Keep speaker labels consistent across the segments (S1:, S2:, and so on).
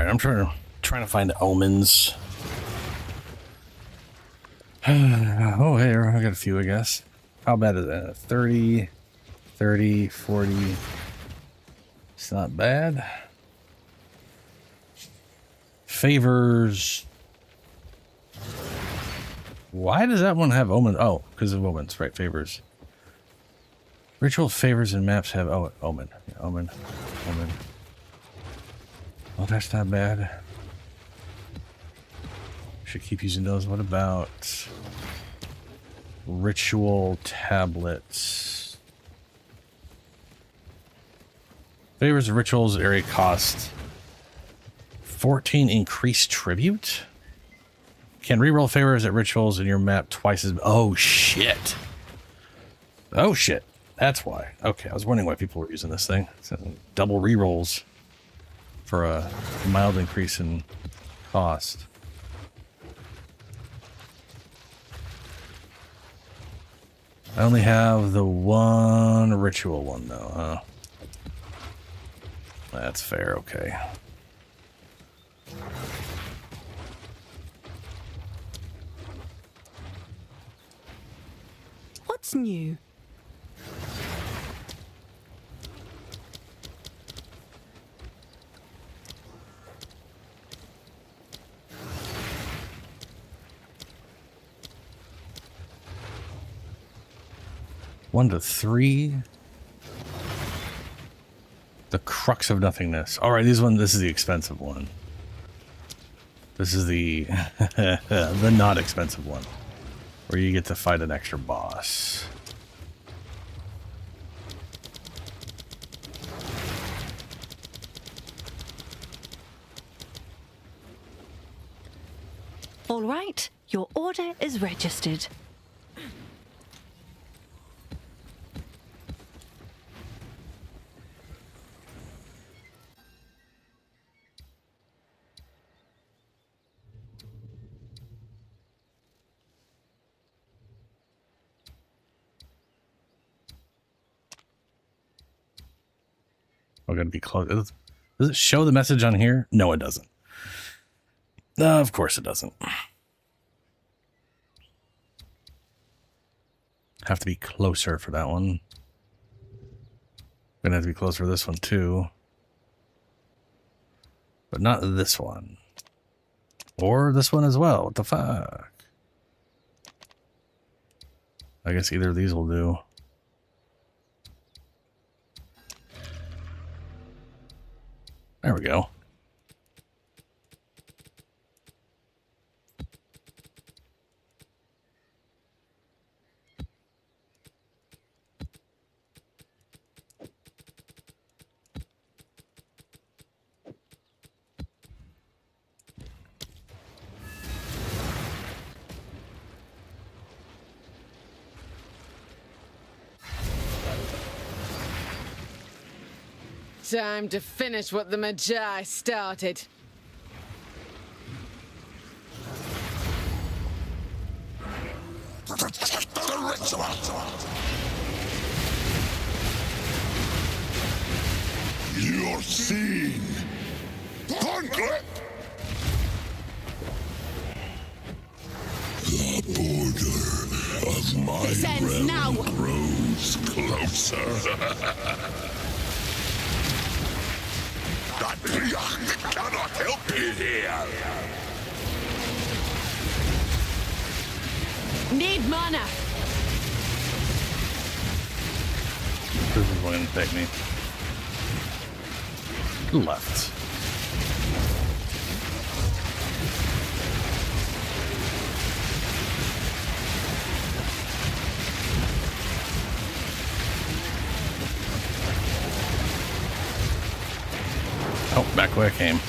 S1: right, I'm trying to find omens. Oh, hey, I got a few, I guess. How bad is that? 30, 30, 40. It's not bad. Favors. Why does that one have omens? Oh, because of omens, right? Favors. Ritual favors and maps have omen. Yeah, omen. Oh, that's not bad. Should keep using those. What about ritual tablets? Favors and rituals area cost 14 increased tribute. Can reroll favors at rituals in your map twice as. Oh shit! Oh shit! That's why. Okay, I was wondering why people were using this thing. So, double rerolls for a mild increase in cost. I only have the one ritual one though, huh? That's fair, okay.
S2: What's new?
S1: One to three. The crux of nothingness. All right, this is the expensive one. This is the the not expensive one, where you get to fight an extra boss.
S2: All right, your order is registered.
S1: We're gonna be close. Does it show the message on here? No, it doesn't. No, of course it doesn't. Have to be closer for that one. Gonna have to be closer for this one too. But not this one. Or this one as well. What the fuck? I guess either of these will do. There we go.
S3: Time to finish what the Magi started.
S4: Protect the ritual. You're seen. Concrete. The border of my
S3: This ends
S4: realm
S3: now.
S4: grows closer. That Triach cannot help you here.
S3: Need mana.
S1: This is going to take me. Left. Oh, back where I came.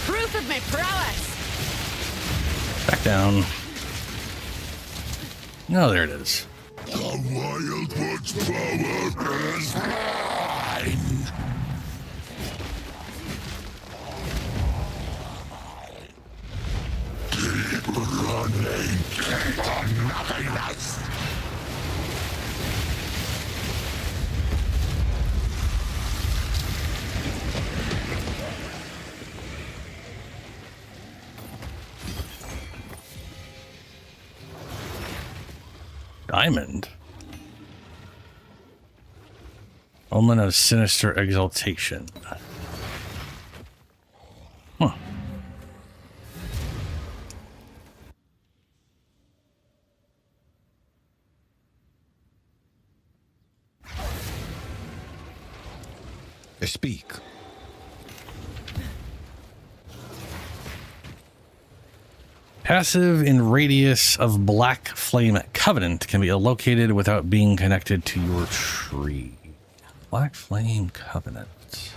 S3: Proof of my prowess.
S1: Back down. No, there it is.
S4: The Wild One's power is mine.
S1: Diamond. Omen of sinister exaltation. Huh.
S4: Speak.
S1: Passive in radius of Black Flame Covenant can be located without being connected to your tree. Black Flame Covenant.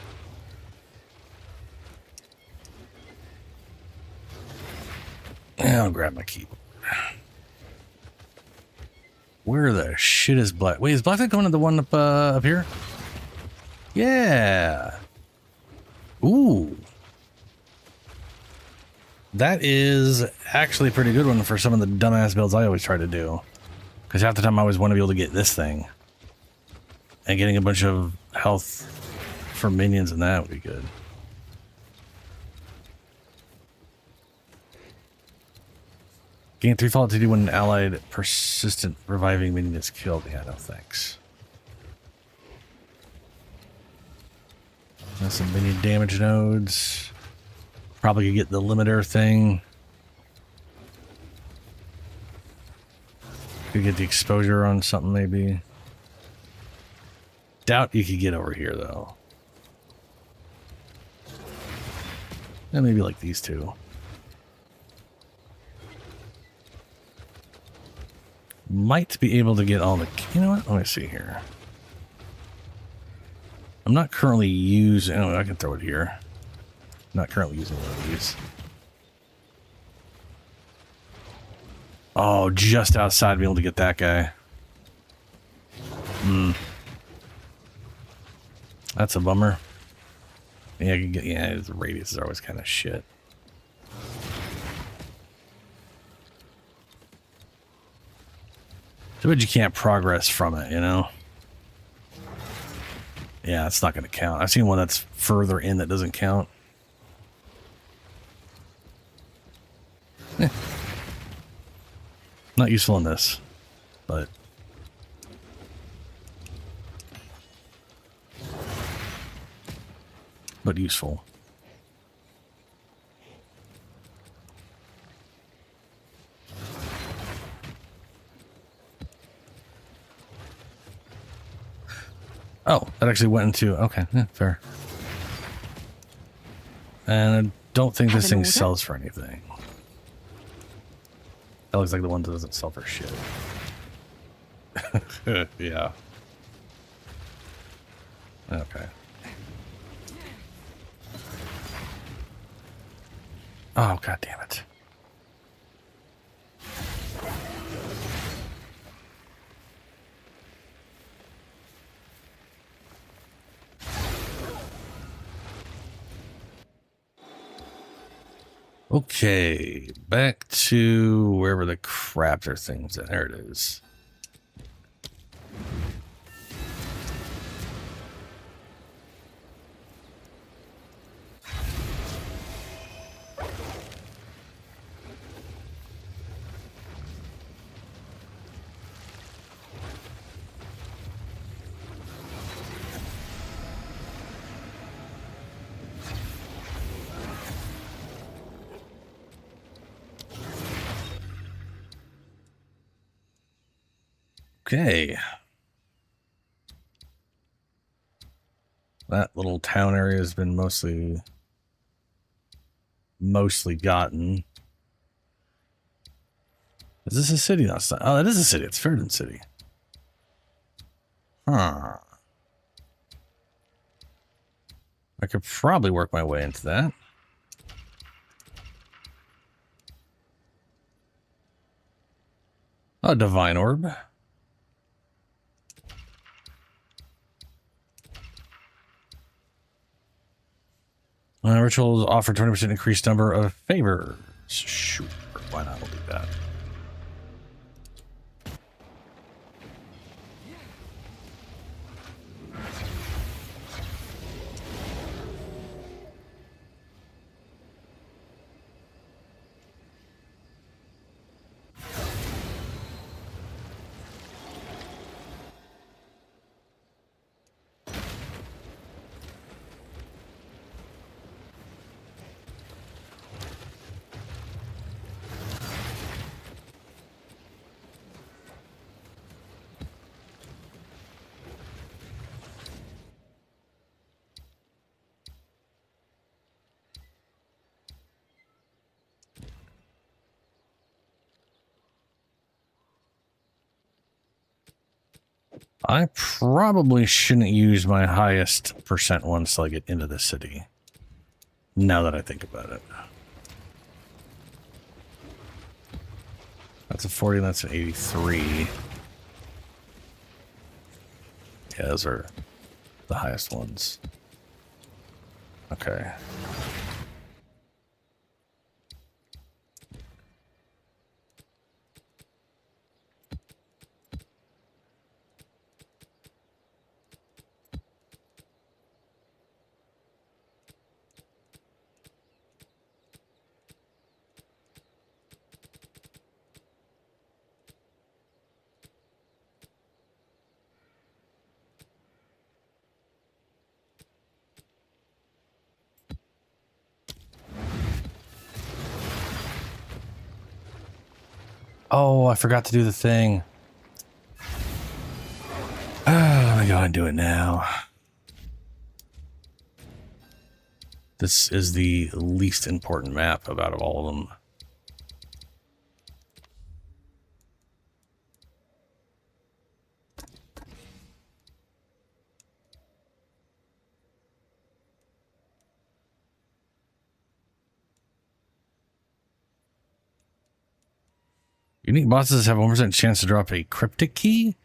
S1: I'll grab my key. Where the shit is Black? Wait, is Black Flame Covenant the one up here? Yeah. Ooh. That is actually a pretty good one for some of the dumbass builds I always try to do. Because half the time I always want to be able to get this thing. And getting a bunch of health for minions and that would be good. Gain 3 fallout to do when an allied persistent reviving minion is killed. Yeah, no thanks. That's some minion damage nodes. Probably could get the limiter thing. Could get the exposure on something maybe. Doubt you could get over here though. And maybe like these two. Might be able to get all the... You know what? Let me see here. I'm not currently using... Oh, I can throw it here. Not currently using one of these. Oh, just outside being able to get that guy. That's a bummer. Yeah, I can get, yeah, the radius is always kind of shit. Too bad you can't progress from it, you know? Yeah, it's not going to count. I've seen one that's further in that doesn't count. Not useful in this, but useful. Oh, that actually went into... Okay, yeah, fair. And I don't think this thing sells for anything. That looks like the one that doesn't sell for shit. Yeah. Okay. Oh, god damn it. Okay, back to wherever the crafter thing's at. There it is. Okay. That little town area has been mostly gotten. Is this a city? No, it's not. Oh, it is a city. It's Fairden City. Huh. I could probably work my way into that. Oh, Divine Orb. Rituals offer 20% increased number of favors. Sure, why not? We'll do that. I probably shouldn't use my highest percent ones till I get into the city. Now that I think about it. That's a 40, that's an 83. Yeah, those are the highest ones. Okay. Oh, I forgot to do the thing. Let me go ahead and do it now. This is the least important map out of all of them. Unique bosses have 1% chance to drop a cryptic key.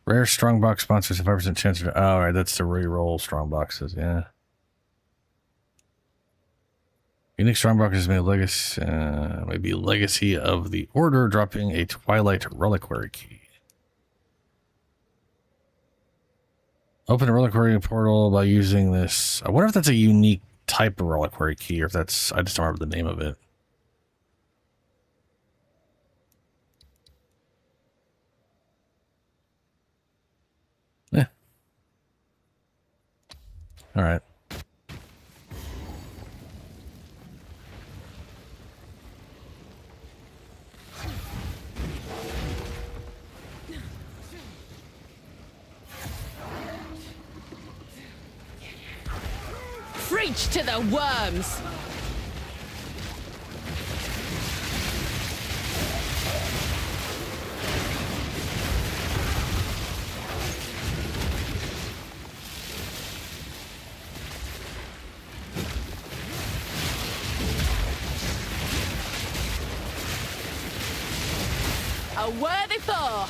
S1: Rare strongbox sponsors have 5% chance to... Oh, all right, that's to re-roll strongboxes, yeah. Unique strongboxes may be legacy of the order, dropping a Twilight Reliquary key. Open a reliquary portal by using this. I wonder if that's a unique type of reliquary key, or if that's... I just don't remember the name of it. Yeah. All right.
S3: Preach to the worms! A worthy foe!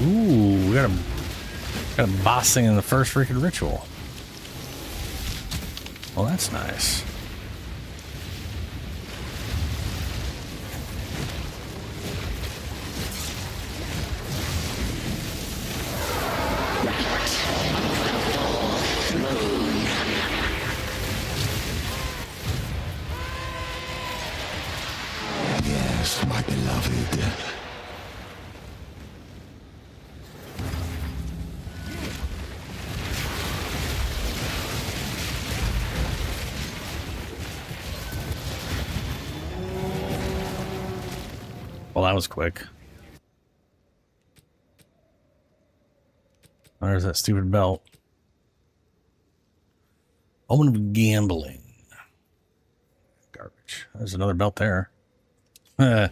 S1: Ooh, we got a boss thing in the first freaking ritual. Well, that's nice.
S4: Yes, my beloved.
S1: Well, that was quick. There's that stupid belt. Omen of gambling. Garbage. There's another belt there. Not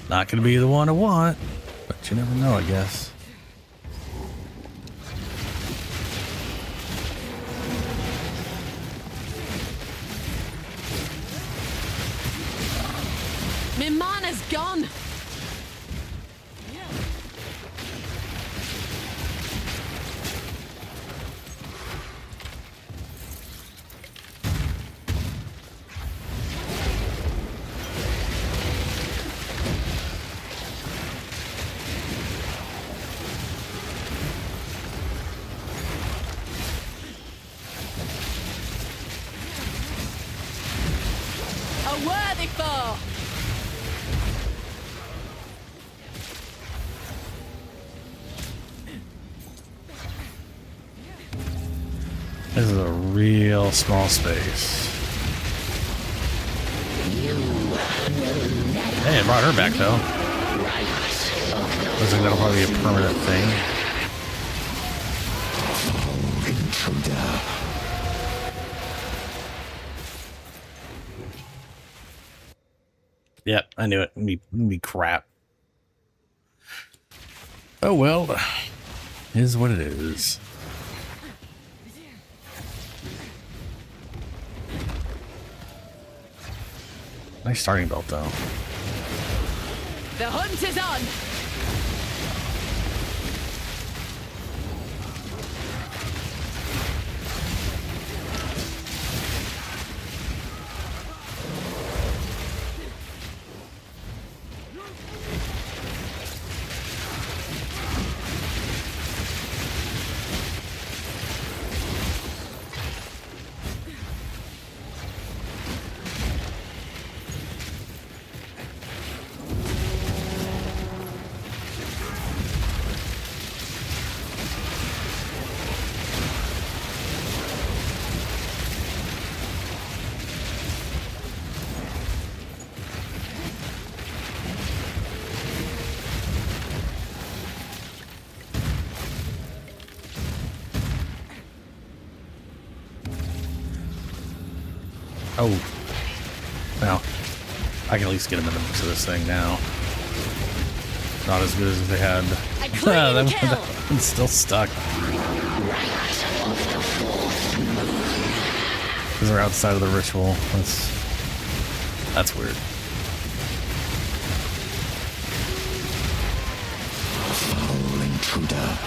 S1: gonna be the one I want, but you never know, I guess.
S3: My mana's gone! A worthy foe!
S1: This is a real small space. Hey, I brought her back though. Looks like that'll probably be a permanent thing.
S4: Intruder.
S1: Yep, I knew it. It'd be crap. Oh well, is what it is. Nice starting belt though.
S3: The hunt is on.
S1: Oh, well, I can at least get him in the mix of this thing now. Not as good as if they had.
S3: A clean kill.
S1: That one's still stuck. Because they're outside of the ritual. That's weird.
S4: Foul intruder.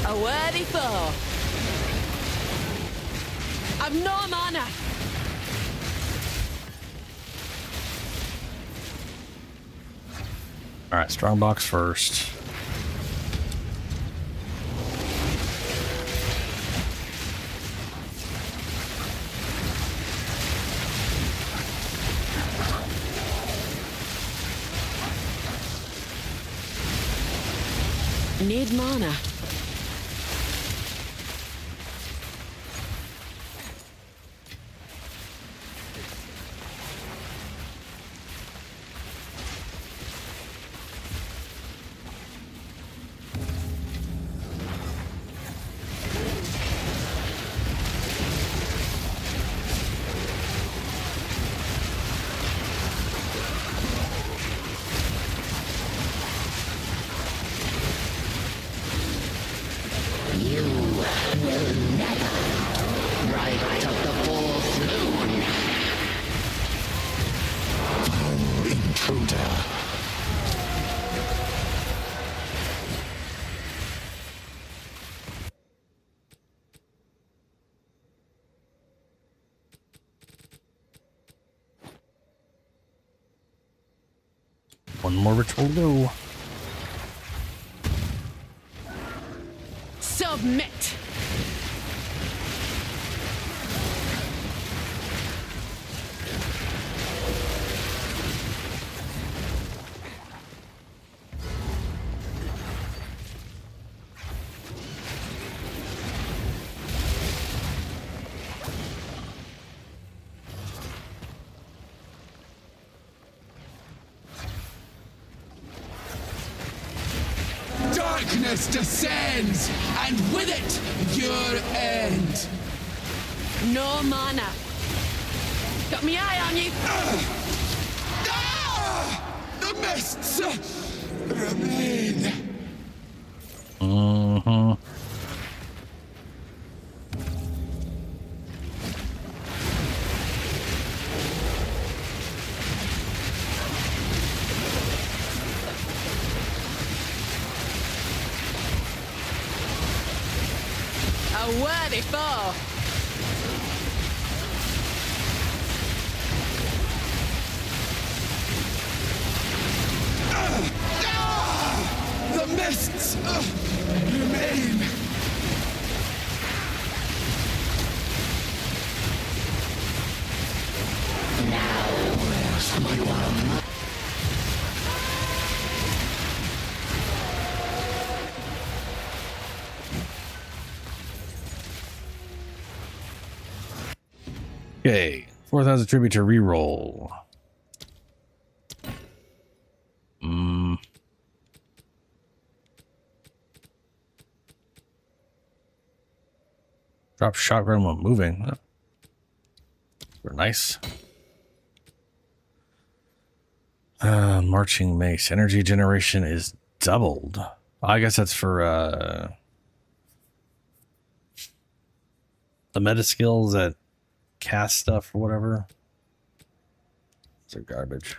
S3: A worthy foe. I've no mana.
S1: All right, strong box first.
S3: Need mana.
S1: One more ritual to go.
S3: Submit.
S4: Darkness
S5: darkness descends, and with it, your end.
S3: No mana. Got me eye on you.
S5: The mists remain.
S1: Mm-hmm.
S3: A worthy foe.
S5: The mists remain.
S1: Okay, 4,000 tribute to reroll. Drop shotgun while moving. Oh. Very nice. Marching mace. Energy generation is doubled. I guess that's for the meta skills that cast stuff or whatever. Those are garbage.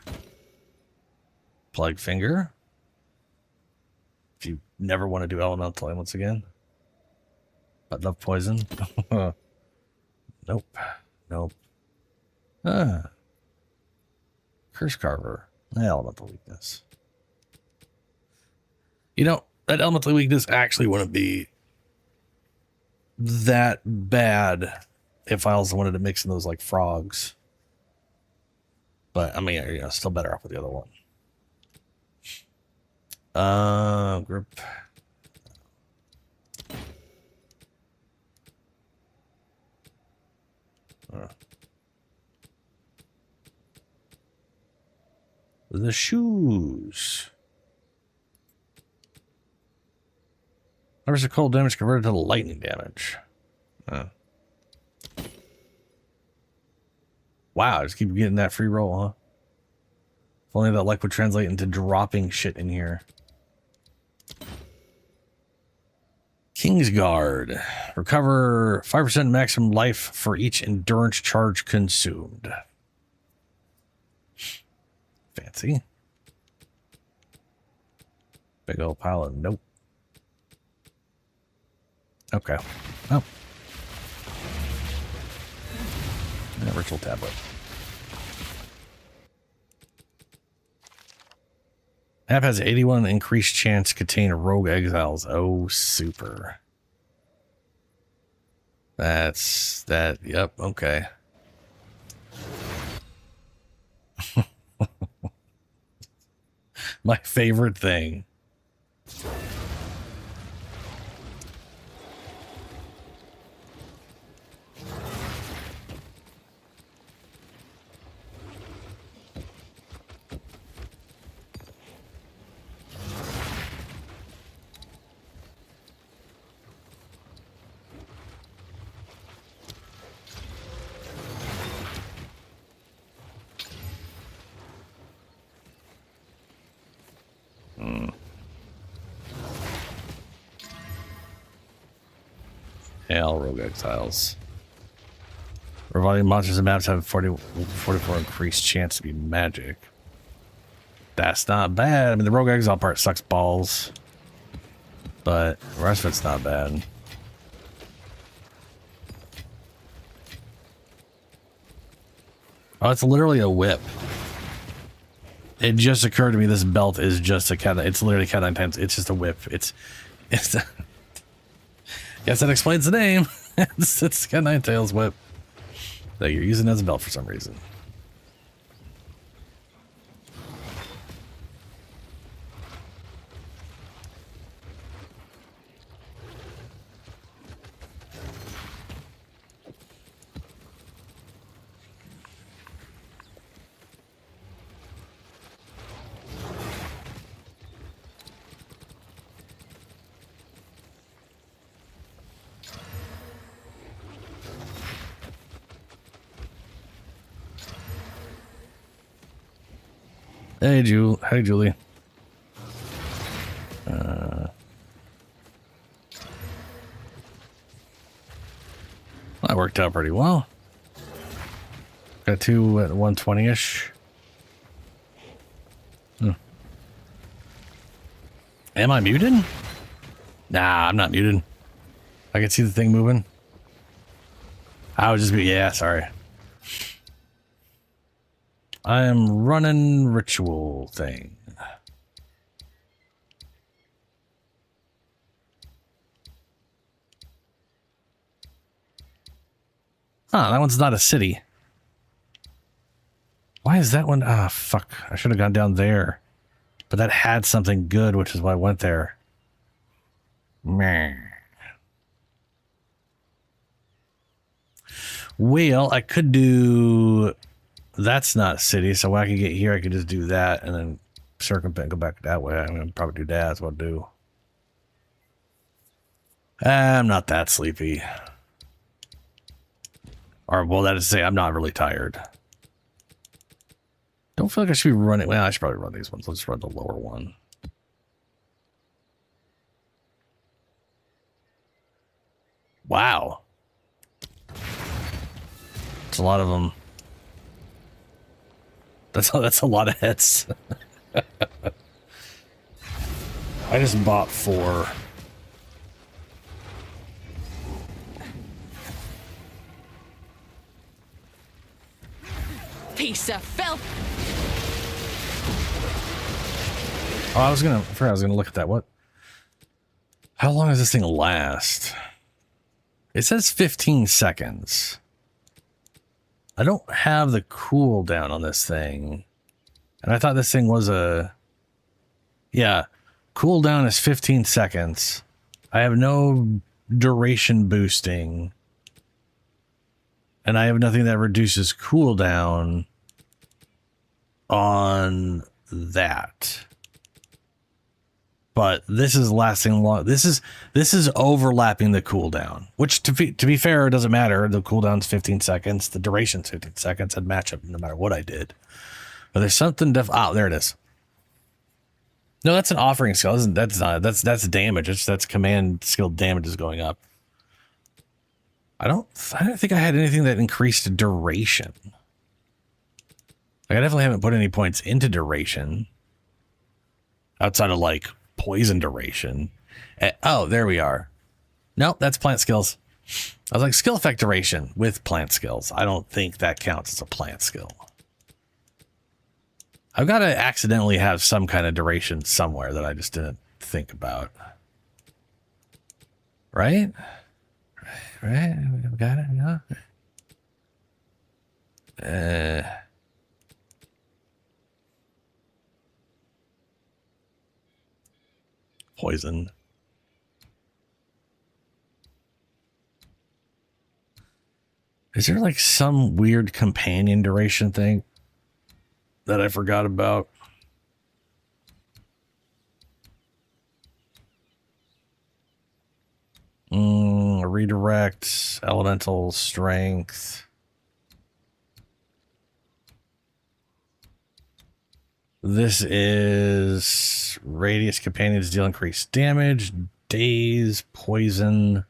S1: Plague finger. If you never want to do elemental once again. But love poison. Nope. Nope. Curse carver. Elemental weakness. You know, that elemental weakness actually wouldn't be that bad if I also wanted to mix in those like frogs. But I mean, you know, still better off with the other one. Grip. The shoes. There's a cold damage converted to lightning damage. Wow, I just keep getting that free roll, huh? If only that luck would translate into dropping shit in here. Kingsguard. Recover 5% maximum life for each endurance charge consumed. Fancy. Big old pile of nope. Okay. Oh. Yeah, ritual tablet. App has 81 increased chance to contain rogue exiles. Oh, super. That's that. Yep. Okay. My favorite thing. All rogue exiles. Reviving monsters and maps have 44 increased chance to be magic. That's not bad. I mean, the rogue exile part sucks balls, but the rest of it's not bad. Oh, it's literally a whip. It just occurred to me this belt is just a cat. It's literally cat 9 times. It's just a whip. It's a, guess that explains the name. it's cat 9 tails whip that you're using as a belt for some reason. Hey, Hey, Julie. That worked out pretty well. Got 2 at 120-ish. Am I muted? Nah, I'm not muted. I can see the thing moving. I would just be, yeah, sorry. I am running ritual thing. Huh, that one's not a city. Why is that one? Ah, fuck. I should have gone down there. But that had something good, which is why I went there. Meh. Well, I could do... That's not a city, so when I could get here, I could just do that and then circumvent, go back that way. I'm going to probably do that. That's what I'll do. I'm not that sleepy. Or, well, that is to say, I'm not really tired. Don't feel like I should be running. Well, I should probably run these ones. Let's run the lower one. Wow. That's a lot of them. That's a lot of hits. I just bought 4.
S3: Piece of filth.
S1: Oh, I forgot I was gonna look at that. What? How long does this thing last? It says 15 seconds. I don't have the cooldown on this thing. And I thought this thing was a... Yeah, cooldown is 15 seconds. I have no duration boosting. And I have nothing that reduces cooldown on that. But this is lasting long. This is overlapping the cooldown, which to be fair, it doesn't matter. The cooldown's 15 seconds. The duration's 15 seconds. I'd match up no matter what I did. But there's something there it is. No, that's an offering skill. That's damage. That's command skill damage is going up. I don't think I had anything that increased duration. Like, I definitely haven't put any points into duration outside of like poison duration. Oh, there we are. Nope, that's plant skills. I was like, skill effect duration with plant skills. I don't think that counts as a plant skill. I've got to accidentally have some kind of duration somewhere that I just didn't think about. Right? Right? We got it? Yeah. Poison. Is there like some weird companion duration thing that I forgot about? Redirect, elemental strength. This is radius companions deal increased damage, daze, poison.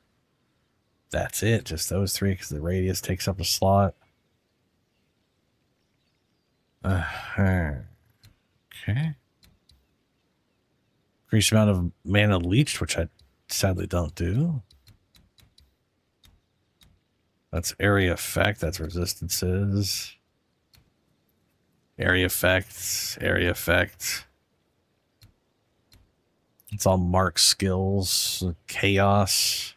S1: That's it. Just those 3 because the radius takes up a slot. Okay. Increased amount of mana leached, which I sadly don't do. That's area effect. That's resistances. Area effects. Area effect. It's all mark skills. Chaos.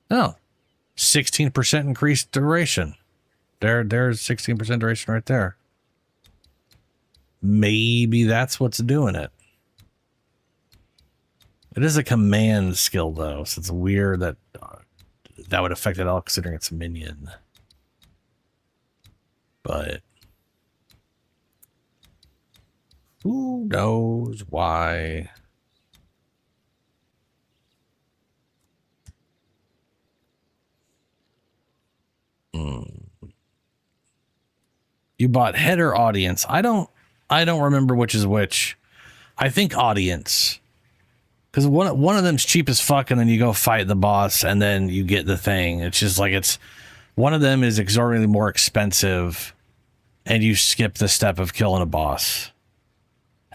S1: Oh. 16% increased duration. There's 16% duration right there. Maybe that's what's doing it. It is a command skill, though, so it's weird that that would affect it all, considering it's a minion. But who knows why? You bought header audience. I don't I don't remember which is which. I think audience. Because one of them's cheap as fuck, and then you go fight the boss, and then you get the thing. It's just like one of them is exorbitantly more expensive, and you skip the step of killing a boss.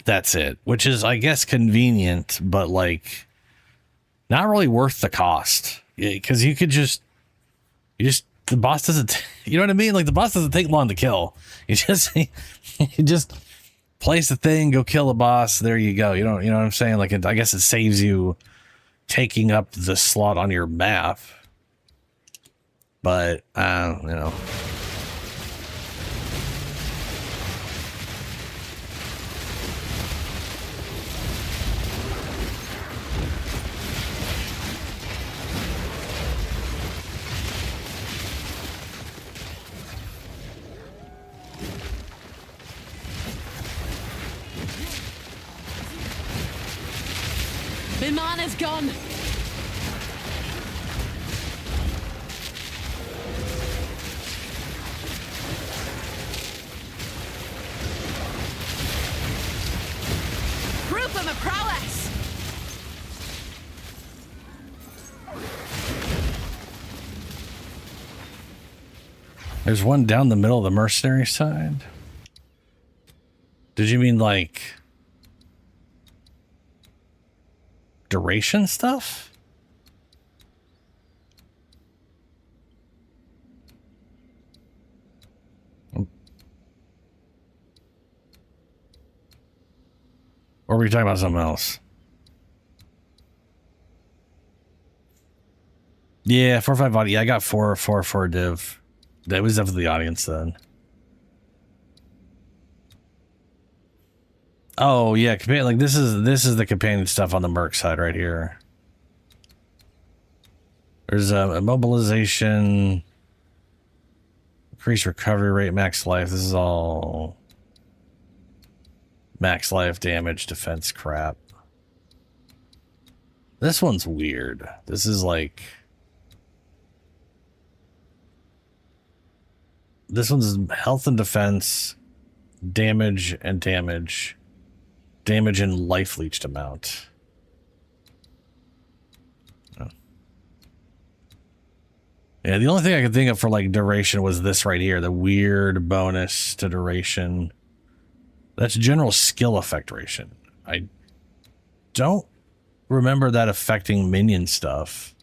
S1: That's it. Which is, I guess, convenient, but like not really worth the cost. Because you the boss doesn't, you know what I mean? Like the boss doesn't take long to kill. You just place the thing, go kill the boss. There you go. You know what I'm saying? Like I guess it saves you taking up the slot on your map. But you know.
S3: My mana's gone. Proof of my prowess.
S1: There's one down the middle of the mercenary side. Did you mean like duration stuff? Or were you talking about something else? Yeah, 4-5 body. Yeah, I got 4 div. That was definitely the audience then. Oh yeah, like this is the companion stuff on the merc side right here. There's a immobilization, increased recovery rate, max life. This is all max life, damage, defense crap. This one's weird. This is like, this one's health and defense, damage and damage. Damage and life leached amount. Oh. Yeah, the only thing I could think of for like duration was this right here, the weird bonus to duration. That's general skill effect duration. I don't remember that affecting minion stuff,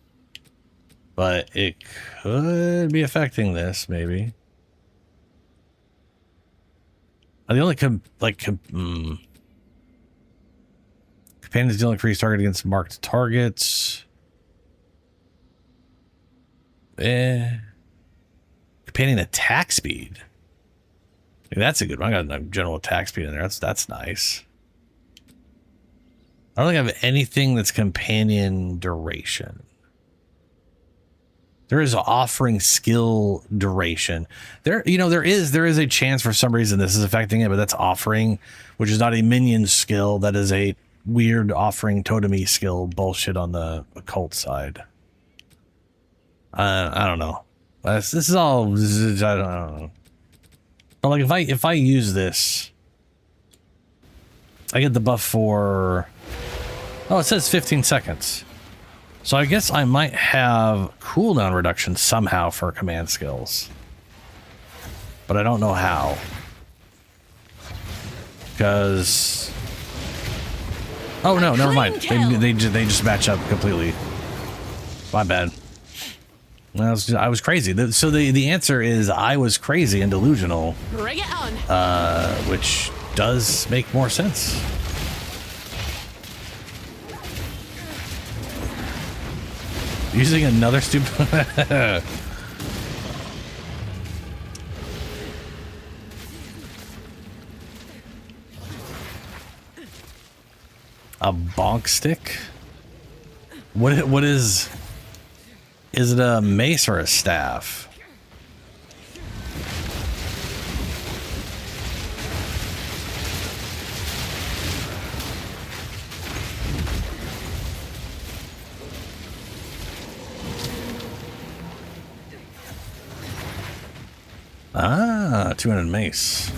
S1: but it could be affecting this maybe. The only companions deal increased target against marked targets. Companion attack speed. That's a good one. I got a general attack speed in there. That's nice. I don't think I have anything that's companion duration. There is offering skill duration. There is a chance for some reason this is affecting it, but that's offering, which is not a minion skill. That is a weird offering totemy skill bullshit on the occult side. I don't know. This is all, I don't know. But like if I use this, I get the buff for, oh, it says 15 seconds. So I guess I might have cooldown reduction somehow for command skills. But I don't know how. Because, oh no, never mind. They just match up completely. My bad. I was crazy. So the answer is I was crazy and delusional.
S3: Bring it on.
S1: Which does make more sense. Using another stupid. A bonk stick? What is it a mace or a staff? Ah, 200 mace.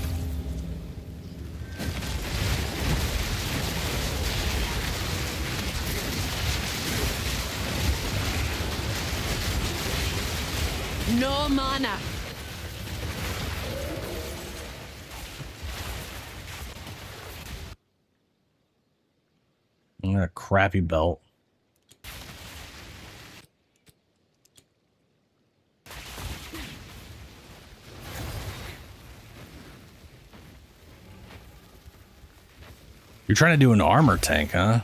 S3: No mana.
S1: A crappy belt. You're trying to do an armor tank, huh?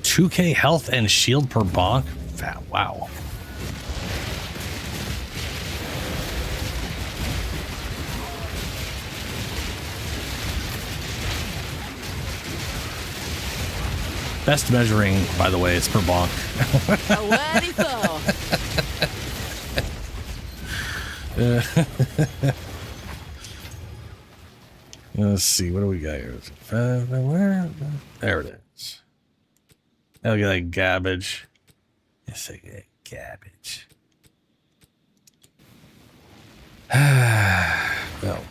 S1: $2K health and shield per bonk? Wow. Best measuring, by the way, is per bonk.
S3: A worthy foe.
S1: Let's see, what do we got here? Where? There it is. Oh, look at that garbage. Yes, I get garbage. Well.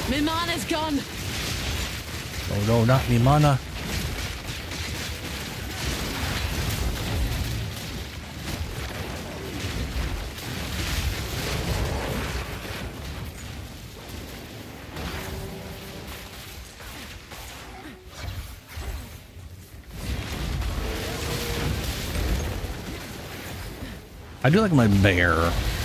S3: My mana's gone.
S1: Oh no, not me mana. I do like my bear.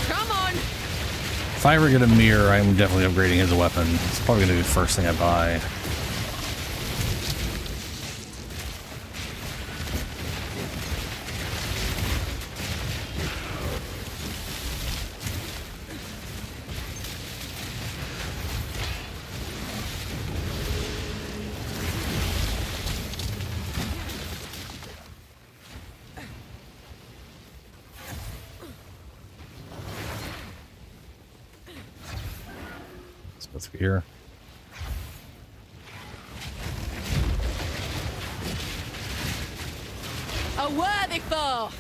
S3: Come on.
S1: If I ever get a mirror, I'm definitely upgrading his weapon. It's probably gonna be the first thing I buy. Let's go here.
S3: A worthy foe.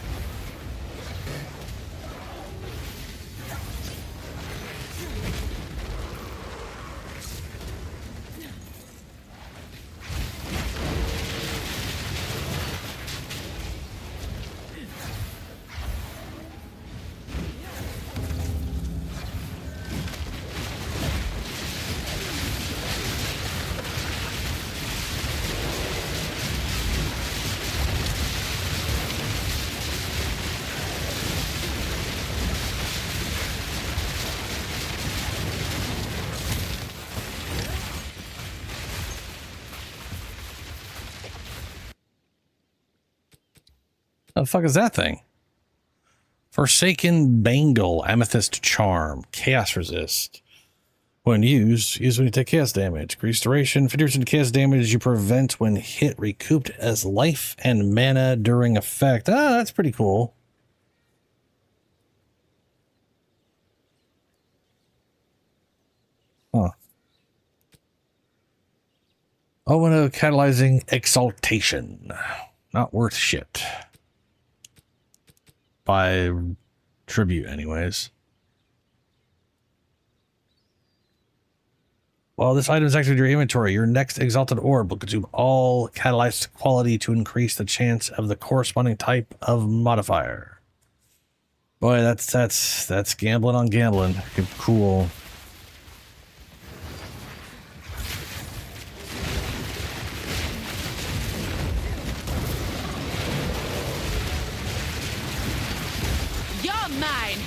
S1: What the fuck is that thing? Forsaken Bangle, Amethyst Charm, Chaos Resist. When used when you take chaos damage. Increased duration, 50% chaos damage you prevent when hit recouped as life and mana during effect. Ah, that's pretty cool. Huh. Oh, and a catalyzing exaltation. Not worth shit. By tribute, anyways. Well, this item is active in your inventory. Your next exalted orb will consume all catalyzed quality to increase the chance of the corresponding type of modifier. Boy, that's gambling on gambling. Cool.
S3: You're mine.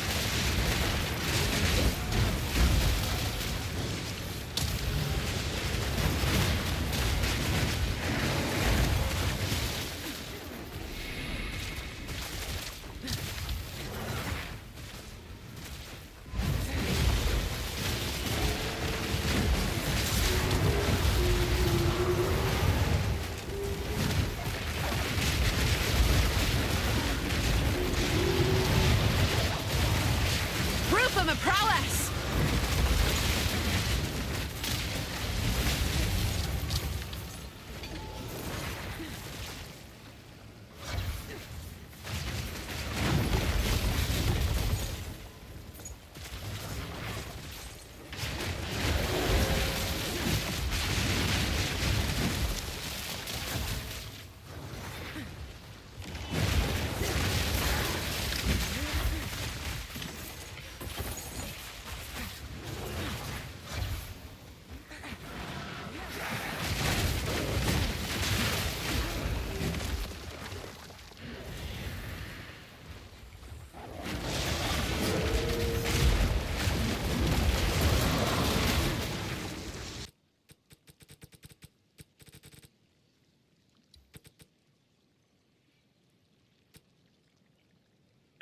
S3: for my prowess.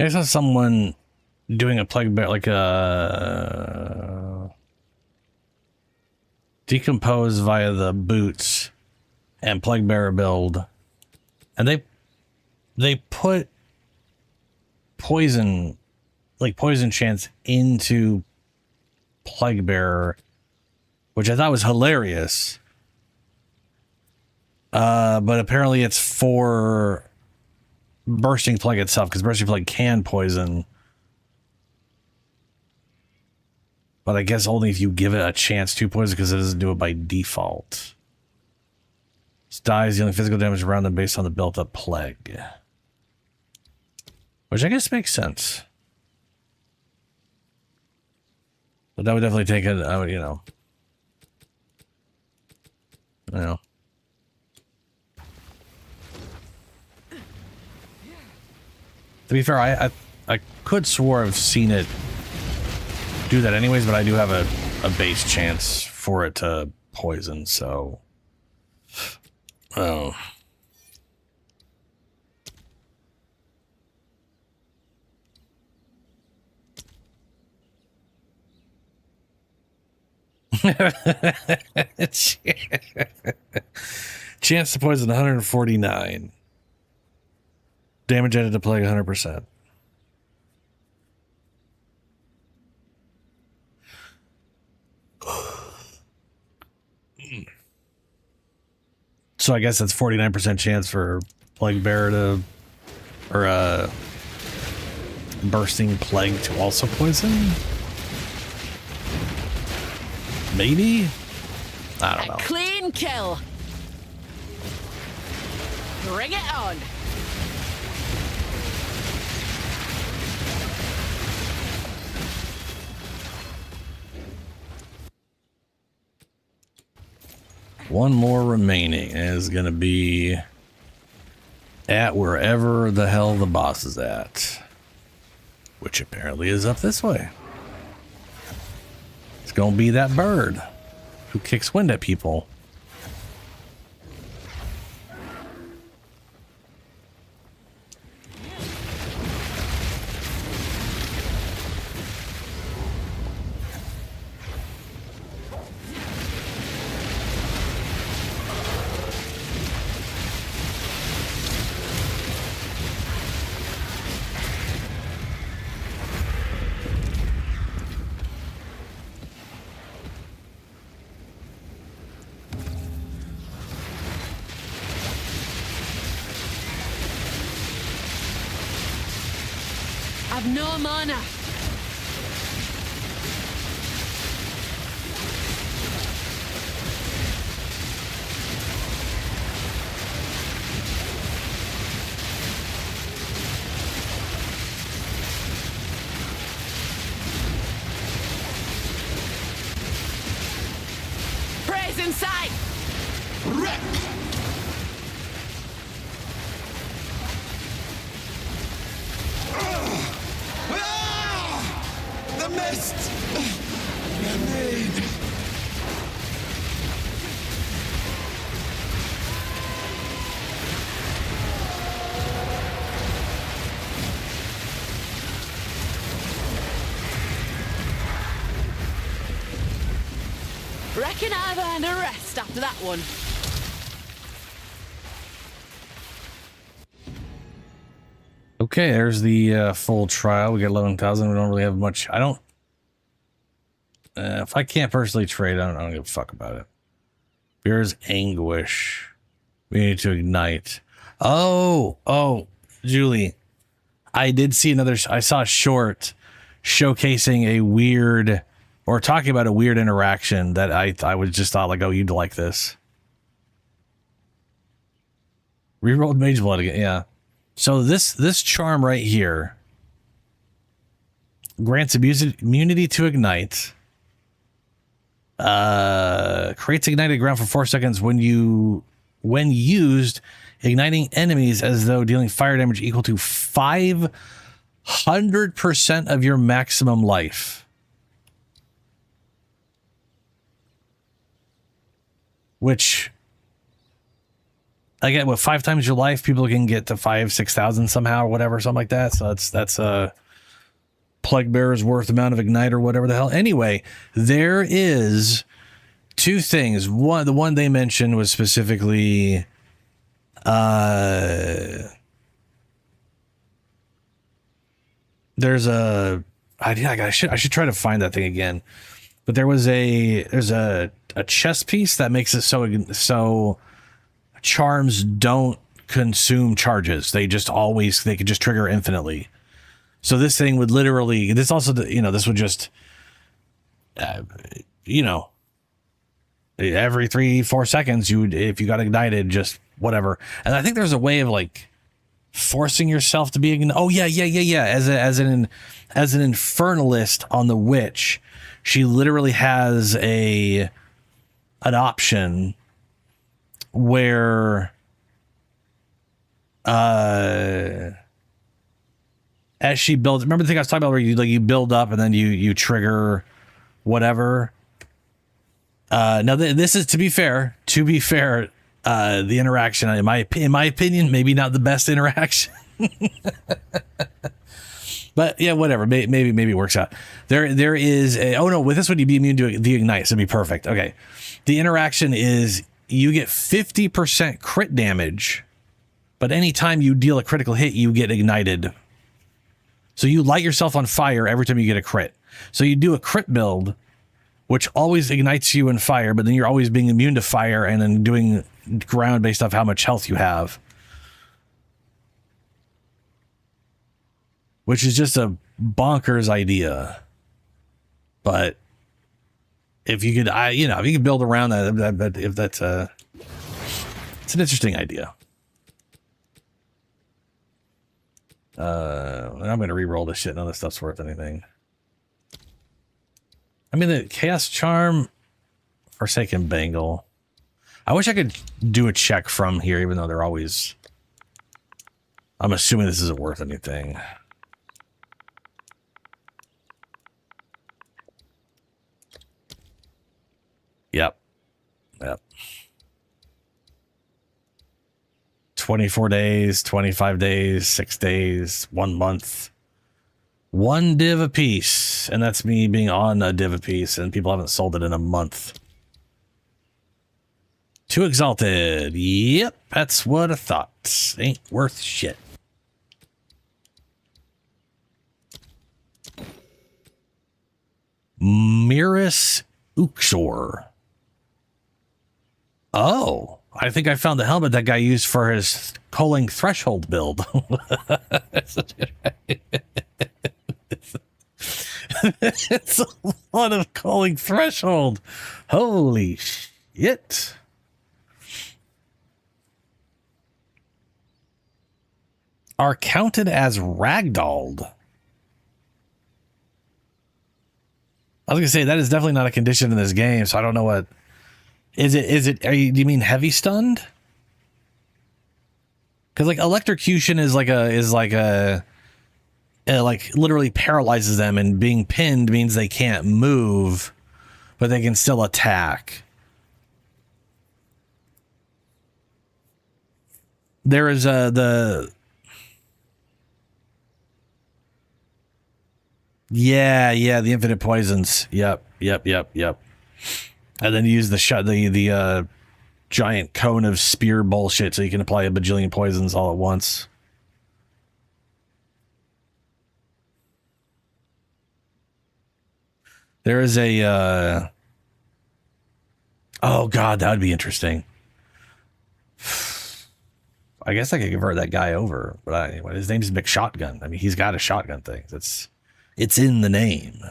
S1: I saw someone doing a plague bear, like a decompose via the boots and plague bearer build, and they put poison, like poison chance into plague bearer, which I thought was hilarious. But apparently it's for bursting plague itself, because bursting plague can poison, but I guess only if you give it a chance to poison, because it doesn't do it by default. This dies dealing physical damage around them based on the built-up plague, which I guess makes sense. But that would definitely take it. I would, you know. To be fair, I could swore I've seen it do that anyways, but I do have a base chance for it to poison, so... Oh. Chance to poison 149. Damage added to plague 100%. So I guess that's 49% chance for plague bearer to, or bursting plague to also poison. Maybe? I don't know.
S3: A clean kill. Bring it on.
S1: One more remaining is going to be at wherever the hell the boss is at, which apparently is up this way. It's going to be that bird who kicks wind at people.
S3: I've no mana. Praise in sight.
S5: Wreck! The mist! Grenade!
S3: Reckon I've earned a rest after that one.
S1: Okay, there's the full trial. We got 11,000. We don't really have much. I don't If I can't personally trade, I don't give a fuck about it. Fear's anguish. We need to ignite. Oh, Julie. I did see I saw a short showcasing a weird, or talking about a weird interaction that I was just thought like, oh, you'd like this. Rerolled Mage Blood again, yeah. So this charm right here grants immunity to ignite. Creates ignited ground for 4 seconds when used, igniting enemies as though dealing fire damage equal to 500% of your maximum life. Which, again, with 5 times your life, people can get to 6,000 somehow or whatever, something like that. So that's a Plague Bearer's worth amount of ignite or whatever the hell. Anyway, there is 2 things. The one they mentioned was specifically there's a I should try to find that thing again. But there's a chess piece that makes it so charms don't consume charges. They could just trigger infinitely. So this thing would literally, this also, this would just, every 3-4 seconds, if you got ignited, just whatever. And I think there's a way of like forcing yourself to be ignited. Oh yeah. As an infernalist on the witch, she literally has an option where, as she builds, remember the thing I was talking about where you build up and then you trigger whatever. Now this is to be fair, the interaction in my opinion, maybe not the best interaction, but yeah, whatever. Maybe it works out. There is with this one you'd be immune to the ignite, so it'd be perfect. Okay, the interaction is you get 50% crit damage, but anytime you deal a critical hit, you get ignited. So you light yourself on fire every time you get a crit. So you do a crit build, which always ignites you in fire, but then you're always being immune to fire and then doing ground based off how much health you have. Which is just a bonkers idea. But if you could, if you could build around that, it's an interesting idea. I'm going to re-roll this shit. None of this stuff's worth anything. I mean, the Chaos Charm, Forsaken Bangle. I wish I could do a check from here, even though they're always... I'm assuming this isn't worth anything. Yep. 24 days, 25 days, 6 days, 1 month. 1 div a piece. And that's me being on a div a piece, and people haven't sold it in a month. 2 exalted. Yep, that's what I thought. Ain't worth shit. Miris Uxor. Oh. I think I found the helmet that guy used for his Culling Threshold build. It's a lot of Culling Threshold. Holy shit. Are counted as ragdolled. I was going to say, that is definitely not a condition in this game, so I don't know what... do you mean heavy stunned? Because like electrocution is like literally paralyzes them, and being pinned means they can't move, but they can still attack. There is the infinite poisons. Yep. And then you use the giant cone of spear bullshit so you can apply a bajillion poisons all at once. There is a, oh God, that would be interesting. I guess I could convert that guy over, but anyway, his name's McShotgun. I mean, he's got a shotgun thing. It's in the name.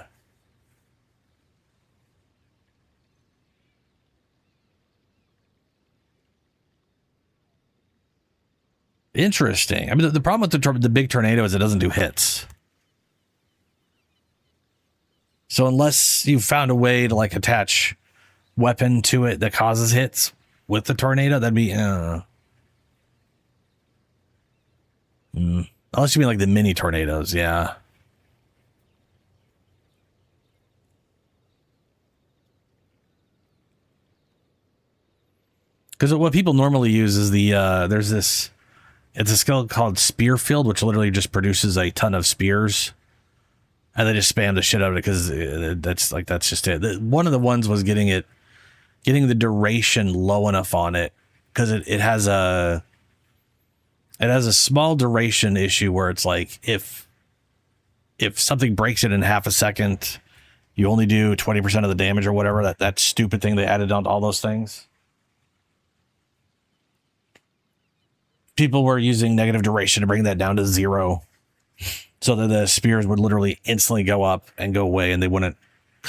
S1: Interesting. I mean, the problem with the big tornado is it doesn't do hits. So unless you've found a way to like attach weapon to it that causes hits with the tornado, that'd be unless you mean like the mini tornadoes, yeah. Because what people normally use is it's a skill called Spear Field, which literally just produces a ton of spears. And they just spam the shit out of it because that's just it. One of the ones was getting the duration low enough on it because it has a small duration issue where it's like if something breaks it in half a second, you only do 20% of the damage or whatever. That stupid thing they added on to all those things. People were using negative duration to bring that down to 0. So that the spears would literally instantly go up and go away, and they wouldn't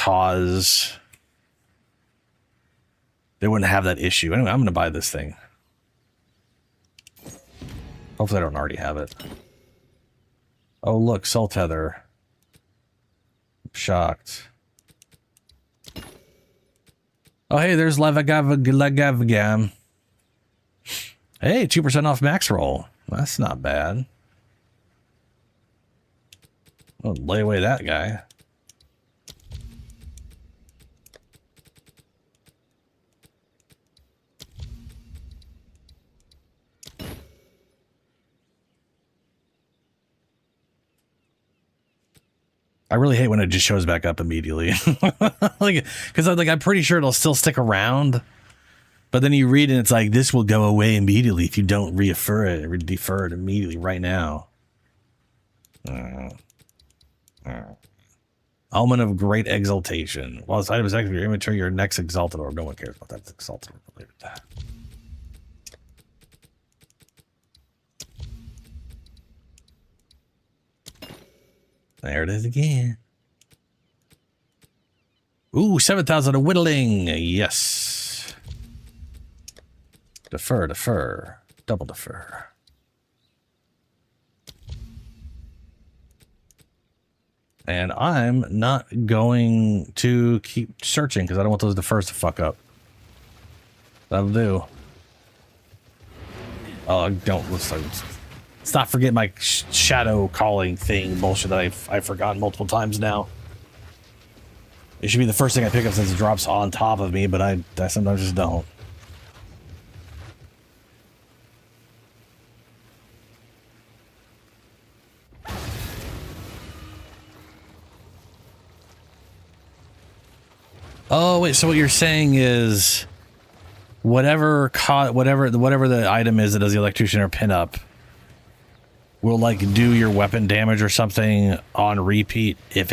S1: have that issue. Anyway, I'm going to buy this thing. Hopefully I don't already have it. Oh, look, Soul Tether. I'm shocked. Oh, hey, there's Levagavagam. Hey, 2% off max roll. That's not bad. I'll lay away that guy. I really hate when it just shows back up immediately. Because I'm pretty sure it'll still stick around. But then you read and it's like, this will go away immediately if you don't defer it immediately right now. Omen of Great Exaltation. While this item is active in your inventory, your next exalted orb. No one cares about that. It's exalted orb. Leave it that. There it is again. Ooh, 7,000 of whittling. Yes. Defer. Double defer. And I'm not going to keep searching because I don't want those defers to fuck up. That'll do. Oh, stop forgetting my shadow calling thing bullshit that I've forgotten multiple times now. It should be the first thing I pick up since it drops on top of me, but I sometimes just don't. Oh wait, so what you're saying is whatever the item is that does the electrocutioner pin up will like do your weapon damage or something on repeat if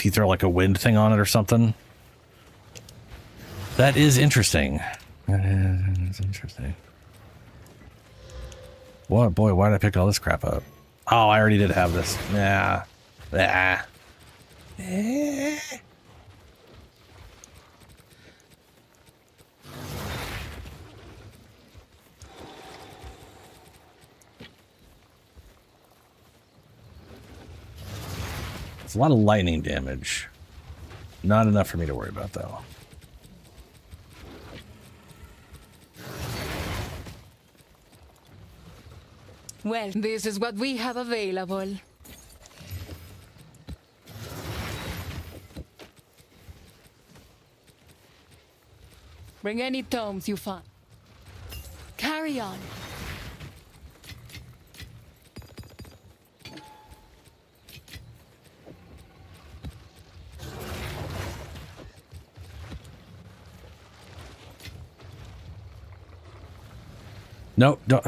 S1: you throw like a wind thing on it or something. That is interesting. That is interesting. What boy, why did I pick all this crap up? Oh, I already did have this. Yeah. It's a lot of lightning damage. Not enough for me to worry about, though.
S3: Well, this is what we have available. Bring any tomes you find. Carry on.
S1: Nope, don't.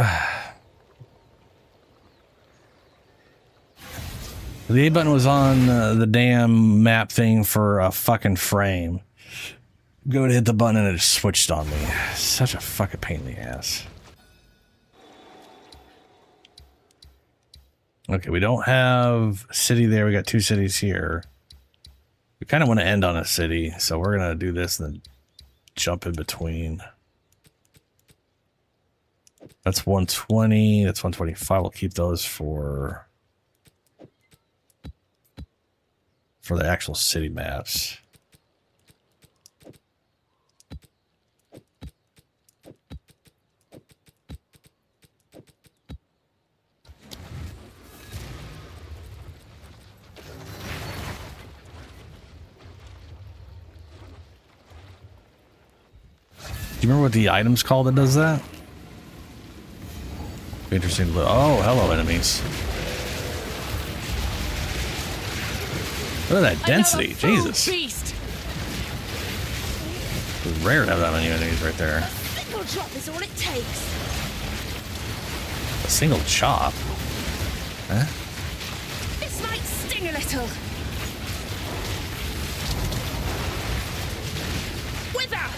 S1: The A button was on the damn map thing for a fucking frame. Go to hit the button and it just switched on me. Such a fucking pain in the ass. Okay, we don't have a city there. We got 2 cities here. We kind of want to end on a city, so we're going to do this and then jump in between. That's 120. That's 125. We'll keep those for the actual city maps. Do you remember what the item's called that does that? Be interesting to look. Oh, hello, enemies. Look at that density, Jesus.
S3: Beast.
S1: It's rare to have that many enemies right there.
S3: A single drop is all it takes.
S1: A single chop? Huh?
S3: This might sting a little. Wither!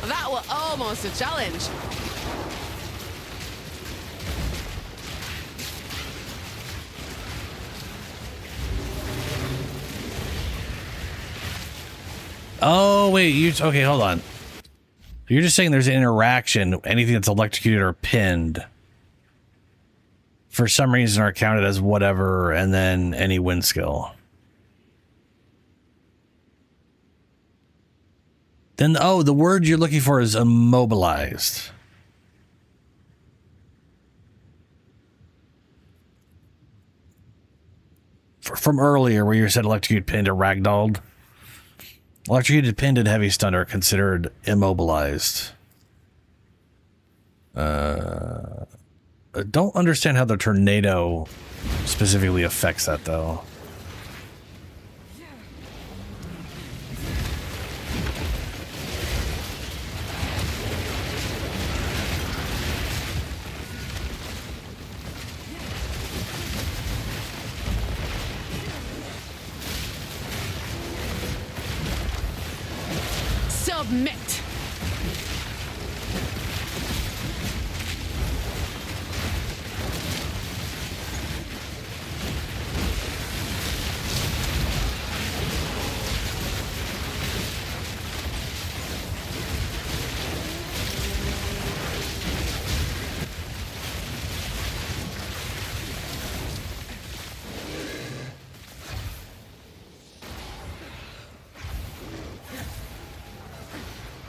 S3: That was almost a challenge.
S1: Oh, wait, okay, hold on. You're just saying there's an interaction, anything that's electrocuted or pinned, for some reason are counted as whatever, and then any win skill. Then, oh, the word you're looking for is immobilized. From earlier, where you said electrocuted, pinned, or ragdolled. Electrocuted, pinned, and heavy stunned are considered immobilized. I don't understand how the tornado specifically affects that, though.
S3: Submit.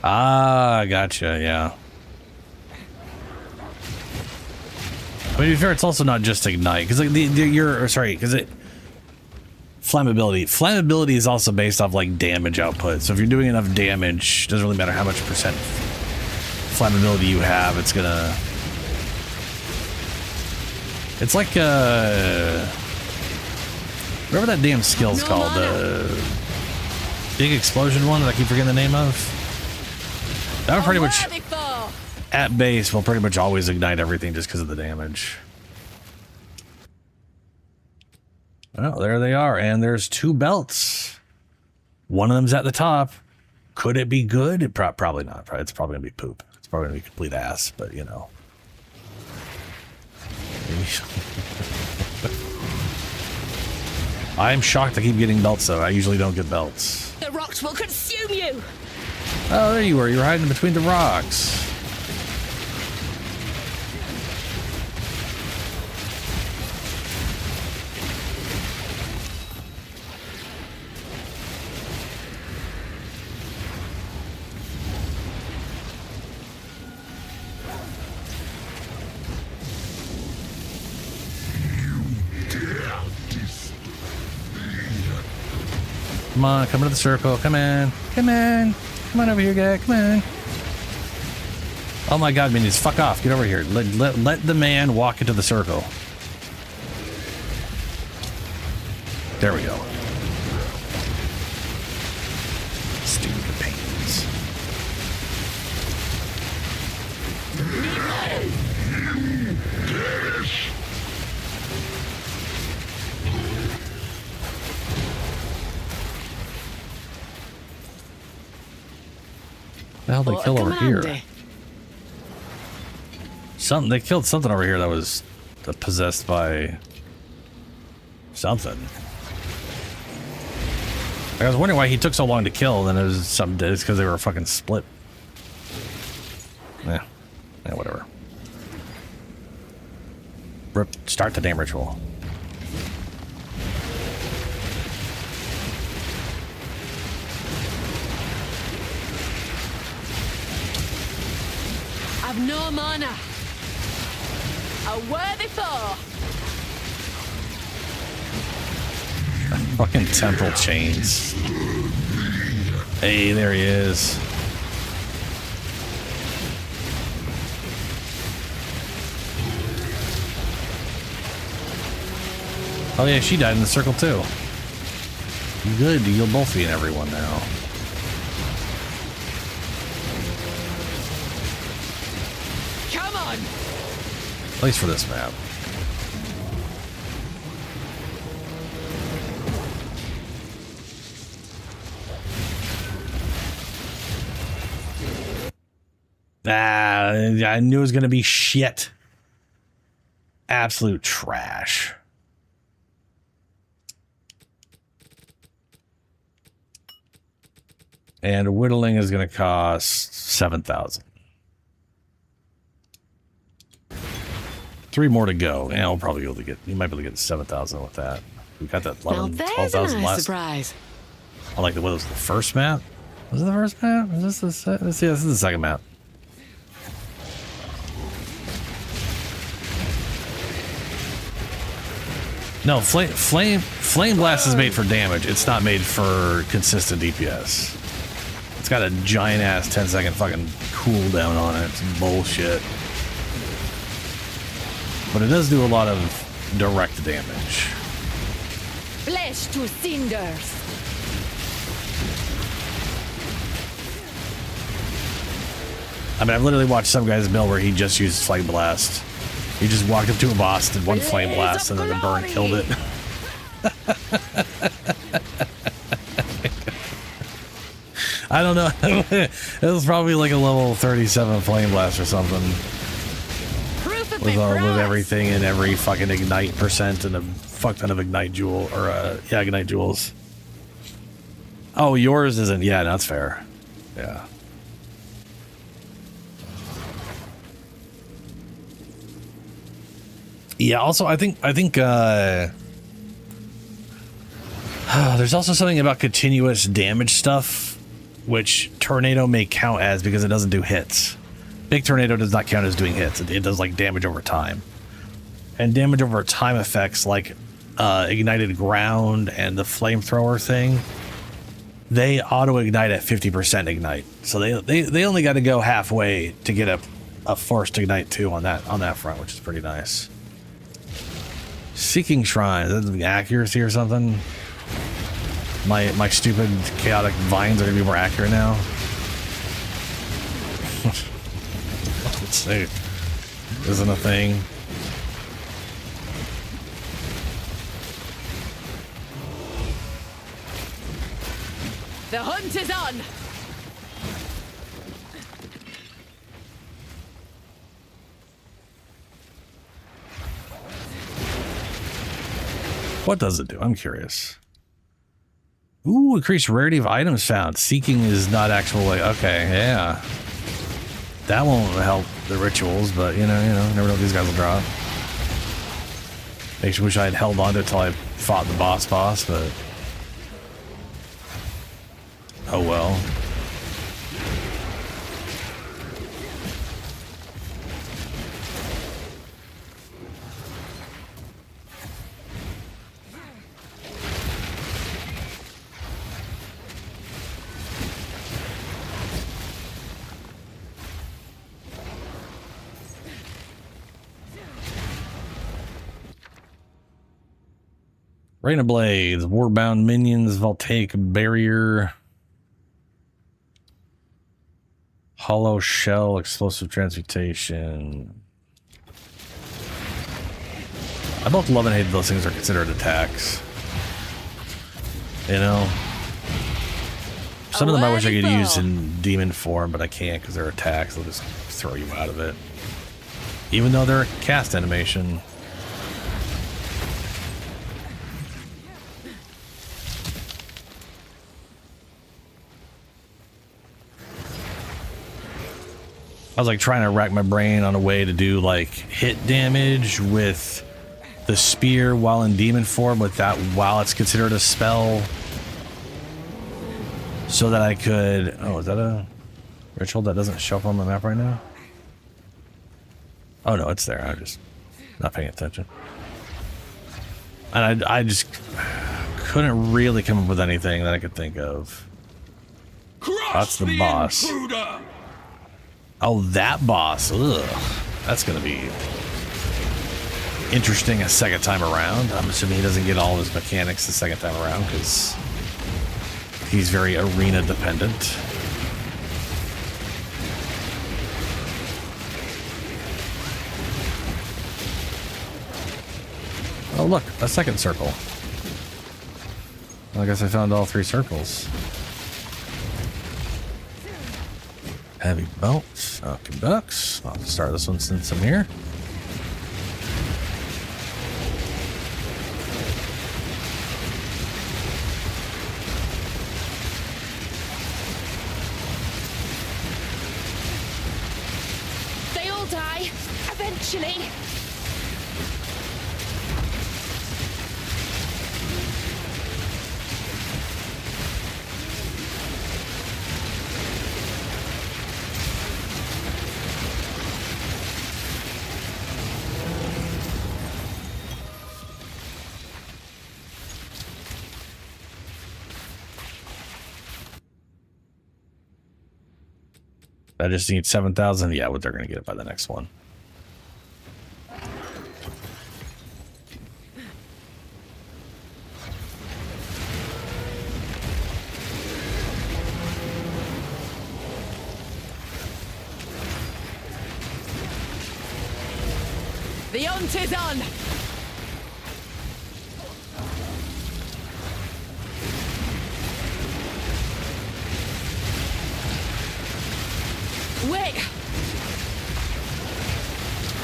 S1: Ah, gotcha, yeah. But to be fair, it's also not just ignite, because like flammability. Flammability is also based off like damage output. So if you're doing enough damage, it doesn't really matter how much percent flammability you have, it's gonna. It's like whatever that damn skill's called, big explosion one that I keep forgetting the name of. That would pretty much, at base, will pretty much always ignite everything just because of the damage. Well, there they are, and there's 2 belts. One of them's at the top. Could it be good? Probably not. It's probably going to be poop. It's probably going to be complete ass, but you know. I'm shocked I keep getting belts, though. I usually don't get belts.
S3: The rocks will consume you.
S1: Oh, there you were. You're hiding between the rocks. Come on, come to the circle. Come in. Come in. Come on over here, guy. Come on. Oh my god, minions. Fuck off. Get over here. Let the man walk into the circle. There we go. Stupid pains. the hell did they kill over here?
S3: Handy.
S1: They killed something over here that was possessed by something. I was wondering why he took so long to kill, and then it was something. It's because they were fucking split. Yeah, whatever. Start the damn ritual.
S3: I've no mana. A worthy foe.
S1: Fucking temporal chains. Hey, there he is. Oh yeah, she died in the circle too. Good, you'll both be in everyone now.
S3: Come on.
S1: Place for this map. I knew it was gonna be shit. Absolute trash. And whittling is going to cost 7,000. 3 more to go. Yeah, we'll probably be able to get. You might be able to get 7,000 with that. We got that 11,
S3: Now there's a
S1: 12,000
S3: nice
S1: last.
S3: surprise.
S1: I like what was the first map? Was it the first map? Is this the let's see, this is the second map. No, flame blast is made for damage. It's not made for consistent DPS. It's got a giant ass 10-second fucking cooldown on it. It's bullshit. But it does do a lot of direct damage.
S3: Flesh to cinders.
S1: I mean, I've literally watched some guy's build where he just used Flame Blast. He just walked up to a boss, did one Flame Blast, and then the burn killed it. I don't know. It was probably like a level 37 Flame Blast or something. With everything and every fucking Ignite percent and a fuck ton of Ignite Jewel, or yeah, Ignite Jewels. Oh, yours isn't. Yeah, that's fair. Yeah. Yeah, also, I think there's also something about continuous damage stuff, which Tornado may count as because it doesn't do hits. Big Tornado does not count as doing hits. It does like damage over time. And damage over time effects like Ignited Ground and the Flamethrower thing, they auto-ignite at 50% ignite. So they only got to go halfway to get a forced ignite too on that front, which is pretty nice. Seeking Shrine, is that accuracy or something? My stupid chaotic vines are gonna be more accurate now. Let's see. Isn't a thing.
S3: The hunt is on.
S1: What does it do? I'm curious. Ooh, increased rarity of items found. Seeking is not actual, like, okay, yeah. That won't help the rituals, but you never know what these guys will drop. Makes me wish I had held on to it until I fought the boss, but oh well. Rain of Blades, Warbound Minions, Voltaic Barrier, Hollow Shell, Explosive Transmutation. I both love and hate those things are considered attacks. You know? Some of them I wish I could use in demon form, but I can't because they're attacks. They'll just throw you out of it. Even though they're a cast animation. I was like trying to rack my brain on a way to do like hit damage with the spear while in demon form with that while it's considered a spell. So that I could... Oh, is that a ritual that doesn't show up on my map right now? Oh no, it's there. I'm just not paying attention. And I just couldn't really come up with anything that I could think of. That's the boss.
S5: Intruder.
S1: Oh, that boss. Ugh. That's going to be interesting a second time around. I'm assuming he doesn't get all of his mechanics the second time around because he's very arena dependent. Oh, look, a second circle. I guess I found all 3 circles. Heavy bolts, Falcon Ducks. I'll start this one since I'm here.
S3: They all die, eventually.
S1: I just need 7,000. Yeah, what they're going to get it by the next one.
S3: The hunt is on. Wait!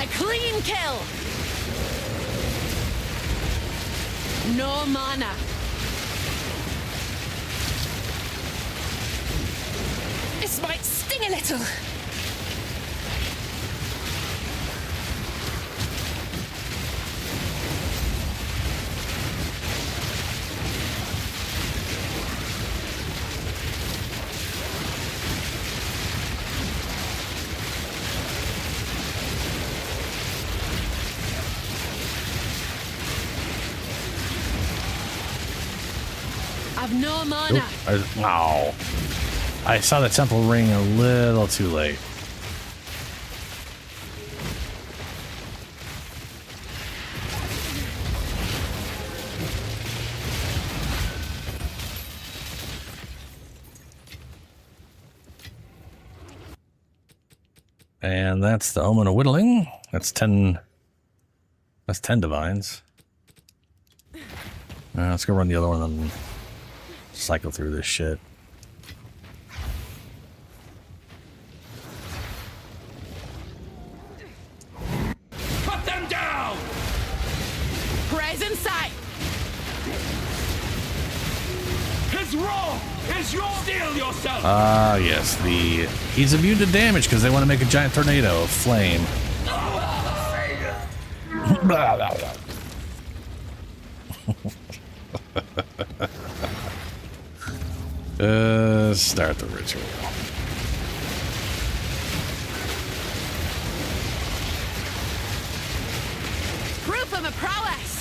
S3: A clean kill! No mana. This might sting a little. I've no mana.
S1: Wow. I saw the temple ring a little too late. And that's the Omen of Whittling. That's 10. That's 10 divines. Let's go run the other one and cycle through this shit.
S5: Cut them down!
S3: Present sight.
S5: His wrong is your steal yourself.
S1: Ah, yes. He's immune to damage because they want to make a giant tornado of flame. Blah, blah, blah. Start the ritual.
S3: Proof of a prowess.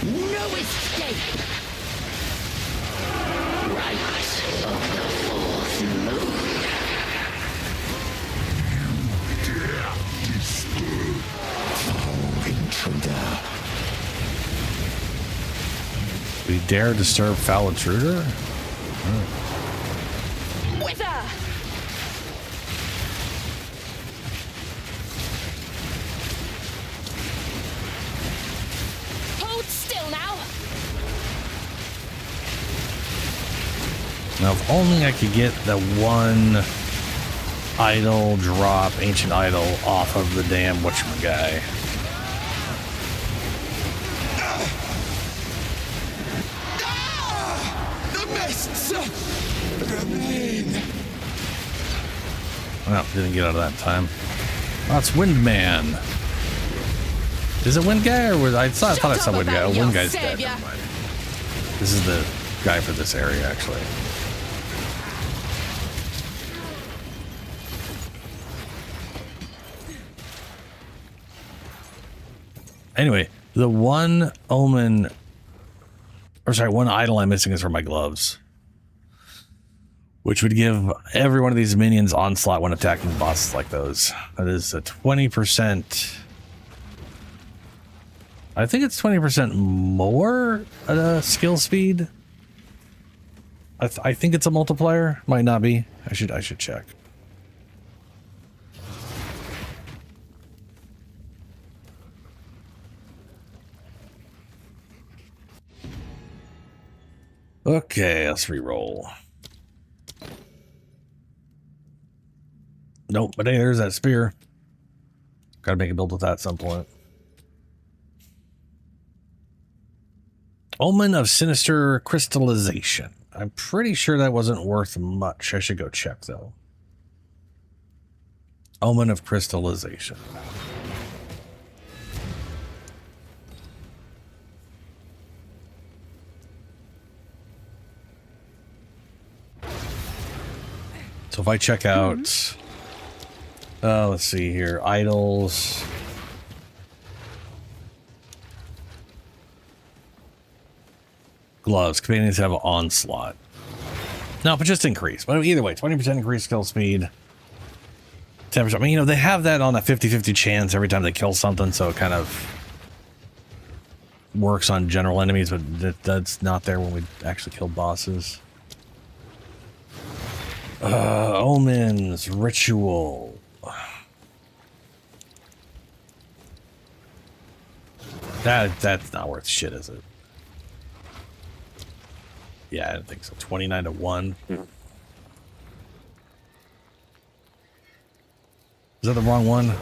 S3: No escape.
S6: Rites of the fourth moon.
S4: Dare
S1: dare disturb foul intruder?
S3: Wither! Hold still now!
S1: Now, if only I could get the one idol drop, ancient idol, off of the damn whatchamacallit guy.
S5: The mists remain.
S1: Well, didn't get out of that time. Oh, it's Windman. Is it Wind Guy or was I thought I saw Wind Guy? Oh, Wind Guy's dead. Never mind. This is the guy for this area, actually. Anyway, the one omen, or sorry, one idol I'm missing is for my gloves, which would give every one of these minions onslaught when attacking bosses like those. That is a 20%. I think it's 20% more skill speed. I think it's a multiplier. Might not be. I should check. Okay, let's re-roll. Nope, but hey, there's that spear. Gotta make a build with that at some point. Omen of Sinister Crystallization. I'm pretty sure that wasn't worth much. I should go check, though. Omen of Crystallization. So if I check out, let's see here, idols. Gloves, companions have an onslaught. No, but just increase. But either way, 20% increased skill speed. 10%. I mean, you know, they have that on a 50-50 chance every time they kill something, so it kind of works on general enemies, but that's not there when we actually kill bosses. Omens, ritual. That's not worth shit, is it? Yeah, I didn't think so. 29 to 1. Is that the wrong one?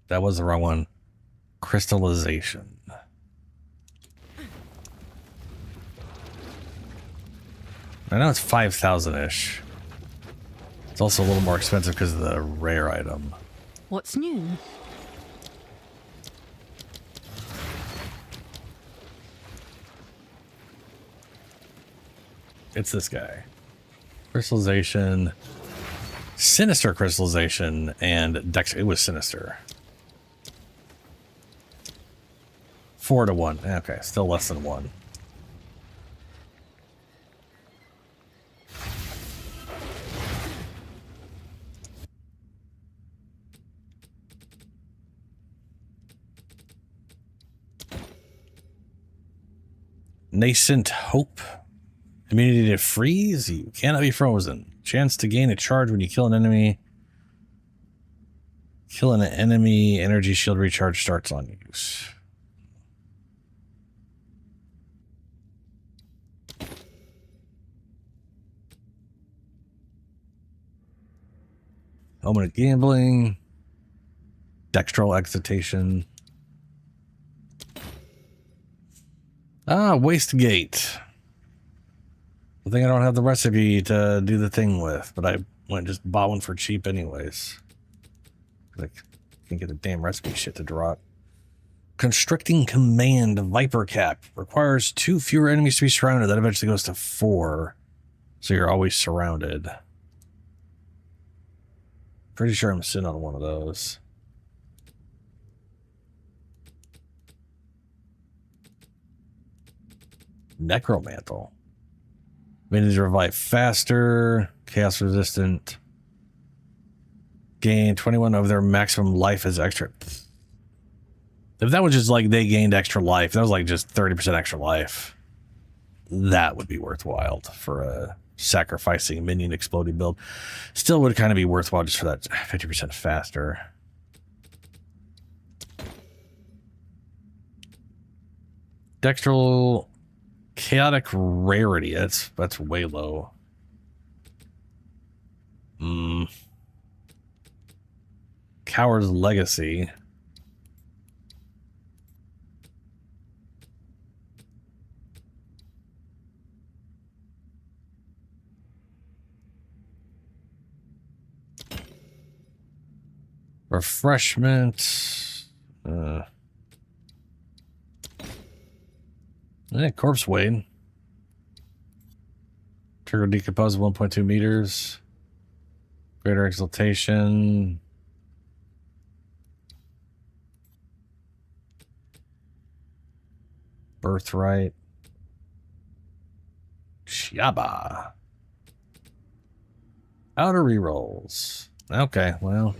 S1: That was the wrong one. Crystallization. I know it's 5,000-ish. It's also a little more expensive because of the rare item.
S2: What's new?
S1: It's this guy. Crystallization. Sinister crystallization and Dex. It was sinister. 4 to 1. Okay, still less than 1. Nascent Hope. Immunity to freeze. You cannot be frozen. Chance to gain a charge when you kill an enemy. Killing an enemy. Energy shield recharge starts on use. Omen of gambling. Dextral excitation. Waste gate. I think I don't have the recipe to do the thing with, but I went and just bought one for cheap anyways. Like, can't get the damn recipe shit to drop. Constricting command Viper Cap. Requires 2 fewer enemies to be surrounded. That eventually goes to 4. So you're always surrounded. Pretty sure I'm sitting on one of those. Necromantle. Ability to revive faster. Chaos resistant. Gain 21 of their maximum life as extra. If that was just like they gained extra life, that was like just 30% extra life, that would be worthwhile for a sacrificing minion exploding build. Still would kind of be worthwhile just for that 50% faster. Dextral chaotic rarity. That's way low. Coward's legacy. Refreshment. Corpse weight. Trigger decompose 1.2 meters. Greater exaltation. Birthright. Shaba. Outer rerolls. Okay, well.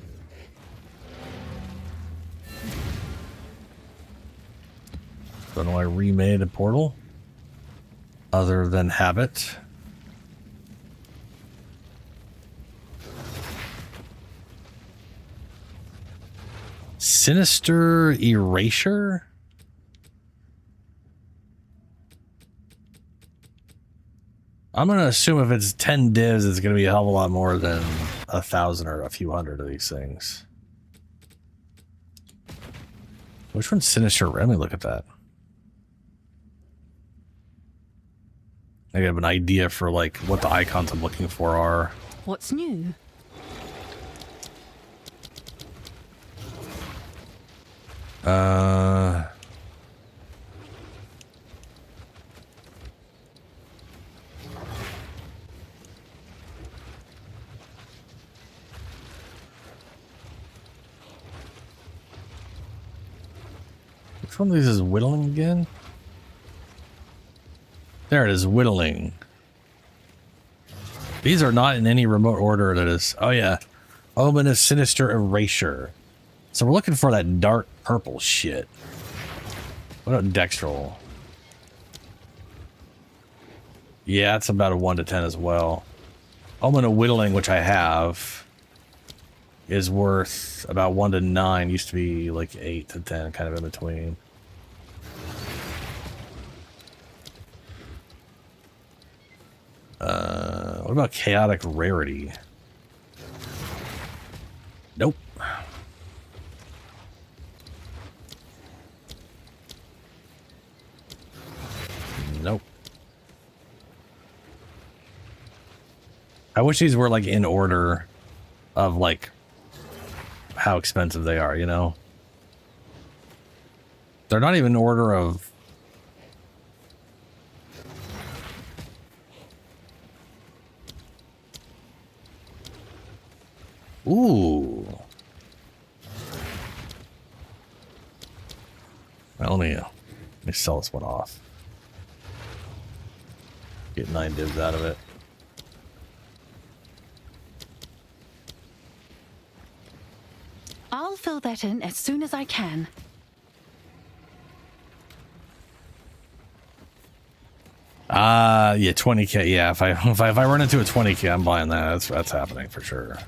S1: Don't know why I remade a portal. Other than habit. Sinister erasure? I'm going to assume if it's 10 divs, it's going to be a hell of a lot more than 1,000 or a few hundred of these things. Which one's Sinister? Let me look at that. I have an idea for like what the icons I'm looking for are.
S2: What's new?
S1: Which one of these is whittling again? There it is, whittling. These are not in any remote order that is. Oh yeah. Ominous Sinister Erasure. So we're looking for that dark purple shit. What about Dextral? Yeah, it's about a 1 to 10 as well. Omen of Whittling, which I have, is worth about 1 to 9. Used to be like 8 to 10, kind of in between. What about Chaotic Rarity? Nope. Nope. I wish these were like in order of like how expensive they are, you know? They're not even in order of... Ooh. Well, let me sell this one off. Get 9 divs out of it.
S2: I'll fill that in as soon as I can.
S1: Yeah, 20k. Yeah, if I run into a 20k, I'm buying that. That's happening for sure.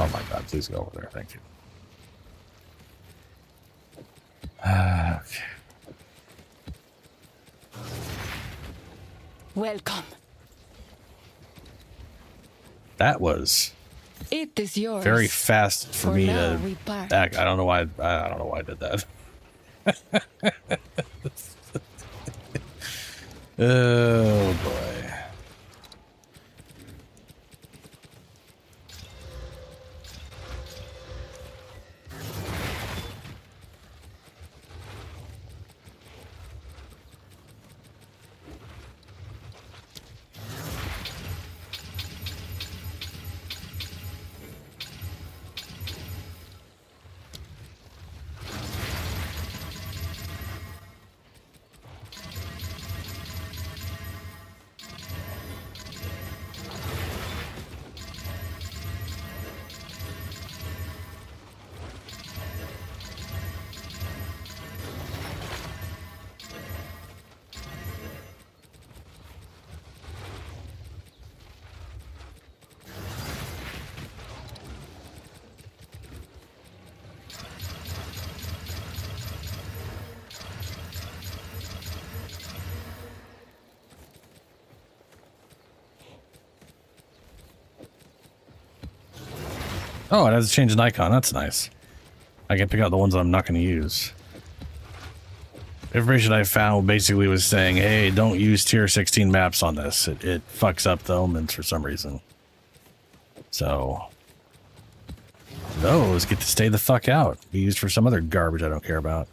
S1: Oh my god, please go over there. Thank you. Okay.
S3: Welcome.
S1: That was
S3: It is yours.
S1: very fast for me
S3: now
S1: to
S3: we part.
S1: act. I don't know why I did that. Oh boy. Oh, it has a change in icon. That's nice. I can pick out the ones that I'm not going to use. Information I found basically was saying, hey, don't use tier 16 maps on this. It fucks up the omens for some reason. So those get to stay the fuck out. Be used for some other garbage I don't care about.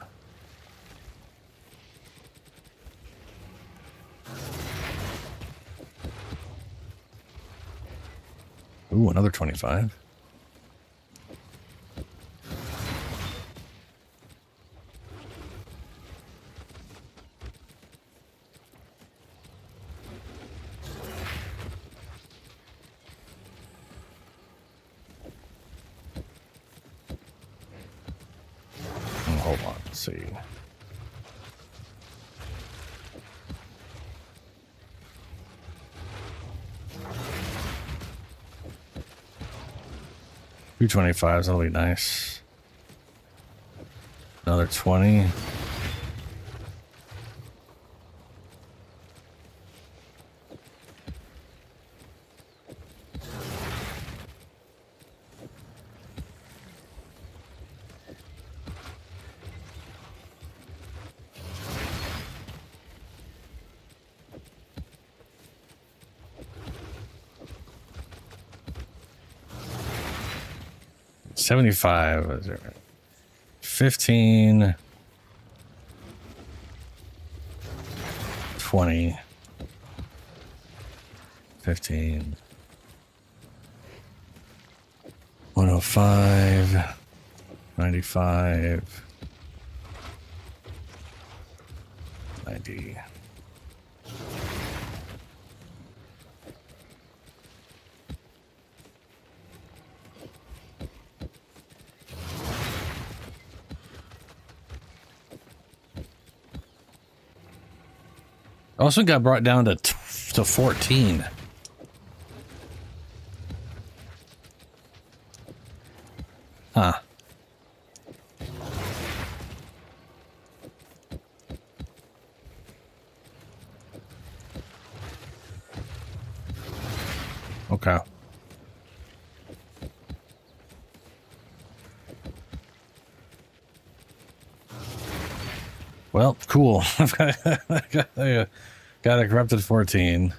S1: Ooh, another 25. Hold on, let's see. $225s, that'll be nice. Another 20. $75, 15, 20, 15, 105, 95, 90. Also got brought down to 14. Huh. Okay. Well, cool. I've got a corrupted 14.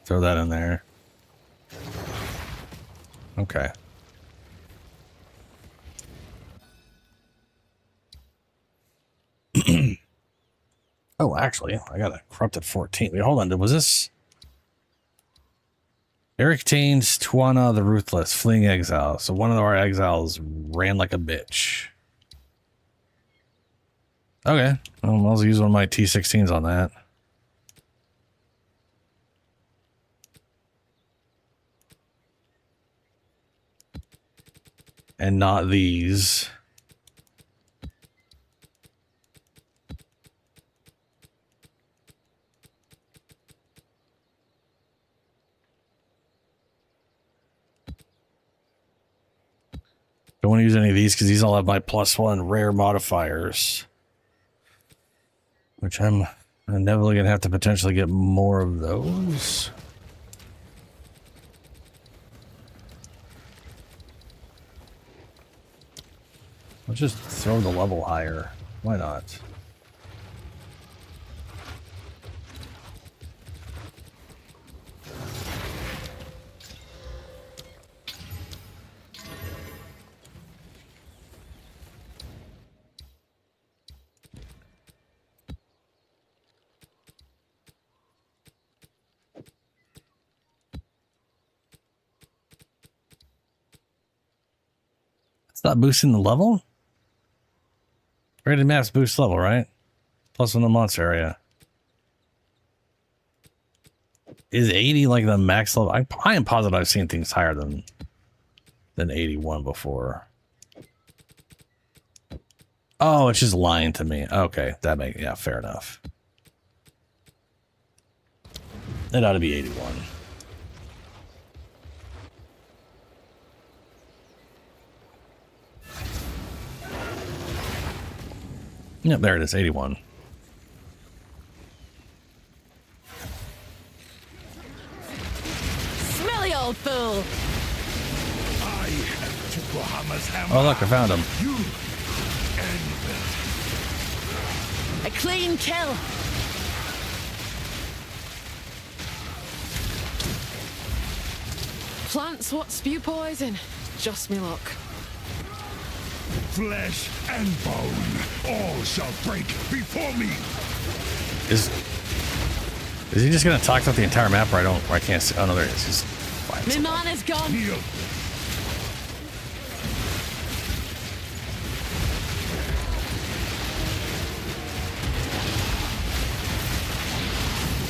S1: Throw that in there. Okay. Oh, actually, I got a corrupted 14. Wait, hold on. Was this Eric Taines, Tuana the Ruthless, fleeing exile? So one of our exiles ran like a bitch. Okay. Well, I'll use one of my T16s on that. And not these. Don't want to use any of these because these all have my +1 rare modifiers. Which I'm inevitably going to have to potentially get more of those. Let's just throw the level higher. Why not? It's not boosting the level? Rated maps boost level, right? Plus in the monster area. Is 80 like the max level? I am positive I've seen things higher than 81 before. Oh, it's just lying to me. Okay, yeah, fair enough. It ought to be 81. Yep, there it is, 81.
S3: Smelly old fool!
S4: I have Bahamma's hammer.
S1: Oh, look, I found him.
S4: You end them.
S3: A clean kill. Plants what spew poison. Just me luck.
S4: Flesh and bone, all shall break before me.
S1: Is he just gonna talk about the entire map where I can't see? Oh no, there he is. He's by
S3: My
S1: himself.
S3: mana's gone.
S4: Kneel.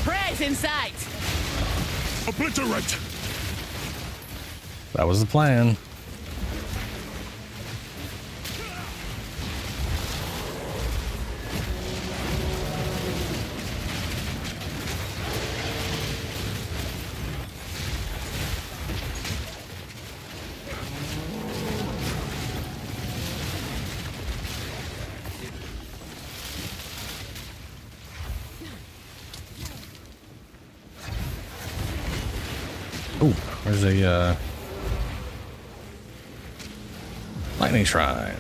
S3: Prey's in sight.
S4: Obliterate.
S1: That was the plan. Oh, there's a lightning shrine.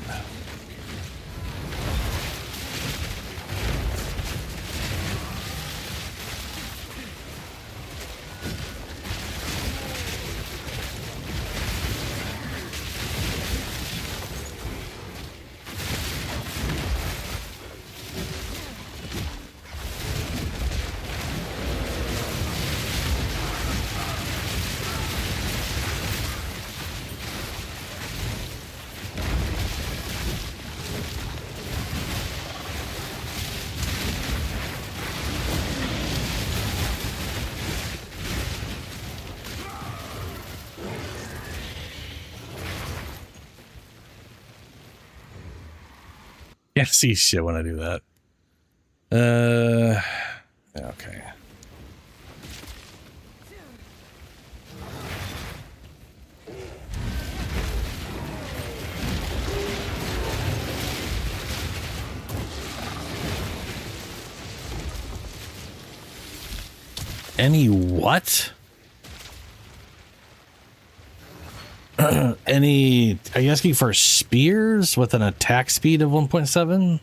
S1: Can't see shit when I do that. Okay. Any what? Any, are you asking for spears with an attack speed of 1.7?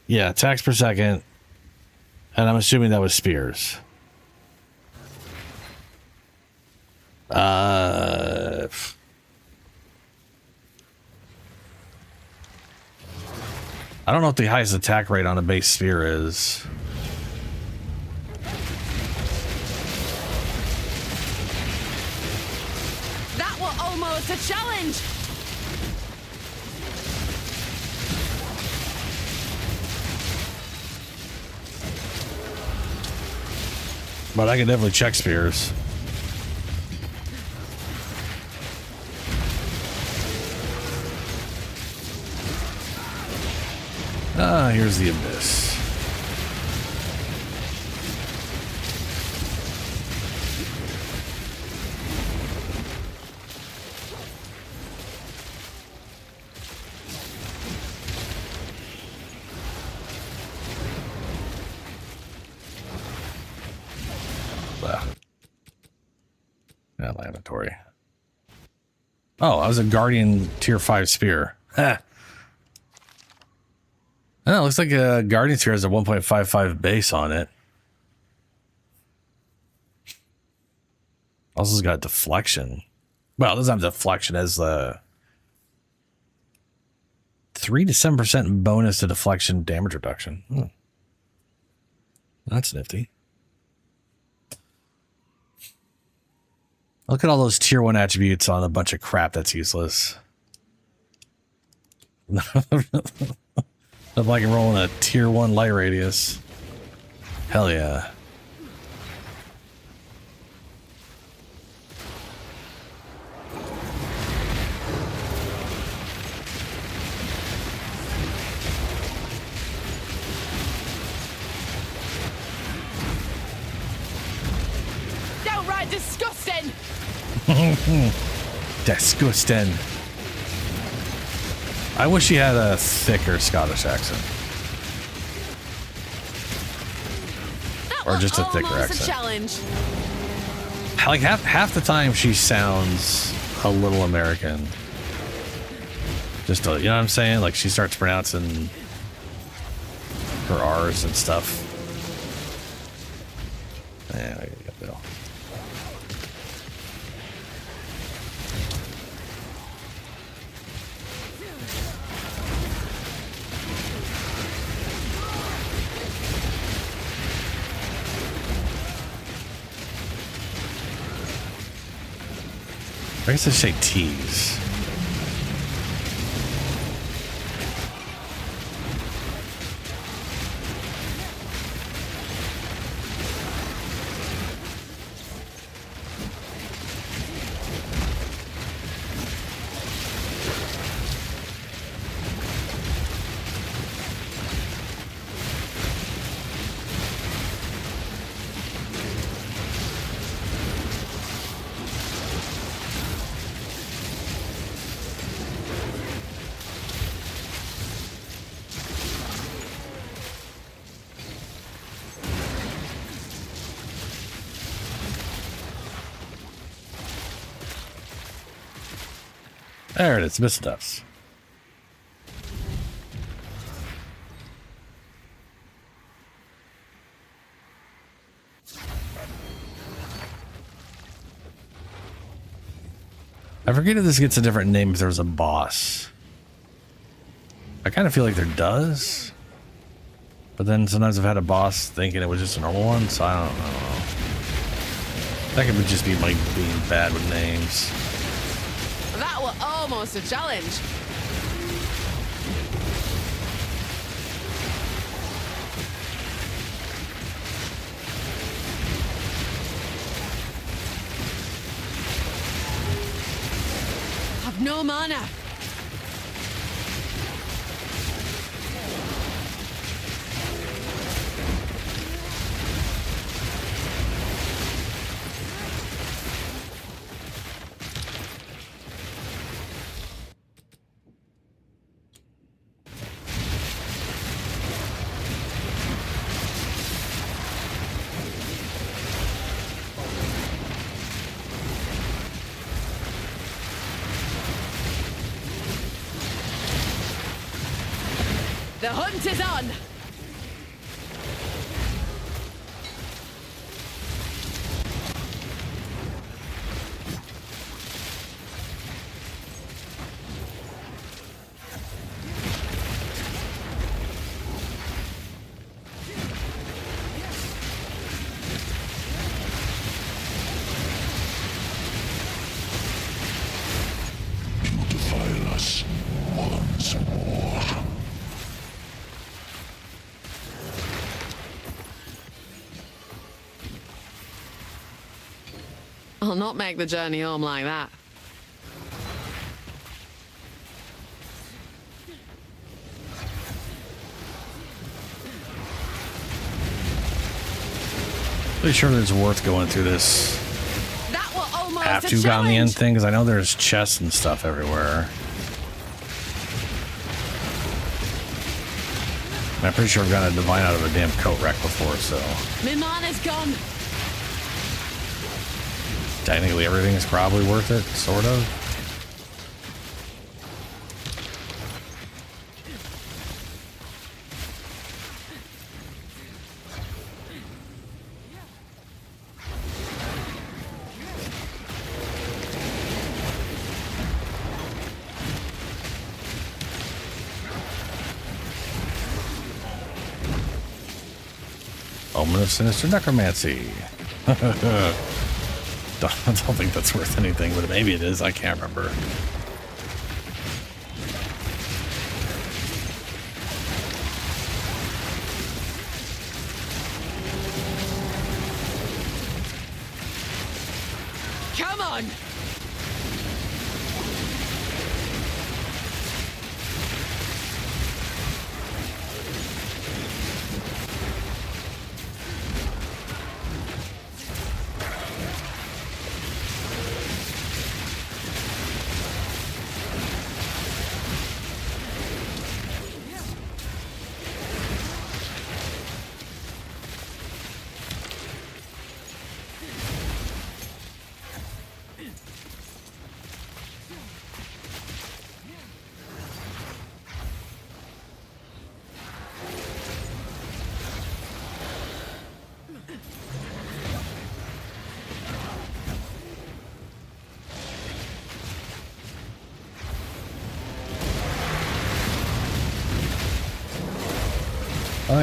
S1: Yeah, attacks per second. And I'm assuming that was spears. I don't know what the highest attack rate on a base spear is.
S3: That was almost a challenge.
S1: But I can definitely check spears. Ah, here's the abyss. Yeah, my inventory. Oh, I was a Guardian tier 5 spear. Ha. Oh, it looks like a Guardian spear has a 1.55 base on it. Also, it's got deflection. Well, it doesn't have deflection as the 3 to 7% bonus to deflection damage reduction. That's nifty. Look at all those tier 1 attributes on a bunch of crap that's useless. Look like I'm rolling a tier 1 light radius. Hell yeah.
S3: Downright disgusting.
S1: Disgusting. I wish he had a thicker Scottish accent.
S3: That
S1: Or
S3: was
S1: just a thicker
S3: almost
S1: accent.
S3: a challenge.
S1: like half the time she sounds a little American. Just you know what I'm saying? Like she starts pronouncing her R's and stuff. Yeah, I got Bill. I guess I say tease. There it is, missile depths. I forget if this gets a different name if there was a boss. I kind of feel like there does. But then sometimes I've had a boss thinking it was just a normal one, so I don't know. That could just be like being bad with names.
S3: That was almost a challenge. I've no mana. The hunt is on!
S4: You defile us once more.
S3: I'll not make the journey home like that.
S1: Pretty sure it's worth going through this
S3: That was almost
S1: have
S3: a
S1: to got on the end
S3: challenge.
S1: thing, because I know there's chests and stuff everywhere. And I'm pretty sure I've gotten a divine out of a damn coat wreck before, so
S3: My mana's gone.
S1: technically everything is probably worth it, sort of. Omen of Sinister Necromancy. I don't think that's worth anything, but maybe it is. I can't remember.
S3: Come on!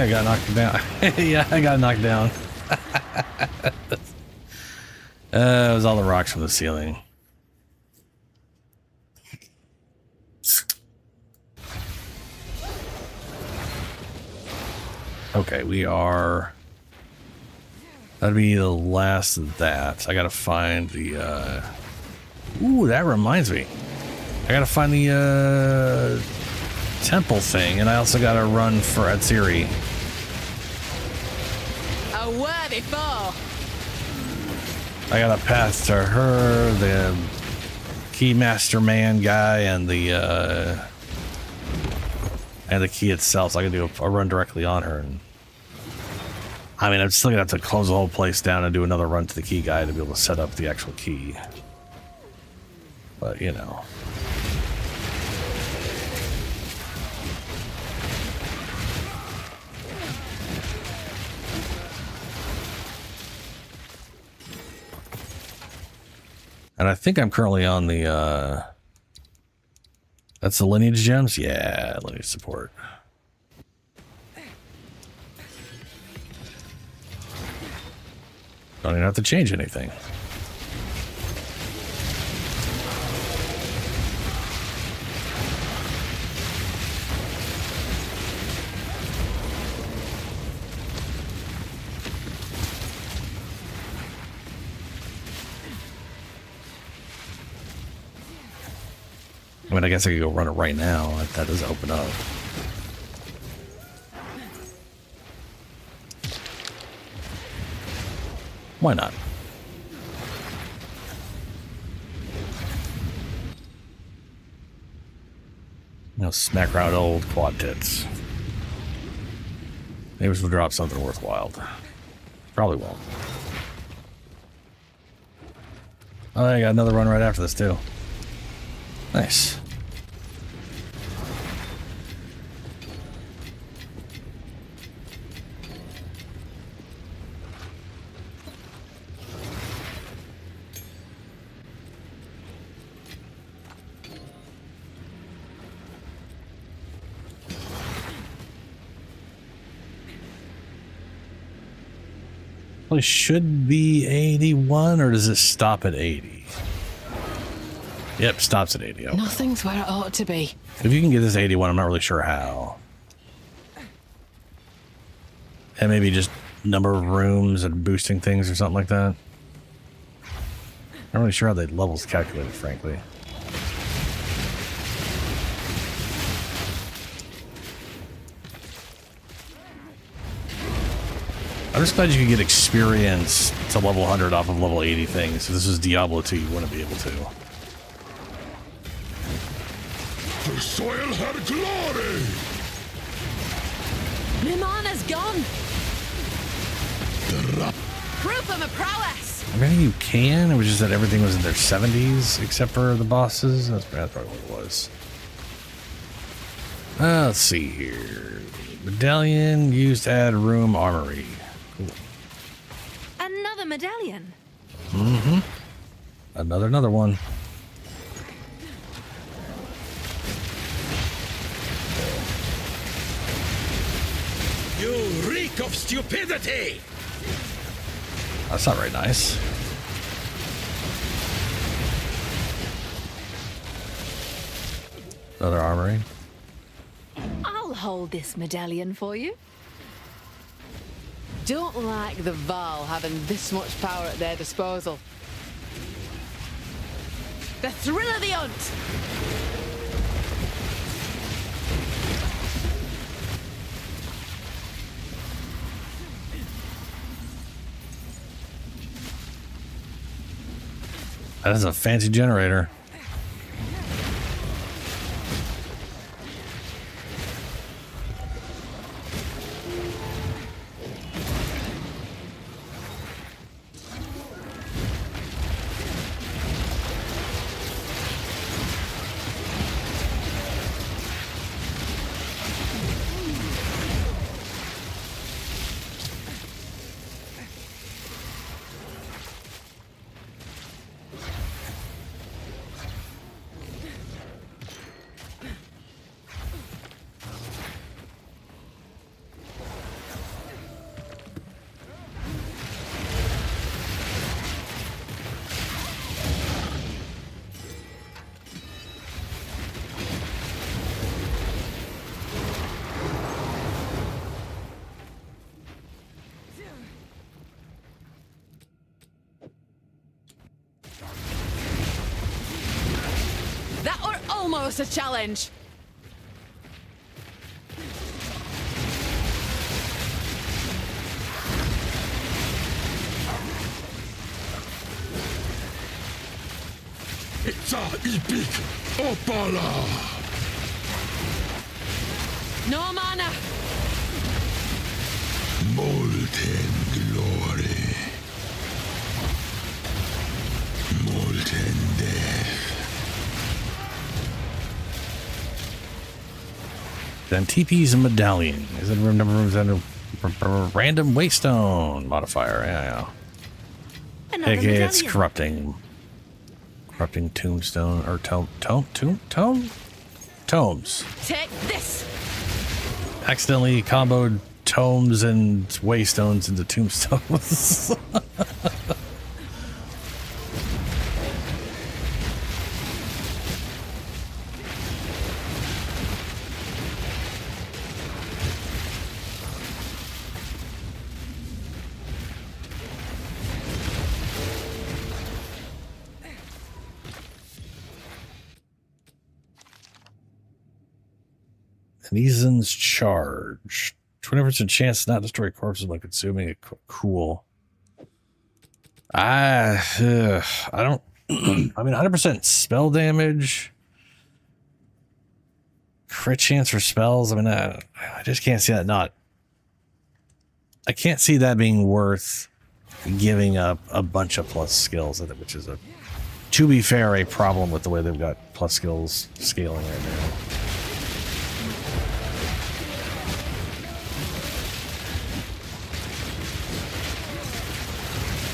S1: think I got knocked down. Yeah, I got knocked down. It was all the rocks from the ceiling. Okay, we are... That'd be the last of that. I gotta find the, Ooh, that reminds me. I gotta find the, temple thing, and I also gotta run for Atziri.
S3: A worthy foe.
S1: I got a path to her, the Keymaster Man guy, and the key itself. So I can do a run directly on her. And I mean, I'm still gonna have to close the whole place down and do another run to the key guy to be able to set up the actual key. But you know. And I think I'm currently on the, that's the lineage gems? Yeah, lineage support. Don't even have to change anything. I mean, I guess I could go run it right now. That does open up. Why not? You know, smack around old quad tits. Maybe we'll drop something worthwhile. Probably won't. Oh, I got another run right after this, too. Nice. Well, it should be 81, or does it stop at 80? Yep, stops at 80. Okay.
S3: Nothing's where it ought to be.
S1: If you can get this 81, I'm not really sure how. And maybe just number of rooms and boosting things or something like that. I'm not really sure how the levels calculated, frankly. I'm just glad you could get experience to level 100 off of level 80 things. If this was Diablo 2, you wouldn't be able to.
S4: The soil had glory!
S3: My mana's gone. Proof of my prowess.
S1: I mean, you can. It was just that everything was in their 70s, except for the bosses. That's probably what it was. Let's see here. Medallion used to add room armory. Cool.
S2: Another medallion.
S1: Mm-hmm. Another one.
S5: You reek of stupidity!
S1: That's not very nice. Another armory.
S2: I'll hold this medallion for you.
S3: Don't like the Val having this much power at their disposal. The thrill of the hunt!
S1: That is a fancy generator.
S3: almost a challenge.
S4: It's a epic opala.
S3: No mana.
S4: Molten glory. Molten death.
S1: Then TP's a medallion. Is it a random waystone modifier? Yeah.
S2: Another
S1: AKA it's
S2: medallion.
S1: corrupting. Corrupting tombstone or tomes.
S3: Take this.
S1: Accidentally comboed tomes and waystones into tombstones. Neeson's charge. 20% chance to not destroy corpses by consuming it. Cool. I don't. I mean, 100% spell damage. Crit chance for spells. I mean, I just can't see that not. I can't see that being worth giving up a bunch of plus skills, which is to be fair, a problem with the way they've got plus skills scaling right now.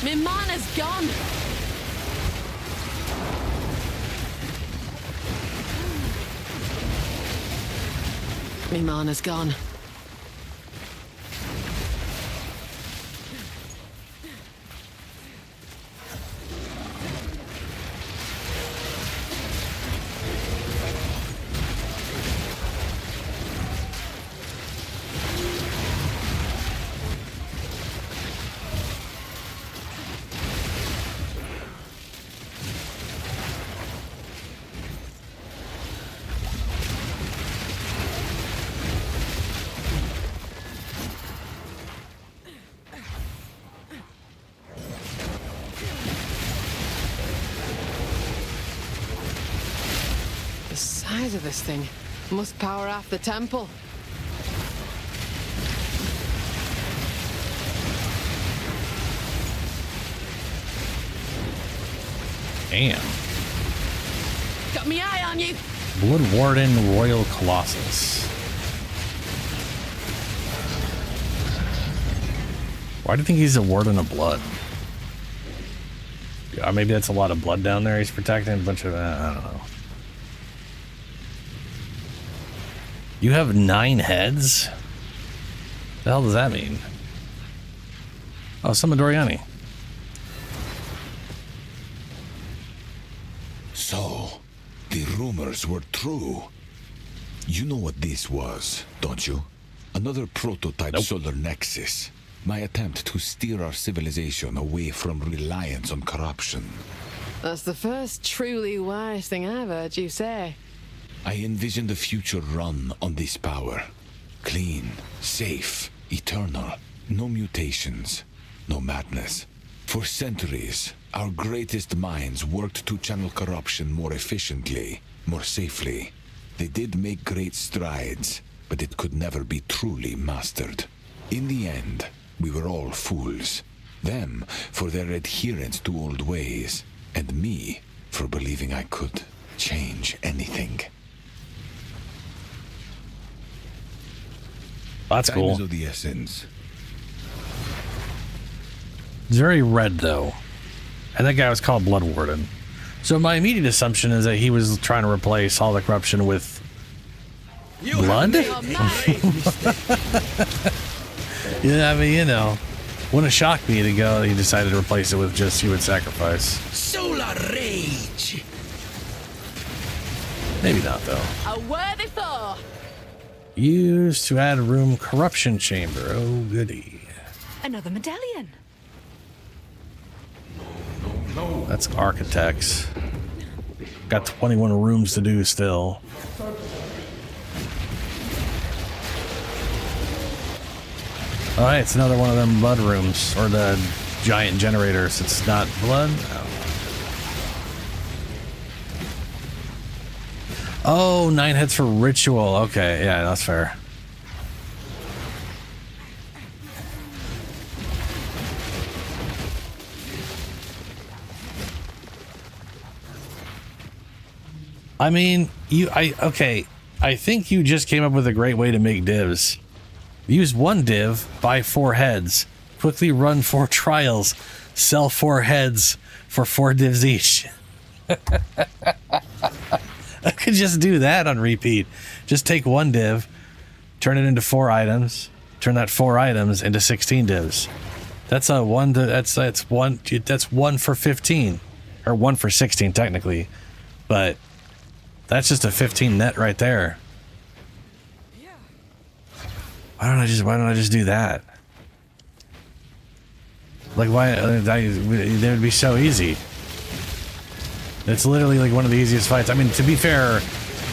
S3: My mana's gone. My mana's gone. The size of this thing must power off the temple.
S1: Damn.
S3: Got me eye on you.
S1: Blood Warden Royal Colossus. Why do you think he's a Warden of Blood? Yeah, maybe that's a lot of blood down there he's protecting. A bunch of, I don't know. You have 9 heads? The hell does that mean? Oh, summon Doriani.
S4: So, the rumors were true. You know what this was, don't you? Another prototype
S1: Nope.
S4: solar nexus. My attempt to steer our civilization away from reliance on corruption.
S3: That's the first truly wise thing I've heard you say.
S4: I envisioned a future run on this power. Clean, safe, eternal. No mutations, no madness. For centuries, our greatest minds worked to channel corruption more efficiently, more safely. They did make great strides, but it could never be truly mastered. In the end, we were all fools. Them for their adherence to old ways, and me for believing I could change anything.
S1: That's
S4: Time
S1: cool.
S4: is of the essence.
S1: It's very red, though. And that guy was called Blood Warden. So my immediate assumption is that he was trying to replace all the corruption with blood? Yeah, I mean, you know, wouldn't shock me to go he decided to replace it with just human sacrifice.
S5: Solar rage.
S1: Maybe not, though.
S3: A worthy foe.
S1: Used to add room corruption chamber. Oh, goody.
S2: Another medallion.
S1: That's architects. Got 21 rooms to do still. Alright, it's another one of them blood rooms, or the giant generators. It's not blood. Oh, 9 heads for ritual. Okay, yeah, that's fair. I mean, okay. I think you just came up with a great way to make divs. Use 1 div, buy 4 heads, quickly run 4 trials, sell 4 heads for 4 divs each. I could just do that on repeat. Just take 1 div, turn it into 4 items, turn that 4 items into 16 divs. That's a 1 to, that's 1 for 15, or 1 for 16 technically, but that's just a 15 net right there. Why don't I just do that? Like, why? That would be so easy. It's literally like one of the easiest fights. I mean, to be fair,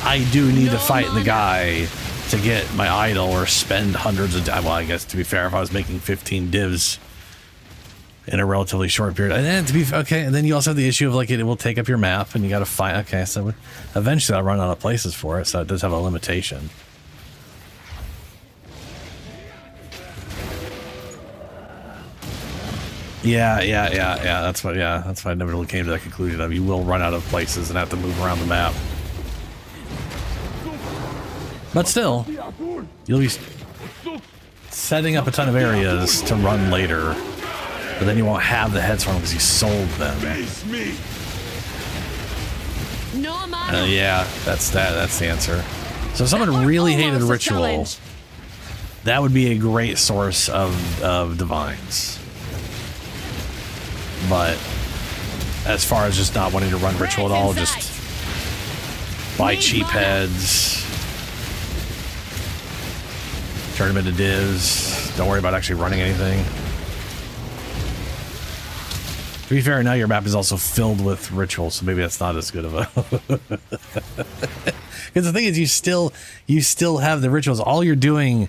S1: I do need to fight the guy to get my idol or spend hundreds of. Well, I guess to be fair, if I was making 15 divs in a relatively short period, and then to be okay, and then you also have the issue of like it will take up your map, and you got to fight. Okay, so eventually I'll run out of places for it, so it does have a limitation. Yeah. That's why I never really came to that conclusion of you will run out of places and have to move around the map. But still, you'll be setting up a ton of areas to run later, but then you won't have the heads from them because you sold them.
S3: No mana.
S1: Yeah, that's the answer. So if someone really hated ritual, that would be a great source of divines. But as far as just not wanting to run ritual at all, just buy cheap heads, turn them into divs, don't worry about actually running anything. To be fair, now your map is also filled with rituals, so maybe that's not as good of a... Because the thing is, you still have the rituals. All you're doing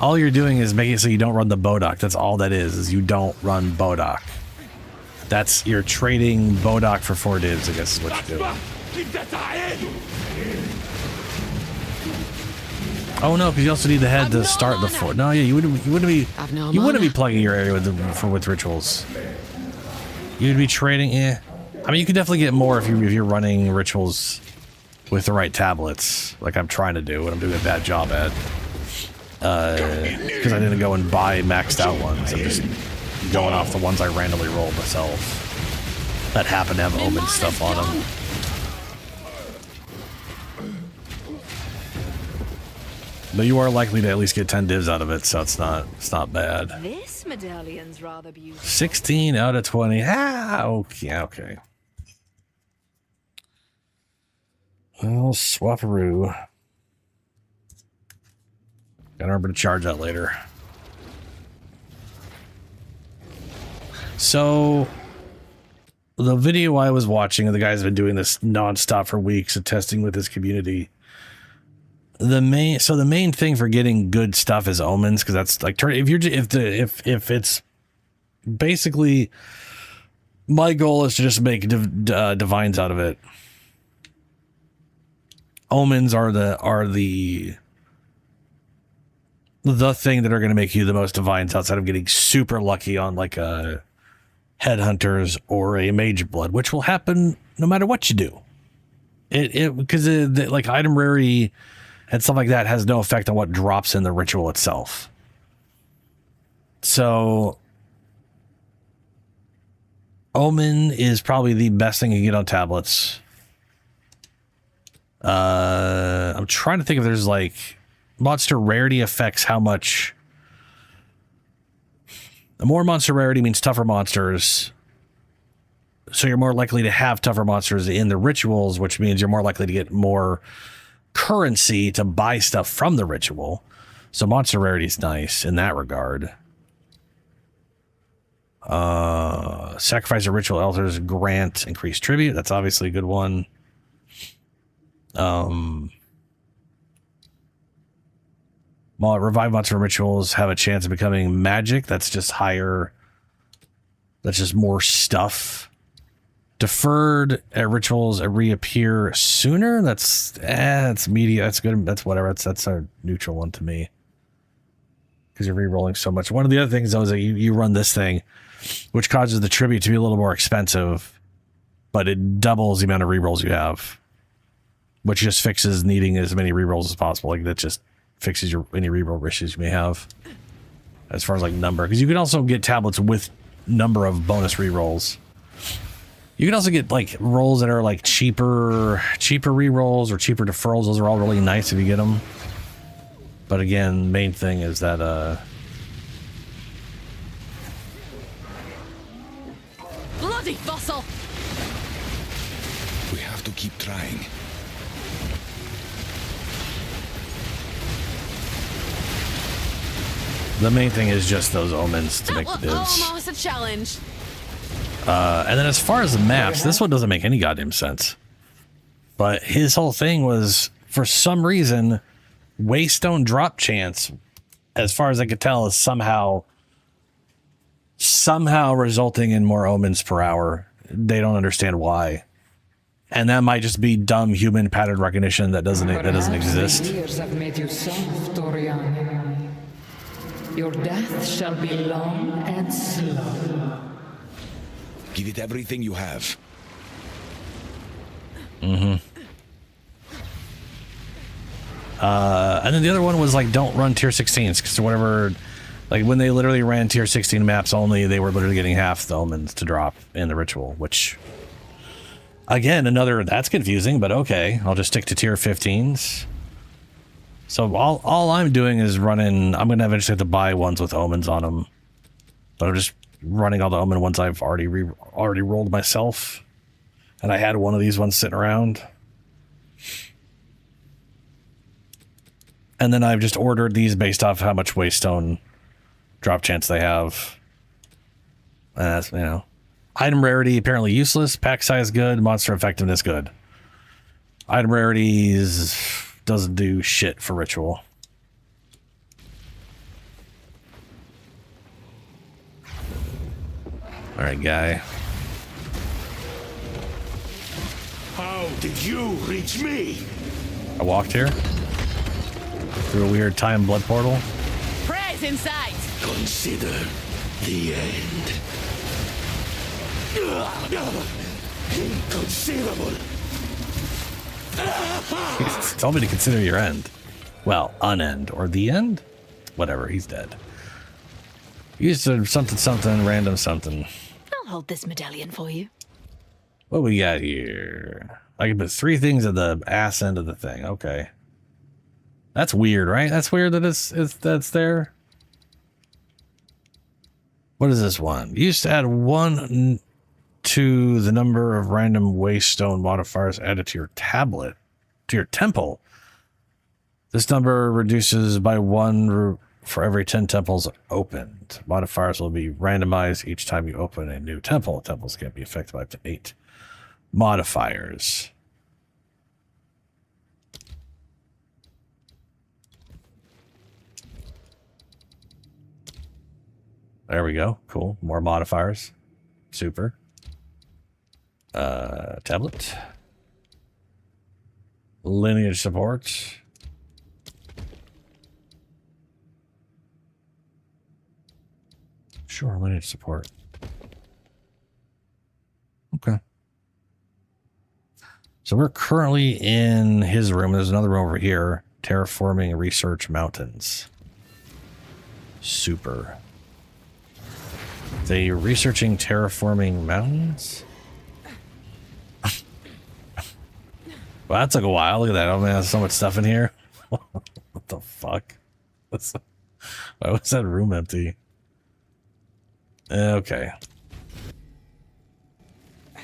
S1: is making it so you don't run the Bodok. That's all that is you don't run Bodok. That's, you're trading Bodok for 4 divs, I guess is what you're doing. Oh no, because you also need the head to start the 4. No, yeah, you wouldn't be plugging your area with rituals. You'd be trading. I mean, you could definitely get more if you're running rituals with the right tablets, like I'm trying to do, and I'm doing a bad job at. Because I didn't go and buy maxed out ones. I'm just going off the ones I randomly rolled myself that happen to have omen stuff on them. But you are likely to at least get 10 divs out of it, so it's not bad.
S2: This medallion's rather beautiful.
S1: 16 out of 20. Okay. Well, swaparoo. Gotta remember to charge that later. So, the video I was watching, and the guys have been doing this nonstop for weeks of testing with this community. The main thing for getting good stuff is omens, because that's like if it's basically my goal is to just make divines out of it. Omens are the thing that are going to make you the most divines outside of getting super lucky on like a headhunters or a mage blood, which will happen no matter what you do. Because like item rarity and stuff like that has no effect on what drops in the ritual itself. So Omen is probably the best thing you can get on tablets. I'm trying to think if there's like monster rarity affects how much. The more monster rarity means tougher monsters. So you're more likely to have tougher monsters in the rituals, which means you're more likely to get more currency to buy stuff from the ritual. So monster rarity is nice in that regard. Sacrifice of ritual elders grant increased tribute. That's obviously a good one. While revive monster rituals have a chance of becoming magic, that's just higher. That's just more stuff. Deferred rituals reappear sooner. That's it's media. That's good. That's whatever. That's a neutral one to me. Because you're re-rolling so much. One of the other things though is that you run this thing, which causes the tribute to be a little more expensive, but it doubles the amount of re-rolls you have, which just fixes needing as many re-rolls as possible. Like that just fixes your any re-roll issues you may have as far as like number. Because you can also get tablets with number of bonus re-rolls. You can also get like rolls that are like cheaper re-rolls or cheaper deferrals. Those are all really nice if you get them. But again, main thing is that
S3: Bloody fossil!
S4: We have to keep trying.
S1: the main thing is just those omens to make the
S3: That was
S1: divs.
S3: almost a challenge.
S1: And then as far as the maps, this one doesn't make any goddamn sense. But his whole thing was, for some reason, Waystone drop chance, as far as I could tell, is somehow resulting in more omens per hour. They don't understand why. And that might just be dumb human pattern recognition that doesn't exist.
S7: The years have made you soft, Orion. Your death shall be long and slow.
S4: Give it everything you have.
S1: And then the other one was like, don't run tier 16s, because whatever, like when they literally ran tier 16 maps only, they were literally getting half the omens to drop in the ritual, which again, that's confusing, but okay, I'll just stick to tier 15s. So all I'm doing is running, I'm going to eventually have to buy ones with omens on them, but I'm just running all the omen ones I've already rolled myself. And I had one of these ones sitting around. And then I've just ordered these based off how much Waystone drop chance they have. And that's, you know. Item rarity apparently useless. Pack size good. Monster effectiveness good. Item rarities doesn't do shit for ritual. Alright, guy.
S8: How did you reach me?
S1: I walked here. Through a weird time blood portal.
S3: Pray's in sight.
S8: Consider the end. Inconceivable.
S1: He told me to consider your end. Well, unend. Or the end? Whatever, he's dead. Use something, random something.
S2: I'll hold this medallion for you.
S1: What we got here? I can put 3 things at the ass end of the thing. Okay. That's weird, right? That's weird that that's there. What is this one? You used to add 1 to the number of random Waystone modifiers added to your tablet, to your temple. This number reduces by 1 for every 10 temples opened. Modifiers will be randomized each time you open a new temple. Temples can be affected by up to 8 modifiers. There we go. Cool. More modifiers. Super. Tablet. Lineage support. Sure, lineage support. Okay. So we're currently in his room. There's another room over here. Terraforming Research Mountains. Super. They researching terraforming mountains? Well, that took a while. Look at that. Oh man, there's so much stuff in here. What the fuck? Why was that room empty? Okay.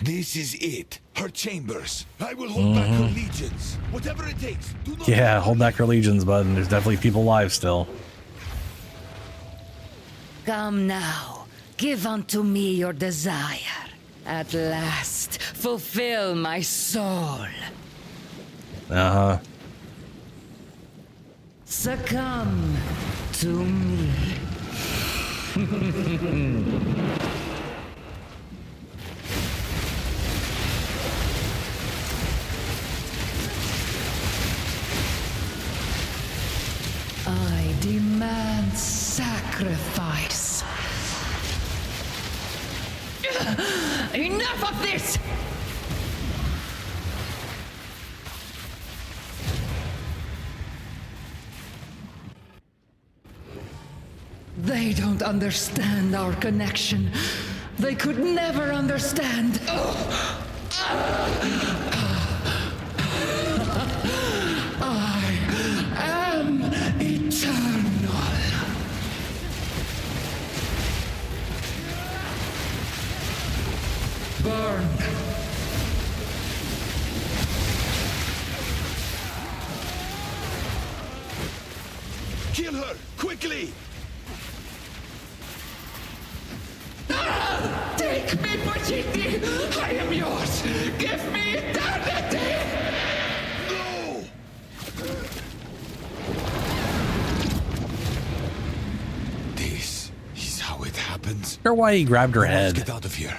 S4: This is it. Her chambers. I will hold back her legions. Whatever it takes. Do not
S1: Yeah, hold back your legions, bud. There's definitely people alive still.
S7: Come now, give unto me your desire. At last, fulfill my soul.
S1: Uh-huh.
S7: Succumb to me. I demand sacrifice. Enough of this! They don't understand our connection. They could never understand. I am eternal. Burn.
S8: Kill her! Quickly!
S5: Take me, Pachiti! I am yours! Give me eternity!
S8: No!
S4: This is how it happens.
S1: I wonder why he grabbed her
S4: Let's
S1: head.
S4: get out of here.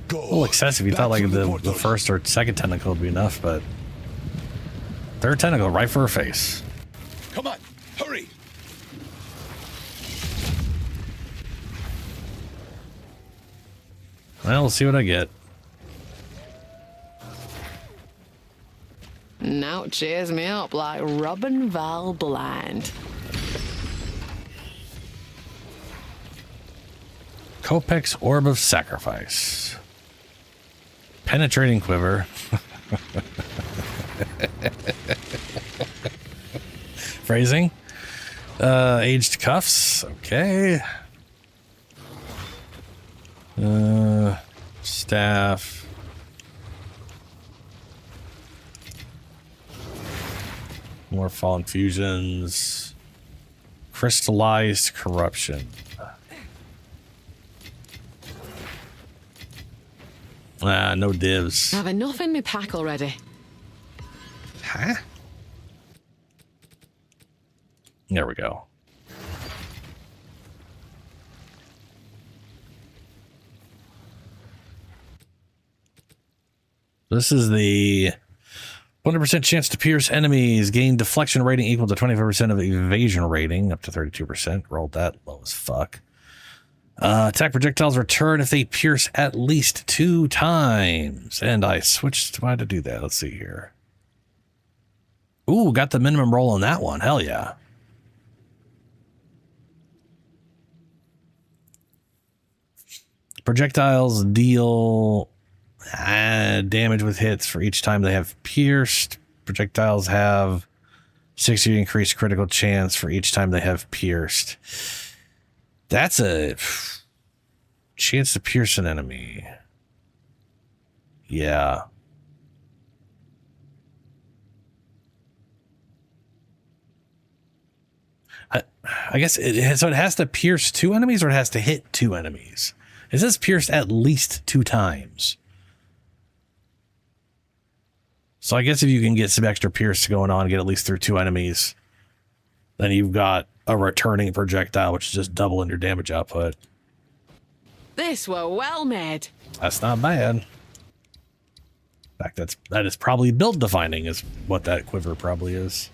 S4: Go.
S1: A little excessive. You
S4: Back
S1: thought like
S4: through
S1: the
S4: portal.
S1: first or second tentacle would be enough, but third tentacle right for her face.
S4: Come on, hurry!
S1: Well, we'll see what I get.
S3: Now it cheers me up like Robin Val blind.
S1: Kopek's Orb of Sacrifice. Penetrating Quiver. Phrasing. Aged Cuffs. Okay. Staff. More Fallen Fusions. Crystallized Corruption. No divs.
S3: I have enough in my pack already.
S1: Huh? There we go. This is the 100% chance to pierce enemies. Gain deflection rating equal to 25% of evasion rating, up to 32%. Rolled that low as fuck. Attack projectiles return if they pierce at least 2 times. And I switched to how to do that. Let's see here. Ooh, got the minimum roll on that one. Hell yeah. Projectiles deal damage with hits for each time they have pierced. Projectiles have 60 increased critical chance for each time they have pierced. That's a chance to pierce an enemy. Yeah. I guess so it has to pierce 2 enemies, or it has to hit 2 enemies? It says pierced at least 2 times. So I guess if you can get some extra pierce going on, get at least through 2 enemies, then you've got a returning projectile, which is just doubling your damage output.
S3: This were well made.
S1: That's not bad. In fact, that is probably build defining, is what that quiver probably is.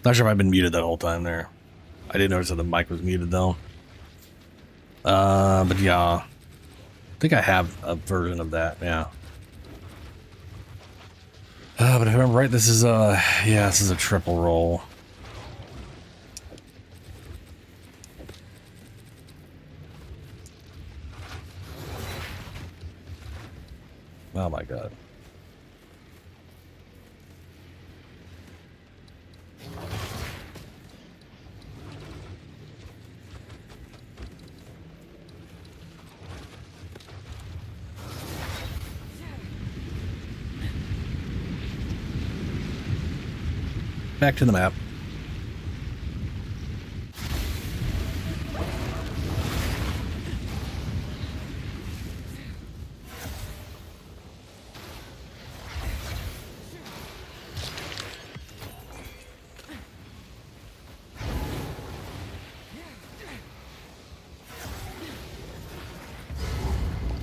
S1: Not sure if I've been muted that whole time there. I didn't notice that the mic was muted though. But yeah, I think I have a version of that. Yeah. But if I remember right, this is a triple roll. Oh my god. Back to the map.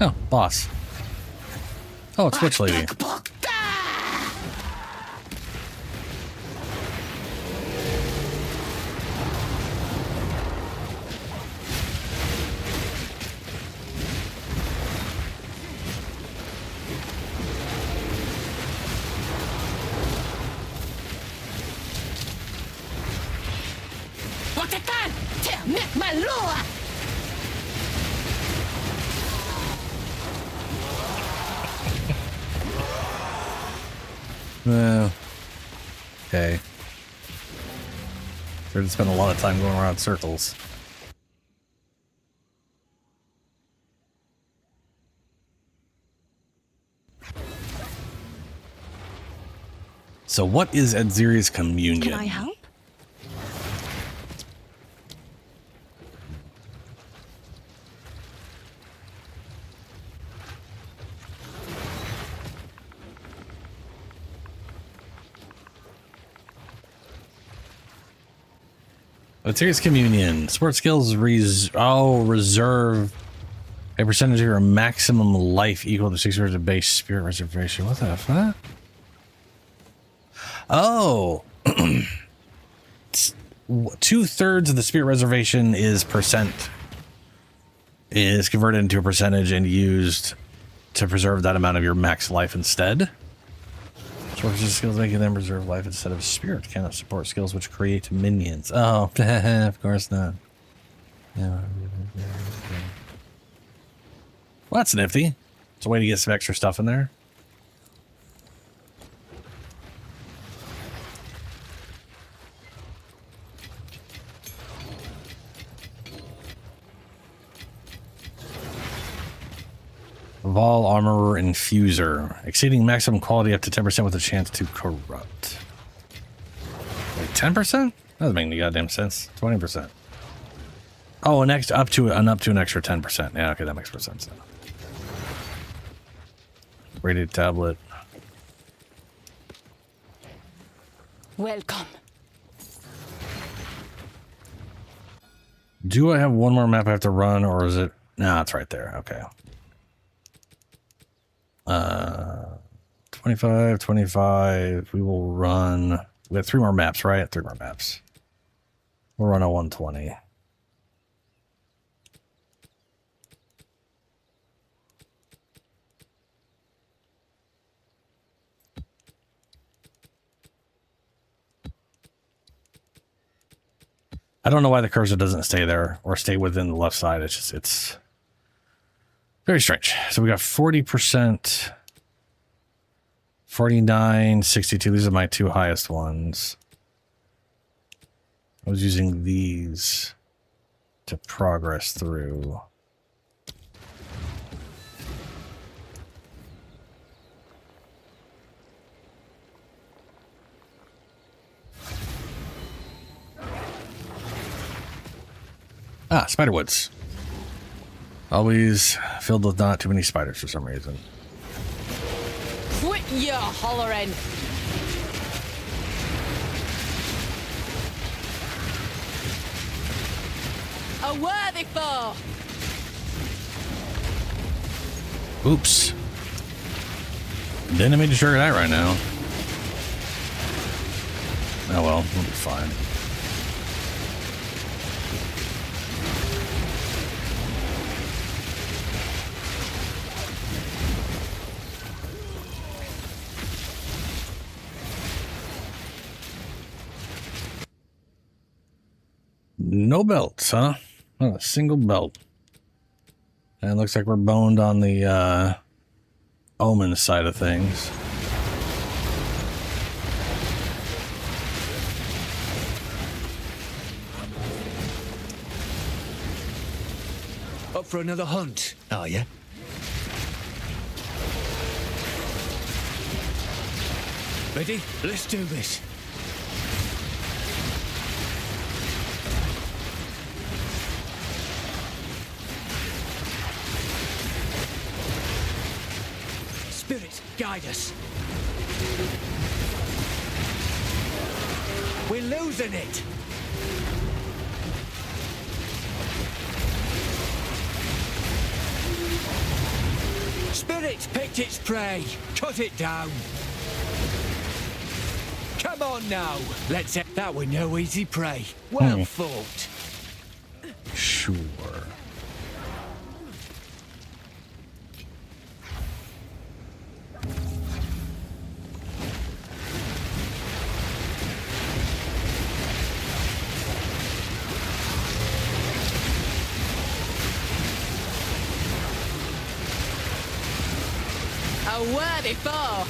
S1: Oh, boss. Oh, it's Witch Lady. Okay. Sure to spend a lot of time going around circles. So what is Adziri's communion?
S2: Can I help?
S1: Adziri's communion. Sport skills reserve a percentage of your maximum life equal to 6 years of base spirit reservation. What the fuck? Oh. 2/3 of the spirit reservation is converted into a percentage and used to preserve that amount of your max life instead. Support skills making them reserve life instead of spirit cannot support skills which create minions. Oh, of course not. Yeah. Well, that's nifty. It's a way to get some extra stuff in there. Vol Armorer Infuser. Exceeding maximum quality up to 10% with a chance to corrupt. Wait, 10%? That doesn't make any goddamn sense. 20%. Oh, up to an extra 10%. Yeah, okay, that makes more sense now. Rated tablet.
S3: Welcome.
S1: Do I have one more map I have to run, or is it? Nah, it's right there. Okay. 25. We will run. We have 3 more maps, right? 3 more maps. We'll run a 120. I don't know why the cursor doesn't stay there or stay within the left side. It's very strange. So we got 40%, 49, 62. These are my 2 highest ones. I was using these to progress through. Ah, Spiderwoods. Always filled with not too many spiders for some reason.
S3: Quit your hollering. A worthy foe.
S1: Oops. Didn't make sure of that right now. Oh well, we'll be fine. No belts, huh? Not a single belt. And it looks like we're boned on the Omen side of things.
S5: Up for another hunt, are you? Ready? Let's do this. Spirit, guide us. We're losing it. Spirit picked its prey. Cut it down. Come on now. Let's hit that with no easy prey. Well fought.
S1: Sure.
S3: A worthy foe.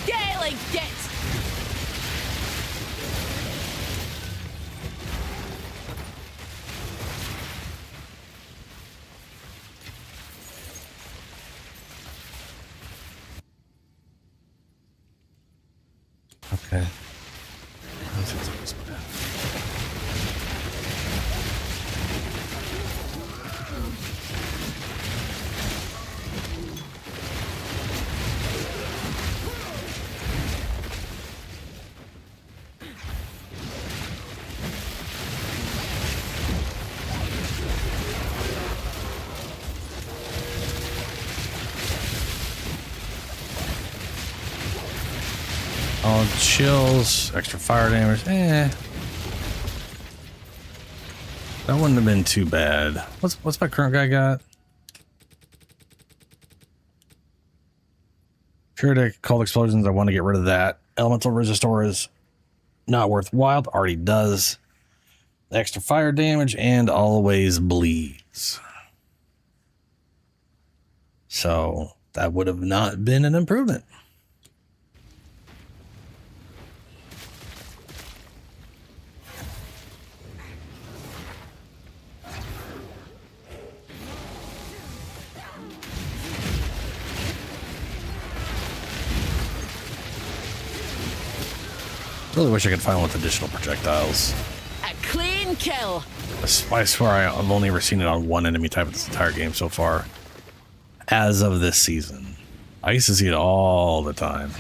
S3: Scaling it.
S1: Okay. All chills, extra fire damage. That wouldn't have been too bad. What's my current guy got? Pure cold explosions. I want to get rid of that. Elemental resistor is not worthwhile. Already does. Extra fire damage and always bleeds. So that would have not been an improvement. Really wish I could find one with additional projectiles.
S3: A clean kill.
S1: I swear I've only ever seen it on one enemy type of this entire game so far. As of this season. I used to see it all the time.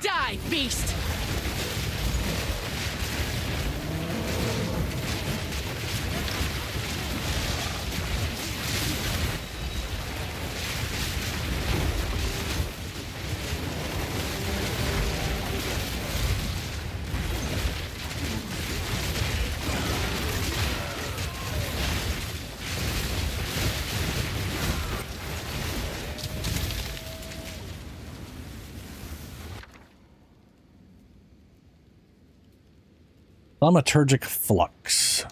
S3: Die, beast!
S1: Thaumaturgic Flux.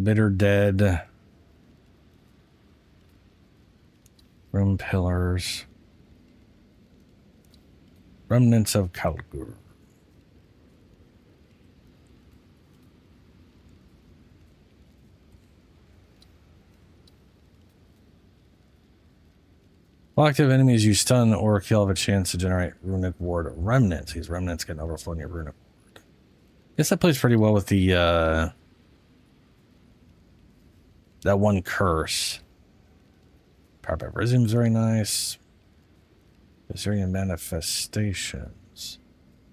S1: Bitter Dead. Room Pillars. Remnants of Kalgur. While active enemies you stun or kill have a chance to generate runic ward remnants. These remnants can overflow in your runic ward. Guess that plays pretty well with the that one curse. Power by Resume is very nice. Viserion manifestations.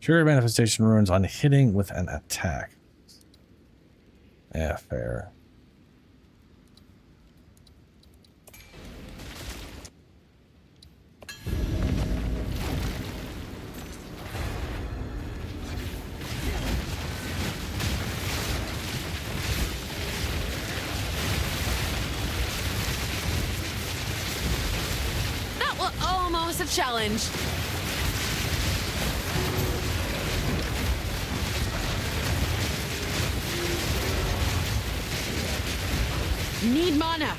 S1: Trigger manifestation runes on hitting with an attack. Yeah, fair.
S3: That was almost a challenge. Need mana.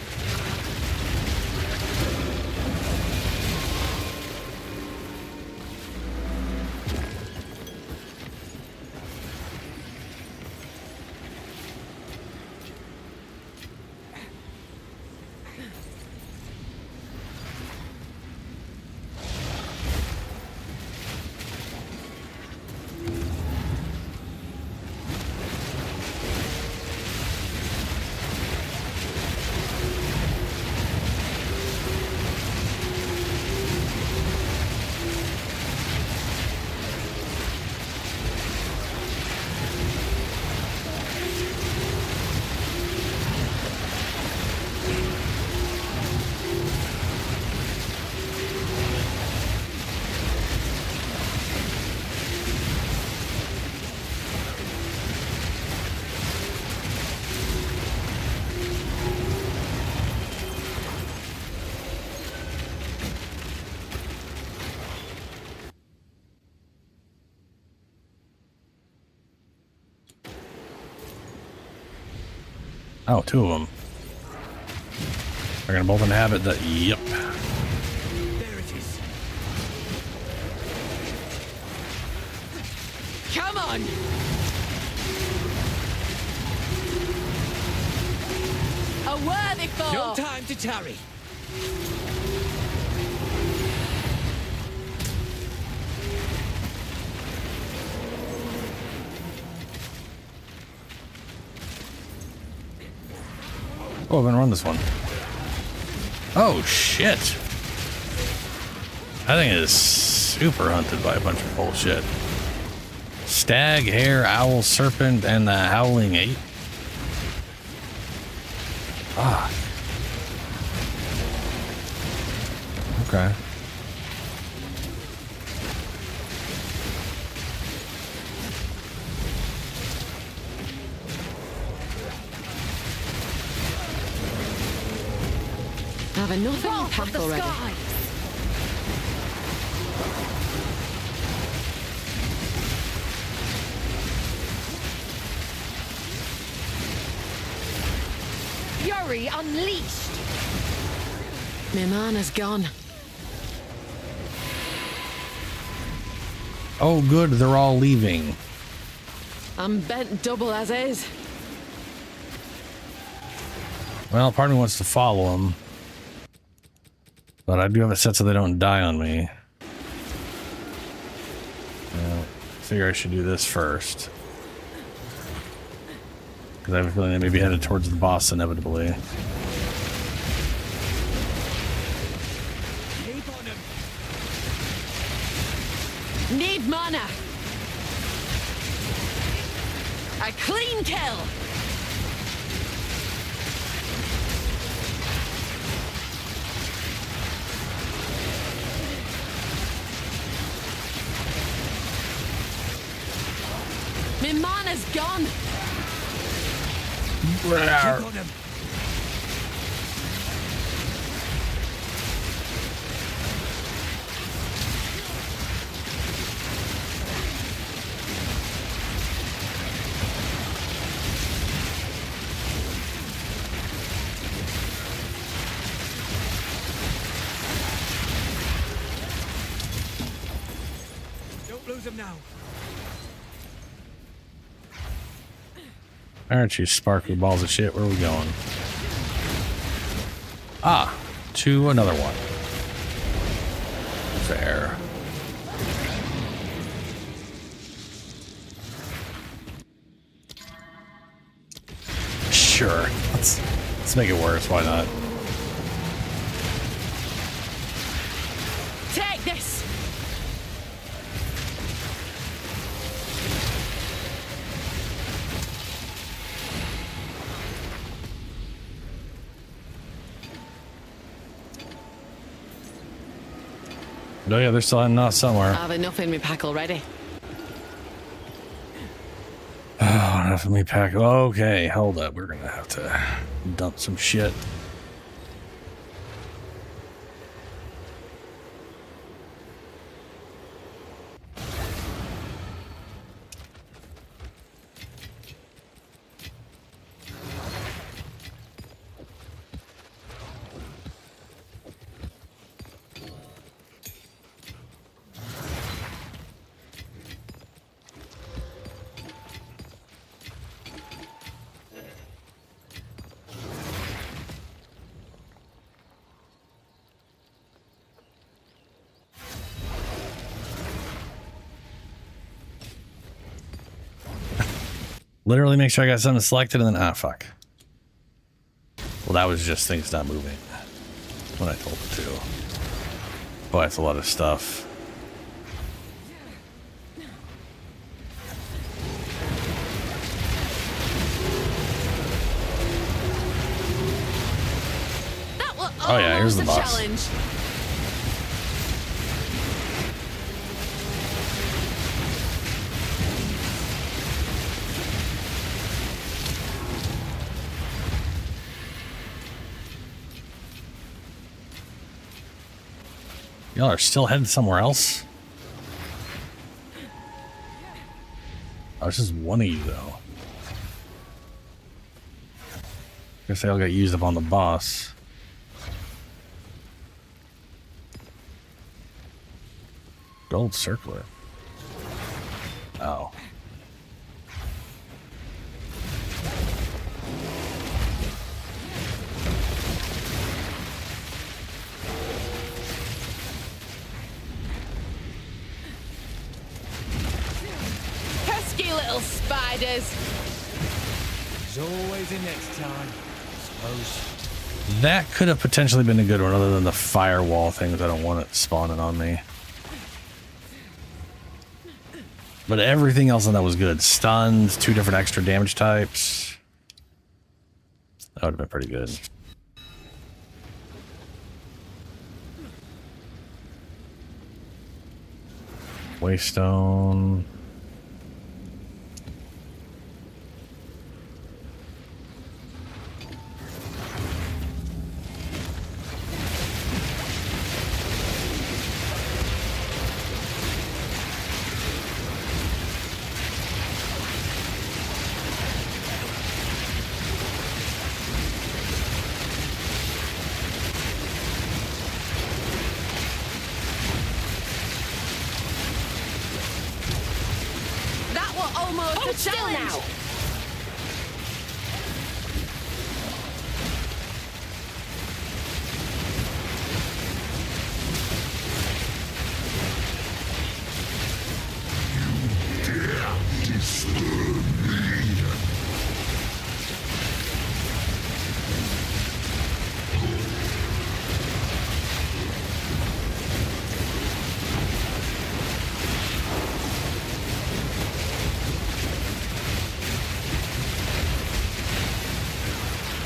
S1: Oh, two of them. They're gonna both inhabit the. Yep.
S5: There it is.
S3: Come on. A worthy foe.
S5: No time to tarry.
S1: Oh, I'm gonna run this one. Oh shit! That thing is super hunted by a bunch of bullshit. Stag, hare, owl, serpent, and the howling ape. Ah. Okay.
S3: I have enough in pack already.
S2: Fury unleashed.
S3: My mana's gone.
S1: Oh, good. They're all leaving.
S3: I'm bent double as is.
S1: Well, part of me wants to follow them. But I do have it set so they don't die on me. Well, I figure I should do this first. Because I have a feeling they may be headed towards the boss inevitably.
S5: Keep on him.
S3: Need mana. A clean kill. My mana's gone.
S5: Keep on him. now.
S1: Aren't you sparkly balls of shit? Where are we going? Ah, to another one. Fair. Sure. Let's make it worse. Why not?
S3: Take this.
S1: Oh yeah, they're still not somewhere.
S3: I have enough in my pack already.
S1: Oh, enough of me pack. Okay, hold up. We're gonna have to dump some shit. Literally make sure I got something selected and then, fuck. Well, that was just things not moving when I told it to. Boy, that's a lot of stuff.
S3: That was
S1: Oh yeah, here's the
S3: almost a
S1: boss.
S3: challenge.
S1: Y'all are still headed somewhere else? Oh, it's just one of you, though. Guess they all got used up on the boss. Gold circlet. Oh.
S3: Pesky little spiders.
S5: There's always a next time, I suppose.
S1: That could have potentially been a good one, other than the firewall things. I don't want it spawning on me. But everything else on that was good. Stuns, 2 different extra damage types. That would have been pretty good. Waystone.
S3: That was almost a challenge.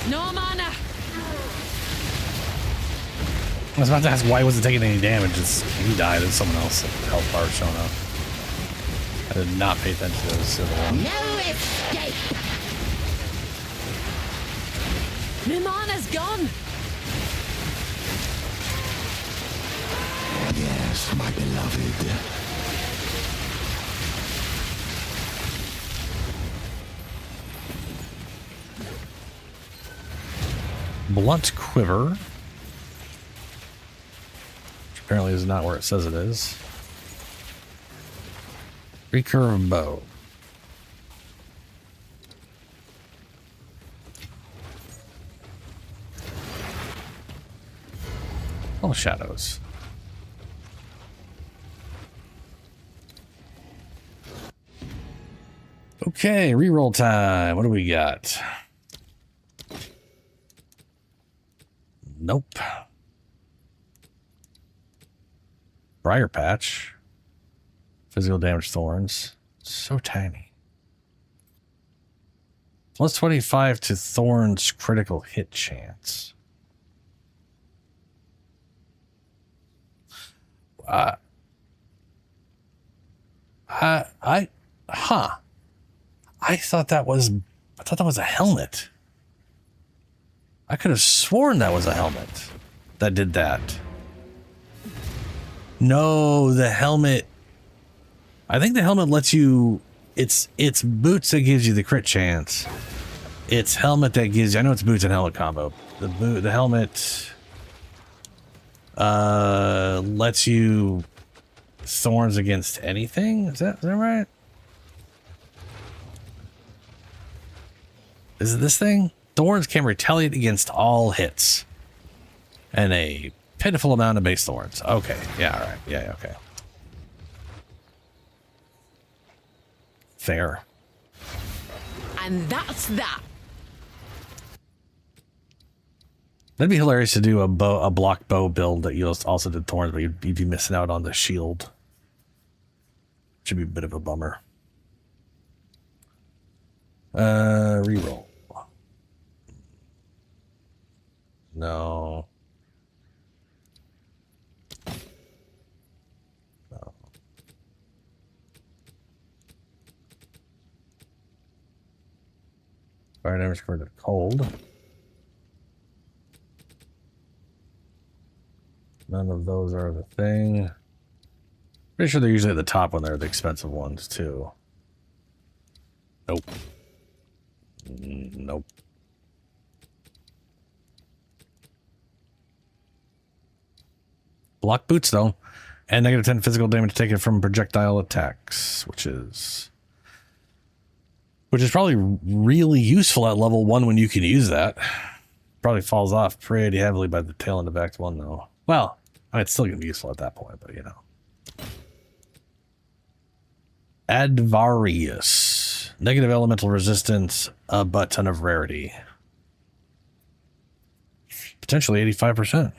S3: No mana.
S1: I was about to ask why wasn't taking any damage. He died and someone else health bar showing up. I did not pay attention to this civil one.
S3: No escape. My mana's gone.
S4: Yes, my beloved.
S1: Blunt quiver. Which apparently is not where it says it is. Recurve bow. Oh, shadows. Okay, reroll time. What do we got? Nope. Briar Patch. Physical damage thorns. So tiny. Plus 25 to thorns critical hit chance. Huh. I thought that was a helmet. I could have sworn that was a helmet that did that. No, the helmet. I think the helmet lets you. It's boots that gives you the crit chance. It's helmet that gives you. I know it's boots and helmet combo. The helmet lets you thorns against anything. Is that right? Is it this thing? Thorns can retaliate against all hits. And a pitiful amount of base thorns. Okay. Yeah, all right. Yeah, okay. Fair.
S3: And that's that.
S1: That'd be hilarious to do a block bow build that you also did thorns, but you'd be missing out on the shield. Should be a bit of a bummer. Reroll. No. No. Fire damage for the cold. None of those are the thing. Pretty sure they're usually at the top when they're the expensive ones, too. Nope. Nope. Block boots, though. And negative 10 physical damage taken from projectile attacks, which is probably really useful at level 1 when you can use that. Probably falls off pretty heavily by the tail end of Act 1, though. Well, I mean, it's still going to be useful at that point, but you know. Advarius. Negative elemental resistance, a butt ton of rarity. Potentially 85%.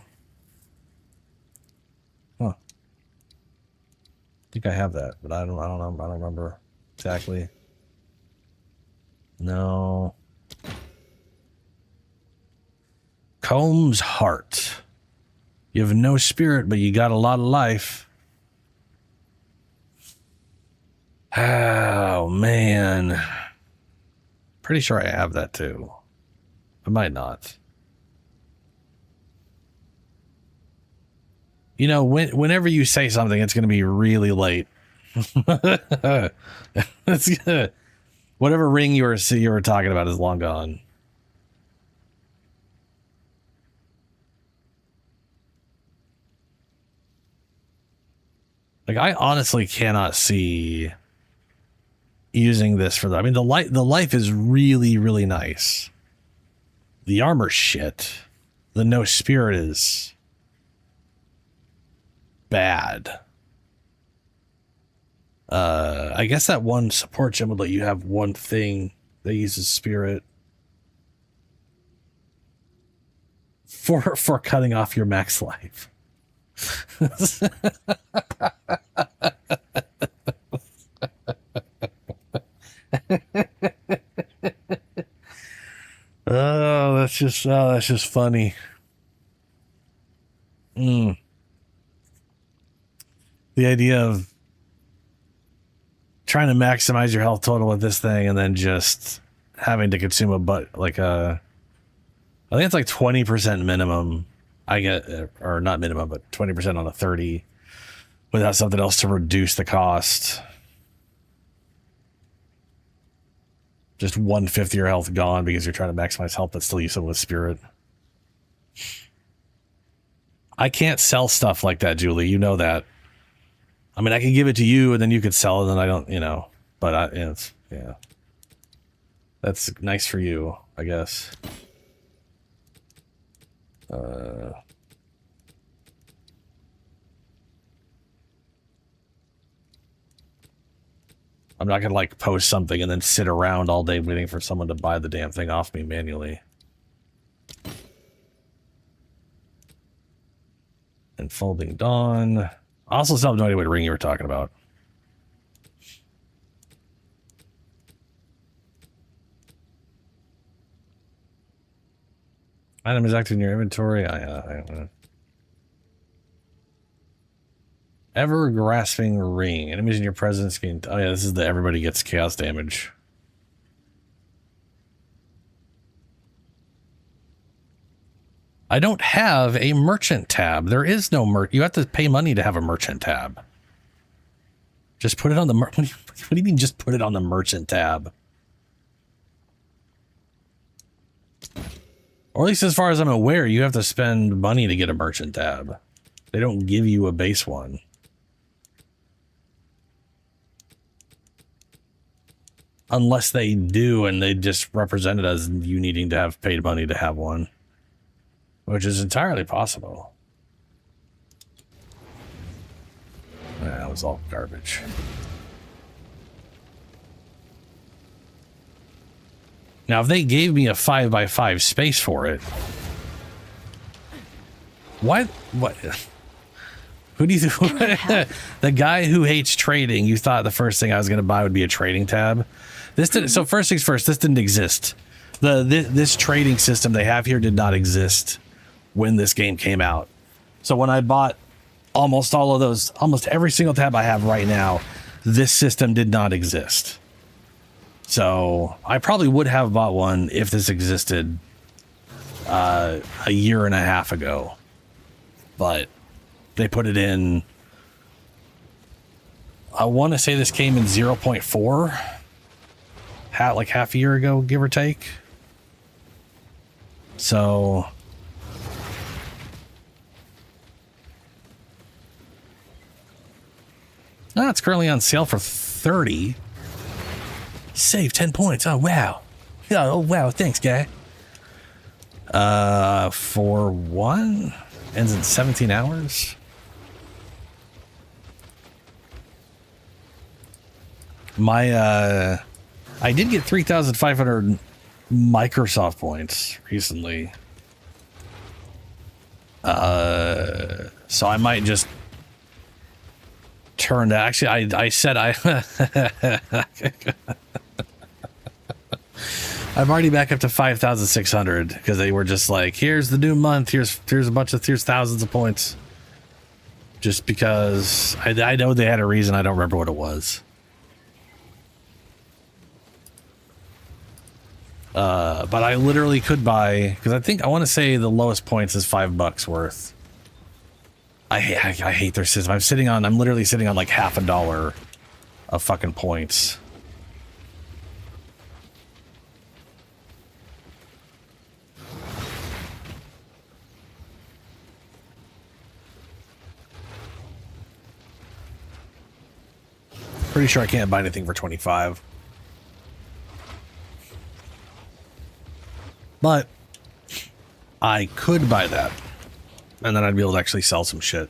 S1: Huh. I think I have that, but I don't know. I don't remember exactly. No. Comb's Heart. You have no spirit, but you got a lot of life. Oh, man. Pretty sure I have that, too. I might not. You know, whenever you say something, it's going to be really late. It's gonna, whatever ring you were talking about is long gone. Like, I honestly cannot see using this for that. I mean, the life is really, really nice. The armor shit. The no spirit is bad. I guess that one support gem would let you have one thing that uses spirit for cutting off your max life. Oh, that's just funny. The idea of trying to maximize your health total with this thing and then just having to consume I think it's like 20% minimum. I get, or not minimum, but 20% on a 30 without something else to reduce the cost. Just 1/5 of your health gone because you're trying to maximize health but still use some with spirit. I can't sell stuff like that, Julie. You know that. I mean, I could give it to you and then you could sell it and I don't, you know, but it's, yeah. That's nice for you, I guess. I'm not gonna like post something and then sit around all day waiting for someone to buy the damn thing off me manually. And Folding Dawn. I also still have no idea what ring you were talking about. Item is active in your inventory. Ever grasping ring. Enemies in your presence gain. Oh yeah, this is the everybody gets chaos damage. I don't have a merchant tab. There is no you have to pay money to have a merchant tab. Just put it on the what do you mean just put it on the merchant tab? Or at least as far as I'm aware, you have to spend money to get a merchant tab. They don't give you a base one. Unless they do and they just represent it as you needing to have paid money to have one. Which is entirely possible. That was all garbage. Now, if they gave me a 5x5 space for it, what? Who do you think? The guy who hates trading, you thought the first thing I was going to buy would be a trading tab? This didn't. So first things first, this didn't exist. This trading system they have here did not exist when this game came out. So when I bought almost all of those, almost every single tab I have right now, this system did not exist. So I probably would have bought one if this existed a year and a half ago. But they put it in, I want to say this came in 0.4, like half a year ago, give or take. So it's currently on sale for 30. Save 10 points. Oh wow. Oh wow, thanks guy. For one, ends in 17 hours. My I did get 3,500 Microsoft points recently. So I might just turn that. Actually, I said I'm already back up to 5,600 because they were just like, here's the new month. Here's thousands of points. Just because I know they had a reason. I don't remember what it was. But I literally could buy, because I want to say the lowest points is $5 worth. I hate their system. I'm literally sitting on like half a dollar of fucking points. Pretty sure I can't buy anything for 25. But I could buy that. And then I'd be able to actually sell some shit.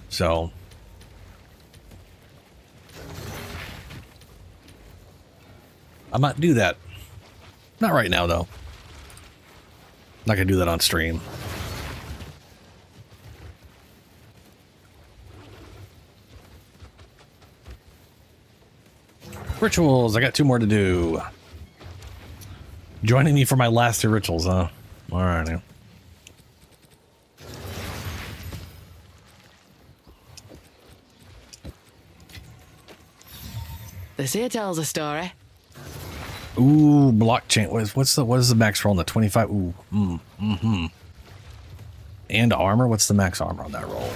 S1: So I might do that. Not right now, though. Not gonna do that on stream. Rituals. I got 2 more to do. Joining me for my last 2 rituals, huh? All right, now.
S3: This here tells a story.
S1: Ooh, blockchain. What is the max roll on the 25? Ooh, And armor. What's the max armor on that roll?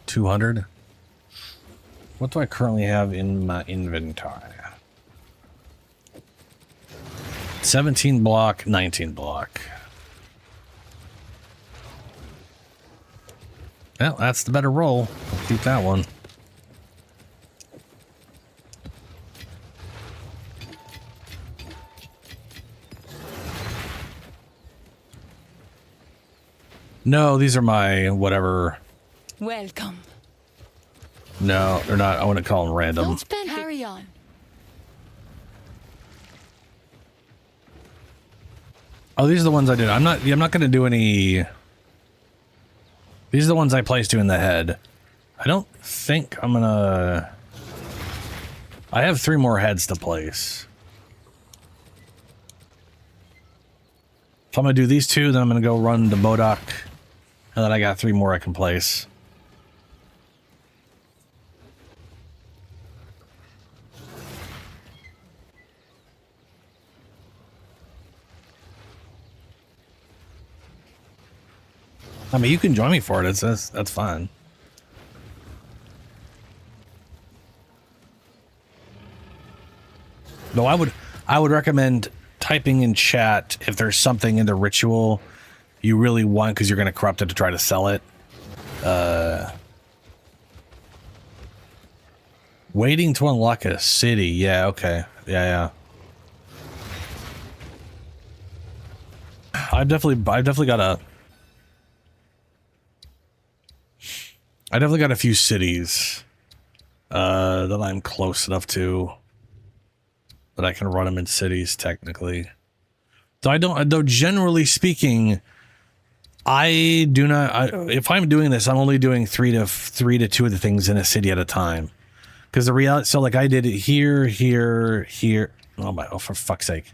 S1: 200. What do I currently have in my inventory? 17 block, 19 block. Well, that's the better roll. Keep that one. No, these are my whatever.
S3: Welcome.
S1: No, they're not. I wouldn't call them random.
S3: Don't spend Carry on.
S1: Oh, these are the ones I did. I'm not going to do any. These are the ones I placed you in the head. I don't think I'm gonna. I have 3 more heads to place. So I'm gonna do these 2, then I'm gonna go run to Bodok, and then I got 3 more I can place. I mean, you can join me for it. That's fine. Though I would recommend typing in chat if there's something in the ritual you really want because you're going to corrupt it to try to sell it. Waiting to unlock a city. Yeah, okay. Yeah. I've definitely got a few cities that I'm close enough to that I can run them in cities technically. Though generally speaking, I do not. If I'm doing this, I'm only doing 3 to 2 of the things in a city at a time. Because the reality, so like I did it here. Oh, for fuck's sake!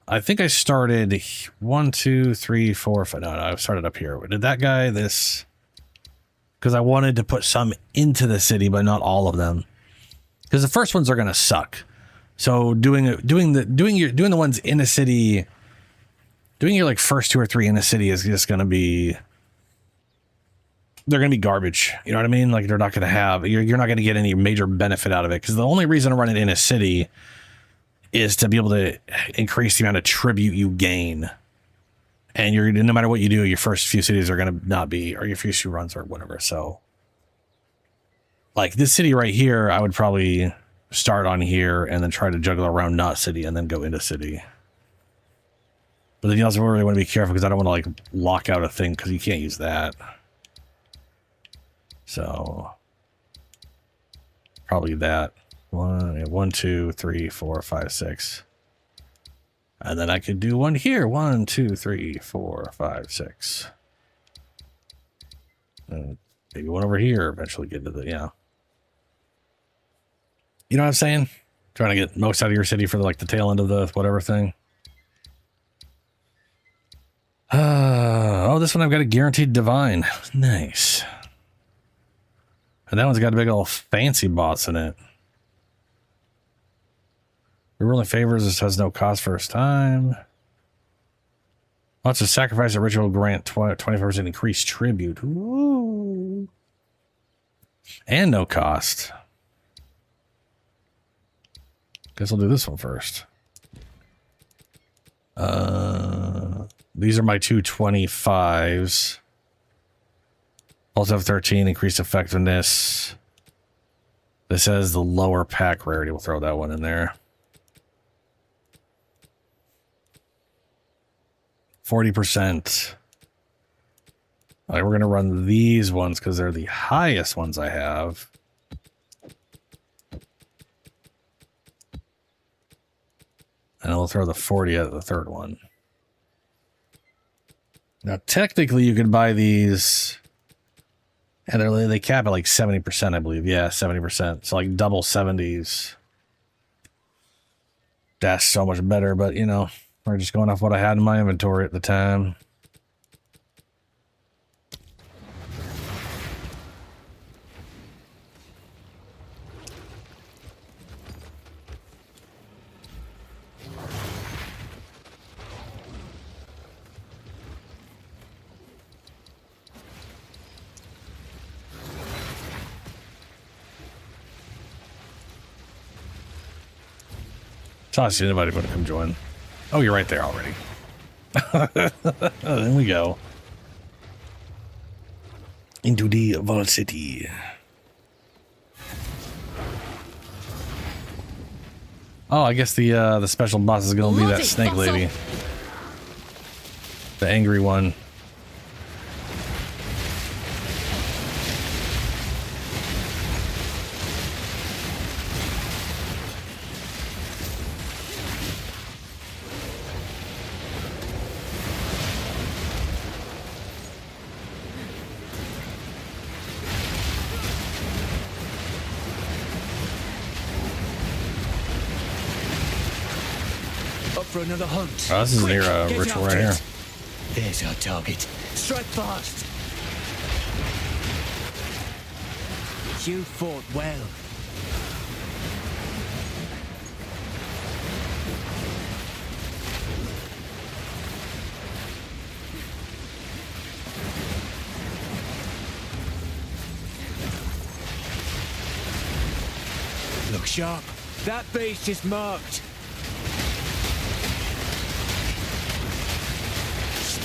S1: I think I started 1, 2, 3, 4, 5. No, I started up here. Did that guy this? Because I wanted to put some into the city, but not all of them. Because the first ones are gonna suck. So doing the ones in a city, doing your like first 2 or 3 in a city is just gonna be. They're gonna be garbage. You know what I mean? Like they're not gonna have. You're not gonna get any major benefit out of it. Because the only reason to run it in a city is to be able to increase the amount of tribute you gain. And no matter what you do, your first few cities are going to not be, or your first few runs or whatever. So like this city right here, I would probably start on here and then try to juggle around not city and then go into city. But then you also really want to be careful because I don't want to like lock out a thing because you can't use that. So probably that. 1, 2, 3, 4, 5, 6. And then I could do one here. 1, 2, 3, 4, 5, 6. And maybe one over here. Eventually get to the, yeah. You know what I'm saying? Trying to get most out of your city for like the tail end of the whatever thing. Oh, this one I've got a guaranteed divine. Nice. And that one's got a big old fancy boss in it. Rerolling favors. This has no cost first time. Lots of sacrifice a ritual grant 25% increased tribute. Ooh. And no cost. Guess I'll do this one first. These are my 225s. Also have 13 increased effectiveness. This has the lower pack rarity. We'll throw that one in there. 40%. All right, we're going to run these ones because they're the highest ones I have. And I'll throw the 40 at the third one. Now, technically, you could buy these, and they cap at like 70%, I believe. Yeah, 70%. So like double 70s. That's so much better, but you know, we're just going off what I had in my inventory at the time. Toss anybody want to come join. Oh, you're right there already. There we go. into the Vault City. Oh, I guess the special boss is gonna be that snake lady. The angry one.
S5: Up for another hunt.
S1: Oh, this is
S5: Quick,
S1: near a
S5: get
S1: ritual
S5: after
S1: right here.
S5: it. There's our target. Strike fast. You fought well. Look sharp. That beast is marked.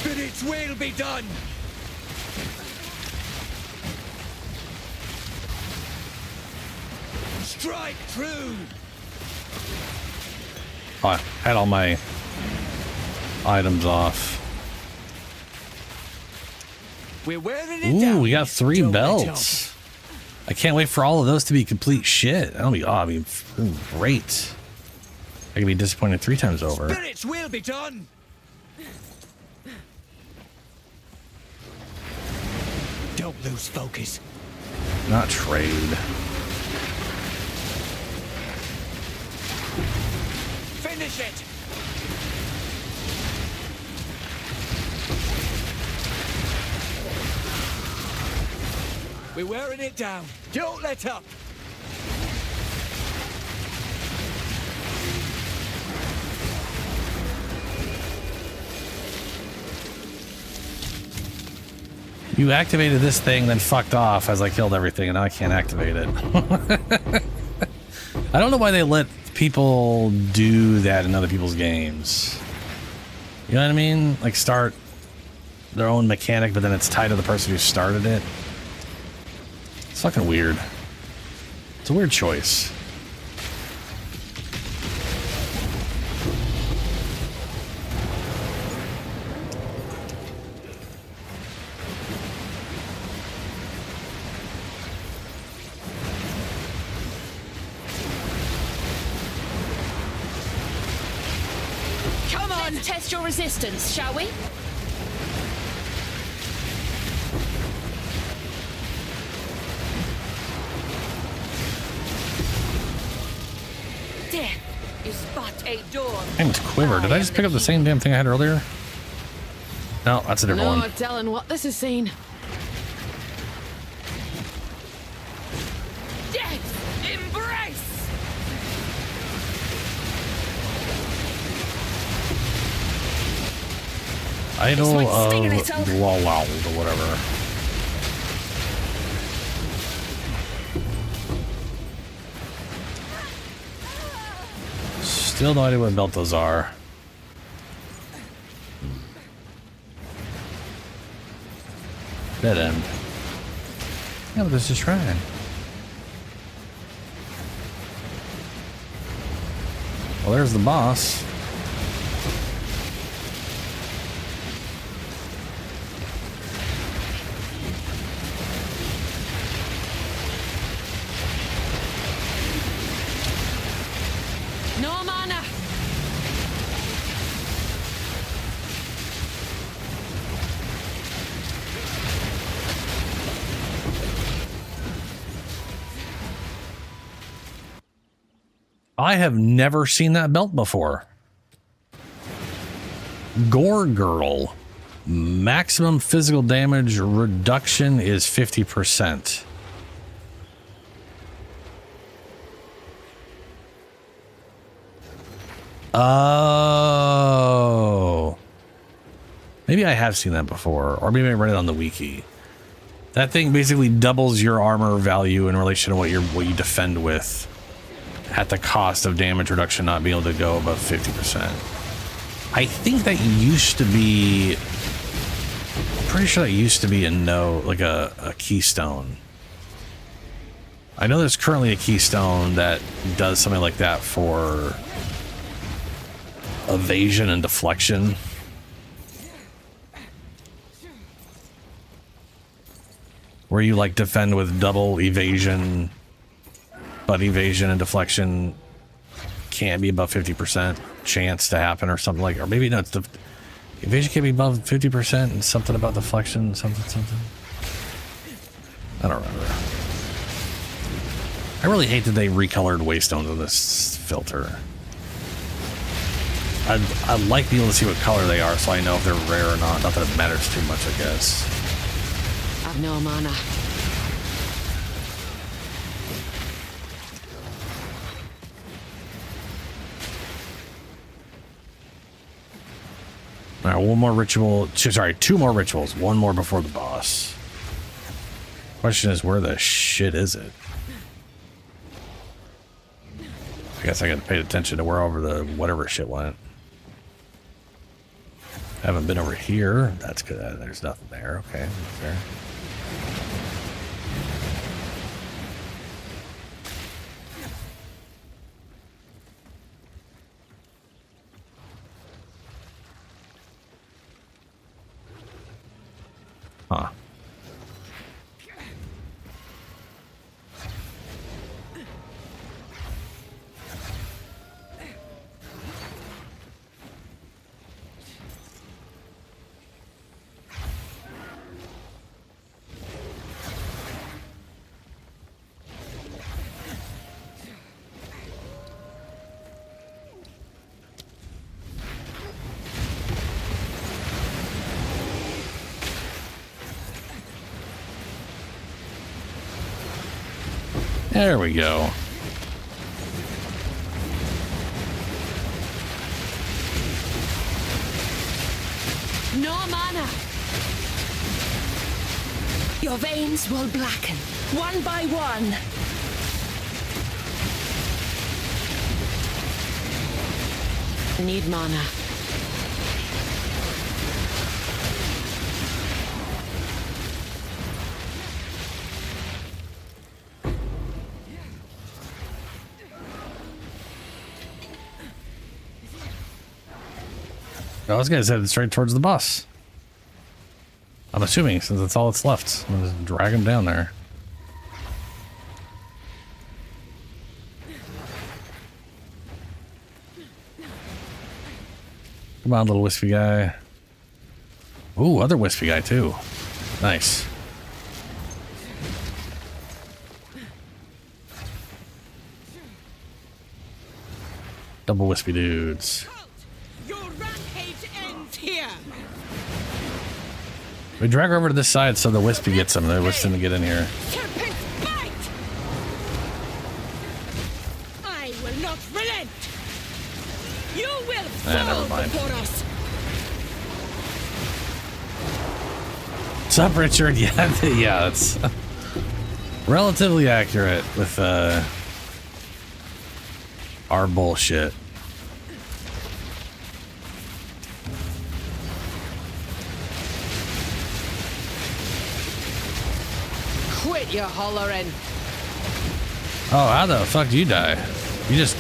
S5: Spirit's will be done. Strike true.
S1: Oh, I had all my items off.
S5: We're wearing it
S1: Ooh,
S5: down.
S1: we got 3
S5: Don't let
S1: belts. I can't wait for all of those to be complete shit. That'll be, great. I can be disappointed 3 times over.
S5: Spirits will be done. Don't lose focus.
S1: Not trade.
S5: Finish it. We're wearing it down. Don't let up.
S1: You activated this thing, then fucked off as I killed everything, and now I can't activate it. I don't know why they let people do that in other people's games. You know what I mean? Like start their own mechanic, but then it's tied to the person who started it. It's fucking weird. It's a weird choice.
S3: Come on, test your resistance, shall we? Death is but a door.
S1: Damn, it's Quiver. Did I just pick up the same damn thing I had earlier? No, that's a different
S3: No
S1: one.
S3: telling what this has seen. Death embrace.
S1: Idol
S3: This
S1: of
S3: one's stinging it out.
S1: Lvlin or whatever. Still no idea what belt those are. Dead end. Yeah, but this is shrine. Well, there's the boss.
S3: No mana.
S1: I have never seen that belt before. Gore Girl. Maximum physical damage reduction is 50%. Oh. Maybe I have seen that before, or maybe I read it on the wiki. That thing basically doubles your armor value in relation to what you defend with, at the cost of damage reduction not being able to go above 50%. I think that used to be pretty sure that used to be a no, like a keystone. I know there's currently a keystone that does something like that for evasion and deflection. Where you like defend with double evasion, but evasion and deflection can't be above 50% chance to happen or something like, or maybe no, it's the evasion can't be above 50% and something about deflection, something. I don't remember. I really hate that they recolored waystones on this filter. I'd like to be able to see what color they are so I know if they're rare or not. Not that it matters too much, I guess.
S3: I've no mana.
S1: All right, one more ritual. Sorry, two more rituals. One more before the boss. Question is, where the shit is it? I guess I gotta pay attention to wherever the whatever shit went. Haven't been over here. That's good. There's nothing there. Okay, there. Huh. There we go.
S3: No mana. Your veins will blacken, one by one. Need mana.
S1: I was gonna head straight towards the bus. I'm assuming, since that's all that's left. I'm gonna just drag him down there. Come on, little wispy guy. Ooh, other wispy guy too. Nice. Double wispy dudes.
S3: Your rampage ends here.
S1: We drag her over to this side so the wispy gets him. The wispy to get in here.
S3: Serpent bite! I will not relent. You will
S1: Never
S3: fall
S1: mind.
S3: before us.
S1: What's up, Richard? Yeah, yeah, it's relatively accurate with our bullshit.
S3: Quit your hollering.
S1: Oh, how the fuck did you die? You just...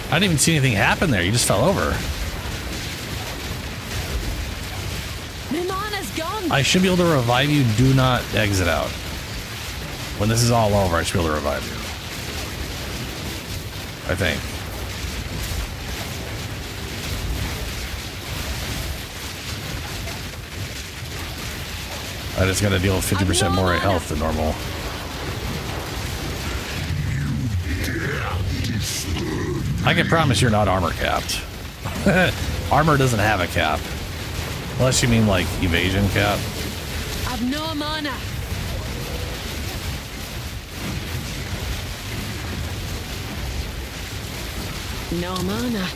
S1: I didn't even see anything happen there. You just fell over.
S3: My mana's gone.
S1: I should be able to revive you. Do not exit out. When this is all over, I should be able to revive you. I think. I just gotta deal with 50% more health than normal. I can promise you're not armor capped. Armor doesn't have a cap. Unless you mean like evasion cap.
S3: I've no mana. No mana.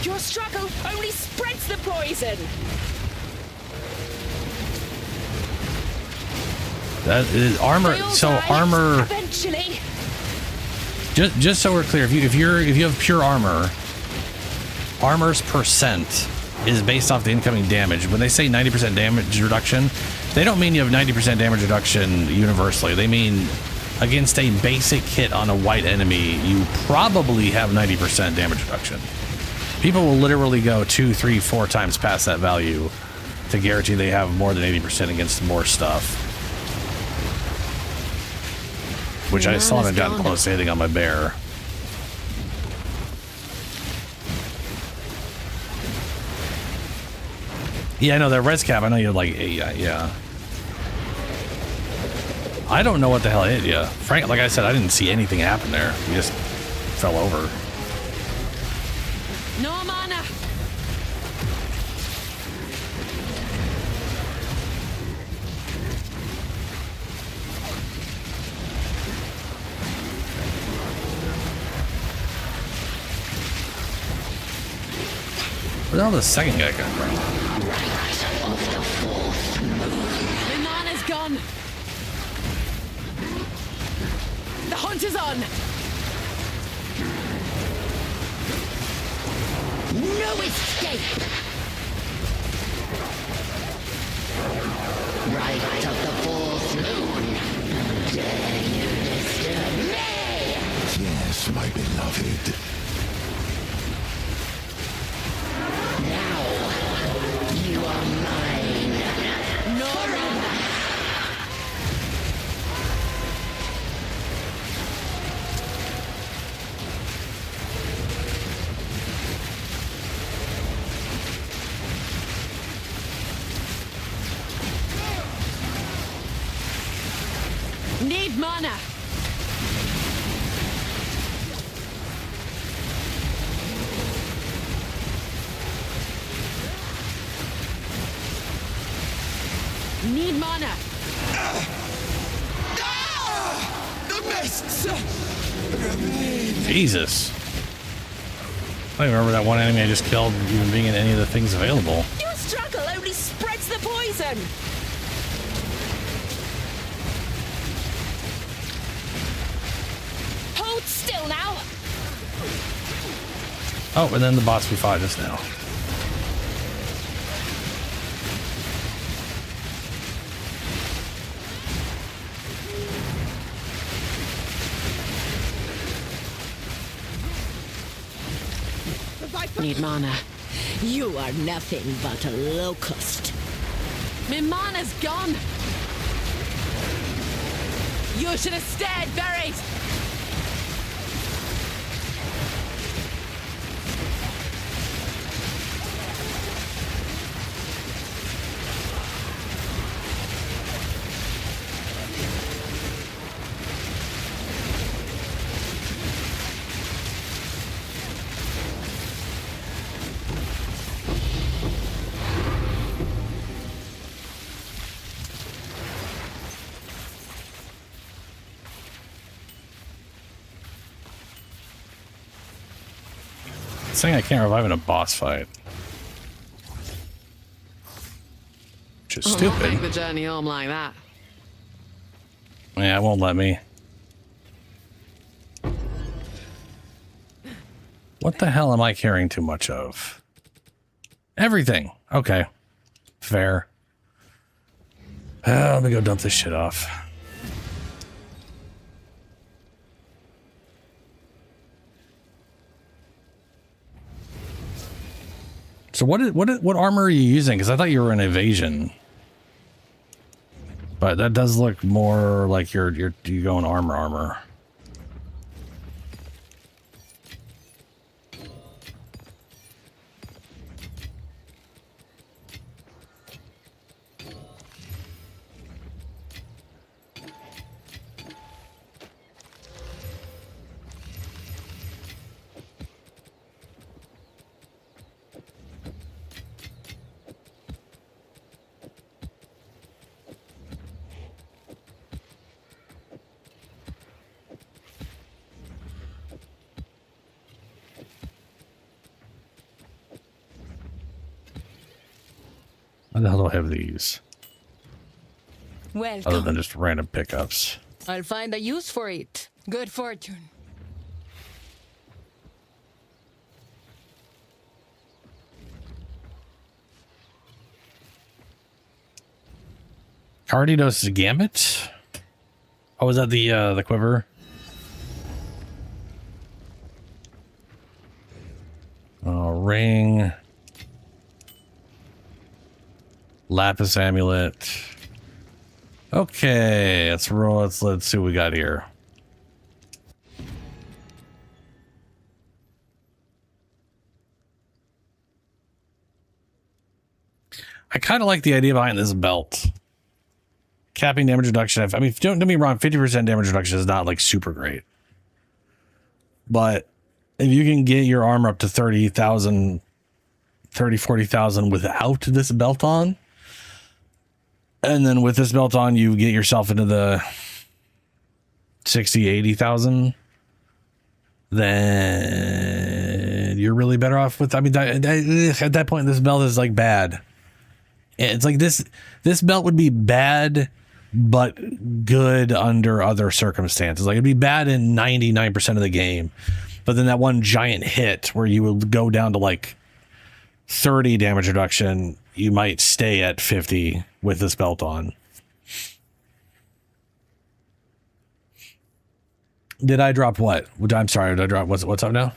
S3: Your struggle only spreads the poison.
S1: That is armor.
S3: They'll
S1: So
S3: die
S1: armor.
S3: eventually.
S1: Just so we're clear, if you have pure armor, armor's percent is based off the incoming damage. When they say 90% damage reduction, they don't mean you have 90% damage reduction universally. They mean against a basic hit on a white enemy, you probably have 90% damage reduction. People will literally go 2, 3, 4 times past that value to guarantee they have more than 80% against more stuff. Which I still haven't gotten close to anything on my bear. Yeah, I know that res cap. I know you're like, yeah. I don't know what the hell hit you. Frank, like I said, I didn't see anything happen there. You just fell over.
S3: No mana.
S1: Where's all the second guy come from?
S3: My mana's gone. The hunt is on.
S6: No escape! Right of the fourth moon. Dare you disturb me?
S4: Yes, my beloved.
S6: Now, you are mine.
S3: No mana. Need mana. Need mana.
S5: The mists!
S1: Jesus. I don't remember that one enemy I just killed even being in any of the things available.
S3: Your struggle only spreads the poison. Hold still now.
S1: Oh, and then the boss we fought just now.
S3: Need mana.
S9: You are nothing but a locust.
S3: My mana's gone. You should have stayed buried.
S1: Saying I can't revive in a boss fight. Which is stupid.
S3: Make the journey home like that.
S1: Yeah, it won't let me. What the hell am I caring too much of? Everything. Okay. Fair. Let me go dump this shit off. So what armor are you using? Because I thought you were in evasion, but that does look more like you go in armor. Why the hell do I have these?
S9: Welcome.
S1: Other than just random pickups.
S9: I'll find a use for it. Good fortune.
S1: Cardinos Gambit? Oh, was that the quiver? Ring. Lapis amulet. Okay, let's roll. Let's see what we got here. I kind of like the idea behind this belt. Capping damage reduction. I mean, don't get me wrong, 50% damage reduction is not like super great. But if you can get your armor up to 30,000, 40,000 without this belt on, and then with this belt on, you get yourself into the 60, 80,000, then you're really better off with, I mean, at that point, this belt is like bad. It's like this belt would be bad, but good under other circumstances. Like it'd be bad in 99% of the game, but then that one giant hit where you would go down to like 30 damage reduction, you might stay at 50 with this belt on. Did I drop what? I'm sorry, did I drop what's up now?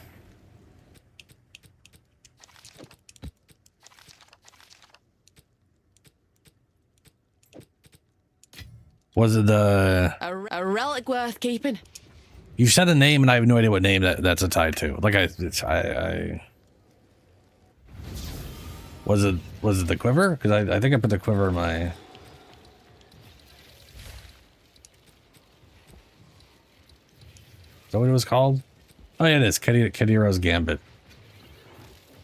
S1: Was it the
S3: A relic worth keeping.
S1: You said a name and I have no idea what name that's tied to. Like I was it the quiver? Because I think I put the quiver in my. Is that what it was called? Oh yeah, it is. Kadiro's Gambit.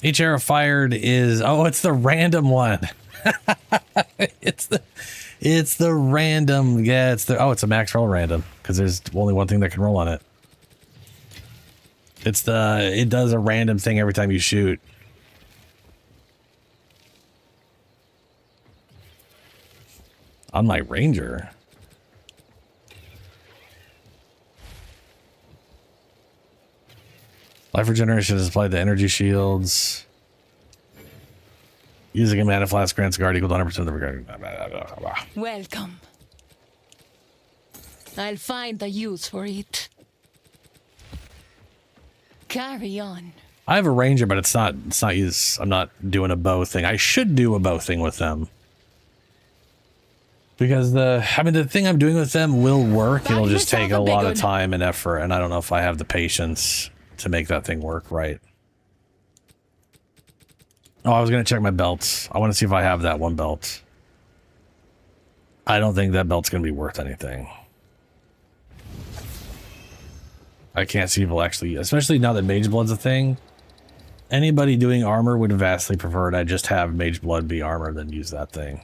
S1: Each arrow fired is it's the random one. It's the random. Yeah, it's a max roll random because there's only one thing that can roll on it. It does a random thing every time you shoot. On my ranger. Life regeneration is applied to energy shields. Using a mana flask grants a guard equal to 100% of the regard.
S3: Welcome. I'll find the use for it. Carry on.
S1: I have a ranger, but it's not used. I'm not doing a bow thing. I should do a bow thing with them. Because the thing I'm doing with them will work. It'll just take a lot of time and effort, and I don't know if I have the patience to make that thing work right. Oh, I was going to check my belts. I want to see if I have that one belt. I don't think that belt's going to be worth anything. I can't see if it'll actually, especially now that Mage Blood's a thing. Anybody doing armor would vastly prefer to just have Mage Blood be armor than use that thing.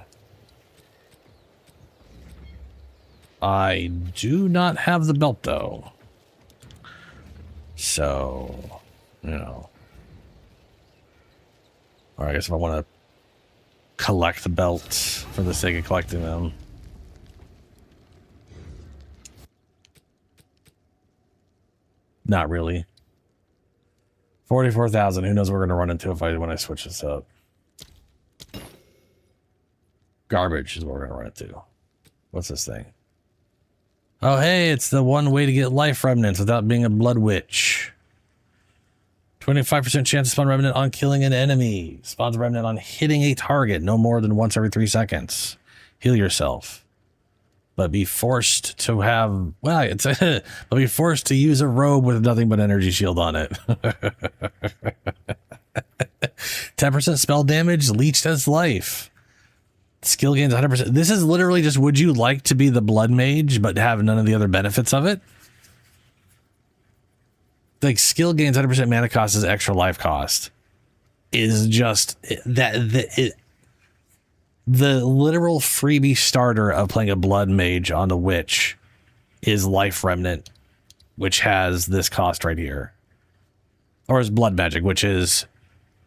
S1: I do not have the belt though. So, you know. Or I guess if I want to collect the belts for the sake of collecting them. Not really. 44,000. Who knows what we're going to run into when I switch this up. Garbage is what we're going to run into. What's this thing? Oh, hey, it's the one way to get life remnants without being a blood witch. 25% chance to spawn remnant on killing an enemy. Spawns remnant on hitting a target no more than once every 3 seconds. Heal yourself. But be forced to have, well, but be forced to use a robe with nothing but energy shield on it. 10% spell damage, leeched as life. Skill gains 100%. This is literally just, would you like to be the blood mage but have none of the other benefits of it? Like skill gains 100% mana cost is extra life cost. Is just the literal freebie starter of playing a blood mage on the witch is life remnant, which has this cost right here. Or is blood magic, which is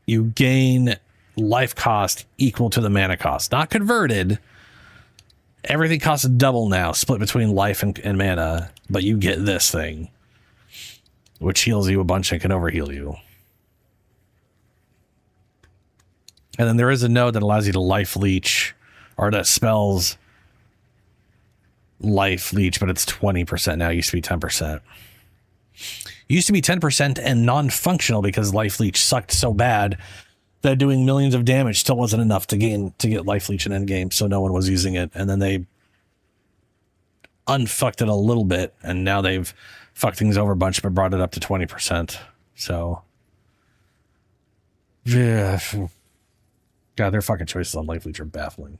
S1: you gain life cost equal to the mana cost, not converted. Everything costs double now, split between life and mana, but you get this thing, which heals you a bunch and can overheal you. And then there is a node that allows you to life leech, or that spells life leech, but it's 20% now. It used to be 10%. It used to be 10% and non-functional because life leech sucked so bad that doing millions of damage still wasn't enough to get life leech in endgame, so no one was using it. And then they unfucked it a little bit, and now they've fucked things over a bunch, but brought it up to 20%. So, yeah. God, their fucking choices on life leech are baffling.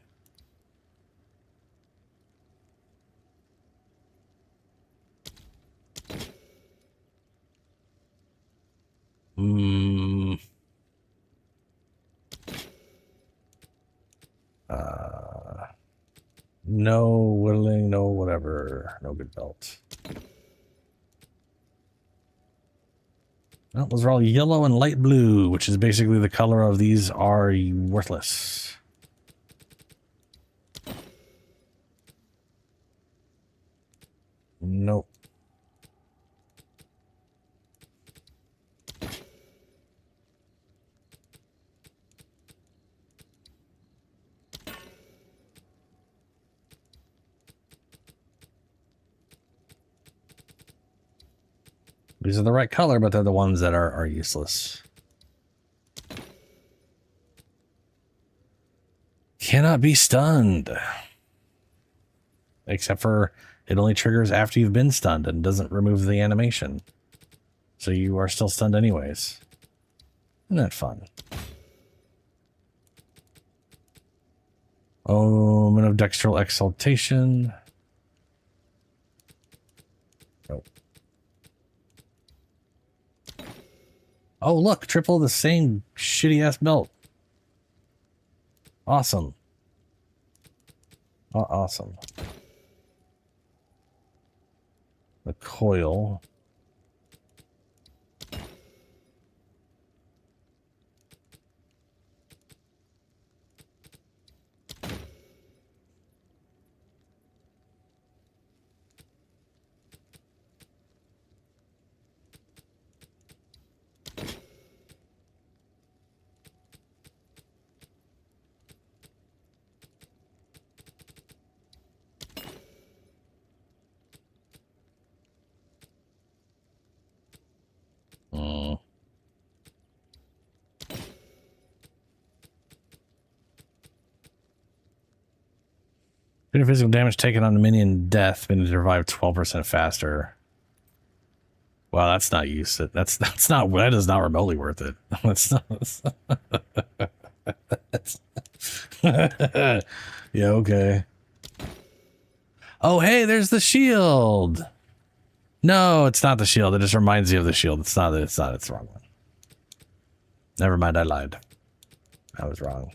S1: No whittling, no whatever, no good belt. Well, those are all yellow and light blue, which is basically the color of these are worthless. Nope. These are the right color, but they're the ones that are useless. Cannot be stunned. Except for it only triggers after you've been stunned and doesn't remove the animation. So you are still stunned anyways. Isn't that fun? Omen of Dextral Exaltation. Nope. Oh, look, triple the same shitty-ass belt. Awesome. Awesome. The coil. Physical damage taken on a minion death, minion to revive 12% faster. Wow, that's not use it. That is not remotely worth it. That's not. Yeah, okay. Oh, hey, there's the shield. No, it's not the shield. It just reminds you of the shield. It's not. It's the wrong one. Never mind. I lied. I was wrong.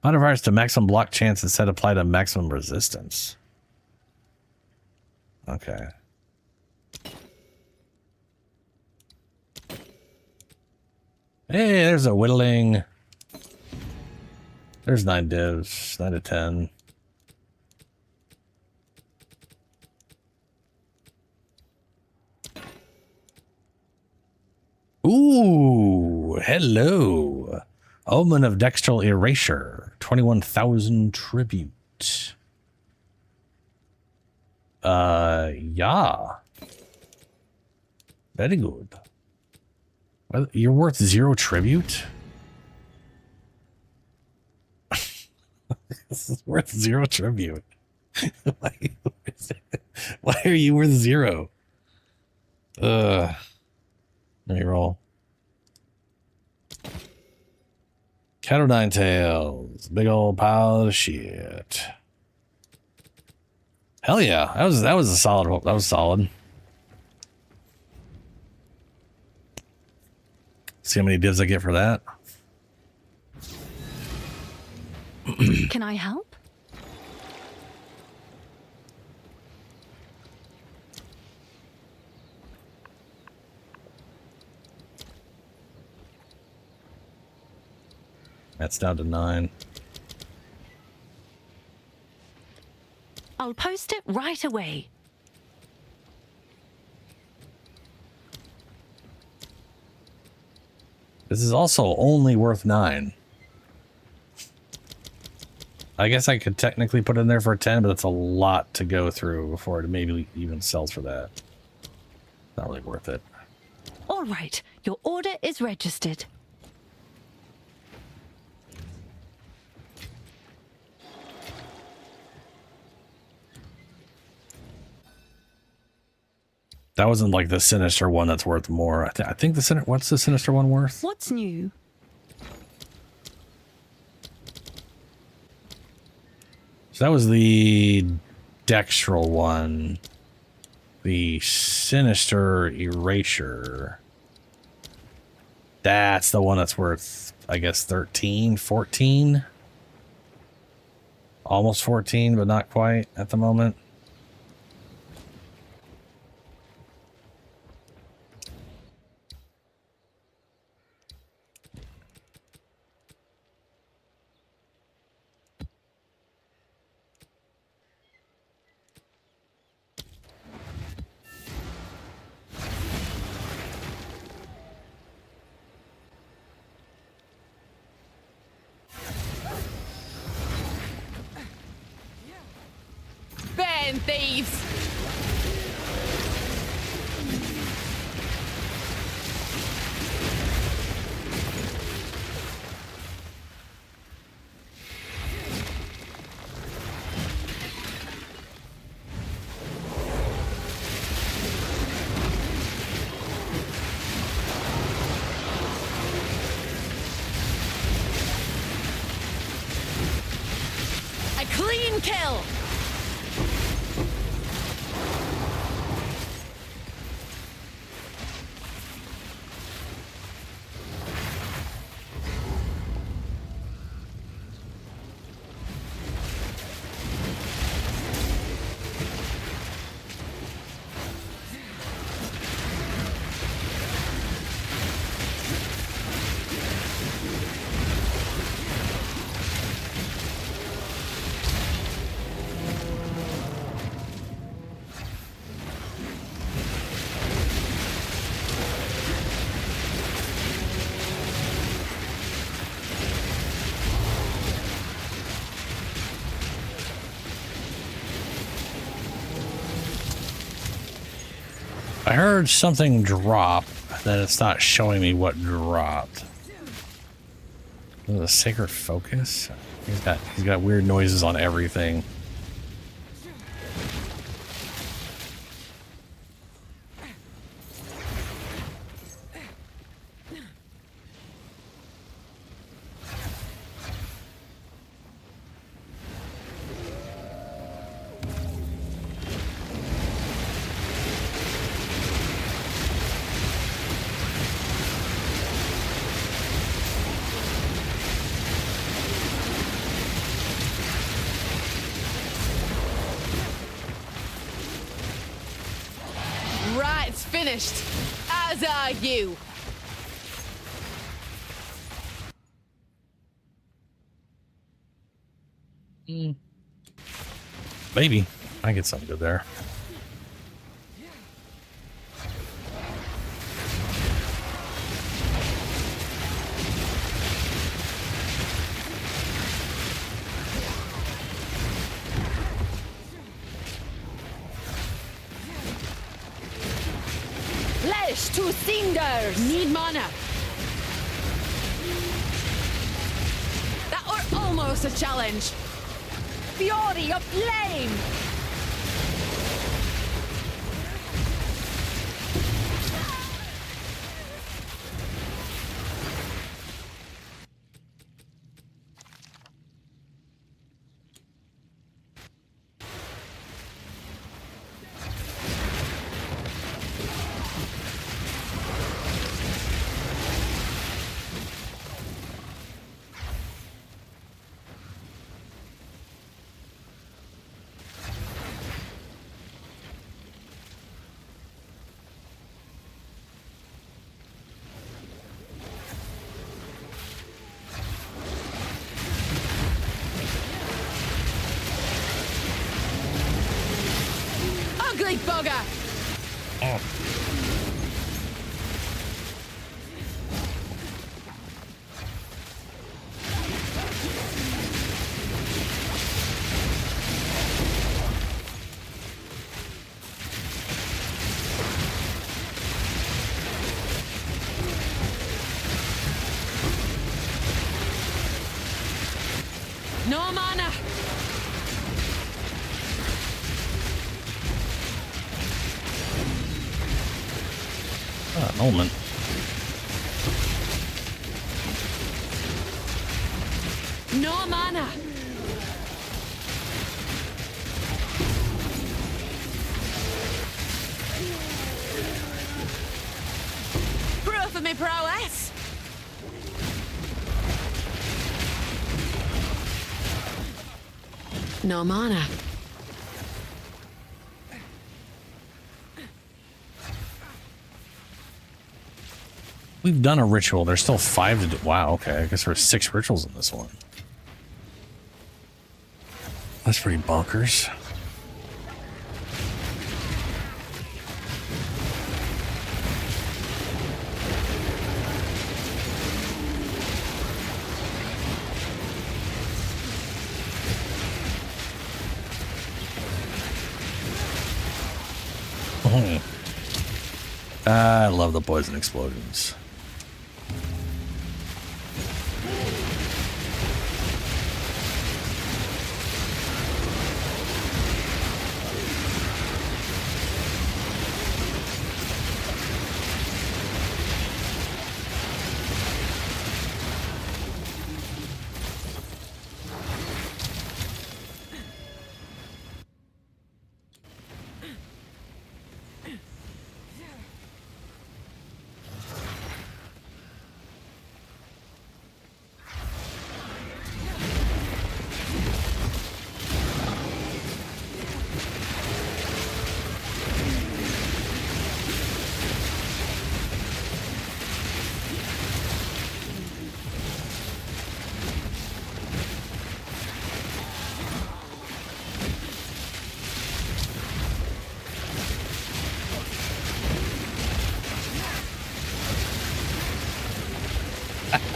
S1: Modifiers to maximum block chance instead apply to maximum resistance. Okay. Hey, there's a whittling. There's 9 divs. 9 to 10. Ooh, hello. Omen of Dextral Erasure. 21,000 tribute. Yeah. Very good. Well, you're worth 0 tribute? This is worth 0 tribute. Why are you worth 0? Let me roll. Cat o' Nine Tails. Big old pile of shit. Hell yeah. That was a solid. That was solid. See how many divs I get for that.
S2: Can I help?
S1: That's down to 9.
S2: I'll post it right away.
S1: This is also only worth 9. I guess I could technically put it in there for a 10, but it's a lot to go through before it maybe even sells for that. Not really worth it.
S2: All right, your order is registered.
S1: That wasn't like the sinister one that's worth more. I think the what's the sinister one worth?
S2: What's new?
S1: So that was the dextral one. The sinister erasure. That's the one that's worth, I guess, 13, 14. Almost 14, but not quite at the moment.
S3: Burn, thieves! A clean kill!
S1: I heard something drop, then it's not showing me what dropped. Is it a sacred focus? He's got weird noises on everything.
S3: Right, it's finished. As are you.
S1: Maybe. I get something good there.
S3: Flesh to cinders! Need mana. That were almost a challenge. Fury of flame!
S1: Moment.
S3: No mana. Proof of me prowess. No mana.
S1: We've done a ritual. There's still 5 to do. Wow, okay. I guess there's 6 rituals in this one. That's pretty bonkers. I love the poison explosions.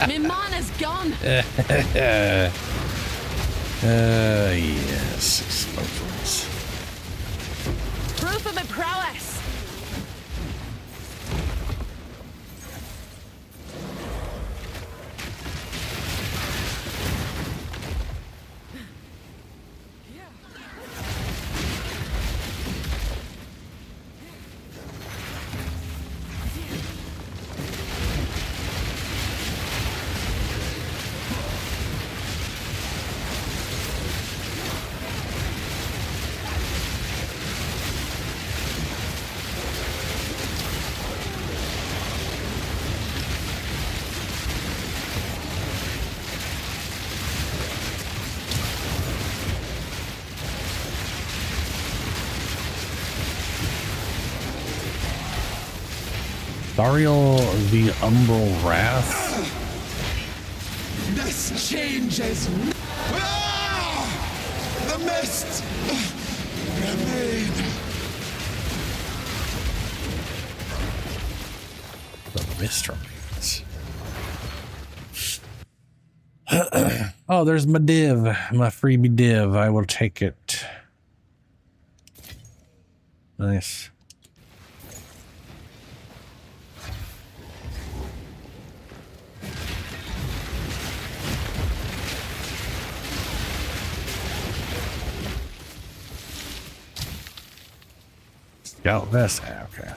S3: My mana's gone.
S1: Yes, explosions.
S3: Proof of my prowess.
S1: Dariel the Umbral Wrath.
S5: This changes. Ah! The mist remain.
S1: The mist remains. Oh, there's my div, my freebie div. I will take it. Nice. Scout vest. Ah, okay.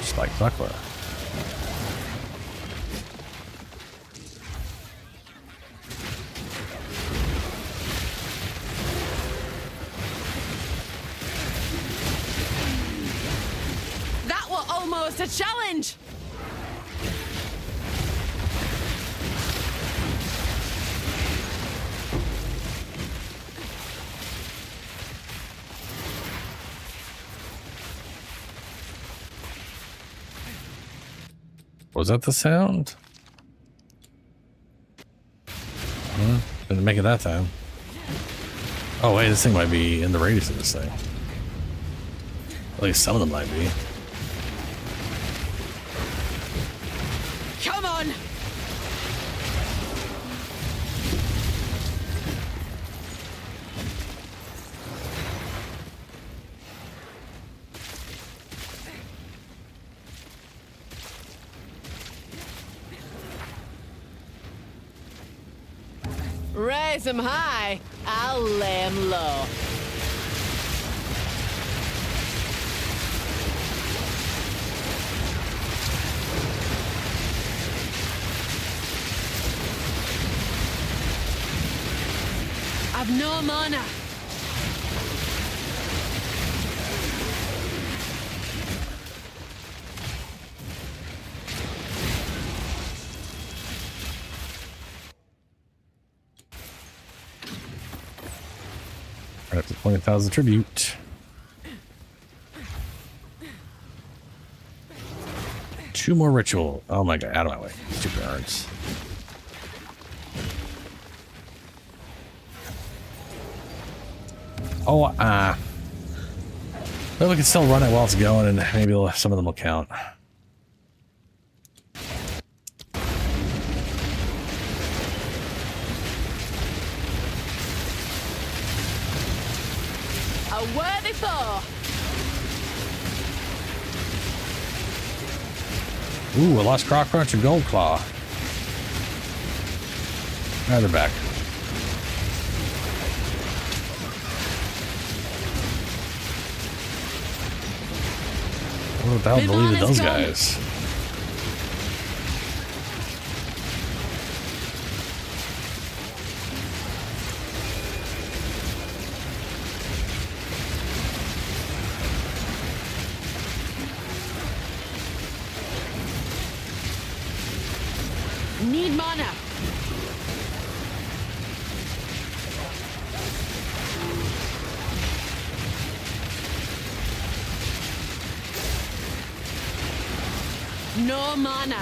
S1: Spike buckler.
S3: That was almost a challenge.
S1: Was that the sound? Didn't make it that time. Oh wait, this thing might be in the radius of this thing. At least some of them might be.
S3: Come on. Raise him high, I'll lay him low. I've no mana.
S1: Right up to 20,000 tribute. 2 more ritual. Oh my god, out of my way. 2 burns. Oh, well, we can still run it while it's going, and maybe some of them will count.
S3: A worthy foe.
S1: Ooh, a lost Croc Crunch and Gold Claw. Now they're back. What the hell deleted those guys?
S3: Need mana. No mana.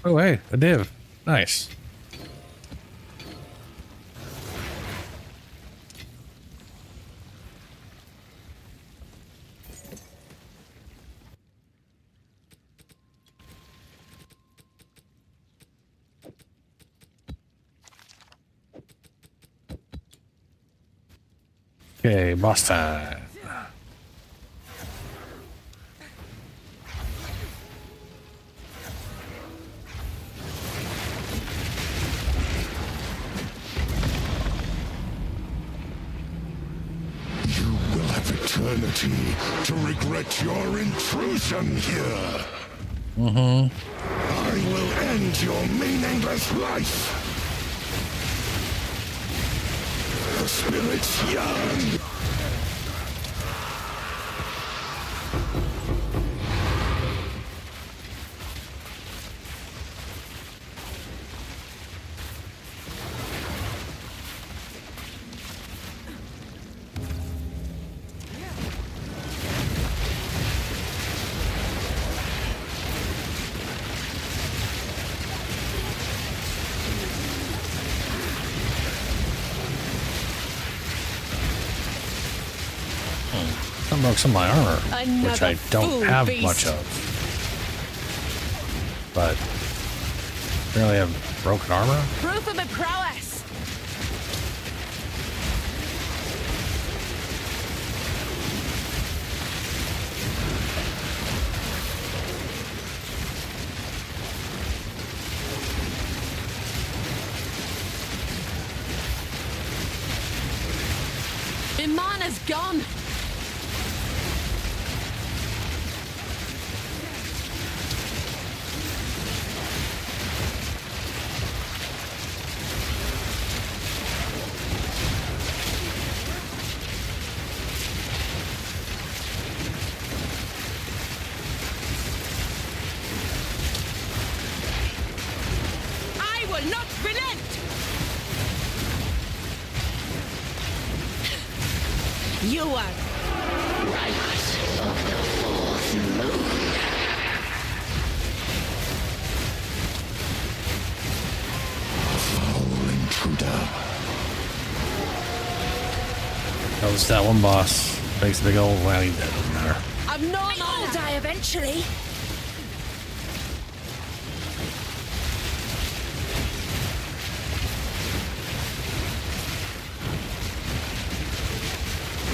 S1: Oh, hey, a div. Nice. Okay, boss time.
S8: You will have eternity to regret your intrusion here. I will end your meaningless life. The spirits yearn.
S1: Some broke some of my armor, which I don't
S3: fool
S1: have
S3: beast.
S1: much of. But apparently I have broken armor.
S3: Proof of my prowess. My mana's gone. I will not relent. You are
S6: Right of the fourth moon.
S8: Foul intruder.
S1: That was that one boss. Makes a big old whammy. That doesn't matter.
S3: I've no mana.
S2: I'll die eventually.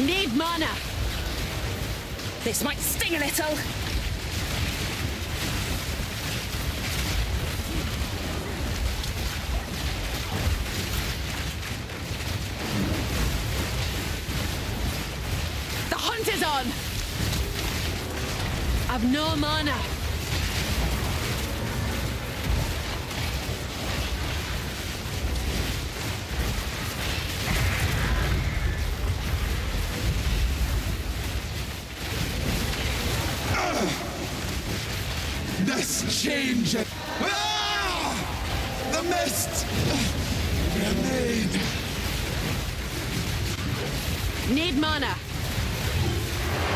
S3: Need mana. This might sting a little. The hunt is on. I've no mana.
S5: Let's change it. Ah! The mist! Grenade!
S3: Need mana.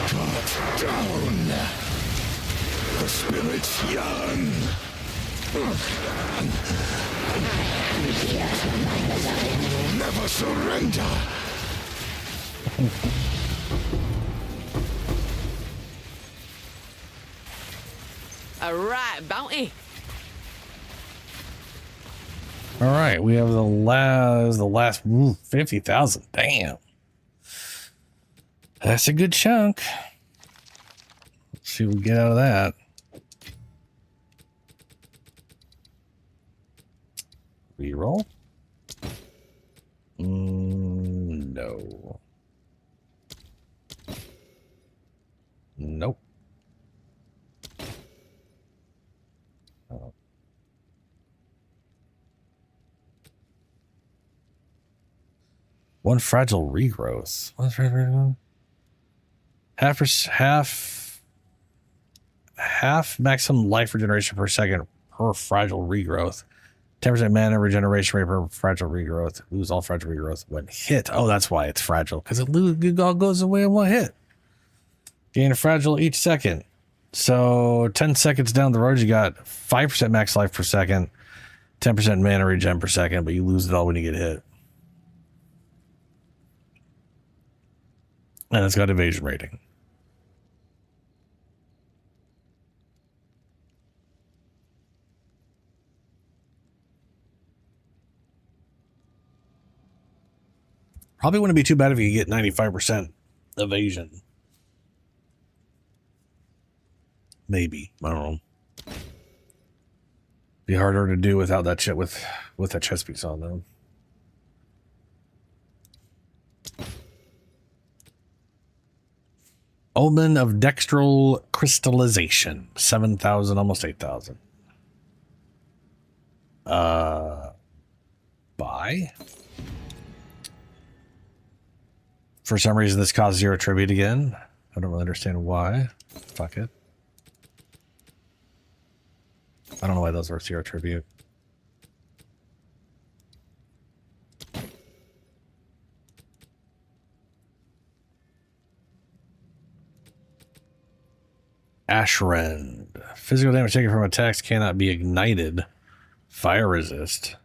S8: Cut down. The spirits yearn. Will never surrender.
S3: A right bounty.
S1: All right, we have the last 50,000. Damn. That's a good chunk. Let's see what we get out of that. Reroll. No. Nope. Oh. One fragile regrowth. What's fragile? Half maximum life regeneration per second per fragile regrowth. 10% mana regeneration rate per fragile regrowth. Lose all fragile regrowth when hit. Oh, that's why it's fragile, because it all goes away in one hit. Gain a fragile each second. So 10 seconds down the road, you got 5% max life per second, 10% mana regen per second, but you lose it all when you get hit. And it's got evasion rating. Probably wouldn't be too bad if you get 95% evasion. Maybe. I don't know. Be harder to do without that shit with that chest piece on though. Omen of Dextral Crystallization. 7,000, almost 8,000. Buy? For some reason, this costs 0 tribute again. I don't really understand why. Fuck it. I don't know why those are 0 tribute. Ashrend. Physical damage taken from attacks cannot be ignited. Fire resist.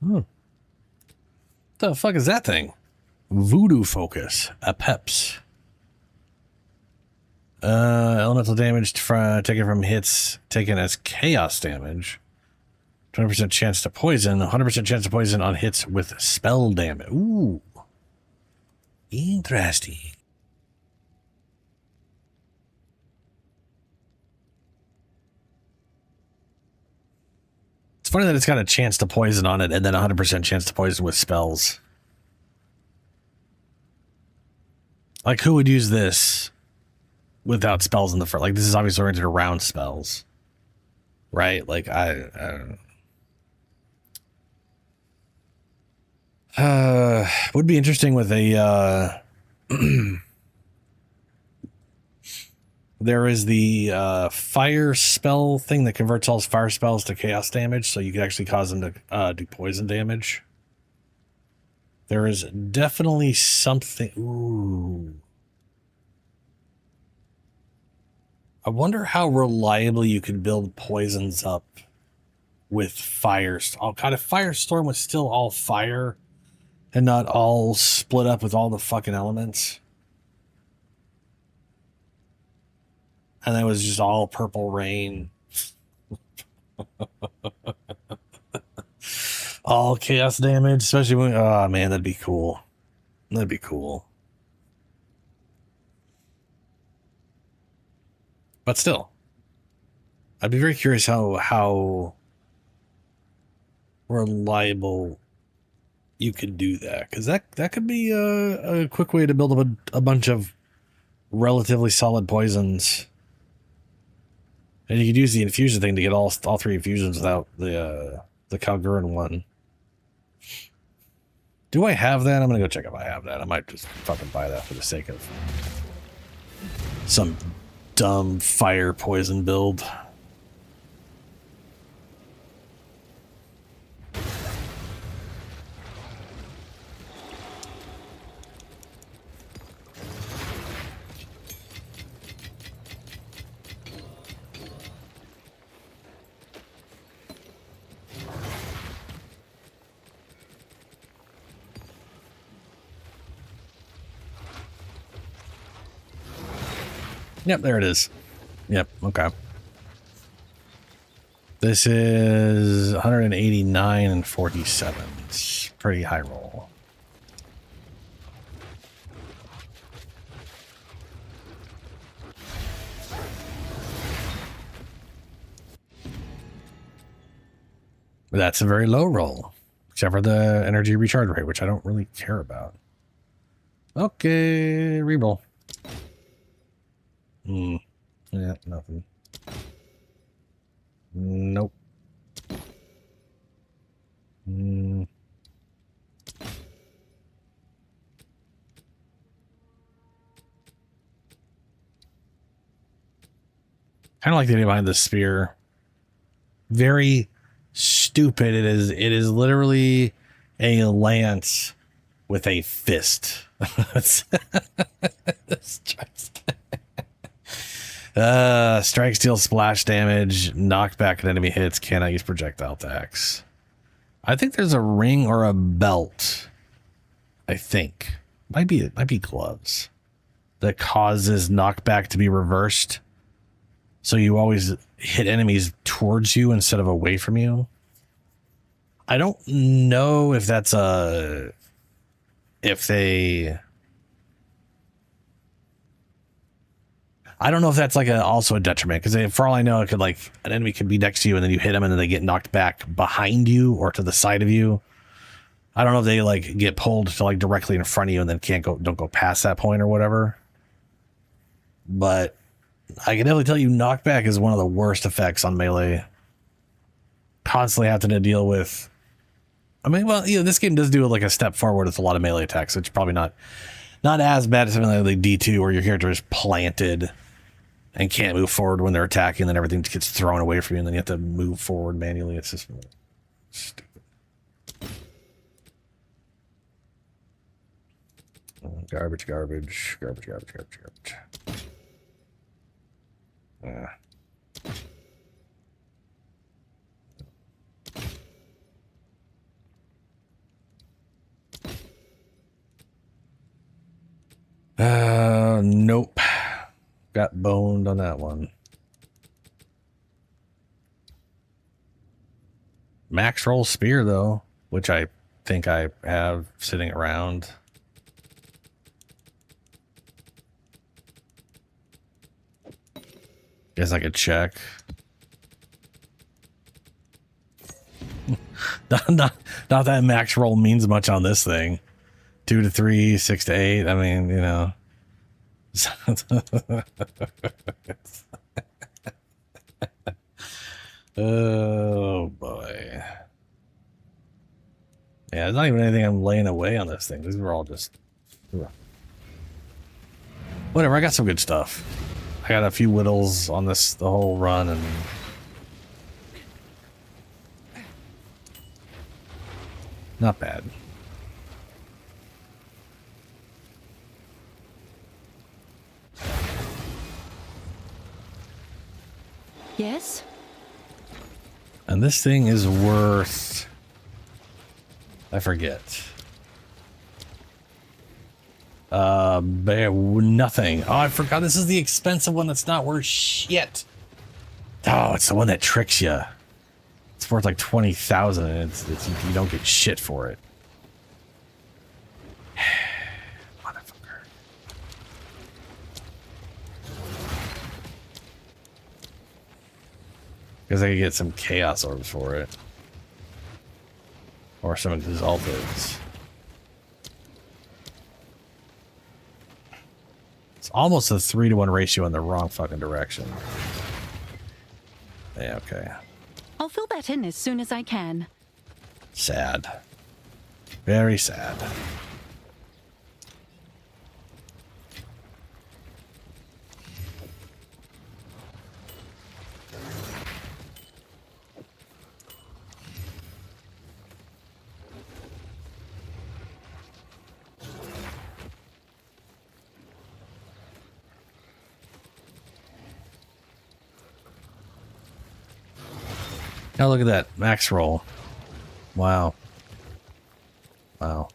S1: The fuck is that thing? Voodoo focus. A peps. Elemental damage taken from hits taken as chaos damage. 20% chance to poison. 100% chance to poison on hits with spell damage. Ooh. Interesting. It's funny that it's got a chance to poison on it and then 100% chance to poison with spells. Like, who would use this without spells in the front? Like, this is obviously oriented around spells. Right? Like, I don't know. Would be interesting with a, there is the fire spell thing that converts all fire spells to chaos damage, so you could actually cause them to do poison damage. There is definitely something. Ooh. I wonder how reliably you could build poisons up with fire. All kind of Firestorm was still all fire and not all split up with all the fucking elements. And that was just all purple rain. All chaos damage, especially when, oh man, that'd be cool. That'd be cool. But still, I'd be very curious how reliable you could do that, because that could be a quick way to build up a bunch of relatively solid poisons. And you could use the infusion thing to get all three infusions without the Calguran one. Do I have that? I'm gonna go check if I have that. I might just fucking buy that for the sake of some dumb fire poison build. Yep, there it is. Yep, okay. This is 189 and 47. It's pretty high roll. That's a very low roll, except for the energy recharge rate, which I don't really care about. Okay, reroll. Yeah, nothing. Nope. Kind of like the idea behind the spear. Very stupid. It is literally a lance with a fist. Strikes deal splash damage, knockback at enemy hits, cannot use projectile attacks. I think there's a ring or a belt. I think. Might be gloves. That causes knockback to be reversed. So you always hit enemies towards you instead of away from you. I don't know if that's I don't know if that's like also a detriment, because for all I know, it could, like, an enemy could be next to you and then you hit them and then they get knocked back behind you or to the side of you. I don't know if they like get pulled to like directly in front of you and then don't go past that point or whatever. But I can definitely tell you knockback is one of the worst effects on melee. Constantly having to deal with, I mean, well, you know, this game does do like a step forward with a lot of melee attacks, which is probably not as bad as something like D2 where your character is planted and can't move forward when they're attacking, and then everything gets thrown away from you, and then you have to move forward manually. It's just stupid. Garbage. Nope. Got boned on that one. Max roll spear, though, which I think I have sitting around. Guess I could check. not that max roll means much on this thing. 2 to 3, 6 to 8. I mean, you know. Oh boy. Yeah, there's not even anything I'm laying away on this thing. These are all just whatever. I got some good stuff. I got a few whittles on the whole run, and not bad.
S2: Yes?
S1: And this thing is worth, I forget. Nothing. Oh, I forgot this is the expensive one that's not worth shit. Oh, it's the one that tricks you. It's worth like 20,000 and it's you don't get shit for it. Motherfucker. Because I could get some chaos orbs for it. Or some exalteds. It's almost a 3-to-1 ratio in the wrong fucking direction. Yeah, okay.
S2: I'll fill that in as soon as I can.
S1: Sad. Very sad. Now look at that max roll. Wow. Wow.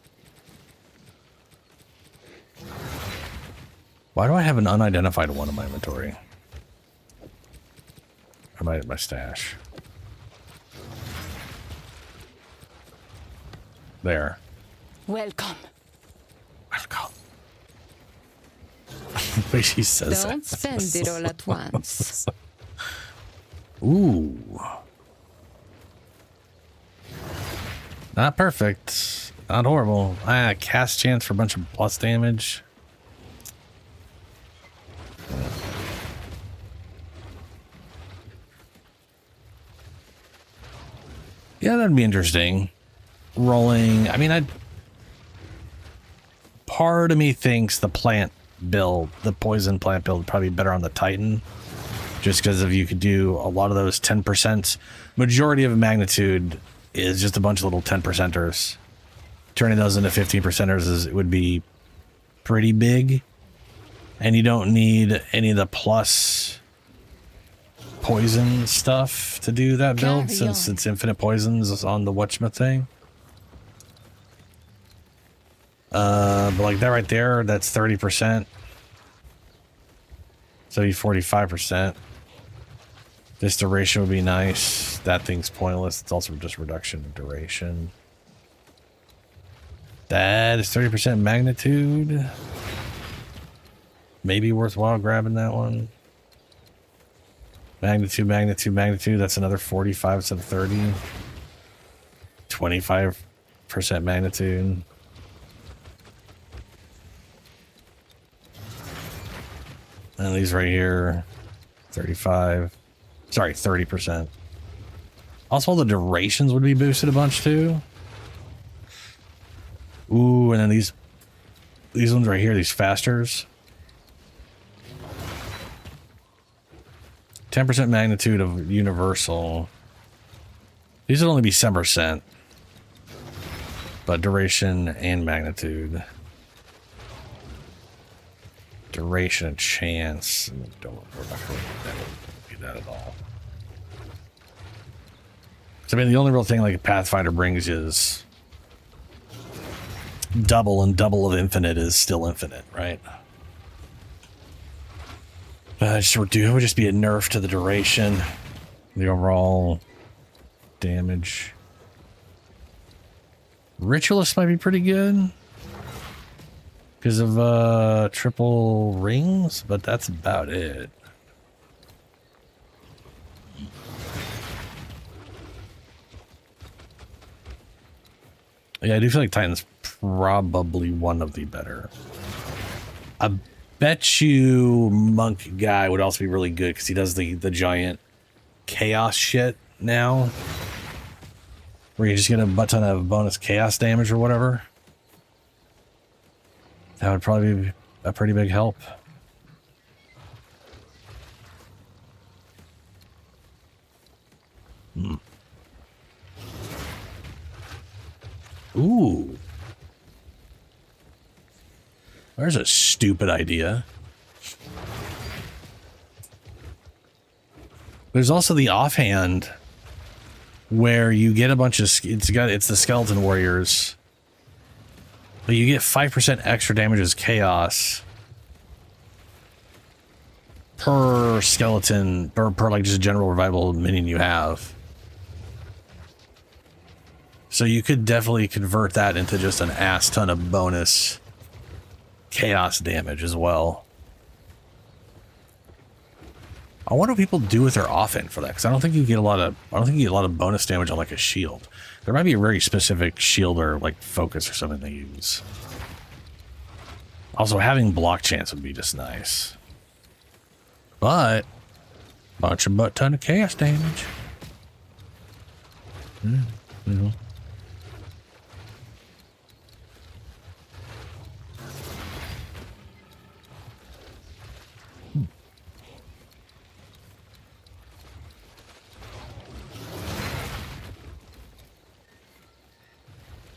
S1: Why do I have an unidentified one in my inventory? Or my stash. There.
S3: Welcome.
S1: Welcome. The way she says
S7: Don't
S1: that.
S7: spend it all at once.
S1: Ooh. Not perfect. Not horrible. Cast chance for a bunch of plus damage. Yeah, that'd be interesting. Rolling. I mean, part of me thinks the plant build, the poison plant build, would probably be better on the Titan. Just because if you could do a lot of those 10%, majority of magnitude is just a bunch of little 10%ers. Turning those into 15%ers it would be pretty big. And you don't need any of the plus poison stuff to do that build, since it's infinite poisons on the Whatchma thing. But like that right there, that's 30%. So you 45%. This duration would be nice. That thing's pointless. It's also just reduction of duration. That is 30% magnitude. Maybe worthwhile grabbing that one. Magnitude, magnitude, magnitude. That's another 45 instead of 30. 25% magnitude. And these right here, 35. Sorry, 30%. Also, the durations would be boosted a bunch too. Ooh, and then these ones right here, these fasters. 10% magnitude of universal. These would only be 7%. But duration and magnitude. Duration and chance. We're not going to do that at all. So, I mean, the only real thing like a Pathfinder brings is double, and double of infinite is still infinite, right? It would just be a nerf to the duration, the overall damage. Ritualist might be pretty good because of triple rings, but that's about it. Yeah, I do feel like Titan's probably one of the better. I bet you Monk guy would also be really good because he does the giant chaos shit now. Where you just get a butt ton of bonus chaos damage or whatever. That would probably be a pretty big help. Ooh. There's a stupid idea. There's also the offhand where you get a bunch of it's the skeleton warriors. But you get 5% extra damage as chaos per skeleton per like just general revival minion you have. So you could definitely convert that into just an ass ton of bonus chaos damage as well. I wonder what people do with their offhand for that, because I don't think you get a lot of bonus damage on like a shield. There might be a very specific shield or like focus or something they use. Also, having block chance would be just nice. But butt ton of chaos damage. You know.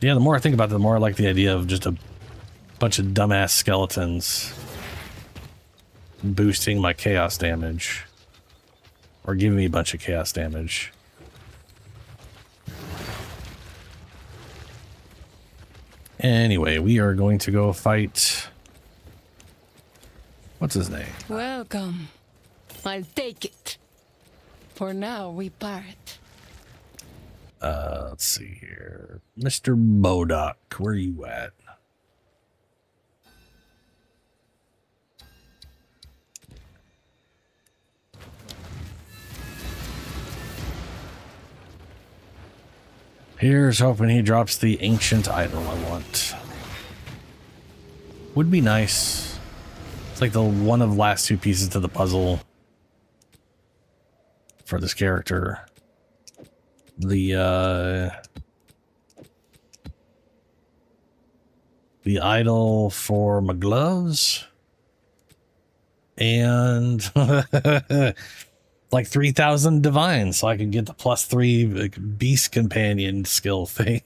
S1: Yeah, the more I think about it, the more I like the idea of just a bunch of dumbass skeletons boosting my chaos damage. Or giving me a bunch of chaos damage. Anyway, we are going to go fight... What's his name?
S3: Welcome. I'll take it. For now, we part.
S1: Let's see here. Mr. Modoc, where are you at? Here's hoping he drops the ancient idol I want. Would be nice. It's like the one of the last two pieces to the puzzle for this character. The idol for my gloves and like 3,000 divine, so I can get the +3 like, beast companion skill thing.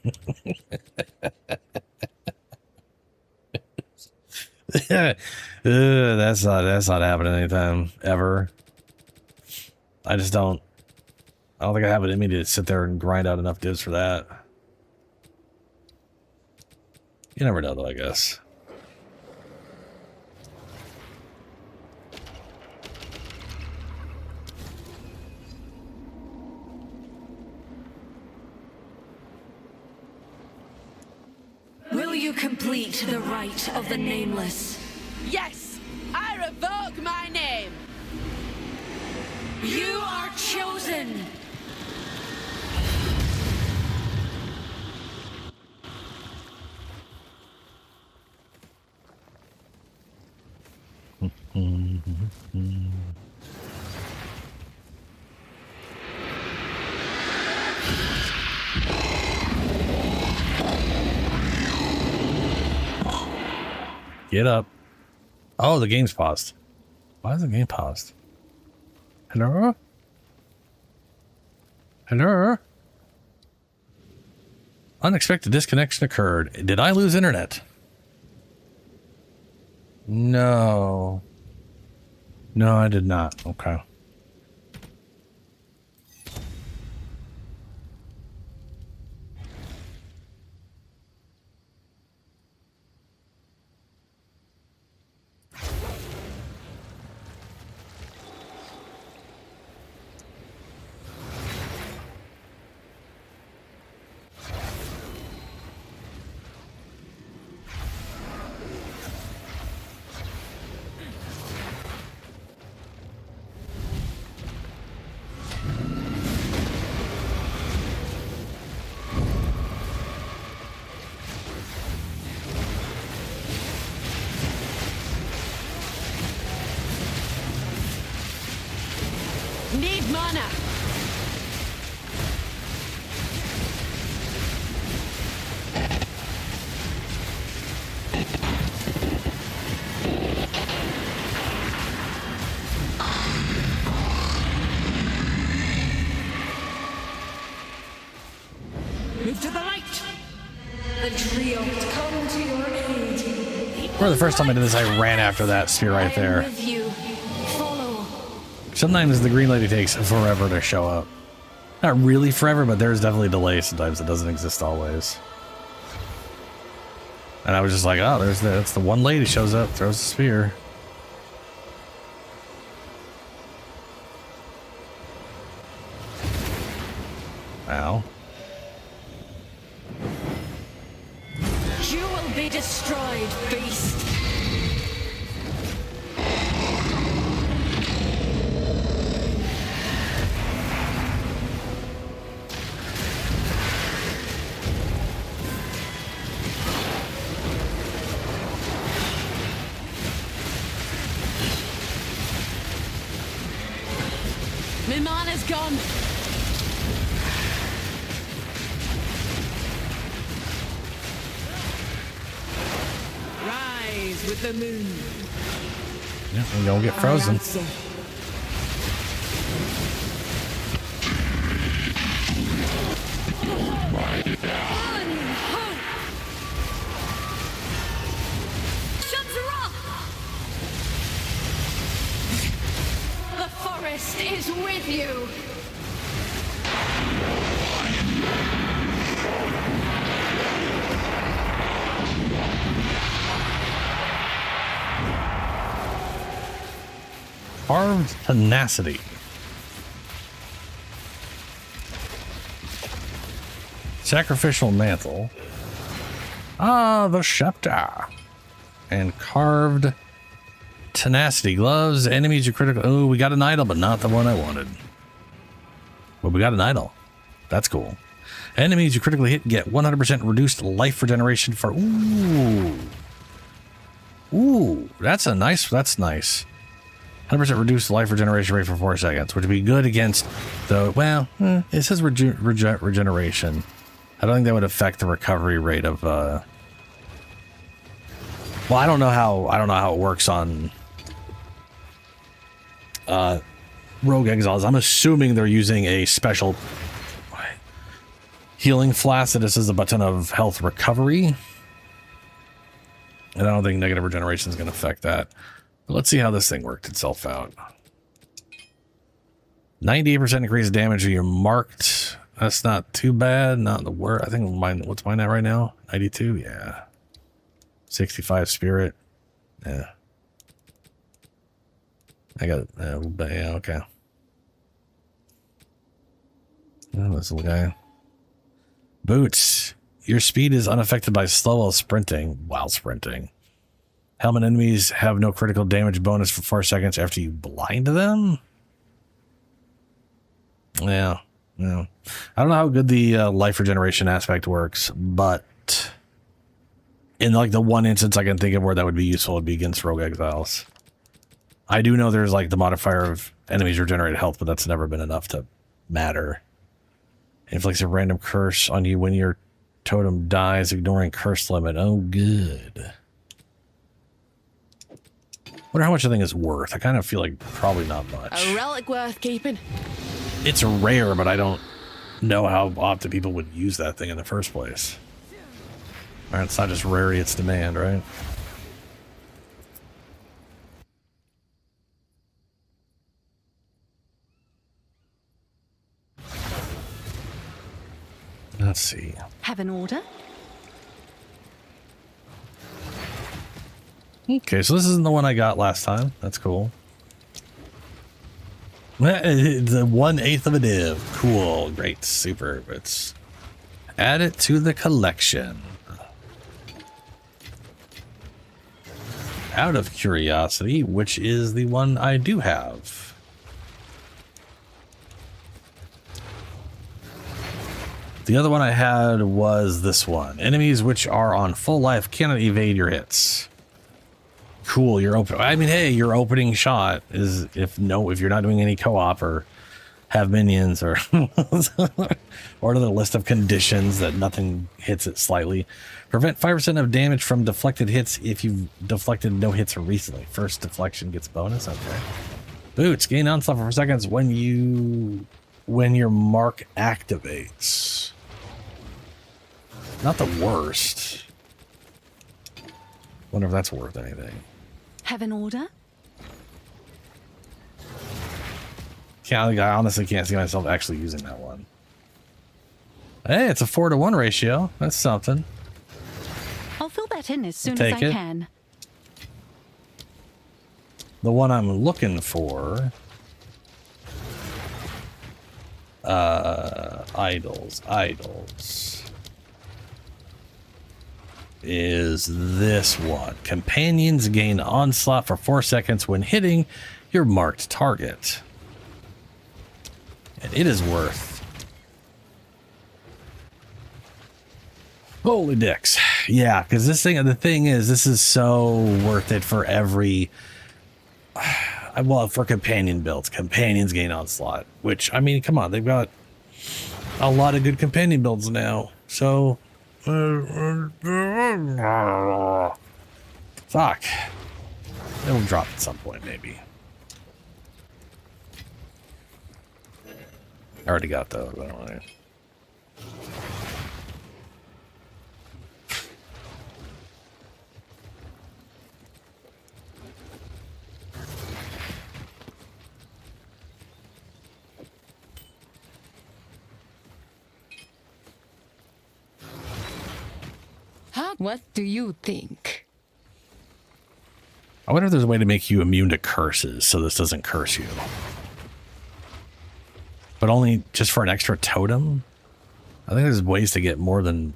S1: That's not happening anytime ever. I don't think I have it in me to sit there and grind out enough divs for that. You never know, though, I guess.
S2: Will you complete the rite of the nameless?
S3: Yes! I revoke my name!
S2: You are chosen!
S1: Get up. Oh, the game's paused. Why is the game paused? Hello? Hello? Unexpected disconnection occurred. Did I lose internet? No. No, I did not. Okay.
S3: Need mana! Move to the light!
S7: The trio come to your aid.
S1: For the first time I did this, I ran after that spear right there.
S2: With you. Follow.
S1: Sometimes the green lady takes forever to show up. Not really forever, but there's definitely a delay sometimes. It doesn't exist always. And I was just like, oh, that's the one lady shows up, throws the spear. Ow.
S2: You will be destroyed, beast.
S3: Lvlin is gone. Rise with the moon.
S1: Yeah, we don't get frozen.
S2: The forest is with you.
S1: Carved tenacity. Sacrificial mantle. Ah, the scepter. And carved tenacity gloves. Enemies are critical. Oh, we got an idol, but not the one I wanted. But we got an idol. That's cool. Enemies you critically hit get 100% reduced life regeneration for. Ooh. Ooh, that's a nice. That's nice. 100% reduced life regeneration rate for 4 seconds, which would be good against the. Well, it says regeneration. I don't think that would affect the recovery rate of. Well, I don't know how it works on Rogue Exiles. I'm assuming they're using a special healing flask that just has a button of health recovery. And I don't think negative regeneration is going to affect that. But let's see how this thing worked itself out. 98% increased damage when you're marked. That's not too bad. Not the worst. I think mine. What's mine at right now? 92. Yeah. 65 spirit. Yeah. I got. Yeah. Okay. Oh, this little guy. Boots. Your speed is unaffected by slow while sprinting. Helmet enemies have no critical damage bonus for 4 seconds after you blind them. Yeah. Yeah. I don't know how good the life regeneration aspect works, but in like the one instance I can think of where that would be useful would be against Rogue Exiles. I do know there's like the modifier of enemies regenerate health, but that's never been enough to matter. Inflicts a random curse on you when your totem dies, ignoring curse limit. Oh, good. Wonder how much the thing is worth. I kind of feel like probably not much.
S3: A relic worth keeping.
S1: It's rare, but I don't know how often people would use that thing in the first place. All right, it's not just rarity, it's demand, right? Let's see.
S2: Have an order?
S1: Okay, so this isn't the one I got last time. That's cool. It's a 1/8 of a div. Cool, great, super. Let's add it to the collection. Out of curiosity, which is the one I do have? The other one I had was this one. Enemies which are on full life cannot evade your hits. Cool, you're open. I mean, hey, your opening shot is if you're not doing any co-op or have minions or or the list of conditions that nothing hits it slightly. Prevent 5% of damage from deflected hits if you've deflected no hits recently. First deflection gets bonus. Okay. Boots gain onslaught for seconds when your mark activates. Not the worst. Wonder if that's worth anything.
S2: Have an order?
S1: I honestly can't see myself actually using that one. Hey, it's a 4-to-1 ratio. That's something.
S2: I'll fill that in as soon as
S1: Take
S2: I
S1: it.
S2: can.
S1: The one I'm looking for. Idols. Is this one. Companions gain onslaught for 4 seconds when hitting your marked target. And it is worth. Holy dicks. Yeah, because the thing is, this is so worth it for every. Well, for companion builds, companions gain onslaught. Which, I mean, come on, they've got a lot of good companion builds now. So, fuck. It'll drop at some point, maybe. I already got those. I don't know.
S3: What do you think?
S1: I wonder if there's a way to make you immune to curses so this doesn't curse you. But only just for an extra totem? I think there's ways to get more than...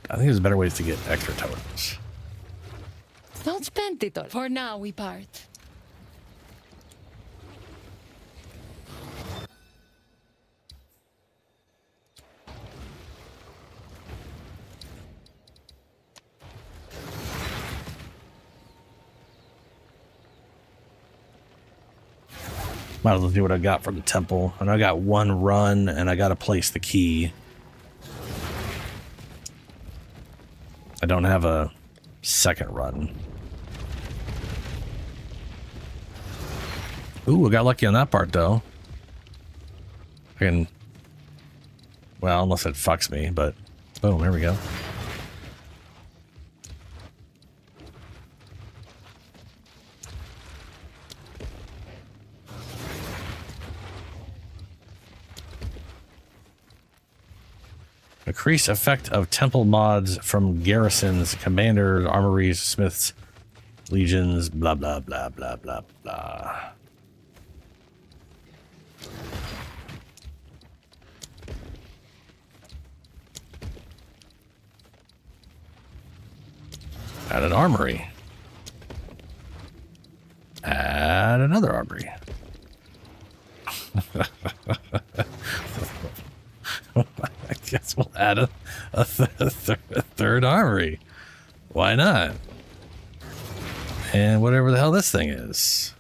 S1: I think there's better ways to get extra totems.
S3: Don't spend it all. For now, we part.
S1: Might as well see what I got from the temple. And I got one run, and I got to place the key. I don't have a second run. Ooh, I got lucky on that part, though. I can... Well, unless it fucks me, but... Boom, there we go. Increase effect of temple mods from garrisons, commanders, armories, smiths, legions, blah, blah, blah, blah, blah, blah. Add an armory. Add another armory. I guess we'll add a third armory. Why not? And whatever the hell this thing is.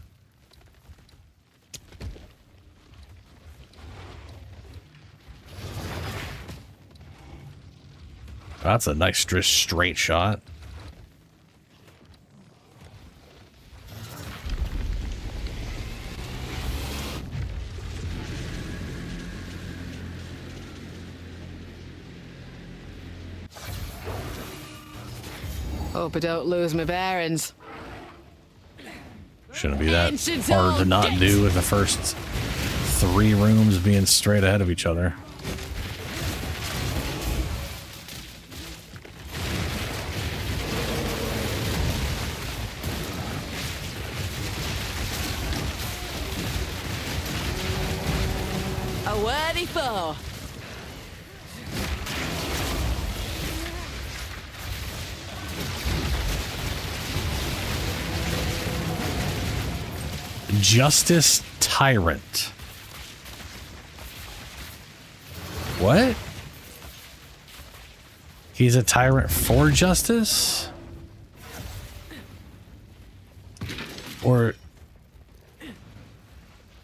S1: That's a nice straight shot.
S3: Hope I don't lose my bearings.
S1: Shouldn't be that hard to not do with the first 3 rooms being straight ahead of each other.
S3: A worthy foe.
S1: Justice Tyrant. What? He's a tyrant for justice? Or...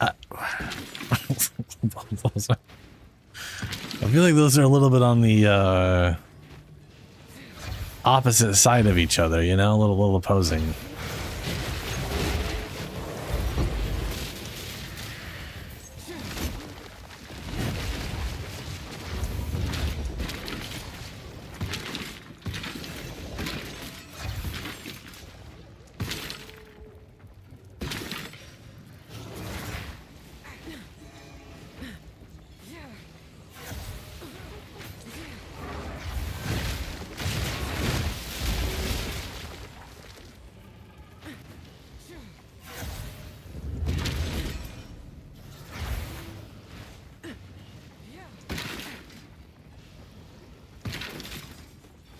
S1: I feel like those are a little bit on the opposite side of each other, you know? A little opposing.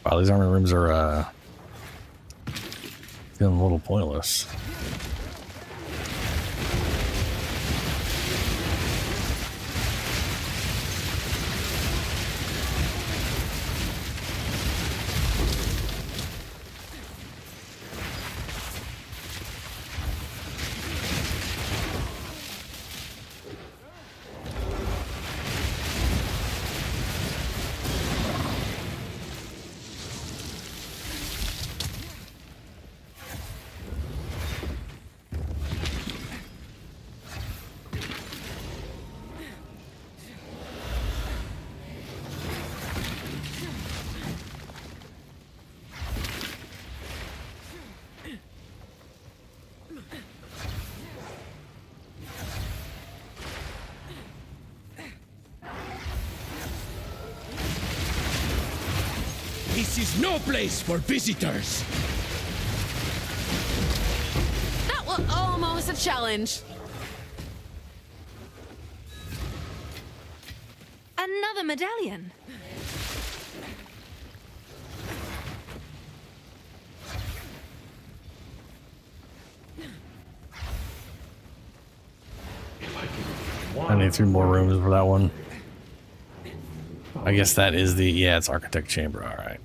S1: Wow, these armor rooms are feeling a little pointless.
S5: This is no place for visitors.
S3: That was almost a challenge.
S2: Another medallion.
S1: I need 3 more rooms for that one. I guess that is the, yeah, it's Architect Chamber. All right.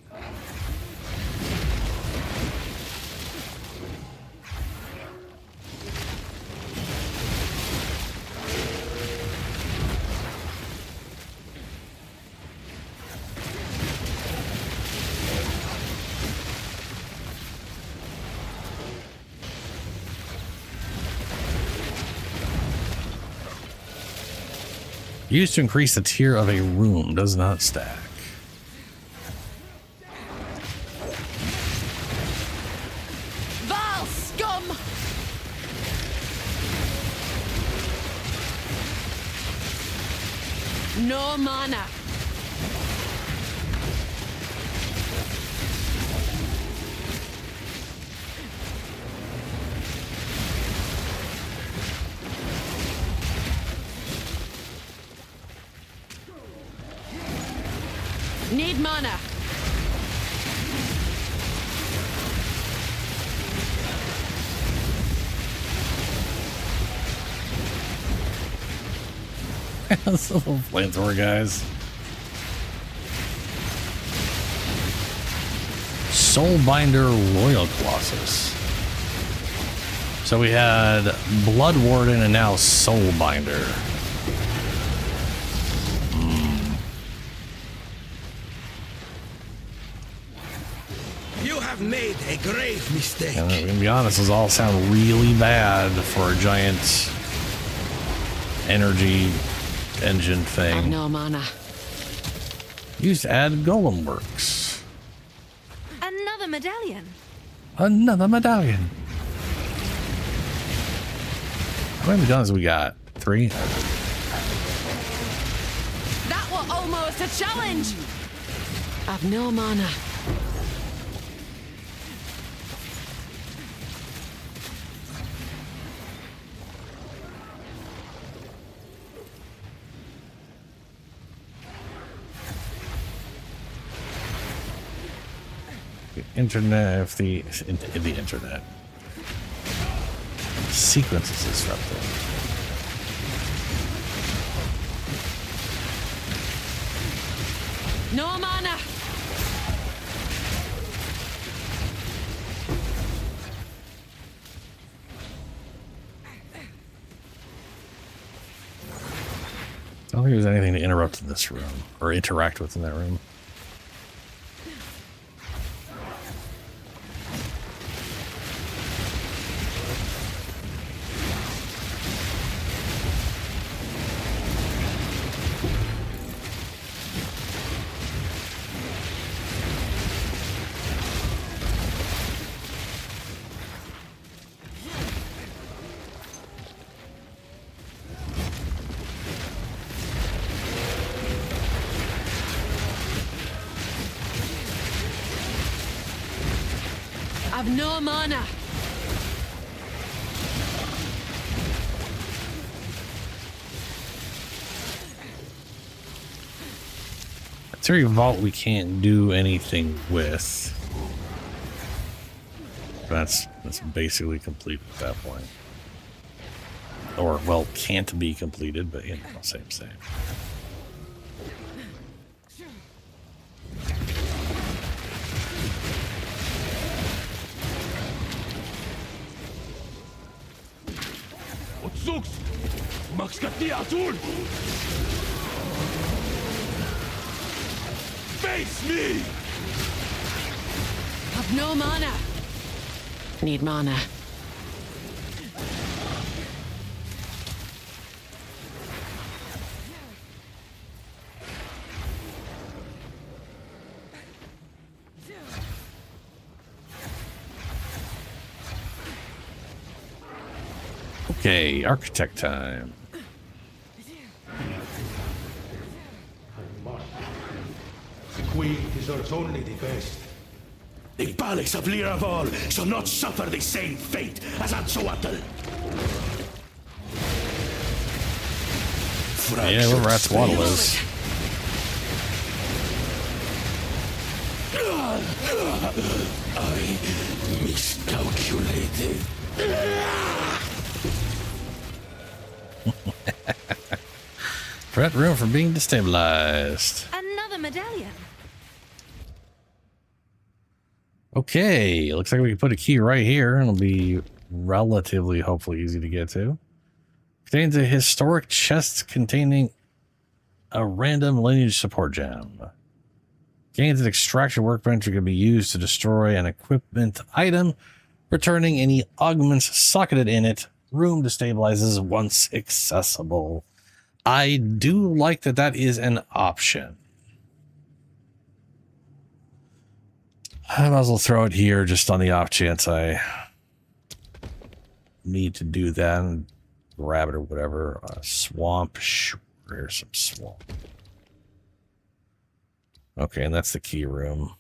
S1: Used to increase the tier of a room, does not stack.
S3: Val scum! No mana. Need mana.
S1: Those little flamethrower guys. Soulbinder Royal Colossus. So we had Blood Warden and now Soulbinder.
S5: You have made a grave mistake.
S1: And I'm gonna be honest, those all sound really bad for a giant energy engine
S3: I've
S1: thing.
S3: no mana.
S1: Used to add Golem Works.
S2: Another medallion.
S1: Another medallion. How many medallions we got? 3?
S3: That was almost a challenge. I've no mana.
S1: Internet, if the internet sequence is disrupted.
S3: No mana.
S1: I don't think there's anything to interrupt in this room or interact with in that room.
S3: I've no mana.
S1: Theory Vault we can't do anything with. That's basically complete at that point. Or, well, can't be completed, but you know, same.
S5: Zux! Max Katia Azul! Face me!
S3: I've no mana. Need mana.
S1: Okay, architect time.
S8: we deserves only the best.
S10: The Balics of Lvlin shall not suffer the same fate as Atsuatl.
S1: Yeah, whoever Atsuatl is.
S10: I miscalculated.
S1: Prevent room from being destabilized.
S2: Another medallion.
S1: Okay, looks like we can put a key right here, and it'll be relatively, hopefully, easy to get to. Contains a historic chest containing a random lineage support gem. Gains an extraction workbench that can be used to destroy an equipment item, returning any augments socketed in it. Room destabilizes once accessible. I do like that that is an option. I might as well throw it here just on the off chance I need to do that and grab it or whatever. Swamp. Sure, here's some swamp. Okay, and that's the key room.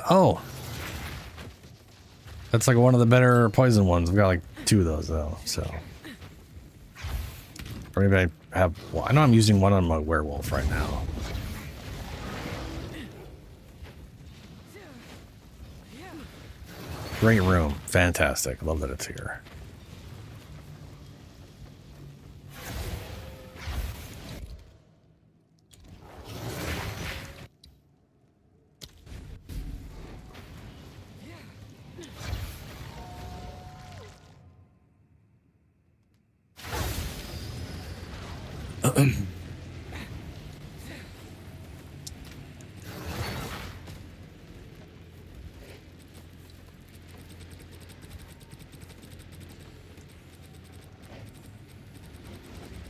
S1: Oh. That's like one of the better poison ones. We've got like 2 of those though, so. Or maybe I have, well, I know I'm using one on my werewolf right now. Great room. Fantastic. Love that it's here.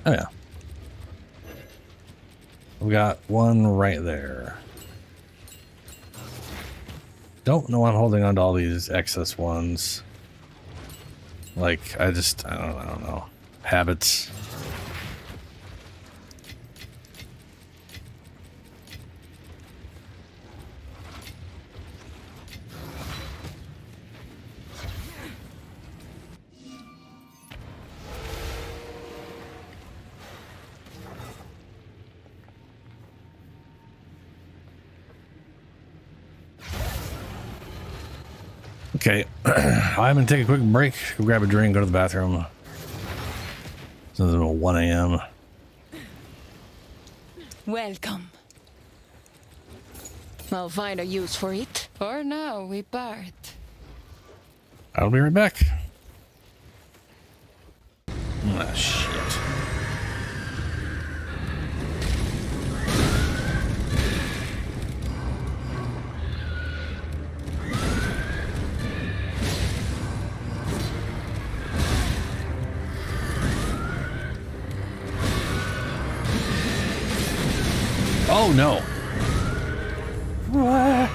S1: Oh yeah. We got one right there. Don't know why I'm holding on to all these excess ones. Like, I don't know. Habits. Okay, I'm gonna take a quick break, go grab a drink, go to the bathroom. It's 1 a.m.
S3: Welcome. I'll find a use for it. For now, we part.
S1: I'll be right back. Ah, shit. Oh no. What?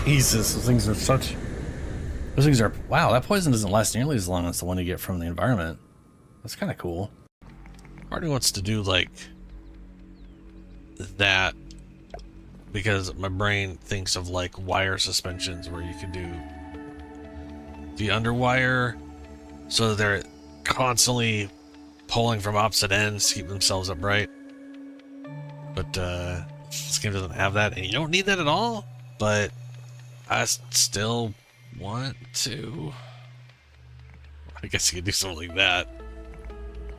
S1: Jesus, those things are such... Those things are... Wow, that poison doesn't last nearly as long as the one you get from the environment. That's kind of cool. Part of me wants to do, like, that, because my brain thinks of, like, wire suspensions where you can do the underwire so that they're constantly pulling from opposite ends to keep themselves upright. But, this game doesn't have that, and you don't need that at all, but I still want to. I guess you could do something like that.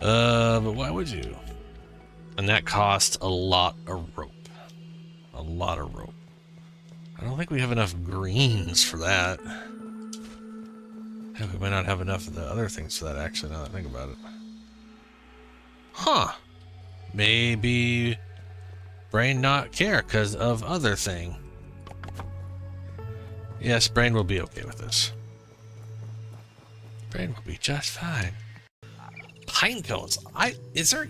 S1: But why would you? And that cost a lot of rope. A lot of rope. I don't think we have enough greens for that. Heck, we might not have enough of the other things for that, actually, now that I think about it. Huh. Maybe Brain not care because of other thing. Yes, Brain will be okay with this. Brain will be just fine. Pine cones. Is there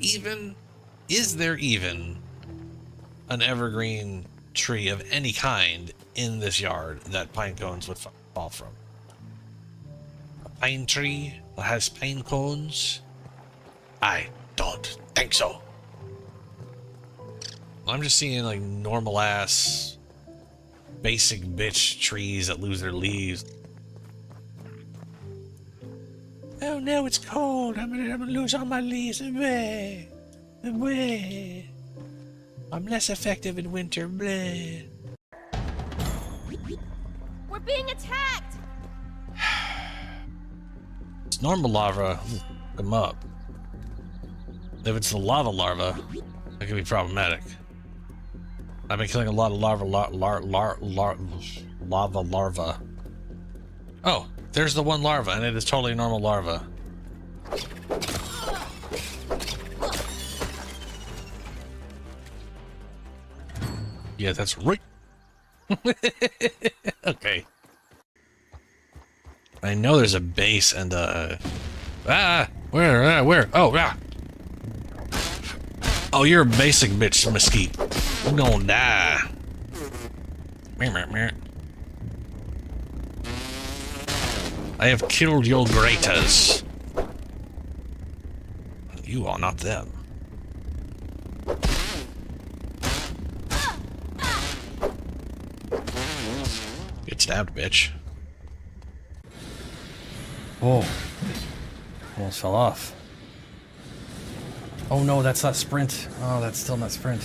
S1: even an evergreen tree of any kind in this yard that pine cones would fall from? A pine tree that has pine cones? I don't think so. I'm just seeing like normal ass basic bitch trees that lose their leaves. Oh no, it's cold. I'm gonna lose all my leaves. Bleh. Bleh. I'm less effective in winter. Bleh.
S11: We're being attacked!
S1: It's normal lava. Come up. If it's the lava larva, that could be problematic. I've been killing a lot of lava larva. Oh, there's the one larva, and it is totally normal larva. Yeah, that's right. Okay. I know there's a base and where? Oh, yeah. Oh, you're a basic bitch, mesquite. You're gonna die. I have killed your graters. You are not them. Get stabbed, bitch. Oh. Almost fell off. Oh no, that's not sprint. Oh, that's still not sprint.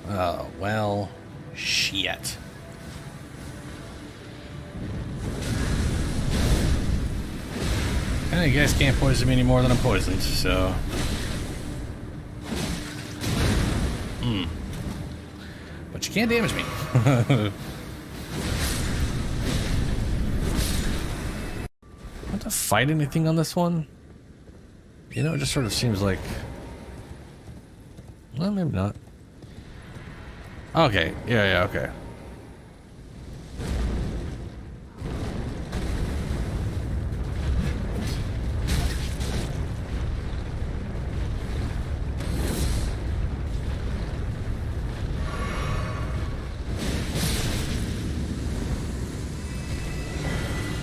S1: Oh, well, shit. You guys can't poison me any more than I'm poisoned, so... But you can't damage me. Want to fight anything on this one? You know, it just sort of seems like... Well, maybe not. Okay, yeah, okay.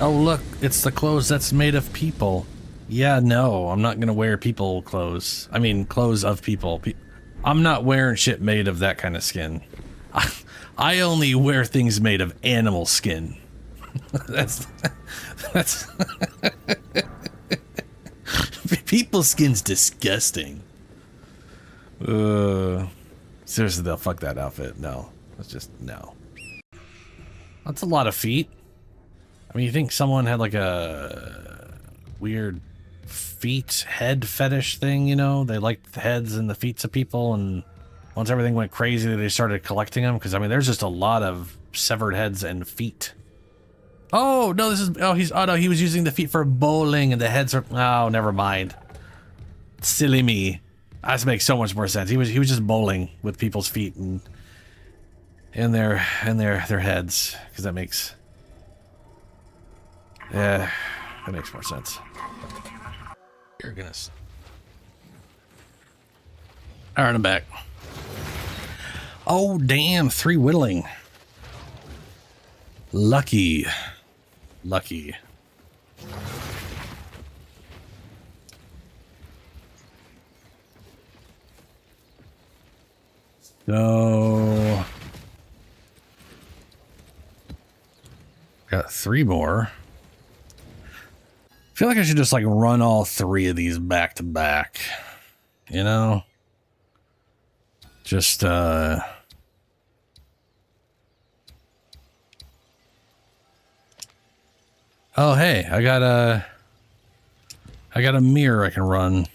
S1: Oh look, it's the clothes that's made of people. Yeah, no, I'm not gonna wear people clothes. I mean, clothes of people. I'm not wearing shit made of that kind of skin. I only wear things made of animal skin. that's people skin's disgusting. Seriously, they'll fuck that outfit. No, that's just no. That's a lot of feet. I mean, you think someone had like a weird feet head fetish thing, you know? They liked the heads and the feet of people, and once everything went crazy, they started collecting them. Because I mean, there's just a lot of severed heads and feet. Oh no, he was using the feet for bowling, and the heads are. Oh, never mind. Silly me. That makes so much more sense. He was just bowling with people's feet and their heads, because that makes. Yeah, that makes more sense. You're gonna. All right, I'm back. Oh damn! 3 whittling. Lucky. So got 3 more. I feel like I should just like run all 3 of these back to back, you know? Just Oh, hey, I got a mirror I can run.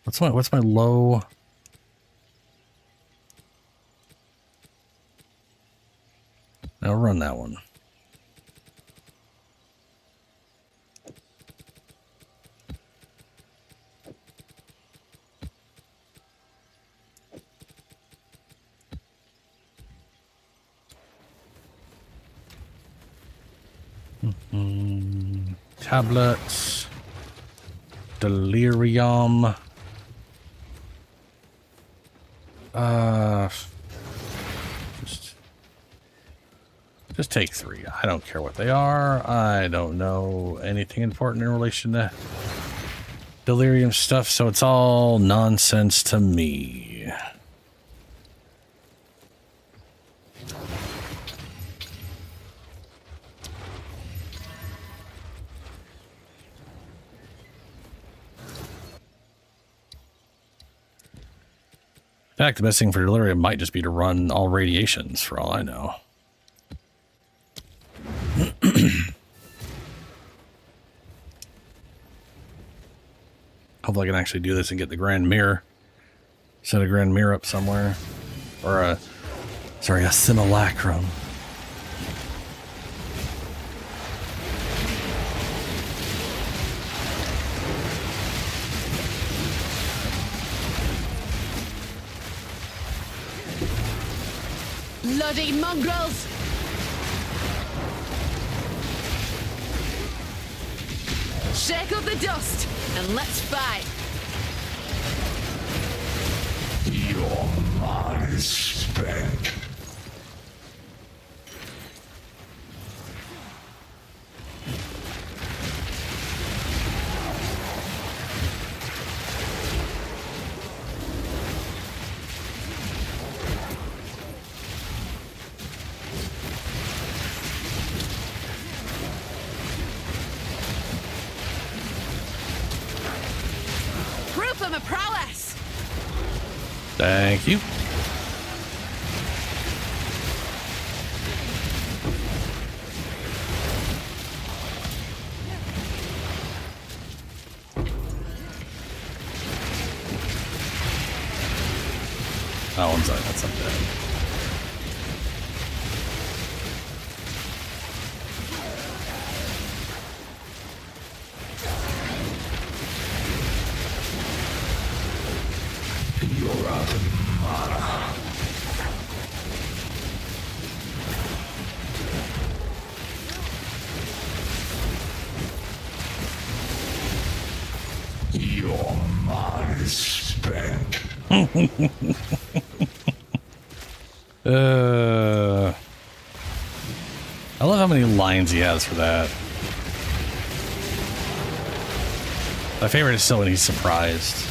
S1: What's my low? I'll run that one. Tablets. Delirium. Just take 3. I don't care what they are. I don't know anything important in relation to delirium stuff, so it's all nonsense to me. In fact, the best thing for delirium might just be to run all radiations, for all I know. Hopefully I can actually do this and get the grand mirror. Set a grand mirror up somewhere. Or a simulacrum.
S3: Bloody mongrels! Shake up the dust and let's fight!
S8: Your mind is spent.
S3: Proof of my prowess!
S1: Thank you. Oh, I'm sorry, that's not bad.
S8: You're out of mana. Your mind is spent.
S1: I love how many lines he has for that. My favorite is still when he's surprised.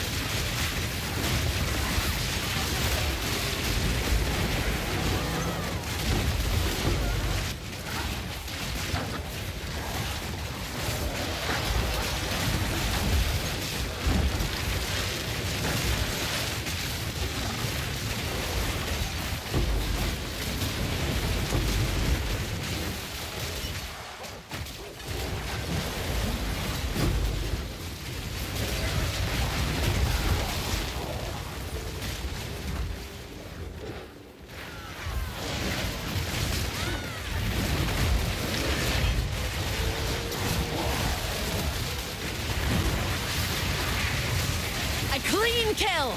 S3: Clean kill!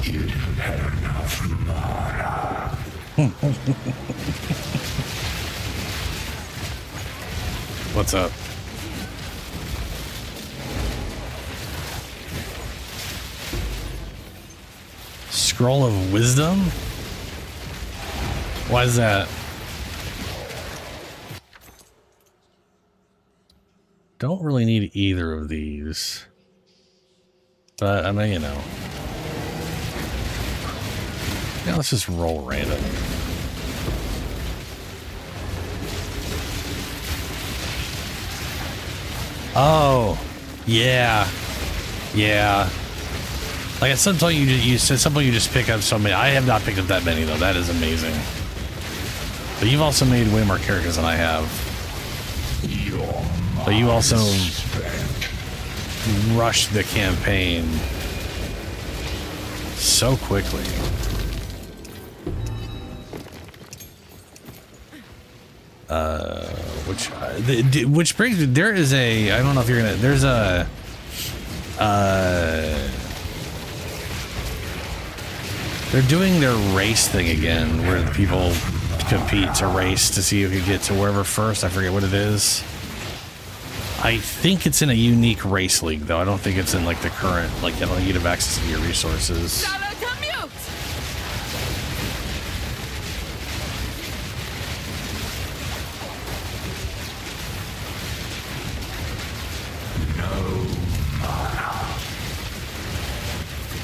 S8: You didn't have enough mana.
S1: What's up? Scroll of Wisdom? Why is that? Don't really need either of these. But, I mean, you know. Yeah, let's just roll random. Oh, yeah. Yeah. Like at some point you said something you just pick up so many. I have not picked up that many though. That is amazing. But you've also made way more characters than I have. But you also rushed the campaign so quickly. Which brings me, there is a, I don't know if you're gonna, there's a they're doing their race thing again where the people compete to race to see who can get to wherever first. I forget what it is. I think it's in a unique race league though. I don't think it's in like the current, like I don't think you'd have access to your resources.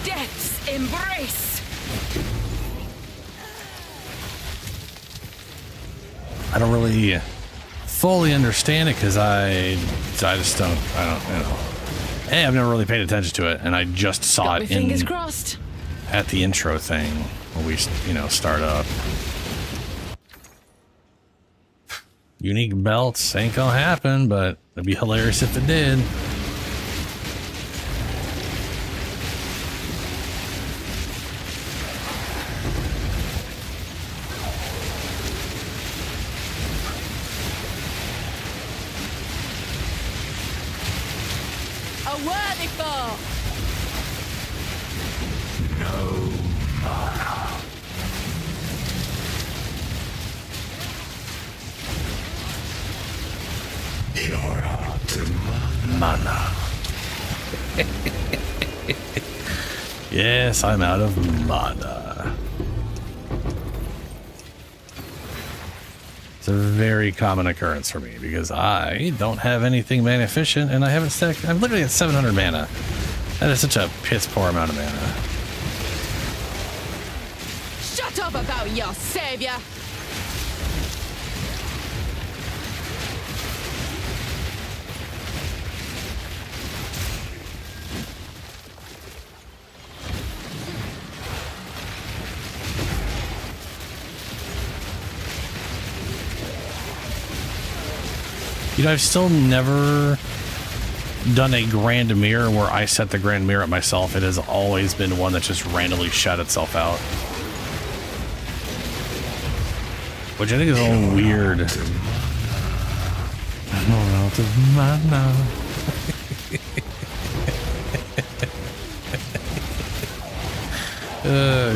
S3: Death's embrace.
S1: I don't really fully understand it because I just don't, I don't, you know. Hey, I've never really paid attention to it, and I just saw it
S3: Fingers crossed.
S1: At the intro thing when we, you know, start up. Unique belts ain't gonna happen, but it'd be hilarious if it did.
S3: A worthy foe.
S1: Mana. Yes, I'm out of mana. It's a very common occurrence for me because I don't have anything mana efficient and I haven't stacked. I'm literally at 700 mana. That is such a piss poor amount of mana.
S3: Shut up about your savior.
S1: You know, I've still never done a grand mirror where I set the grand mirror up myself. It has always been one that just randomly shut itself out. Which I think is a little weird. I'm out of mana.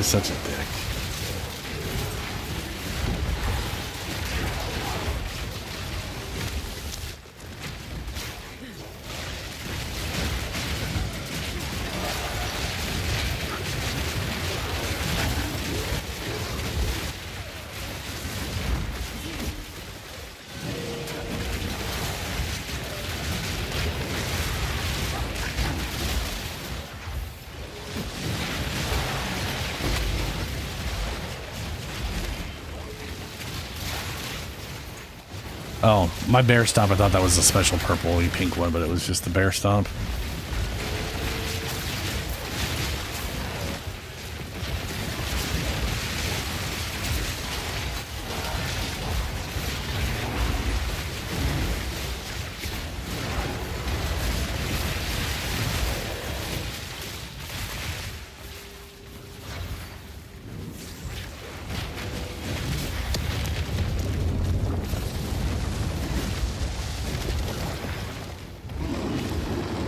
S1: Such a dick. Oh, my bear stomp, I thought that was a special purple pink one, but it was just the bear stomp.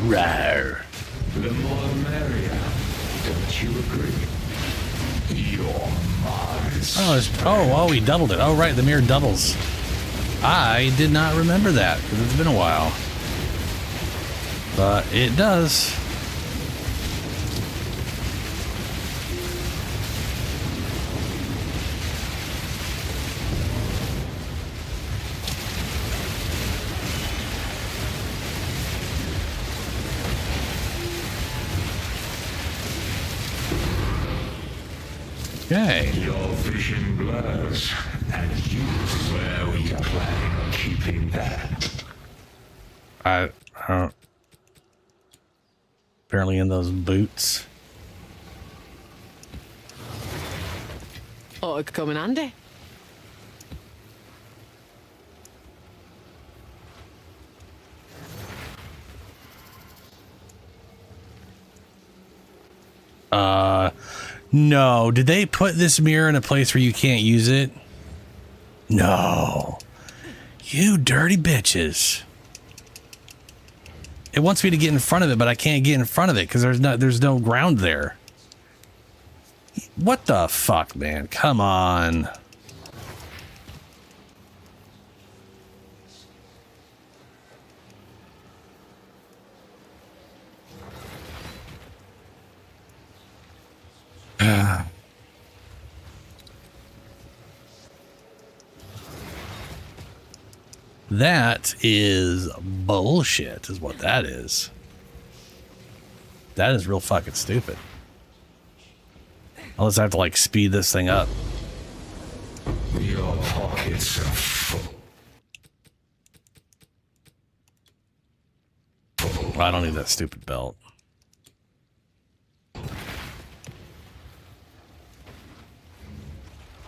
S1: Rawr.
S8: The more merrier. Don't you agree? Your Mars.
S1: Oh, we doubled it. Oh, right, the mirror doubles. I did not remember that because it's been a while. But it does. Okay.
S8: Your vision blurs, and where were you planning on keeping that?
S1: I don't. Apparently in those boots.
S3: Ought to come in handy.
S1: No. Did they put this mirror in a place where you can't use it? No. You dirty bitches. It wants me to get in front of it, but I can't get in front of it because there's no ground there. What the fuck, man? Come on. That is bullshit, is what that is. That is real fucking stupid. Unless I have to, like, speed this thing up.
S8: Your pockets are full.
S1: I don't need that stupid belt.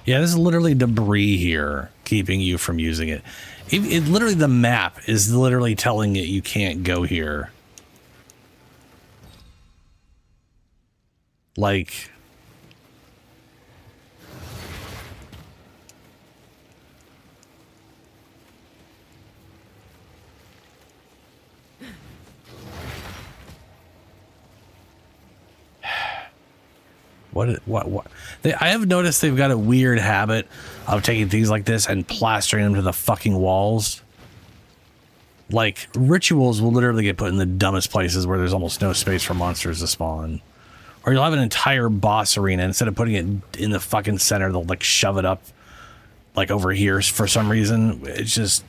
S1: Yeah, this is literally debris here, keeping you from using it. It literally, the map is literally telling it you can't go here. Like... What? I have noticed they've got a weird habit of taking things like this and plastering them to the fucking walls. Like, rituals will literally get put in the dumbest places where there's almost no space for monsters to spawn. Or you'll have an entire boss arena, instead of putting it in the fucking center, they'll, like, shove it up, like, over here for some reason. It's just...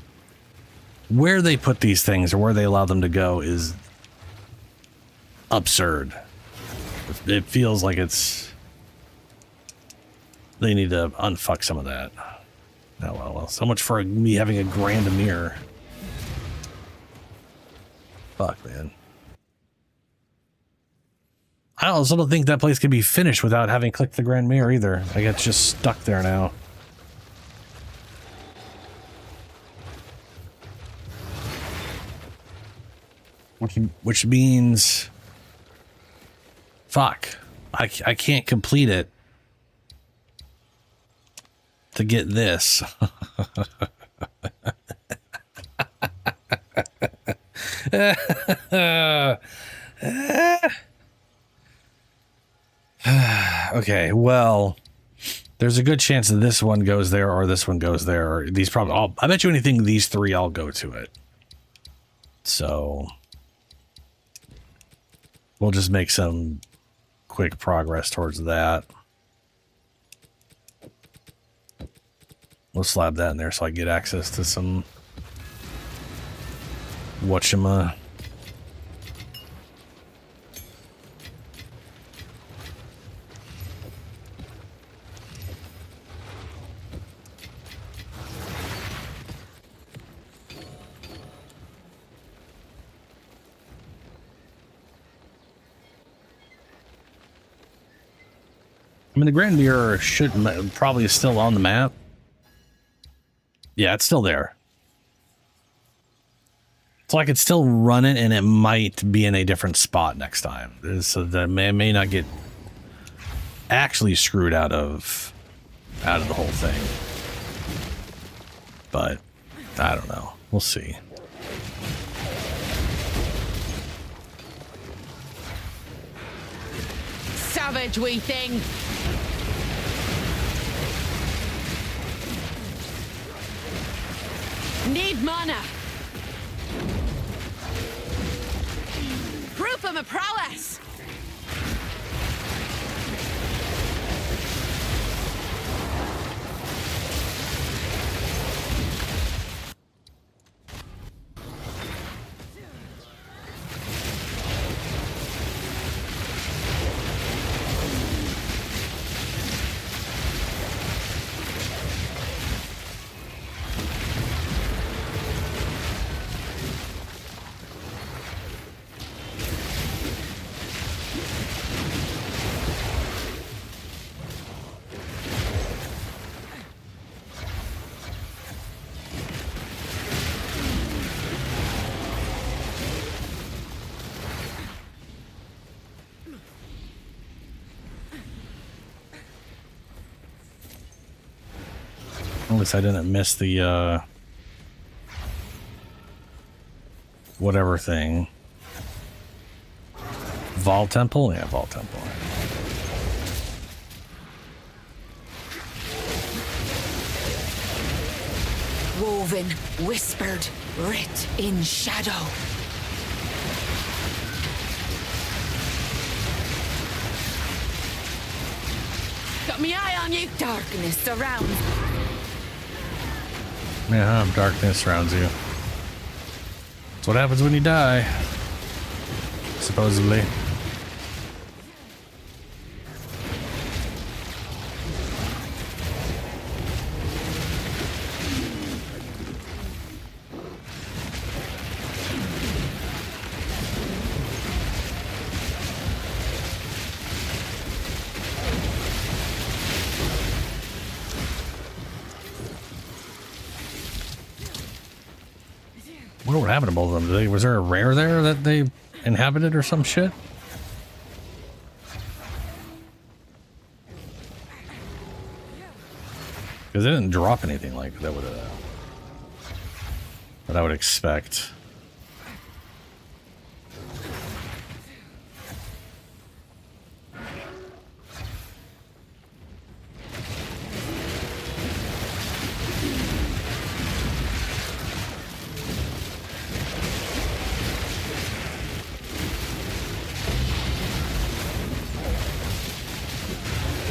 S1: where they put these things, or where they allow them to go, is absurd. It feels like it's... they need to unfuck some of that. Oh, well. So much for me having a grand mirror. Fuck, man. I also don't think that place can be finished without having clicked the grand mirror either. I get just stuck there now. Which means... fuck. I can't complete it to get this. Okay, well, there's a good chance that this one goes there or this one goes there. Or these probably all, I bet you anything these three all go to it. So we'll just make some quick progress towards that. We'll slap that in there so I get access to some whatchama. I mean, the Grand Mirror should probably is still on the map. Yeah, it's still there. So I could still run it, and it might be in a different spot next time. So that may not get actually screwed out of the whole thing. But I don't know. We'll see.
S3: Savage wee thing. Need mana. Proof of my prowess.
S1: At least I didn't miss the, whatever thing. Vol Temple? Yeah, Vol Temple.
S2: Woven, whispered, writ in shadow.
S3: Got me eye on you.
S2: Darkness surrounds.
S1: Yeah, darkness surrounds you. That's what happens when you die. Supposedly. What happened to both of them? Was there a rare there that they inhabited or some shit? Because they didn't drop anything like that I would expect.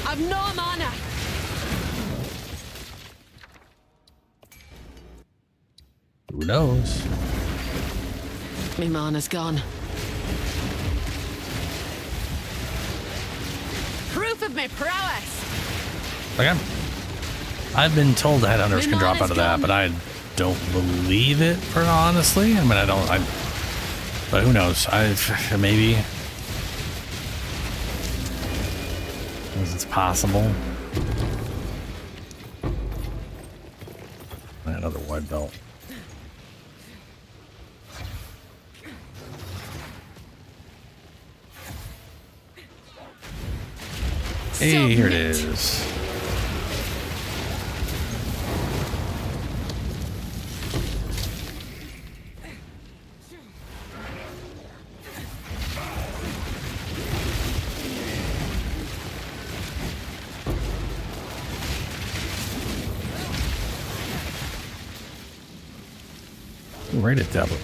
S3: I've no mana.
S1: Who knows?
S3: Me mana's gone. Proof of my prowess.
S1: Like I've been told that headhunters can drop out of that, but I don't believe it. For honestly, I mean, but who knows? Maybe it's possible. Another wide belt. Hey, here it is. Rated tablet.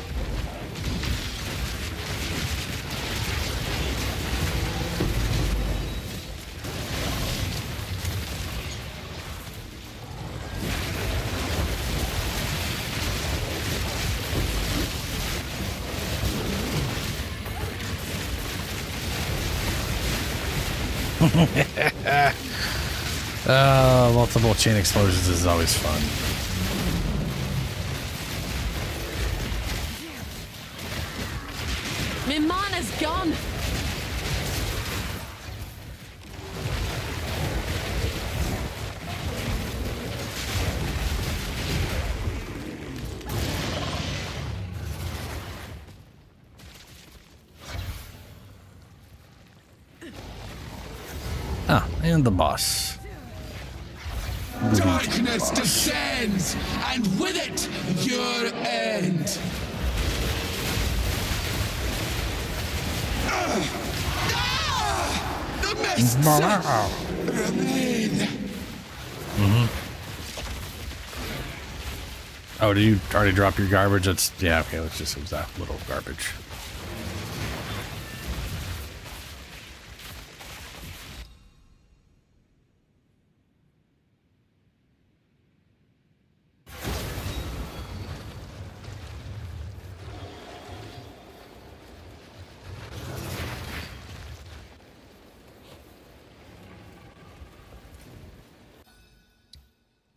S1: Multiple chain explosions is always fun.
S3: My mana's gone.
S1: Ah, and the boss.
S5: Darkness descends, and with it, your end. The mists remain.
S1: Oh, did you already drop your garbage? Yeah, okay, it was that little garbage.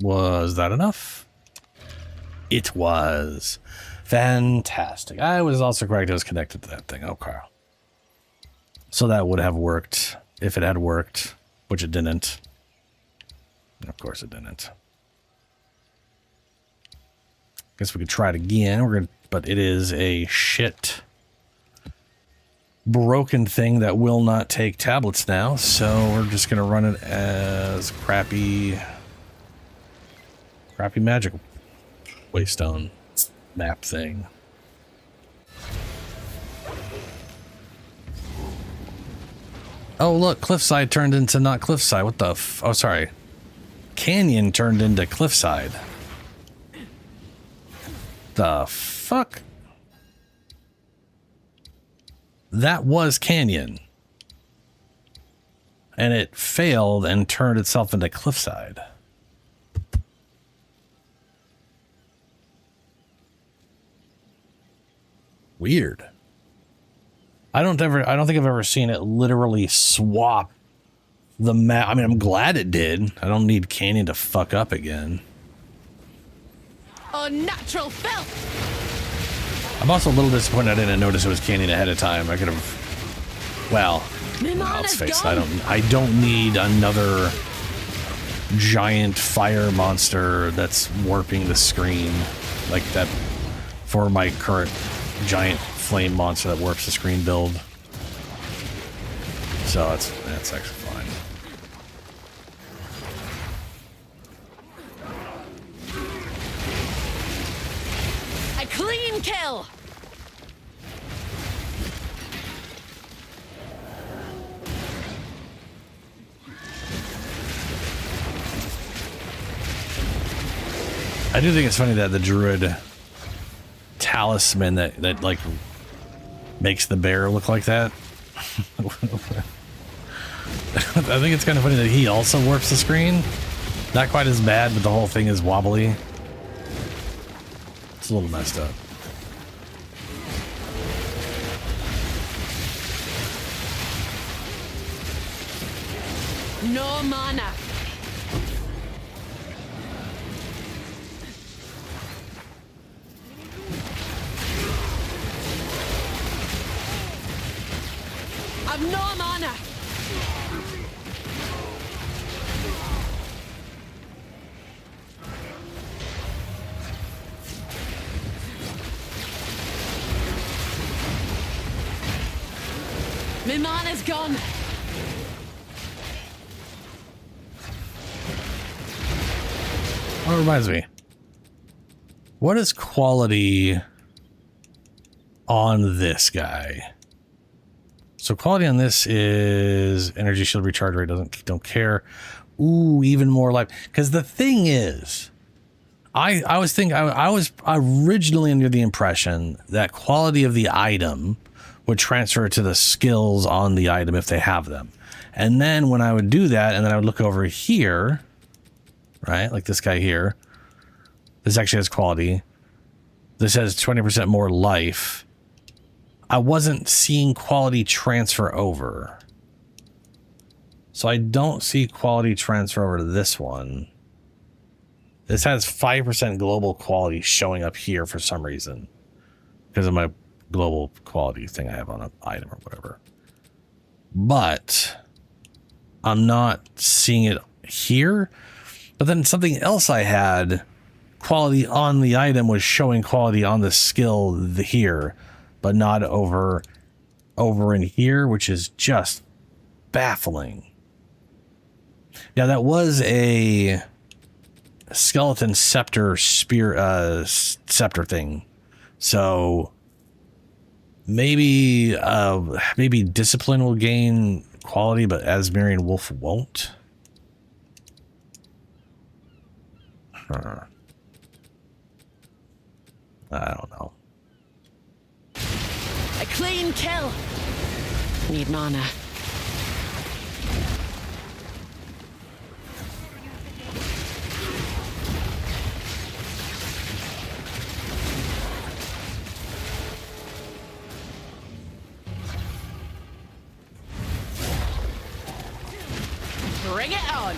S1: Was that enough? It was. Fantastic. I was also correct. It was connected to that thing. Okay. So that would have worked if it had worked, which it didn't. Of course it didn't. Guess we could try it again. But it is a shit broken thing that will not take tablets now. So we're just going to run it as crappy crappy magic waystone map thing. Oh, look, cliffside turned into not cliffside. What the oh, sorry. Canyon turned into cliffside. The fuck? That was canyon. And it failed and turned itself into cliffside. Weird. I don't think I've ever seen it literally swap the map. I mean, I'm glad it did. I don't need Canyon to fuck up again.
S3: Unnatural filth!
S1: I'm also a little disappointed I didn't notice it was Canyon ahead of time. I could have, well, let's face it, I don't need another giant fire monster that's warping the screen like that for my current giant flame monster that warps the screen build. So that's actually fine.
S3: A clean kill!
S1: I do think it's funny that the druid talisman that like makes the bear look like that. I think it's kind of funny that he also warps the screen. Not quite as bad, but the whole thing is wobbly. It's a little messed up.
S3: No mana. I've no mana. My mana's gone.
S1: Oh, it reminds me. What is quality on this guy? So quality on this is energy shield recharge rate. Don't care. Ooh, even more life. Because the thing is, I was originally under the impression that quality of the item would transfer to the skills on the item if they have them. And then when I would do that, and then I would look over here, right? Like this guy here. This actually has quality. This has 20% more life. I wasn't seeing quality transfer over. So I don't see quality transfer over to this one. This has 5% global quality showing up here for some reason. Because of my global quality thing I have on an item or whatever. But I'm not seeing it here. But then something else I had, quality on the item was showing quality on the skill here, but not over in here, which is just baffling. Yeah, that was a skeleton scepter spear scepter thing. So maybe discipline will gain quality, but Asmerian Wolf won't. I don't know.
S3: A clean kill. Need mana. Bring it on.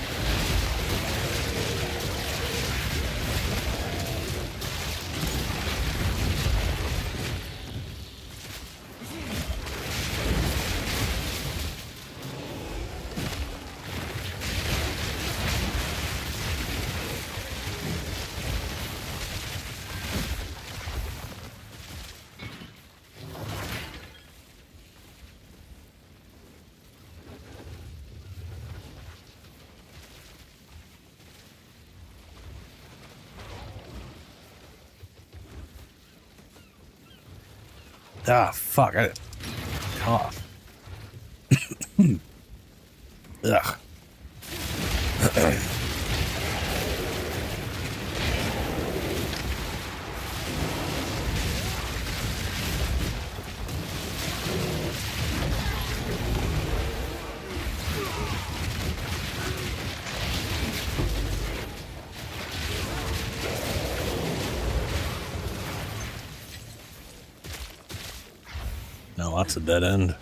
S1: Ah, fuck. I cough. Ugh. No, that's a dead end.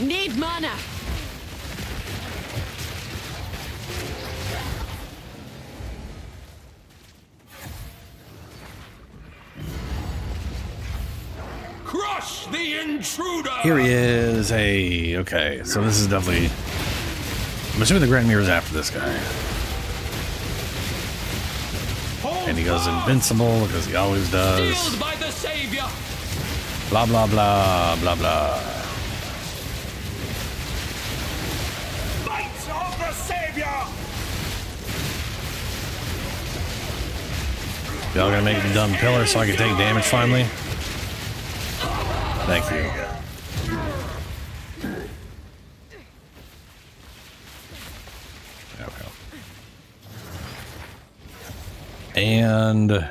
S9: Need mana.
S5: Crush the intruder!
S1: Here he is. Hey, okay. So this is definitely... I'm assuming the Grand Mirror is after this guy. And he goes invincible because he always does.
S5: Sealed by the savior.
S1: Blah, blah, blah, blah, blah.
S10: Fight of the savior!
S1: Y'all gonna make the dumb pillar so I can take damage finally? Thank you. Okay. And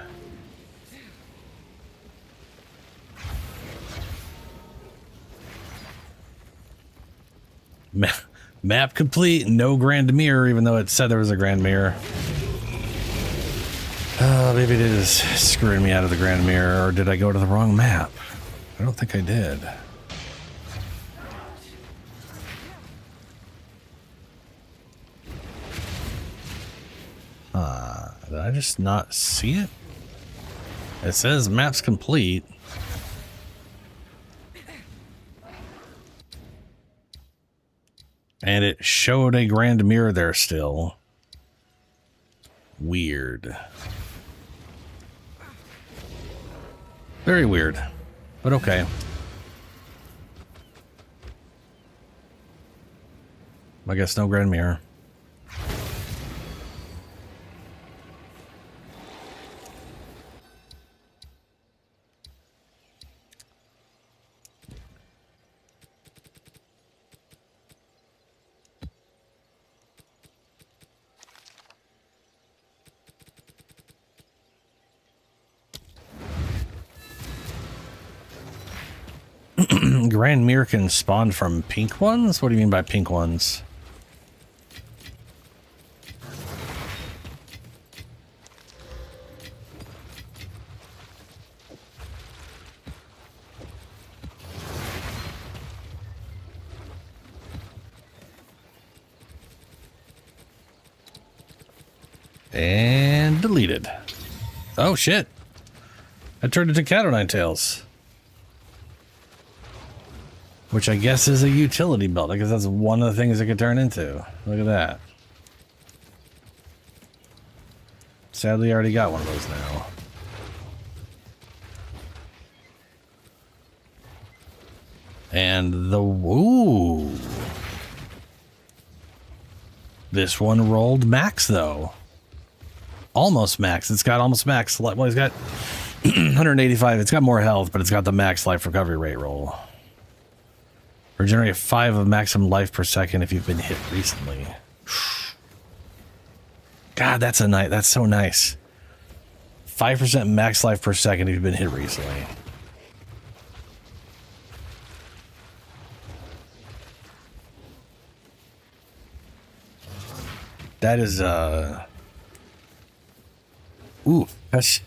S1: map complete. No Grand Mirror, even though it said there was a Grand Mirror. Maybe it is screwing me out of the Grand Mirror, or did I go to the wrong map? I don't think I did. Did I just not see it? It says map's complete. And it showed a Grand Mirror there still. Weird. Very weird. But okay. I guess no Grand Mirror. Grand Mirror can spawn from pink ones? What do you mean by pink ones? And deleted. Oh shit. I turned into Cat O' Nine Tails. Which I guess is a utility belt, because that's one of the things it could turn into. Look at that. Sadly, I already got one of those now. And the... Ooh. This one rolled max, though. Almost max. It's got almost max. Well, it's got 185. It's got more health, but it's got the max life recovery rate roll. Regenerate 5 of maximum life per second if you've been hit recently. God, that's a nice. That's so nice. 5% max life per second if you've been hit recently. That is ooh, that's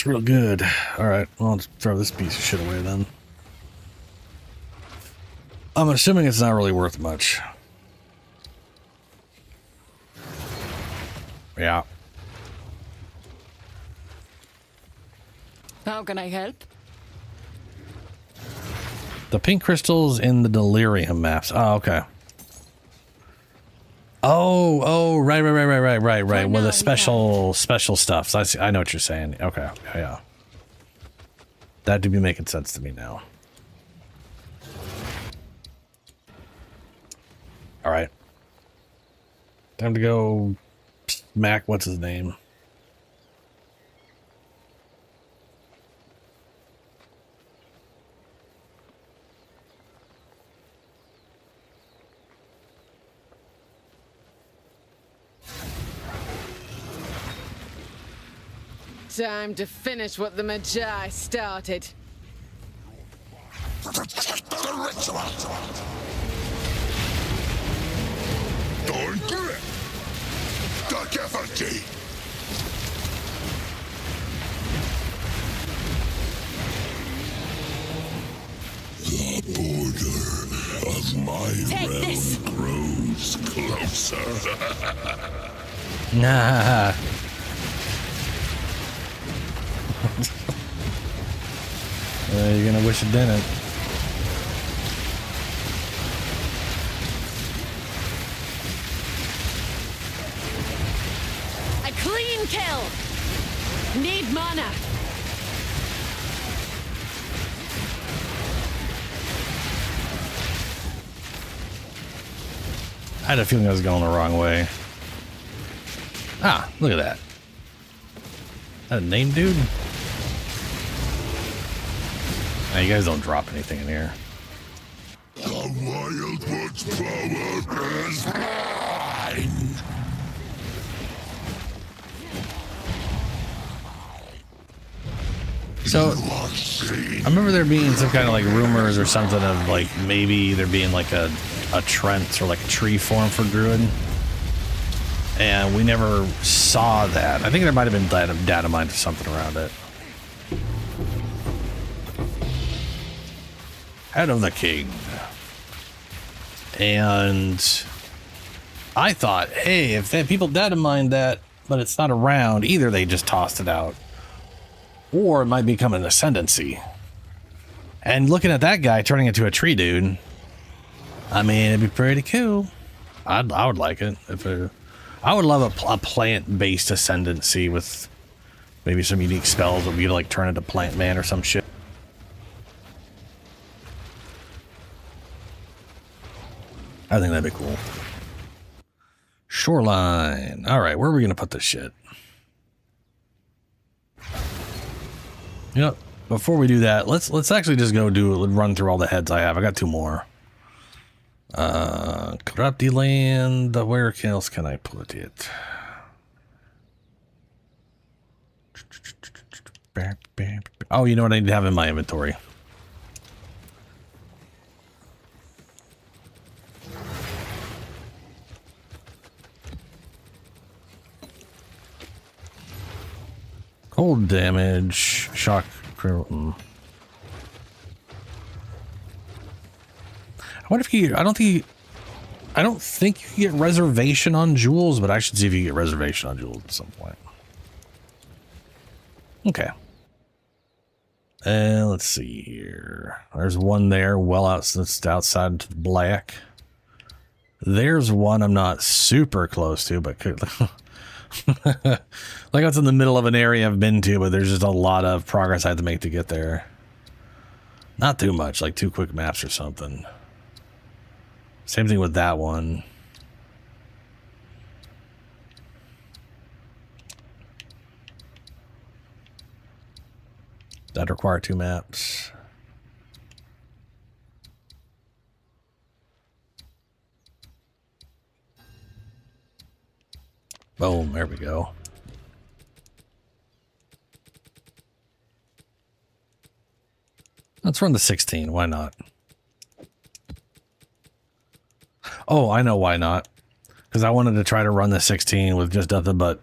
S1: real good. All right, well, let's throw this piece of shit away then. I'm assuming it's not really worth much. Yeah.
S3: How can I help?
S1: The pink crystals in the delirium maps. Oh, okay. Oh, right.
S3: For
S1: Well,
S3: now,
S1: the special stuff. So I know what you're saying. Okay, yeah. That do be making sense to me now. All right. Time to go smack, what's his name?
S3: Time to finish what the Magi started.
S8: Protect the ritual! Don't grip! The Geverty! The border of my realm grows closer.
S1: Nah. You're gonna wish it didn't.
S3: A clean kill! Need mana!
S1: I had a feeling I was going the wrong way. Ah, look at that. That a name, dude? Nah, you guys don't drop anything in here.
S8: The Wildwood's power is mine!
S1: So, I remember there being some kind of like rumors or something of like maybe there being like a trent or like a tree form for Druid. And we never saw that. I think there might have been data mined or something around it. Head of the King. And I thought, hey, if people data mined that, but it's not around, either they just tossed it out, or it might become an ascendancy. And looking at that guy turning into a tree dude, I mean, it'd be pretty cool. I would like it. I would love a plant-based ascendancy with maybe some unique spells that would be like turn into Plant Man or some shit. I think that'd be cool. Shoreline. All right, where are we gonna put this shit? You know, before we do that, let's actually just go run through all the heads I have. I got 2 more. Corrupty Land. Where else can I put it? Oh, you know what I need to have in my inventory? Cold damage, shock. I wonder if you. I don't think you can get reservation on jewels, but I should see if you can get reservation on jewels at some point. Okay. And let's see here. There's one there, well that's outside to the black. There's one I'm not super close to, but could. Like it's in the middle of an area I've been to, but there's just a lot of progress I have to make to get there. Not too much, like 2 quick maps or something. Same thing with that one. That require 2 maps. Boom, there we go. Let's run the 16, why not? Oh, I know why not. Because I wanted to try to run the 16 with just nothing but...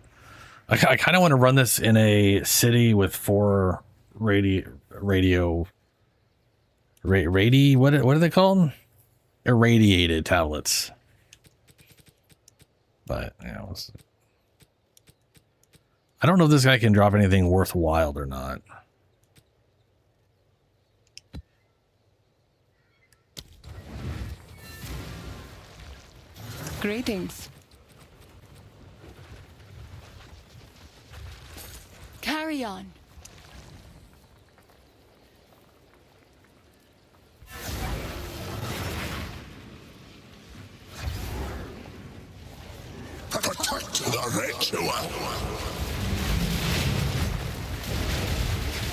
S1: I kind of want to run this in a city with 4 what are they called? Irradiated tablets. But, you know... I don't know if this guy can drop anything worthwhile or not.
S3: Greetings. Carry on.
S8: Protect the ritual.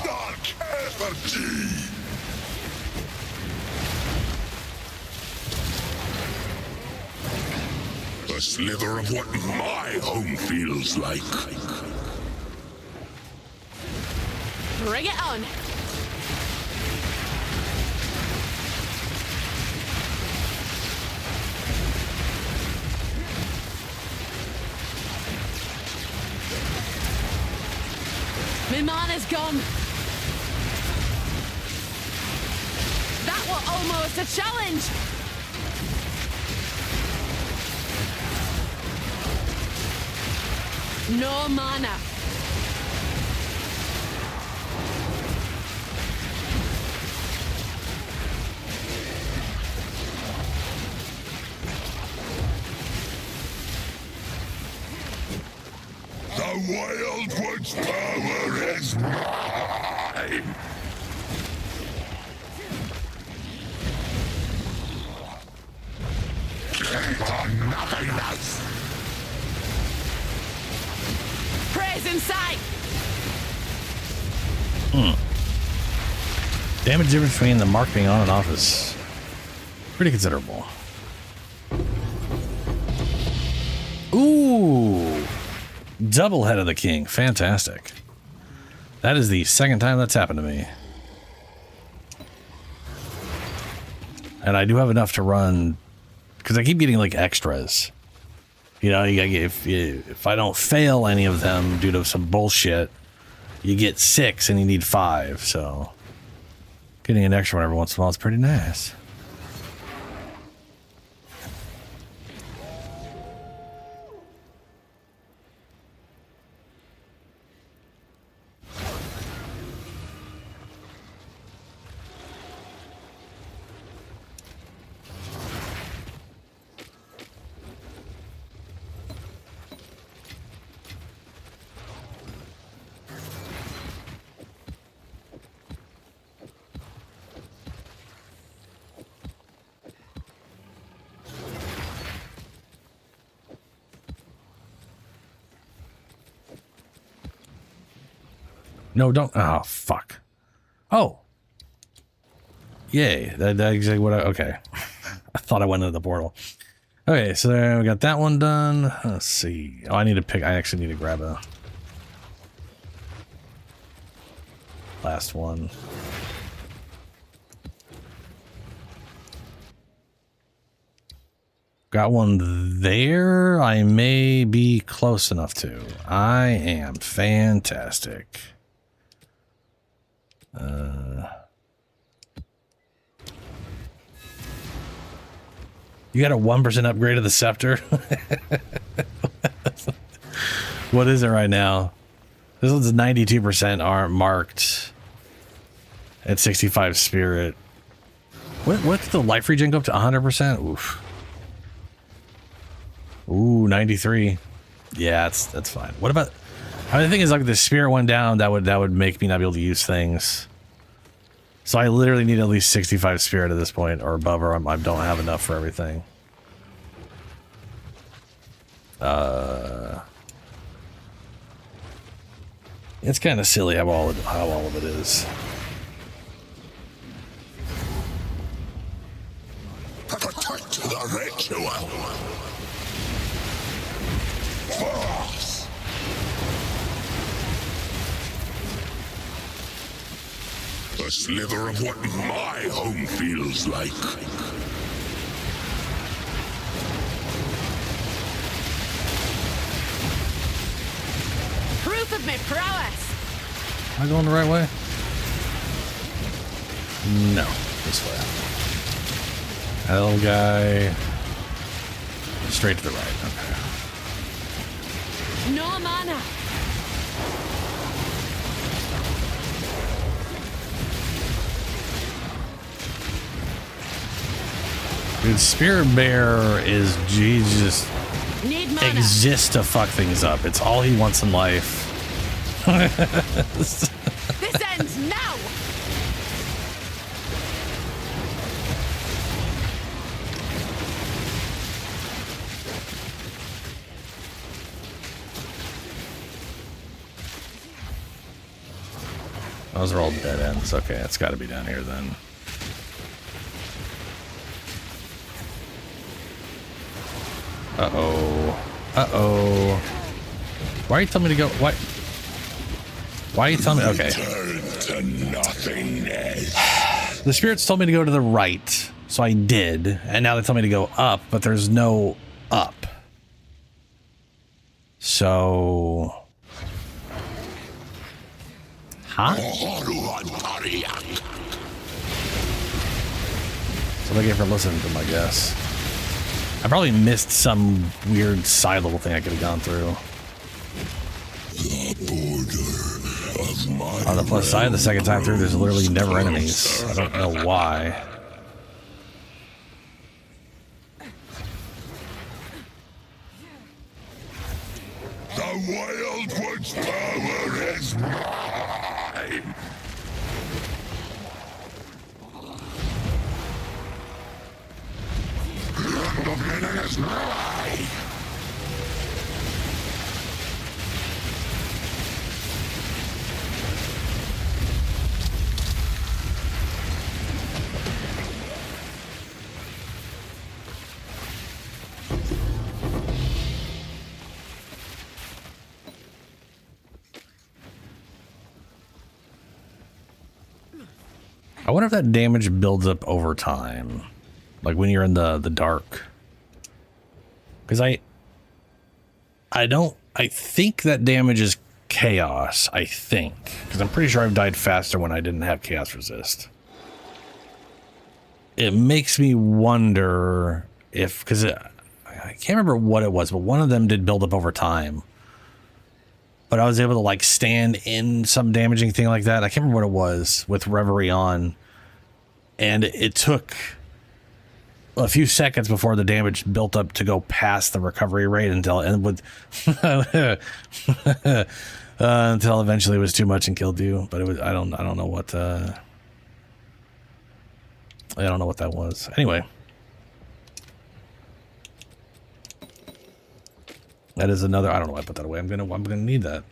S8: Dark effigy. A slither of what my home feels like.
S3: Bring it on. My mana's gone. That was almost a challenge. No mana.
S8: The Wildwood's power is mine! Cling nothingness!
S3: Praise in sight!
S1: Damage difference between the mark being on and off is pretty considerable. Ooh! Double Head of the King. Fantastic. That is the second time that's happened to me. And I do have enough to run, because I keep getting like extras. You know, if I don't fail any of them due to some bullshit, you get 6 and you need 5. So getting an extra one every once in a while is pretty nice. No, don't. Oh, fuck. Oh. Yay. That's exactly what I... Okay. I thought I went into the portal. Okay, so there we got that one done. Let's see. Oh, I need to pick... I actually need to grab a... last one. Got one there. I may be close enough to. I am fantastic. You got a 1% upgrade of the scepter? What is it right now? This one's 92% are marked at 65 spirit. What's the life regen go up to 100%? Oof. Ooh, 93. Yeah, that's fine. What about... I mean, the thing is, like, the spirit went down, that would make me not be able to use things. So I literally need at least 65 spirit at this point, or above, or I don't have enough for everything. It's kind of silly how all of it is.
S8: Protect the ritual. Force. A slither of what my home feels like.
S3: Proof of my prowess.
S1: Am I going the right way? No, this way. That little guy. Straight to the right. Okay.
S3: No mana.
S1: Dude, Spirit Bear is Jesus.
S3: Need mana.
S1: Exists to fuck things up. It's all he wants in life.
S3: This ends now!
S1: Those are all dead ends. Okay, it's got to be down here then. Uh-oh. Uh-oh. Why are you telling me to go? What? Why are you telling me? Okay.
S8: Turn to nothingness.
S1: The spirits told me to go to the right, so I did. And now they tell me to go up, but there's no up. So... Huh? So thank you for listening to them, I guess. I probably missed some weird side level thing I could have gone through. On the plus side, the second time through, there's literally never enemies. I don't know why.
S8: The Wildwood's power is mine! Lvlin is mine!
S1: I wonder if that damage builds up over time. Like when you're in the dark. Because I think that damage is chaos, I think. Because I'm pretty sure I've died faster when I didn't have chaos resist. It makes me wonder if, because I can't remember what it was, but one of them did build up over time. But I was able to like stand in some damaging thing like that. I can't remember what it was with Reverie on. And it took a few seconds before the damage built up to go past the recovery rate until until eventually it was too much and killed you. But it was I don't know what I don't know what that was. Anyway. That is another, I don't know why I put that away. I'm gonna need that.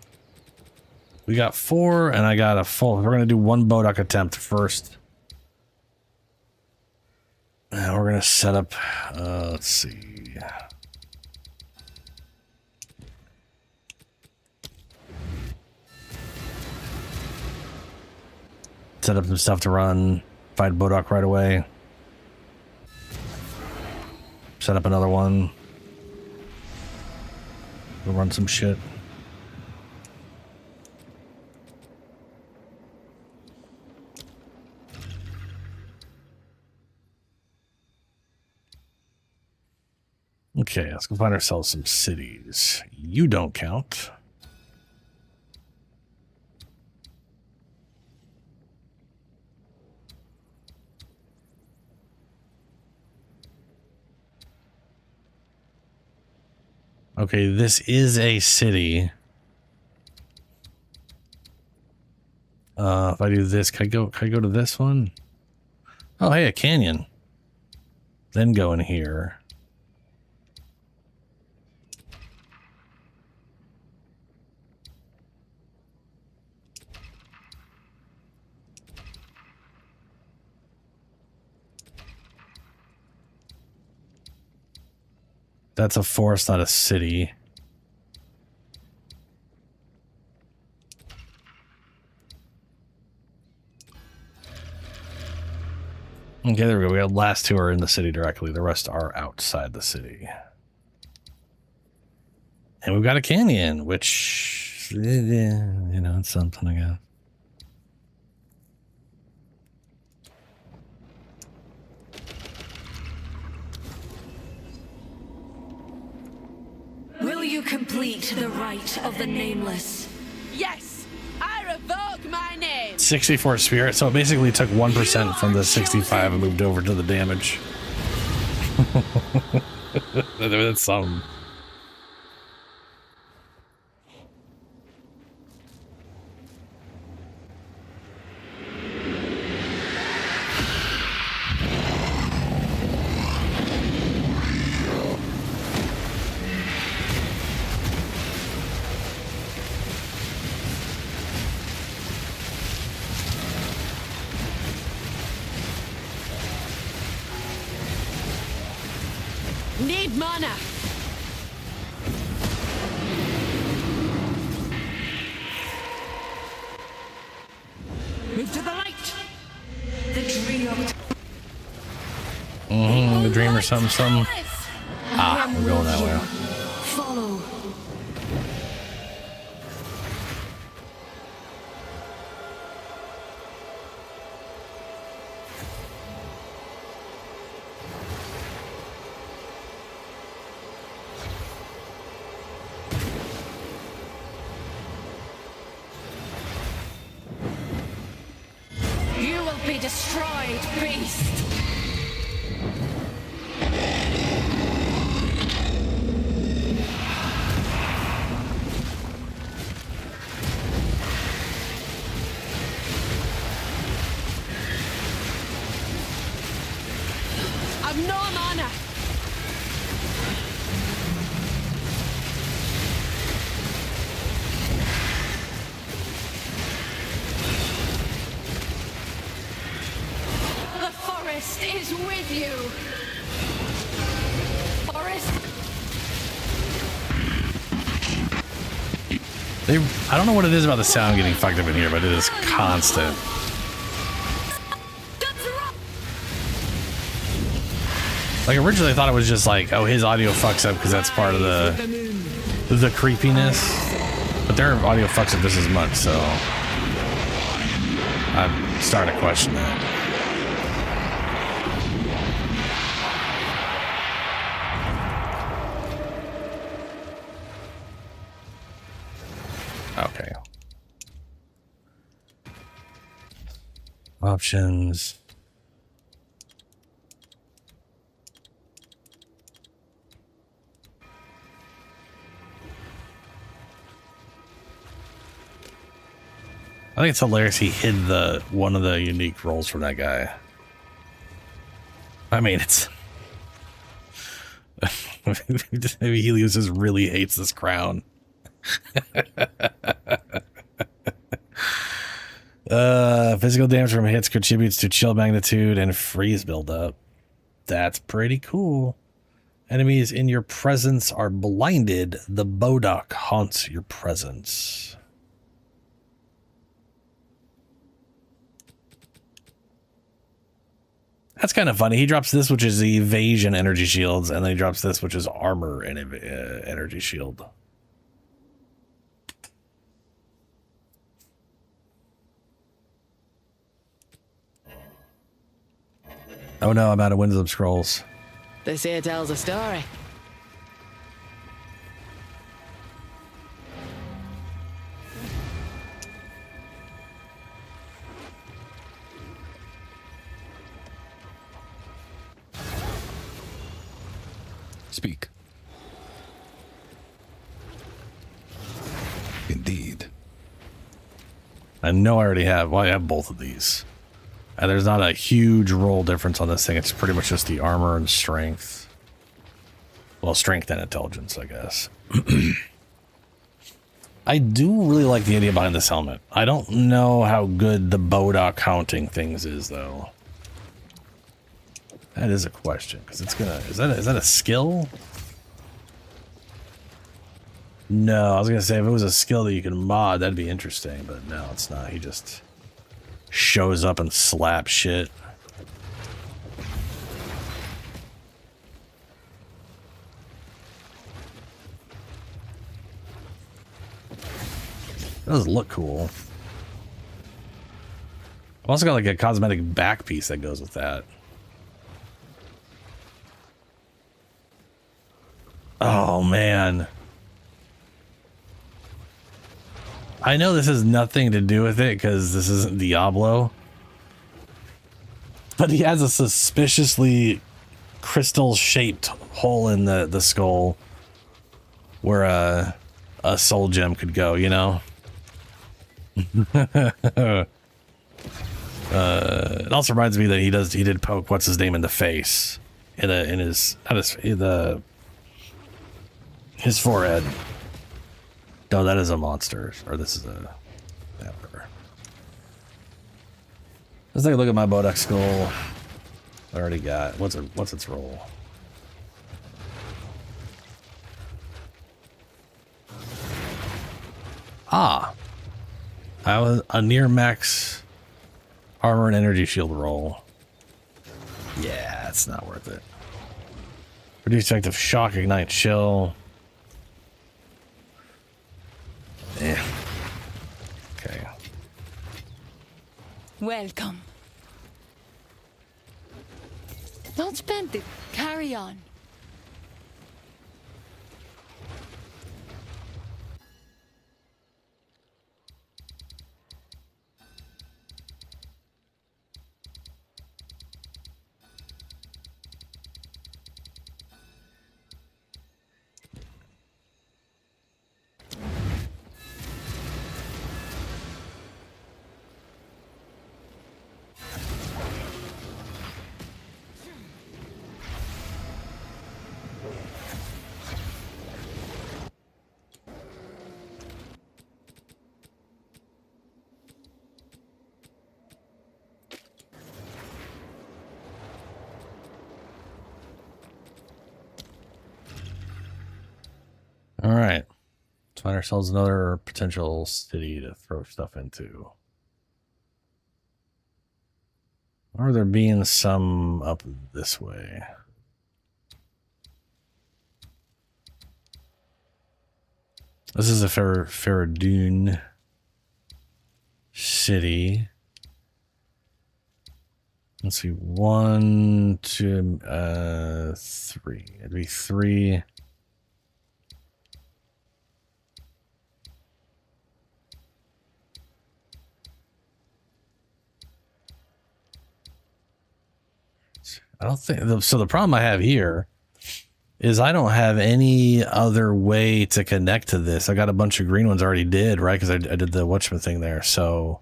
S1: We got 4 and I got a full. We're gonna do 1 Bodok attempt first. And we're gonna set up let's see. Set up some stuff to run. Fight Bodok right away. Set up another one. We'll run some shit. Okay, let's go find ourselves some cities. You don't count. Okay, this is a city. If I do this, can I go to this one? Oh, hey, a canyon. Then go in here. That's a forest, not a city. Okay, there we go. We got last 2 are in the city directly. The rest are outside the city. And we've got a canyon, which, you know, it's something, I guess.
S2: Will you complete the rite of the nameless?
S3: Yes! I revoke my name!
S1: 64 spirit, so it basically took 1% from the 65 and moved over to the damage. That's something.
S3: need mana. Move to the light.
S2: The trio.
S1: The dream or something. Ah, we're going that way.
S2: Follow.
S3: You will be destroyed, beast. I've no mana.
S2: The forest is with you. Forest.
S1: I don't know what it is about the sound getting fucked up in here, but it is constant. Like originally I thought it was just like, oh, his audio fucks up because that's part of the creepiness. But their audio fucks up just as much, so I'm starting to question that. Okay. Options. I think it's hilarious he hid one of the unique roles from that guy. I mean, it's maybe he just really hates this crown. Physical damage from hits contributes to chill magnitude and freeze buildup. That's pretty cool. Enemies in your presence are blinded. The Bodok haunts your presence. That's kind of funny. He drops this, which is the evasion energy shields, and then he drops this, which is armor and energy shield. Oh no, I'm out of Winds of Scrolls.
S3: This here tells a story.
S4: Speak. Indeed.
S1: I know I already have. Well, I have both of these. And there's not a huge roll difference on this thing. It's pretty much just the armor and strength. Well, strength and intelligence, I guess. I do really like the idea behind this helmet. I don't know how good the Bodok counting things is, though. That is a question, because it's gonna... Is that a skill? No, I was gonna say if it was a skill that you can mod, that'd be interesting, but no, it's not. He just shows up and slaps shit. It does look cool. I've also got like a cosmetic back piece that goes with that. Oh man. I know this has nothing to do with it because this isn't Diablo. But he has a suspiciously crystal-shaped hole in the skull where a soul gem could go, you know? It also reminds me that he did poke what's his name in the face. His forehead. No, that is a monster. Or this is a... Yeah, whatever. Let's take a look at my Bodok skull. I already got... What's its roll? Ah. I was a near max armor and energy shield roll. Yeah, it's not worth it. Reduce effective shock, ignite, chill. Yeah. Okay.
S3: Welcome. Don't spend it. Carry on.
S1: All right. Let's find ourselves another potential city to throw stuff into. Or there being some up this way. This is a Faradun city. Let's see, 1, 2, 3. It'd be 3. I don't think so. The problem I have here is I don't have any other way to connect to this. I got a bunch of green ones already did, right? Because I did the Watchman thing there. So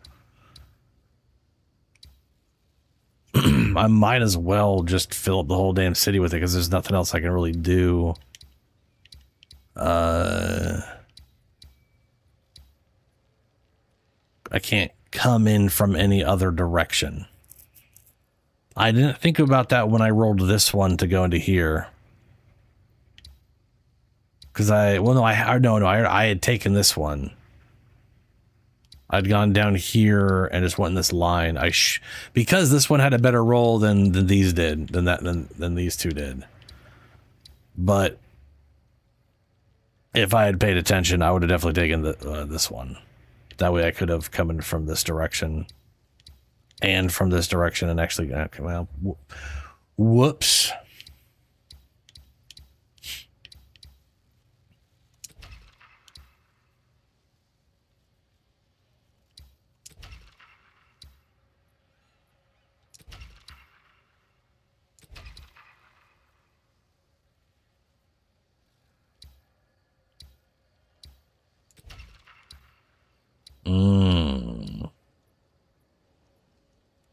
S1: I might as well just fill up the whole damn city with it because there's nothing else I can really do. I can't come in from any other direction. I didn't think about that when I rolled this one to go into here. Because I had taken this one. I'd gone down here and just went in this line. Because this one had a better roll than these did, than these two did. But if I had paid attention, I would have definitely taken this one. That way I could have come in from this direction. And from this direction and actually, well, whoops.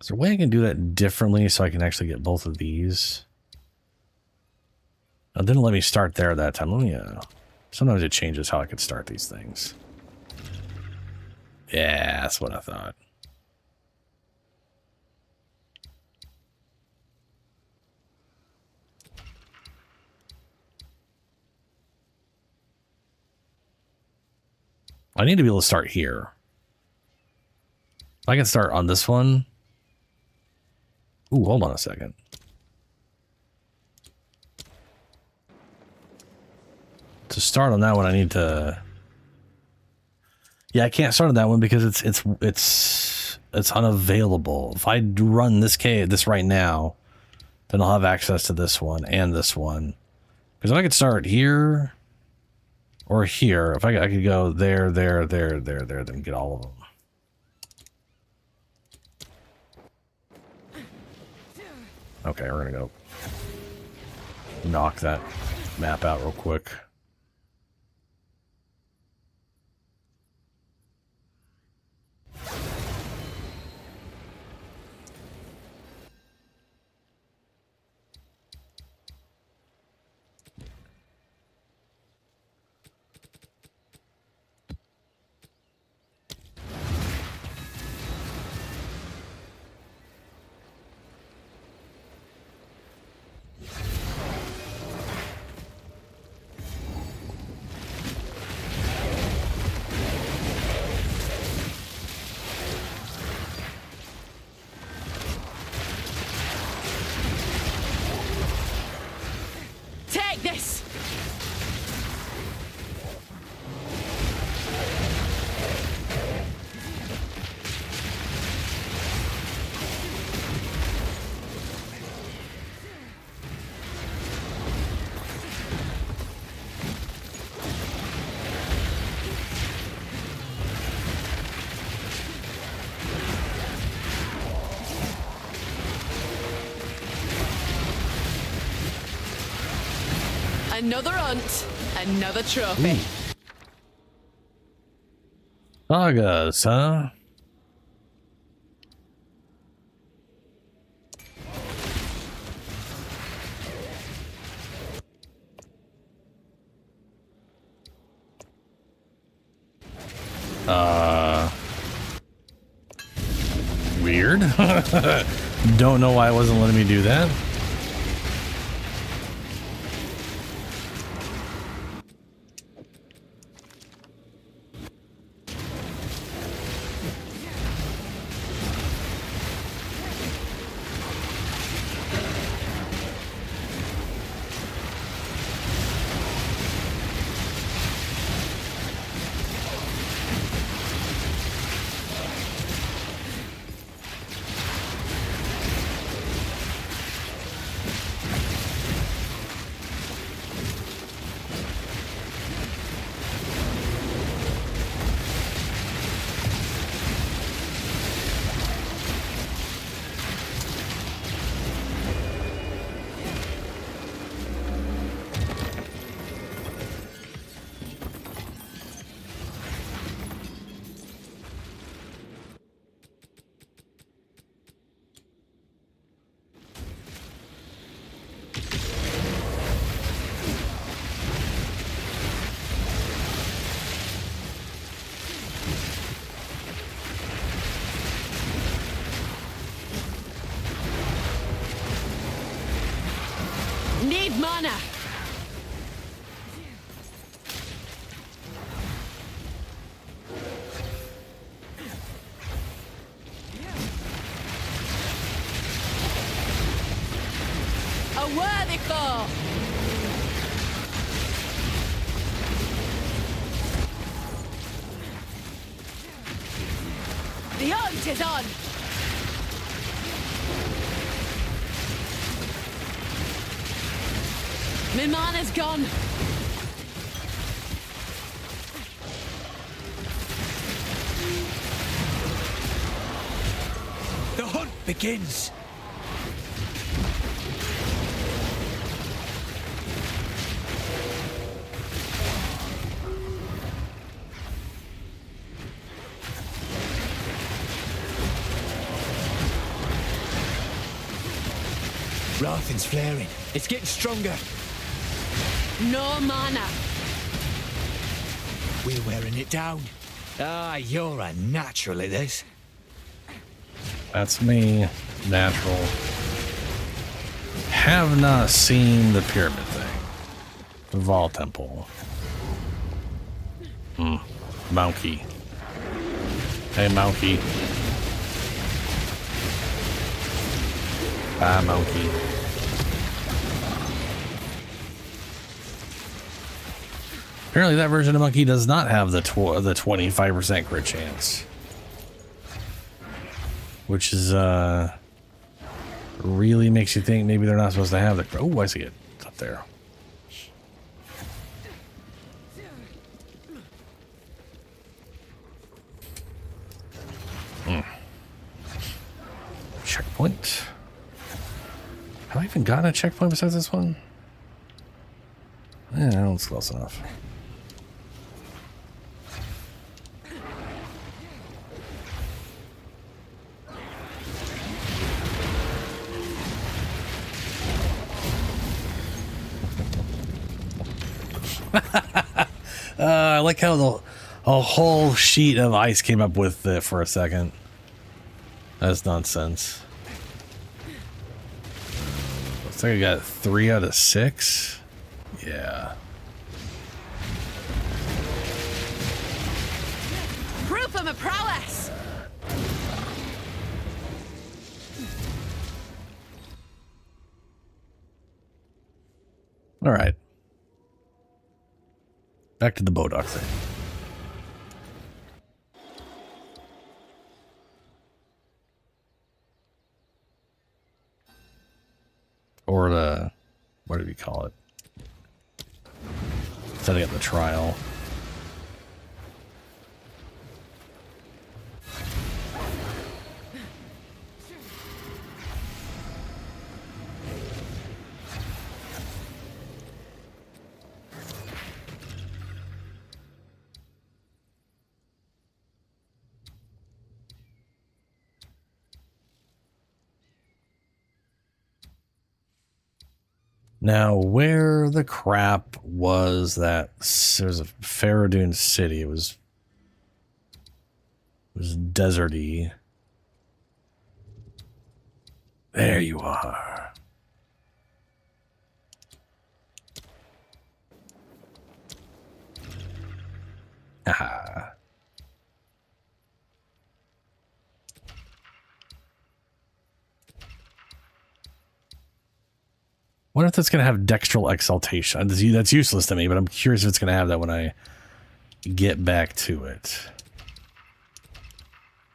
S1: Is there a way I can do that differently so I can actually get both of these? It didn't let me start there that time. Let me, sometimes it changes how I can start these things. Yeah, that's what I thought. I need to be able to start here. If I can start on this one. Ooh, hold on a second. To start on that one, I need to. Yeah, I can't start on that one because it's unavailable. If I run this right now, then I'll have access to this one and this one. Because if I could start here or here, if I could go there, then get all of them. Okay, we're gonna go knock that map out real quick.
S3: Another hunt, another trophy.
S1: Sagas, huh? Weird. Don't know why it wasn't letting me do that.
S3: Need mana. A worthy foe. The hunt is on. My mana's gone.
S5: The hunt begins. Rathan's flaring. It's getting stronger.
S3: No mana.
S5: We're wearing it down. Ah, you're a natural at this.
S1: That's me. Natural. Have not seen the pyramid thing. The Vol Temple. Monkey. Hey, Monkey. Bye, Monkey. Apparently that version of Monkey does not have the 25% crit chance. Which is, really makes you think maybe they're not supposed to have the... Oh, I see it. It's up there. Checkpoint. Have I even gotten a checkpoint besides this one? Yeah, that one's close enough. I like how a whole sheet of ice came up with it for a second. That's nonsense. Looks like I got 3 out of 6. Yeah.
S3: Proof of my prowess.
S1: All right. Back to the Bodok thing. Or the, what do we call it? Setting up the trial. Now, where the crap was that? There's a Faradun city. It was deserty. There you are. Aha. Wonder if that's going to have dextral exaltation. That's useless to me, but I'm curious if it's going to have that when I get back to it.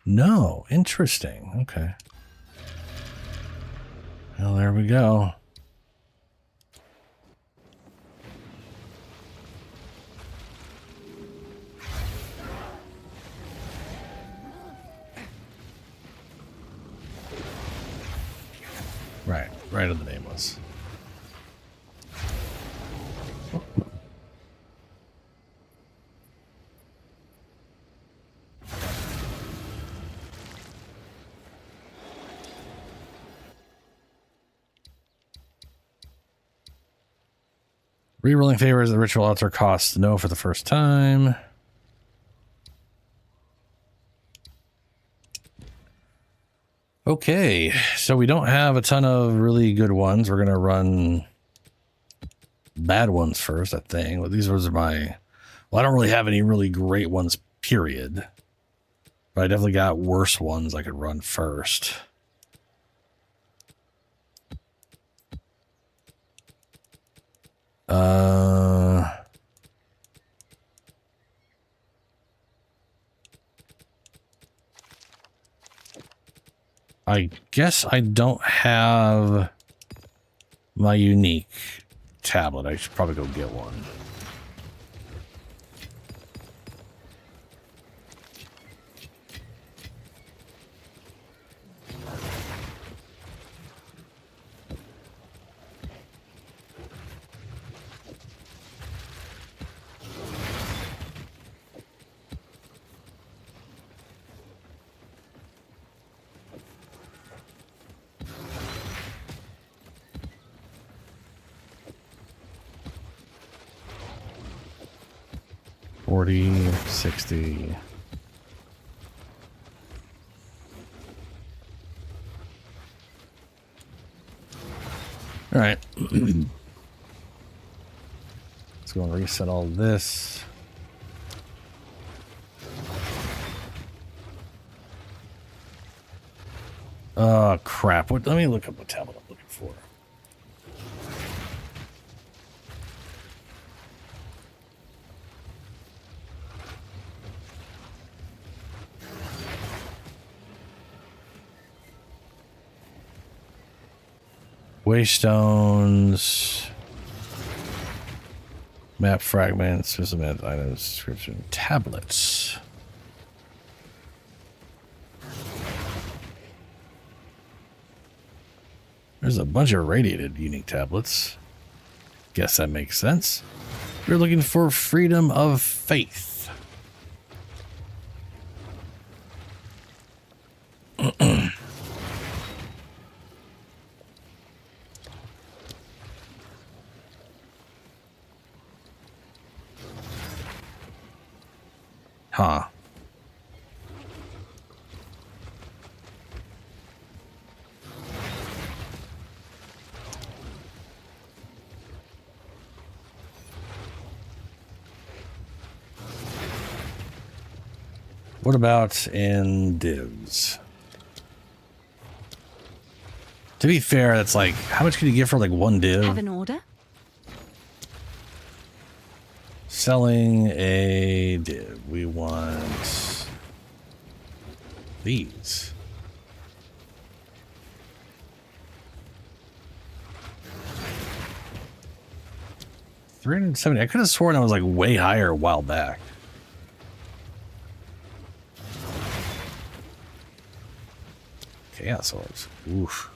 S1: No. Interesting. Okay. Well, there we go. Right. Right of the nameless. Rerolling favors the ritual altar costs no for the first time. Okay, so we don't have a ton of really good ones. We're going to run bad ones first, I think. Well, these are my... Well, I don't really have any really great ones, period. But I definitely got worse ones I could run first. I guess I don't have my unique tablet. I should probably go get one. $40, $60. All right. Let's go and reset all this. Oh, crap. Let me look up what tablet I'm looking for. Waystones, map fragments, system items, description, tablets. There's a bunch of radiated unique tablets. Guess that makes sense. We're looking for freedom of faith. Huh. What about in divs? To be fair, that's like, how much can you get for like one div?
S2: Have an order?
S1: Selling a div. We want these. $370. I could have sworn I was like way higher a while back. Chaos orbs. Oof.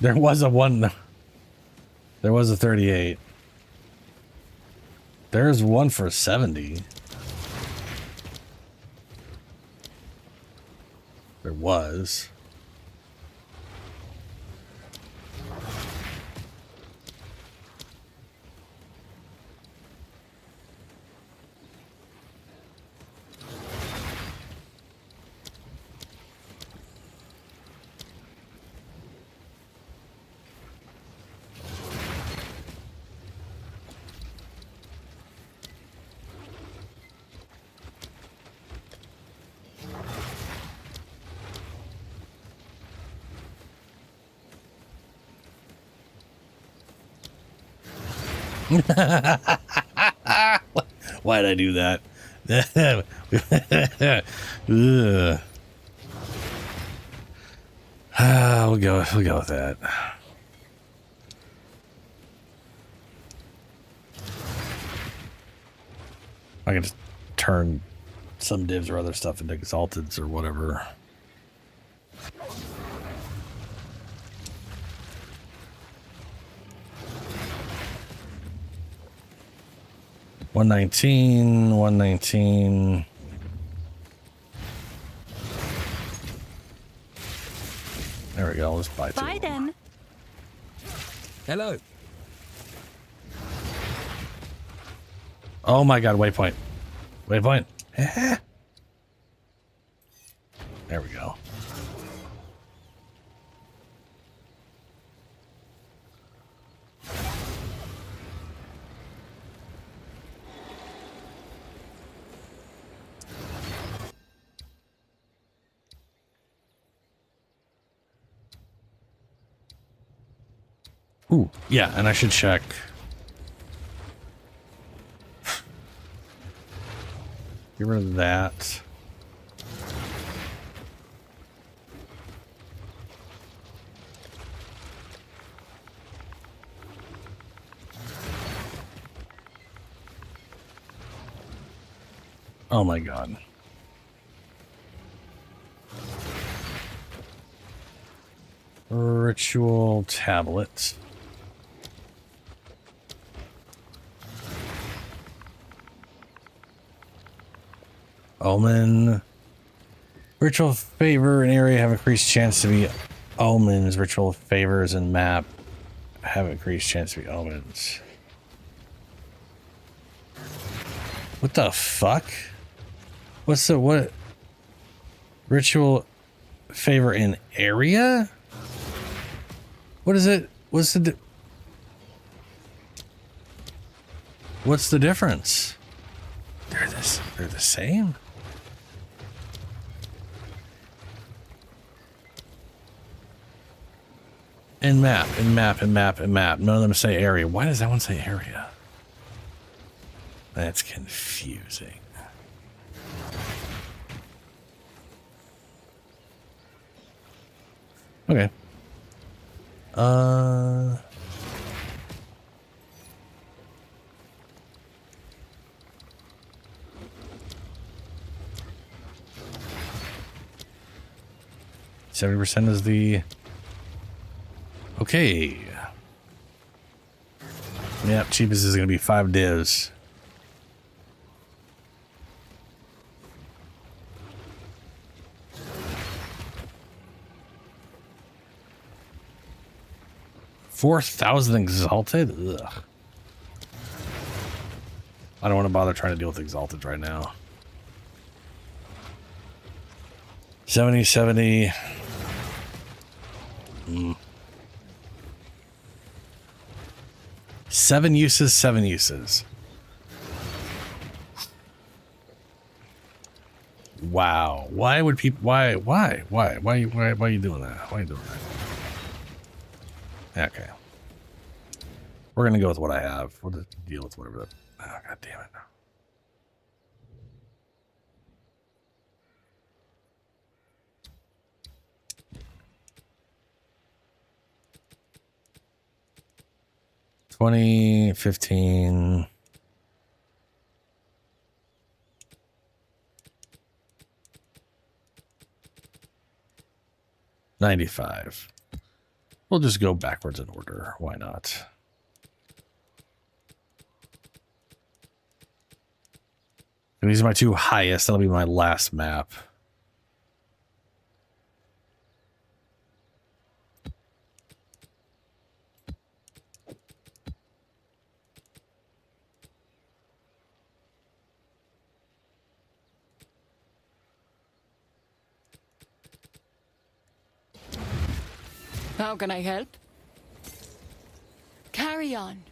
S1: There was a one. There was a 38. There's one for 70. There was. Why'd I do that? Ugh. We'll go with that. I can just turn some divs or other stuff into exalteds or whatever. $119. There we go. Let's buy two.
S2: Bye then.
S5: Hello.
S1: Oh my god, waypoint. Waypoint. There we go. Ooh, yeah, and I should check. Get rid of that. Oh my god. Ritual tablet. Omen. Ritual favor in area have increased chance to be omens. Ritual favors in map have increased chance to be omens. What the fuck? What's the what? Ritual favor in area? What is it? What's the difference? They're the same? In map. None of them say area. Why does that one say area? That's confusing. Okay. 70% is the... Okay. Yep, cheapest is going to be 5 divs. $4,000 exalted? Ugh. I don't want to bother trying to deal with exalted right now. 70. 7 uses. Wow. Why would people... Why are you doing that? Why are you doing that? Okay. We're going to go with what I have. We'll just deal with whatever the... Oh, God damn it. $20, $15... $95. We'll just go backwards in order. Why not? And these are my 2 highest. That'll be my last map.
S3: How can I help? Carry on.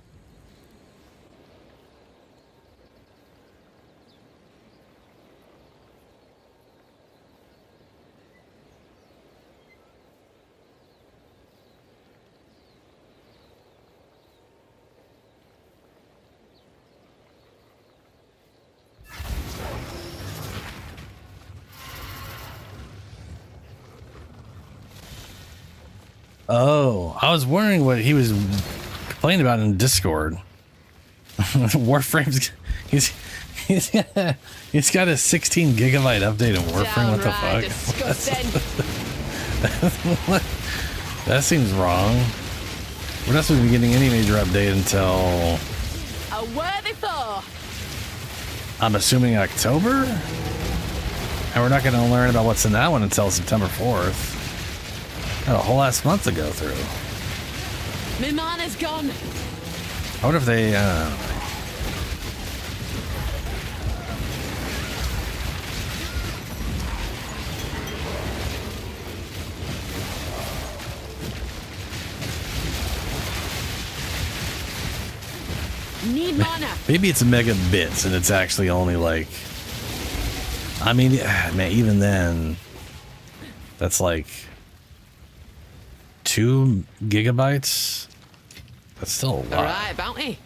S1: Oh, I was wondering what he was complaining about in Discord. Warframe's he's got a 16 gigabyte update in Warframe. What the fuck? That seems wrong. We're not supposed to be getting any major update until
S3: A worthy foe.
S1: I'm assuming October, and we're not going to learn about what's in that one until September 4th. Got a whole last month to go through.
S3: My mana's gone.
S1: I wonder if they
S3: Need mana.
S1: maybe it's megabits and it's actually only like, I mean, man, even then that's like 2 gigabytes. That's still a lot.
S3: All right, bounty.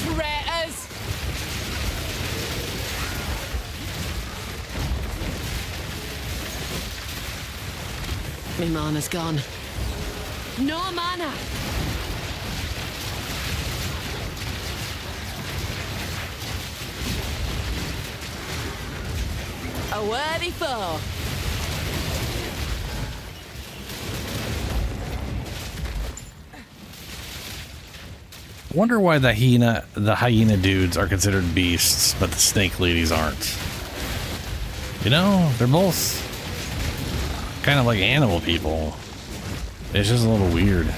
S3: Traitors. My mana's gone. No mana. A worthy foe.
S1: Wonder why the hyena dudes are considered beasts, but the snake ladies aren't. You know, they're both kind of like animal people. It's just a little weird.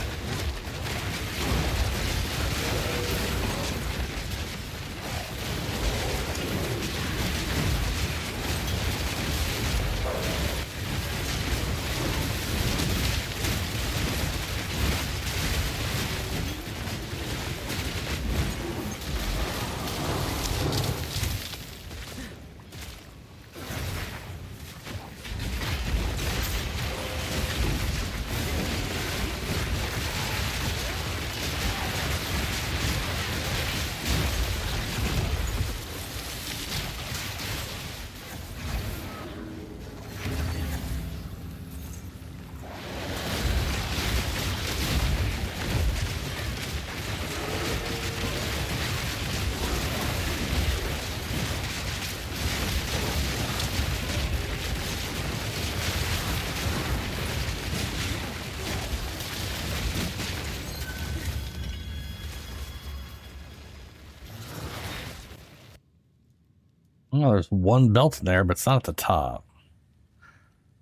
S1: Well, there's one belt in there, but it's not at the top.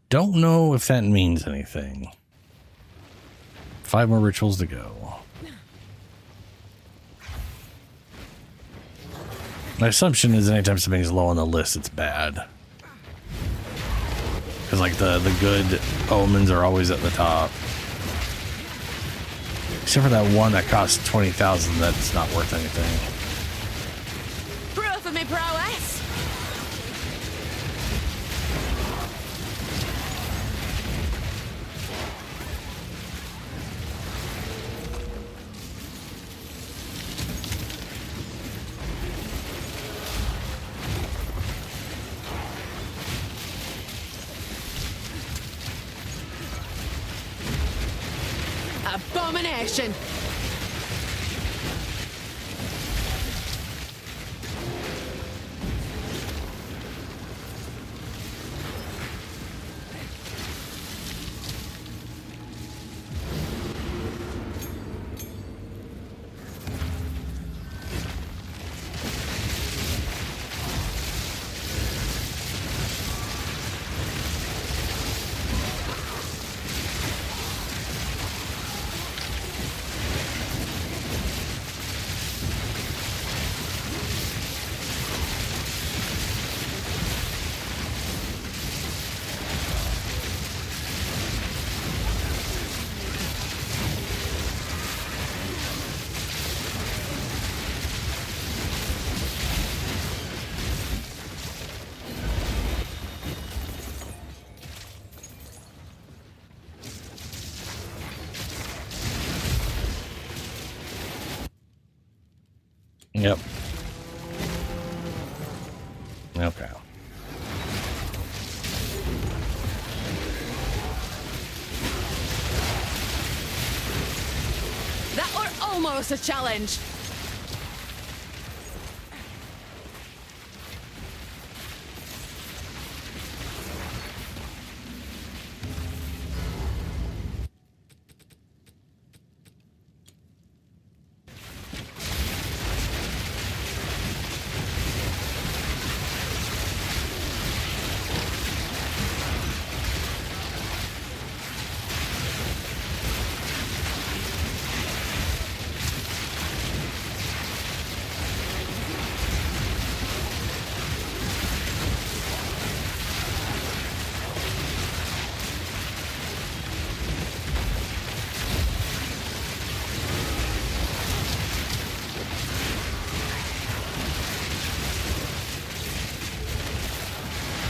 S1: Don't know if that means anything. 5 more rituals to go. My assumption is anytime something's low on the list, it's bad. Because like the good omens are always at the top. Except for that one that costs 20,000 that's not worth anything.
S3: Proof of me prowess. Abomination.
S1: Yep. Okay.
S3: That were almost a challenge.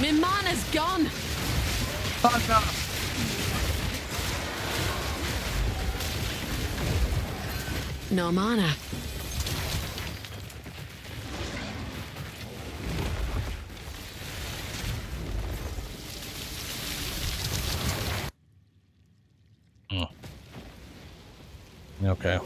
S3: My mana's gone. No mana.
S1: Okay.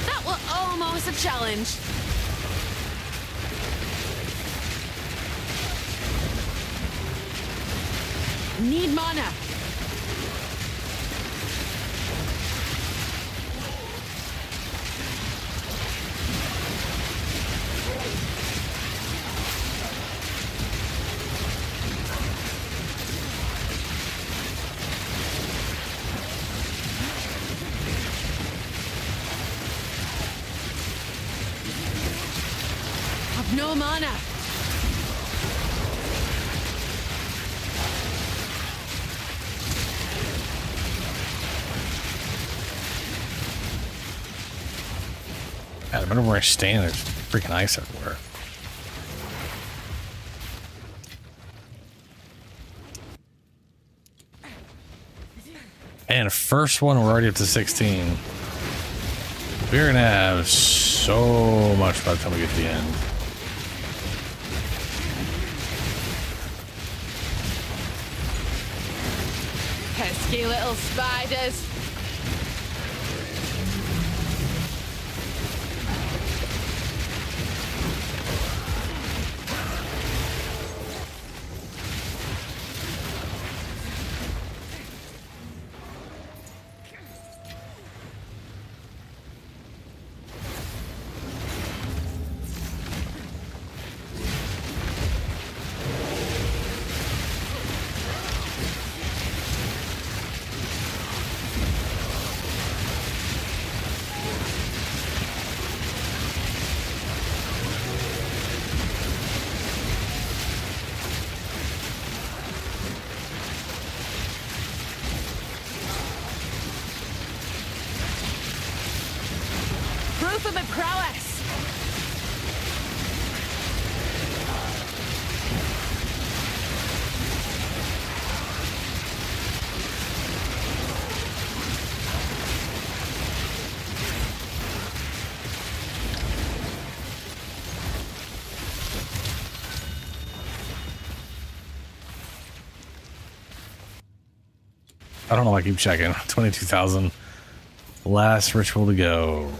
S3: That were almost a challenge. Need mana. Have no mana.
S1: God, I remember where I stand. There's freaking ice everywhere. And first one, we're already up to 16. We're gonna have so much by the time we get to the end.
S3: Pesky little spiders. Proof of my prowess.
S1: I don't know why I keep checking. 22,000. Last ritual to go.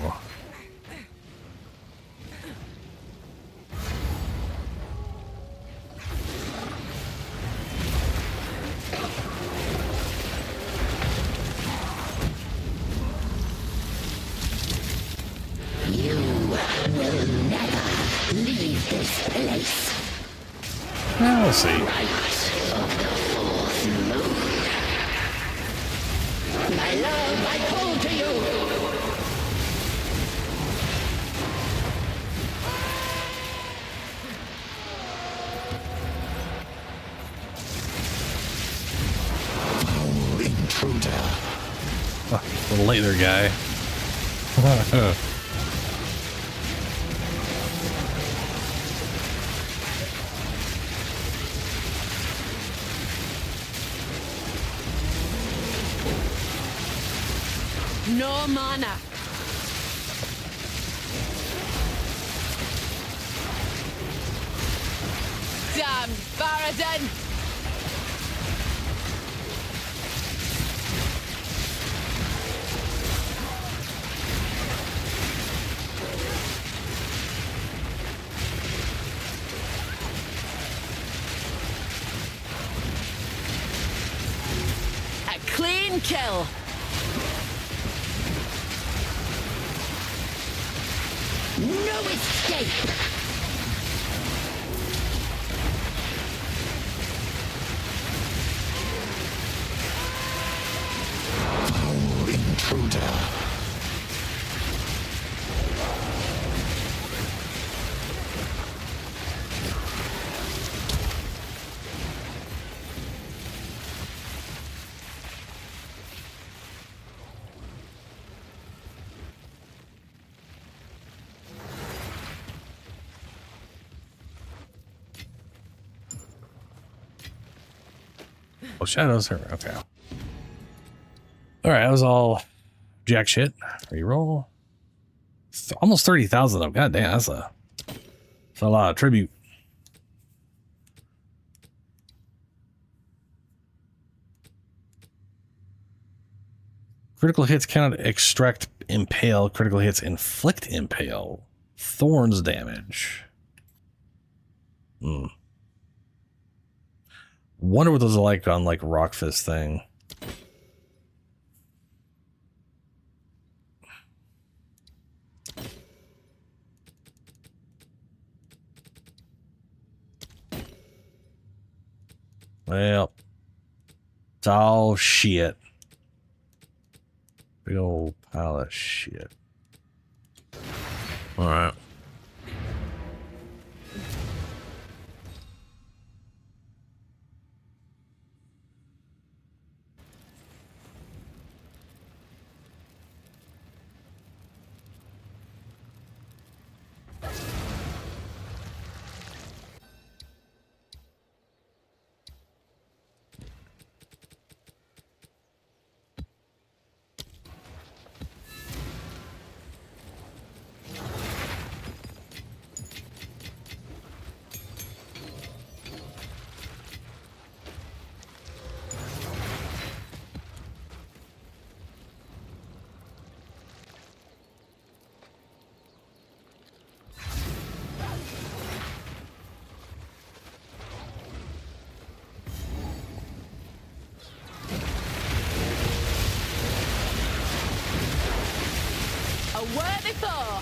S6: You will never leave this place.
S1: We'll see.
S6: Right of the fourth moon. love I pull to you.
S8: Foul intruder.
S1: A little late there, guy.
S3: No mana. Damn, Baradin! A clean kill.
S6: No escape!
S8: Foul intruder.
S1: Oh, shadows are okay. All right, that was all jack shit. Reroll. Almost 30,000 of them. God damn, that's a lot of tribute. Critical hits cannot extract impale. Critical hits inflict impale. Thorns damage. Wonder what those are like on like Rockfist thing. Well, it's all shit. Big old pile of shit. All right.
S3: A worthy foe.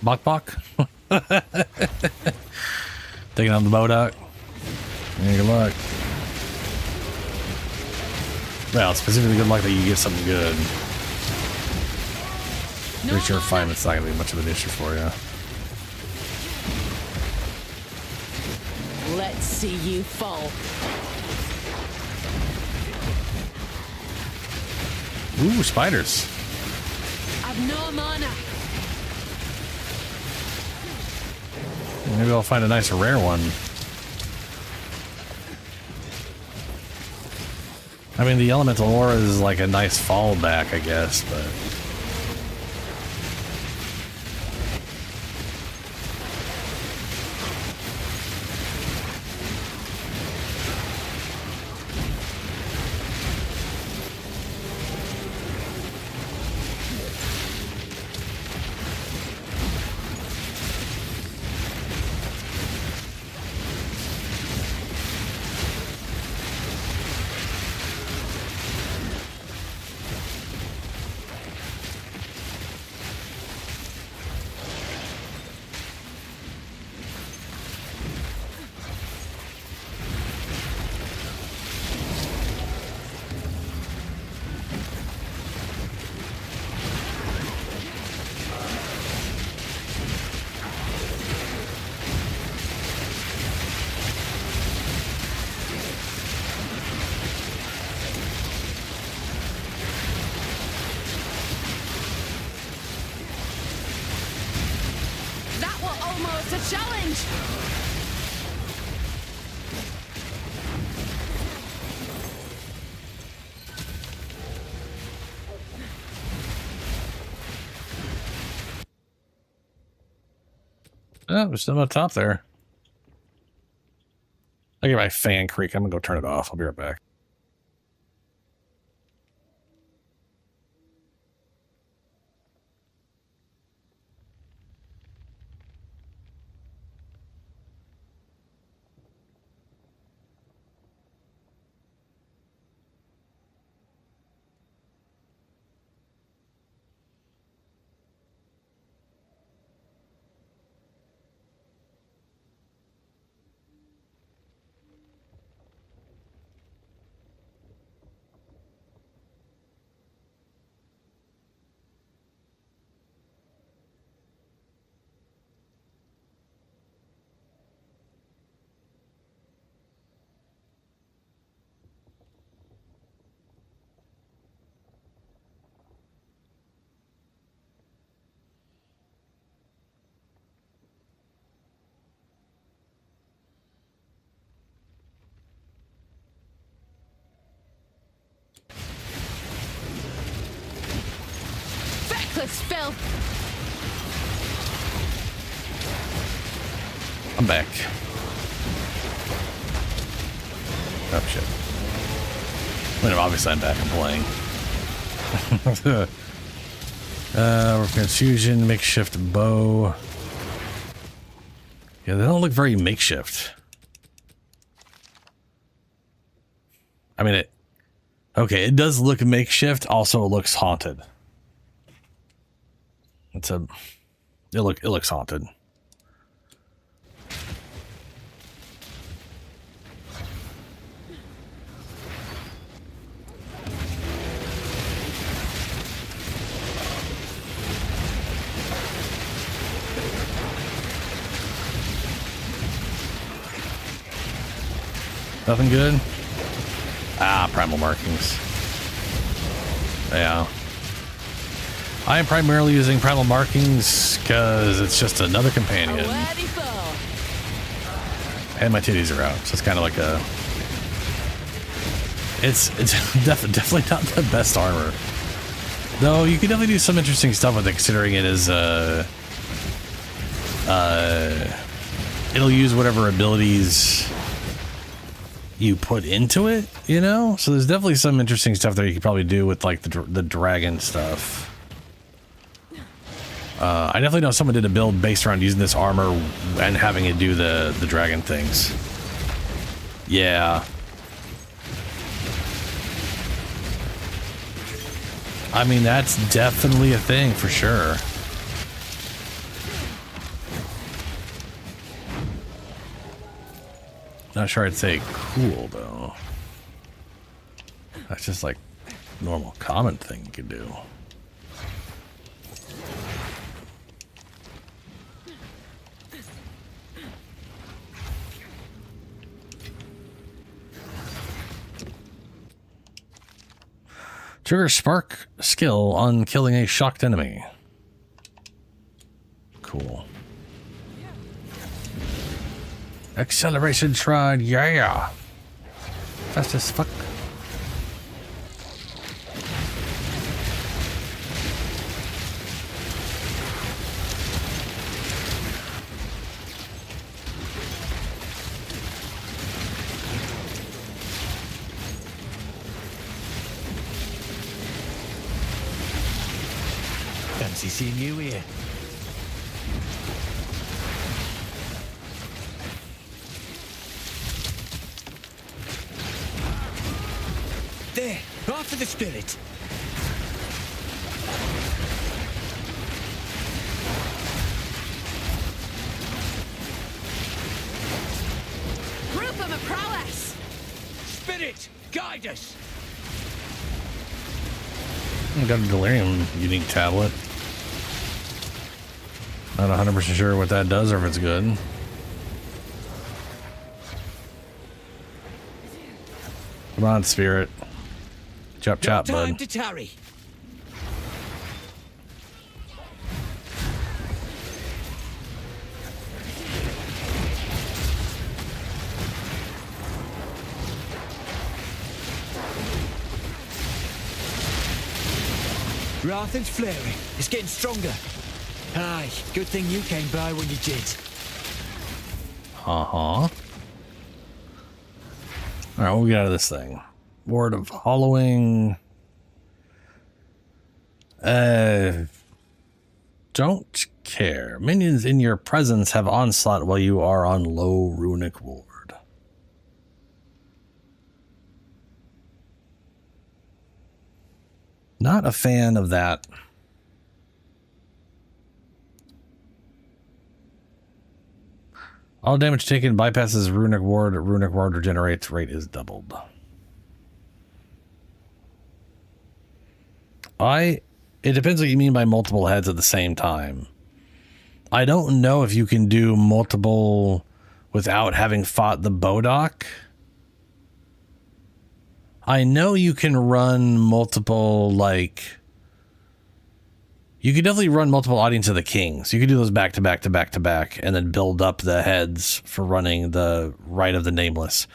S1: Bok Bok. Taking on the Modoc. Yeah, good luck. Well, specifically good luck that you get something good. Pretty sure refinement's not gonna be much of an issue for you.
S3: Let's see you fall.
S1: Ooh, spiders.
S3: I've no mana.
S1: Maybe I'll find a nice rare one. I mean, the elemental aura is like a nice fallback, I guess, but...
S11: a challenge!
S1: Oh, we're still up top there. I get my fan creak. I'm gonna go turn it off. I'll be right back.
S11: Feckless filth!
S1: I'm back. Oh shit. I mean, obviously I'm back and playing. We're confusion, makeshift bow. Yeah, they don't look very makeshift. I mean, okay, it does look makeshift. Also, it looks haunted. It looks haunted. Nothing good? Ah, primal markings. Yeah. I am primarily using primal markings because it's just another companion. And my titties are out, so it's kind of like a... It's definitely not the best armor. Though you can definitely do some interesting stuff with it, considering it is, it'll use whatever abilities you put into it, you know? So there's definitely some interesting stuff that you could probably do with, like, the dragon stuff. I definitely know someone did a build based around using this armor and having it do the dragon things. Yeah. I mean, that's definitely a thing for sure. Not sure I'd say cool, though. That's just like normal common thing you could do. Trigger spark skill on killing a shocked enemy. Cool. Acceleration tried, yeah. Fast as fuck.
S10: Fancy seeing you here. There, after the spirit.
S11: Group of a prowess!
S10: Spirit, guide us!
S1: I got a delirium unique tablet. Not 100% sure what that does or if it's good. Come on, spirit. Chop chop,
S10: Time
S1: bud.
S10: to tarry.
S12: Rathen's flaring. It's getting stronger. Aye, good thing you came by when you did.
S1: Uh-huh. All right, what we got out of this thing? Ward of Hollowing. Don't care. Minions in your presence have onslaught while you are on low runic ward. Not a fan of that. All damage taken bypasses runic ward. Runic ward regenerates rate is doubled. It depends what you mean by multiple heads at the same time. I don't know if you can do multiple without having fought the Bodok. I know you can run multiple, like... You could definitely run multiple Audience of the Kings. You could do those back to back to back to back and then build up the heads for running the Rite of the Nameless.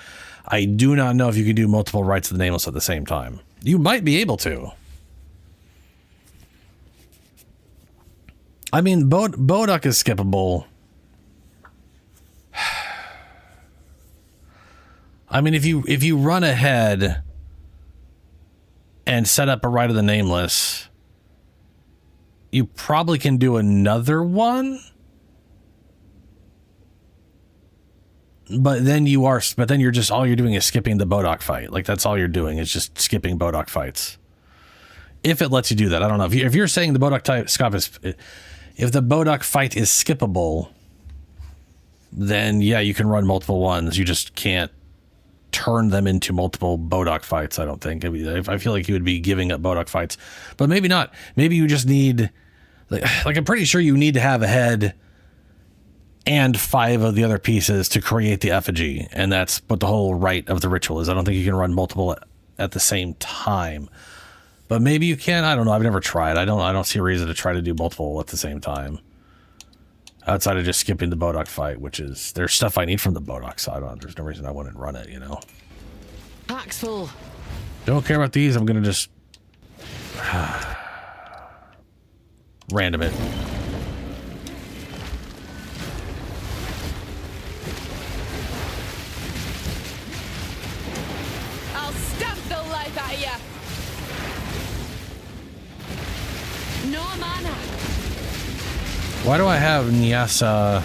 S1: I do not know if you could do multiple Rites of the Nameless at the same time. You might be able to. I mean, Bodok is skippable. I mean, if you run ahead and set up a Rite of the Nameless, you probably can do another one. But then you're just, all you're doing is skipping the Bodok fight. Like, that's all you're doing is just skipping Bodok fights. If it lets you do that. I don't know. If you're saying the Bodok type scope is... If the Bodok fight is skippable, then yeah, you can run multiple ones. You just can't turn them into multiple Bodok fights, I don't think. I feel like you would be giving up Bodok fights. But maybe not. Maybe you just need... Like I'm pretty sure you need to have a head and 5 of the other pieces to create the effigy. And that's what the whole rite of the ritual is. I don't think you can run multiple at the same time. But maybe you can. I don't know. I've never tried. I don't see a reason to try to do multiple at the same time. Outside of just skipping the Bodok fight, which is... There's stuff I need from the Bodok, so there's no reason I wouldn't run it, you know?
S3: Pack's full.
S1: Don't care about these. I'm going to just... random it.
S11: I'll stamp the life out of you. No mana.
S1: Why do I have Nyasa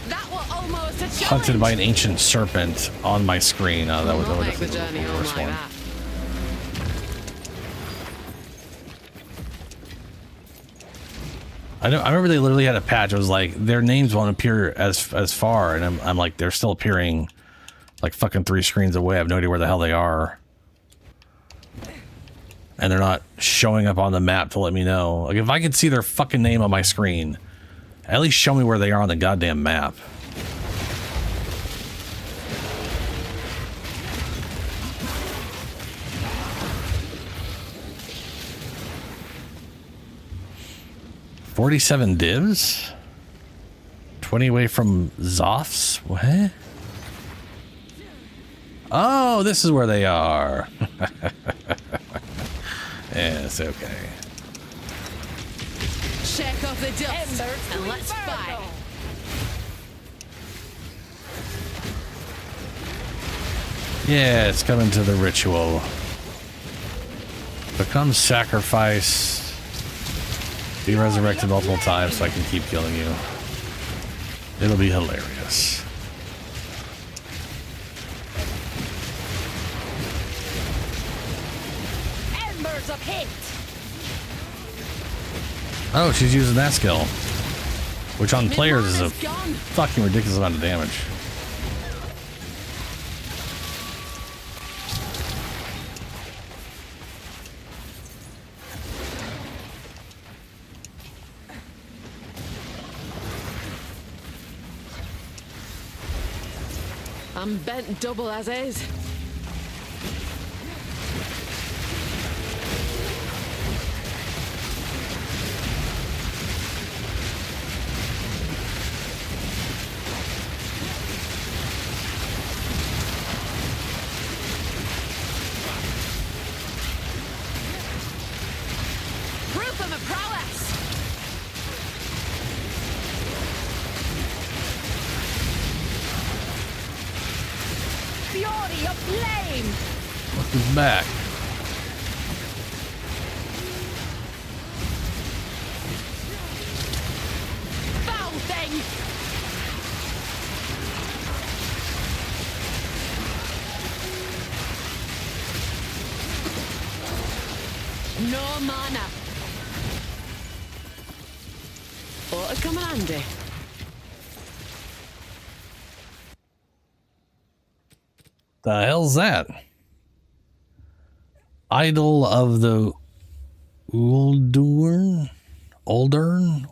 S11: That will almost a challenge.
S1: hunted by an ancient serpent on my screen? That would
S3: make the journey home like that.
S1: I remember they literally had a patch. It was like their names won't appear as far, and I'm like, they're still appearing like fucking 3 screens away. I have no idea where the hell they are, and they're not showing up on the map to let me know. Like, if I could see their fucking name on my screen, at least show me where they are on the goddamn map. $47 divs? 20 away from Zoths? What? Oh, this is where they are. Yeah, it's okay.
S11: Shake off the dust and let's fight.
S1: Yeah, it's coming to the ritual. Become sacrifice. Be resurrected multiple times so I can keep killing you. It'll be hilarious.
S11: Embers of hate.
S1: Oh, she's using that skill. Which on players is a fucking ridiculous amount of damage.
S3: I'm bent double as is.
S11: Proof of a glory of flame!
S1: Look who's back.
S11: Foul thing! No mana. Ought to come handy.
S1: The hell's that? Idol of the Uldurn? Oldurn?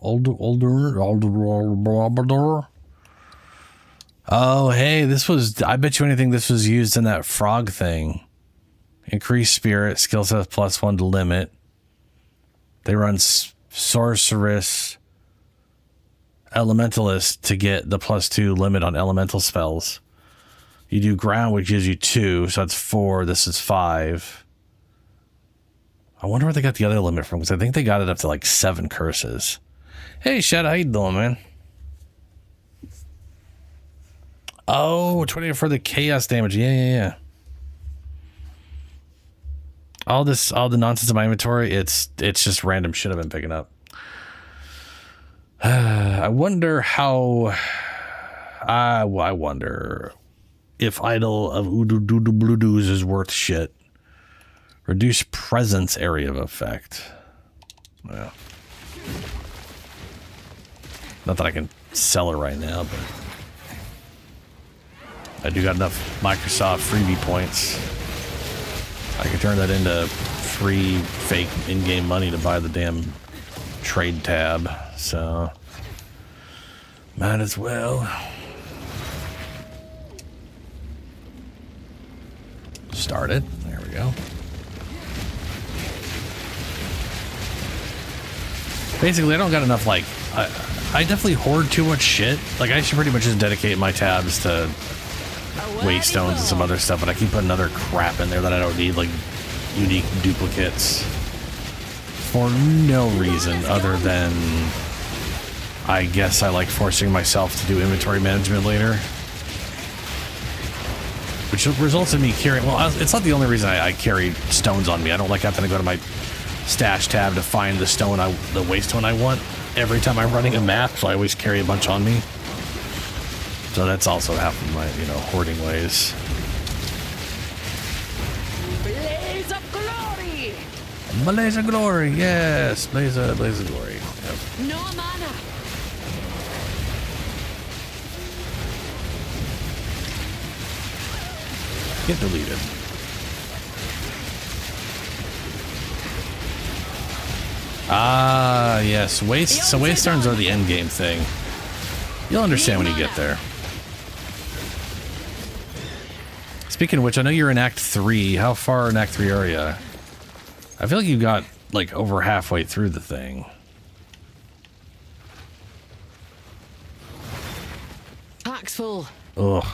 S1: Oh, hey, this was, I bet you anything this was used in that frog thing. Increased spirit, skill set +1 to limit. They run sorceress, elementalist to get the +2 limit on elemental spells. You do ground, which gives you 2, so that's 4. This is 5. I wonder where they got the other limit from, because I think they got it up to like 7 curses. Hey, Shed, how you doing, man? Oh, 20 for the chaos damage. Yeah. All the nonsense in my inventory, it's just random shit I've been picking up. I wonder how. I wonder if Idol of Udududubludos is worth shit. Reduce presence area of effect. Well, not that I can sell it right now, but I do got enough Microsoft freebie points. I can turn that into free fake in-game money to buy the damn trade tab. So might as well. Start it. There we go. Basically, I don't got enough, like, I definitely hoard too much shit. Like, I should pretty much just dedicate my tabs to waystones and some other stuff, but I keep putting other crap in there that I don't need, like unique duplicates, for no reason other than I guess I like forcing myself to do inventory management later. Which results in me carrying, well, it's not the only reason I carry stones on me. I don't like having to go to my stash tab to find the stone, the waystone I want every time I'm running a map, so I always carry a bunch on me. So that's also half of my, hoarding ways.
S11: Blaze of glory!
S1: Blaze of glory, yes! Blaze of glory. Yep.
S11: No mana!
S1: Get deleted. Ah, yes. Waystones are the end game thing. You'll understand when you get there. Speaking of which, I know you're in Act 3. How far in Act 3 are you? I feel like you got, like, over halfway through the thing.
S11: Pack's full.
S1: Ugh.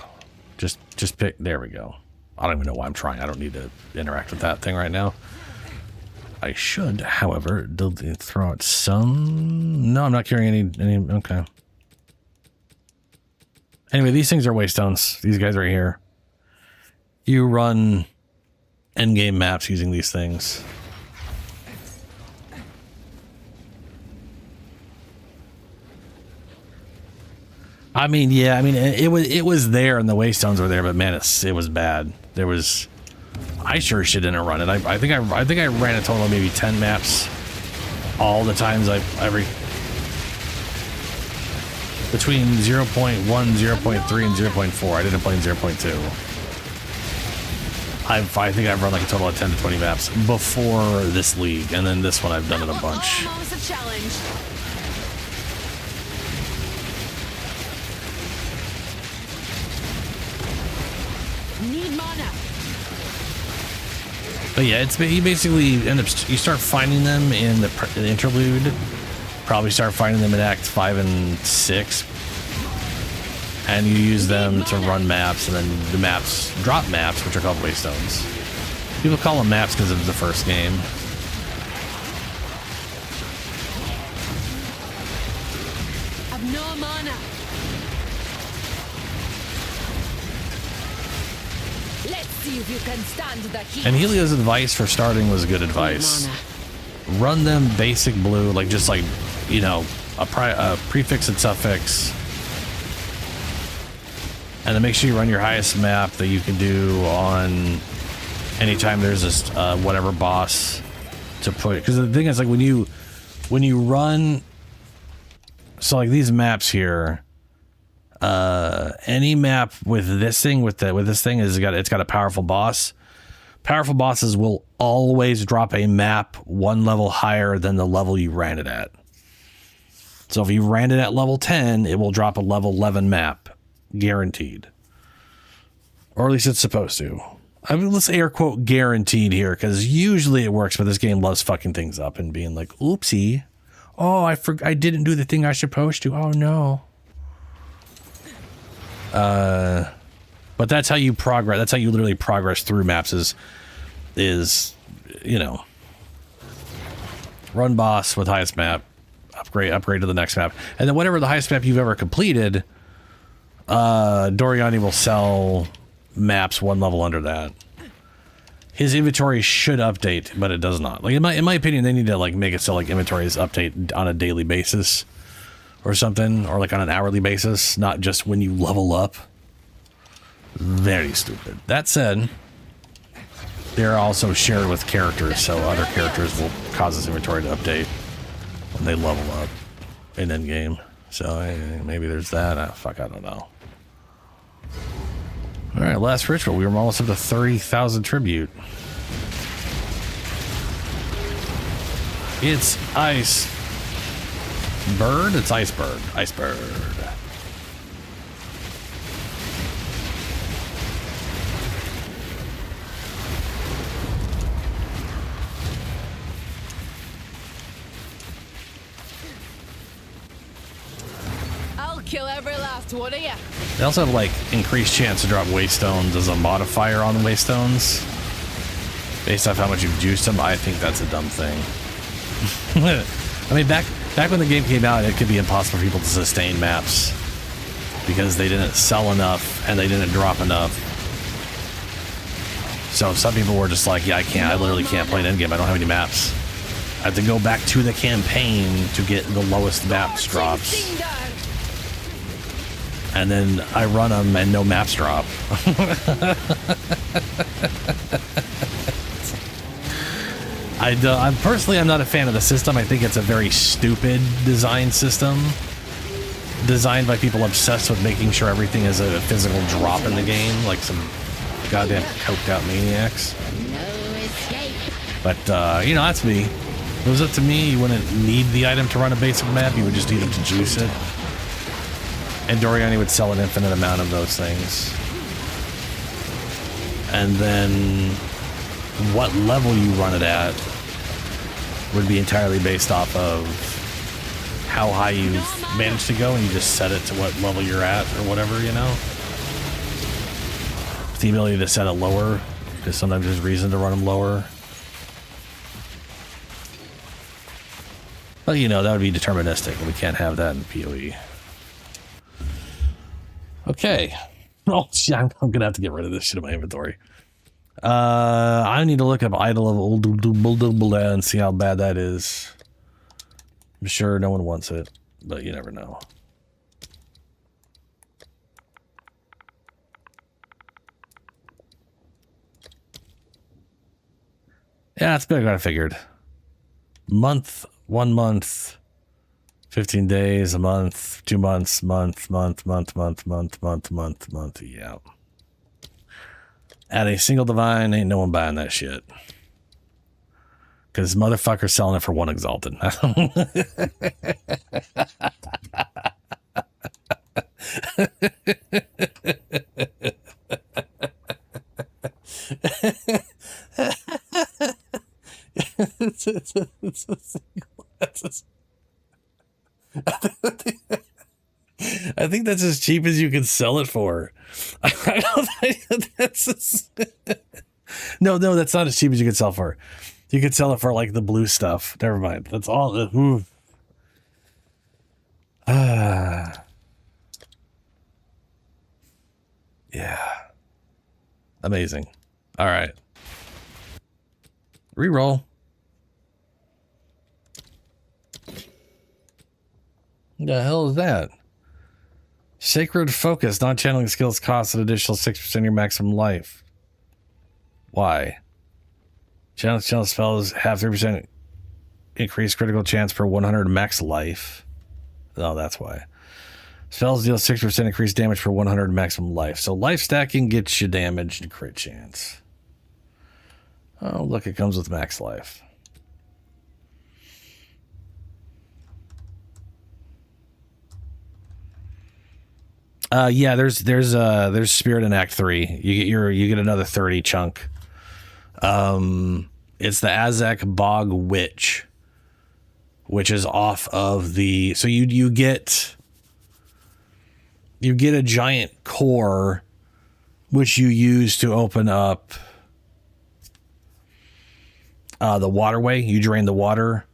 S1: Just pick. There we go. I don't even know why I'm trying. I don't need to interact with that thing right now. I should, however, throw out some... No, I'm not carrying any... Okay. Anyway, these things are waystones. These guys right here. You run endgame maps using these things. I mean, yeah, it was there and the waystones were there, but man, it was bad. There was... I sure shit didn't run it. I think I ran a total of maybe 10 maps all the times between 0.1, 0.3, and 0.4. I didn't play in 0.2. I think I've run like a total of 10 to 20 maps before this league, and then this one I've done it a bunch.
S11: Almost a challenge. Need mana.
S1: But yeah, you basically end up, you start finding them in the interlude. Probably start finding them in Act 5 and 6. And you use them to run maps, and then the maps drop maps, which are called waystones. People call them maps because of the first game.
S11: I've no mana. Let's see if you can stand the heat.
S1: And Helio's advice for starting was good advice. Run them basic blue, like just like, you know, a prefix and suffix. And then make sure you run your highest map that you can do on anytime there's this whatever boss to put. Because the thing is, like, when you run, so like these maps here, any map with this thing it's got a powerful boss. Powerful bosses will always drop a map one level higher than the level you ran it at. So if you ran it at level 10, it will drop a level 11 map. Guaranteed. Or at least it's supposed to. I mean, let's air quote guaranteed here, because usually it works, but this game loves fucking things up and being like, oopsie. Oh, I didn't do the thing I was supposed to. Oh, no. But that's how you progress. That's how you literally progress through maps is, you know, run boss with highest map, upgrade to the next map. And then whatever the highest map you've ever completed, Doriani will sell maps one level under that. His inventory should update, but it does not. Like in my opinion, they need to like make it so like inventories update on a daily basis or something, or like on an hourly basis, not just when you level up. Very stupid. That said, they're also shared with characters, so other characters will cause this inventory to update when they level up in endgame. So maybe there's that. Fuck, I don't know. All right, last ritual. We were almost up to 30,000 tribute. It's Ice Bird? It's Iceberg. Iceberg.
S11: I'll kill every last one of you.
S1: They also have like increased chance to drop waystones as a modifier on waystones based off how much you've juiced them. I think that's a dumb thing. I mean, back when the game came out, it could be impossible for people to sustain maps because they didn't sell enough and they didn't drop enough. So some people were just like, yeah, I literally can't play an endgame. I don't have any maps. I have to go back to the campaign to get the lowest maps drops. And then I run them and no maps drop. I'm not a fan of the system. I think it's a very stupid design system. Designed by people obsessed with making sure everything is a physical drop in the game, like some goddamn coked out maniacs. But, you know, that's me. If it was up to me, you wouldn't need the item to run a basic map. You would just need them to juice it. And Doriani would sell an infinite amount of those things. And then what level you run it at would be entirely based off of how high you've managed to go, and you just set it to what level you're at or whatever, you know? The ability to set it lower, because sometimes there's reason to run them lower. But, you know, that would be deterministic, and we can't have that in PoE. Okay. Oh, shit, I'm going to have to get rid of this shit in my inventory. I need to look up Idol of Old and see how bad that is. I'm sure no one wants it, but you never know. Yeah, that's big. I figured. Month, 1 month, 15 days, a month, 2 months, month. Yeah. At a single divine, ain't no one buying that shit. Because motherfucker's selling it for 1 exalted. I think that's as cheap as you can sell it for. I don't think that's no, that's not as cheap as you can sell for. You could sell it for like the blue stuff. Never mind. That's all. Yeah. Amazing. All right. Reroll. What the hell is that? Sacred Focus. Non-channeling skills cost an additional 6% of your maximum life. Why? Channel spells have 3% increased critical chance per 100 max life. Oh, that's why. Spells deal 6% increased damage per 100 maximum life. So life stacking gets you damage and crit chance. Oh, look, it comes with max life. Yeah, there's Spirit in Act 3. You get another 30 chunk. It's the Azek Bog Witch, which is off of the, so you get a giant core which you use to open up the waterway. You drain the water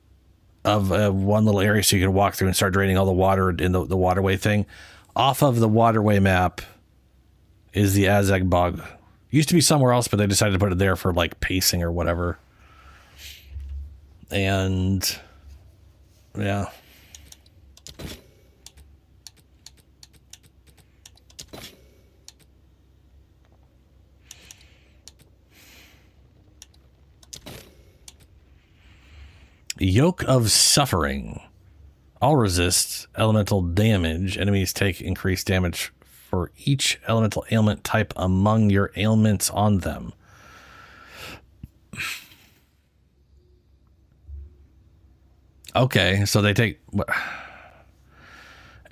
S1: of one little area so you can walk through and start draining all the water in the waterway thing. Off of the waterway map is the Azek Bog. Used to be somewhere else, but they decided to put it there for like pacing or whatever. And yeah. Yoke of Suffering. All resist elemental damage. Enemies take increased damage for each elemental ailment type among your ailments on them. Okay, so they take...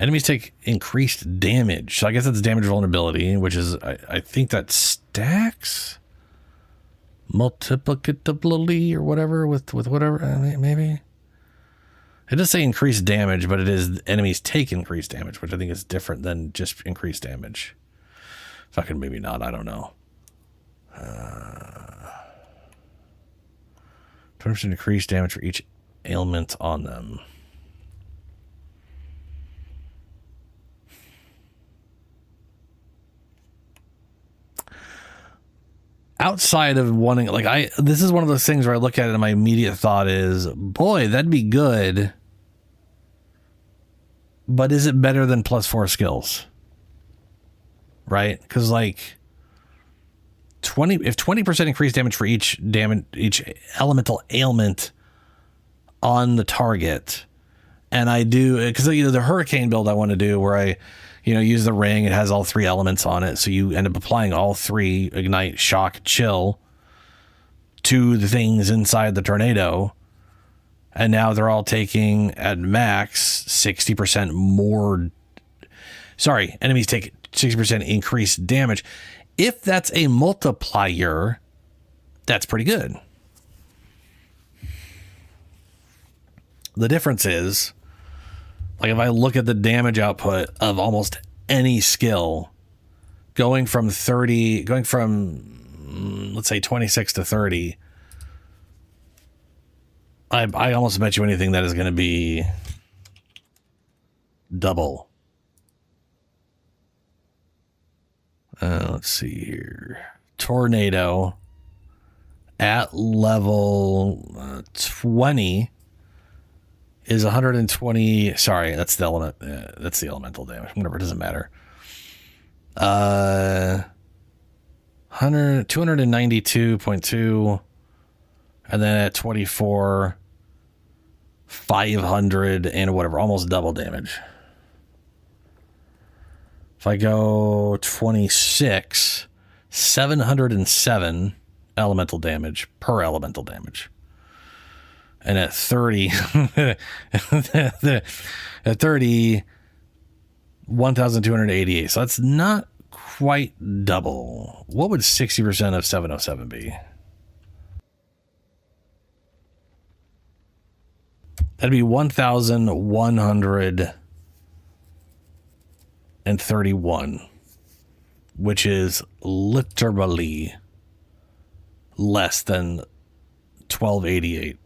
S1: Enemies take increased damage. So I guess that's damage vulnerability, which is... I think that stacks multiplicatively or whatever with whatever, maybe. It does say increased damage, but it is enemies take increased damage, which I think is different than just increased damage. Fucking maybe not, I don't know. 20% increased damage for each ailment on them. Outside of wanting, like, this is one of those things where I look at it and my immediate thought is, boy, that'd be good. But is it better than +4 skills? Right? Because like if 20% increased damage for each elemental ailment on the target, and I do, because the hurricane build I want to do where I use the ring, it has all 3 elements on it, so you end up applying all 3 ignite, shock, chill to the things inside the tornado. And now they're all taking at max 60% more. Sorry, enemies take 60% increased damage. If that's a multiplier, that's pretty good. The difference is, like, if I look at the damage output of almost any skill, going from, let's say 26 to 30, I almost bet you anything that is going to be double. Let's see here. Tornado at level 20 is 120. Sorry, that's the element. That's the elemental damage. Whatever, it doesn't matter. 292.2, and then at 24, 500 and whatever, almost double damage. If I go 26, 707 elemental damage per elemental damage. And at 30, at 30, 1,288. So that's not quite double. What would 60% of 707 be? That'd be 1,131, which is literally less than 1,288.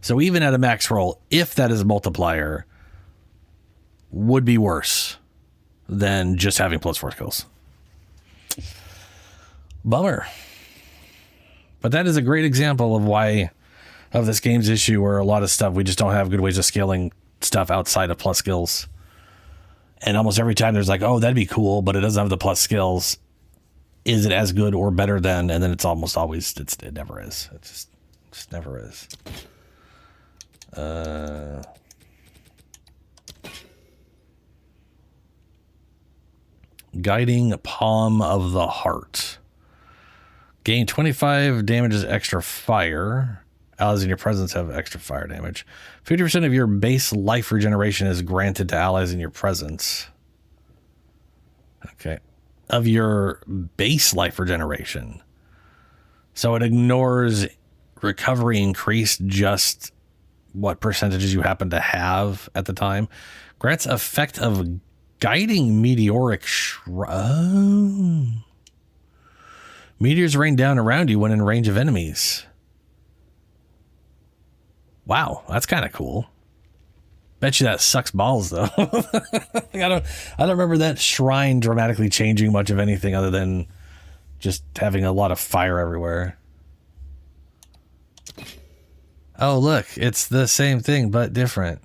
S1: So even at a max roll, if that is a multiplier, would be worse than just having +4 skills. Bummer. But that is a great example of this game's issue where a lot of stuff, we just don't have good ways of scaling stuff outside of plus skills. And almost every time there's like, oh, that'd be cool, but it doesn't have the plus skills. Is it as good or better than? And then it's almost always, it never is. It just never is. Guiding Palm of the Heart. Gain 25 damage as extra fire. Allies in your presence have extra fire damage. 50% of your base life regeneration is granted to allies in your presence. Okay. Of your base life regeneration. So it ignores recovery increase, just what percentages you happen to have at the time. Grants effect of guiding meteoric meteors rain down around you when in range of enemies. Wow, that's kind of cool. Bet you that sucks balls though. I don't remember that shrine dramatically changing much of anything other than just having a lot of fire everywhere. Oh look, it's the same thing but different.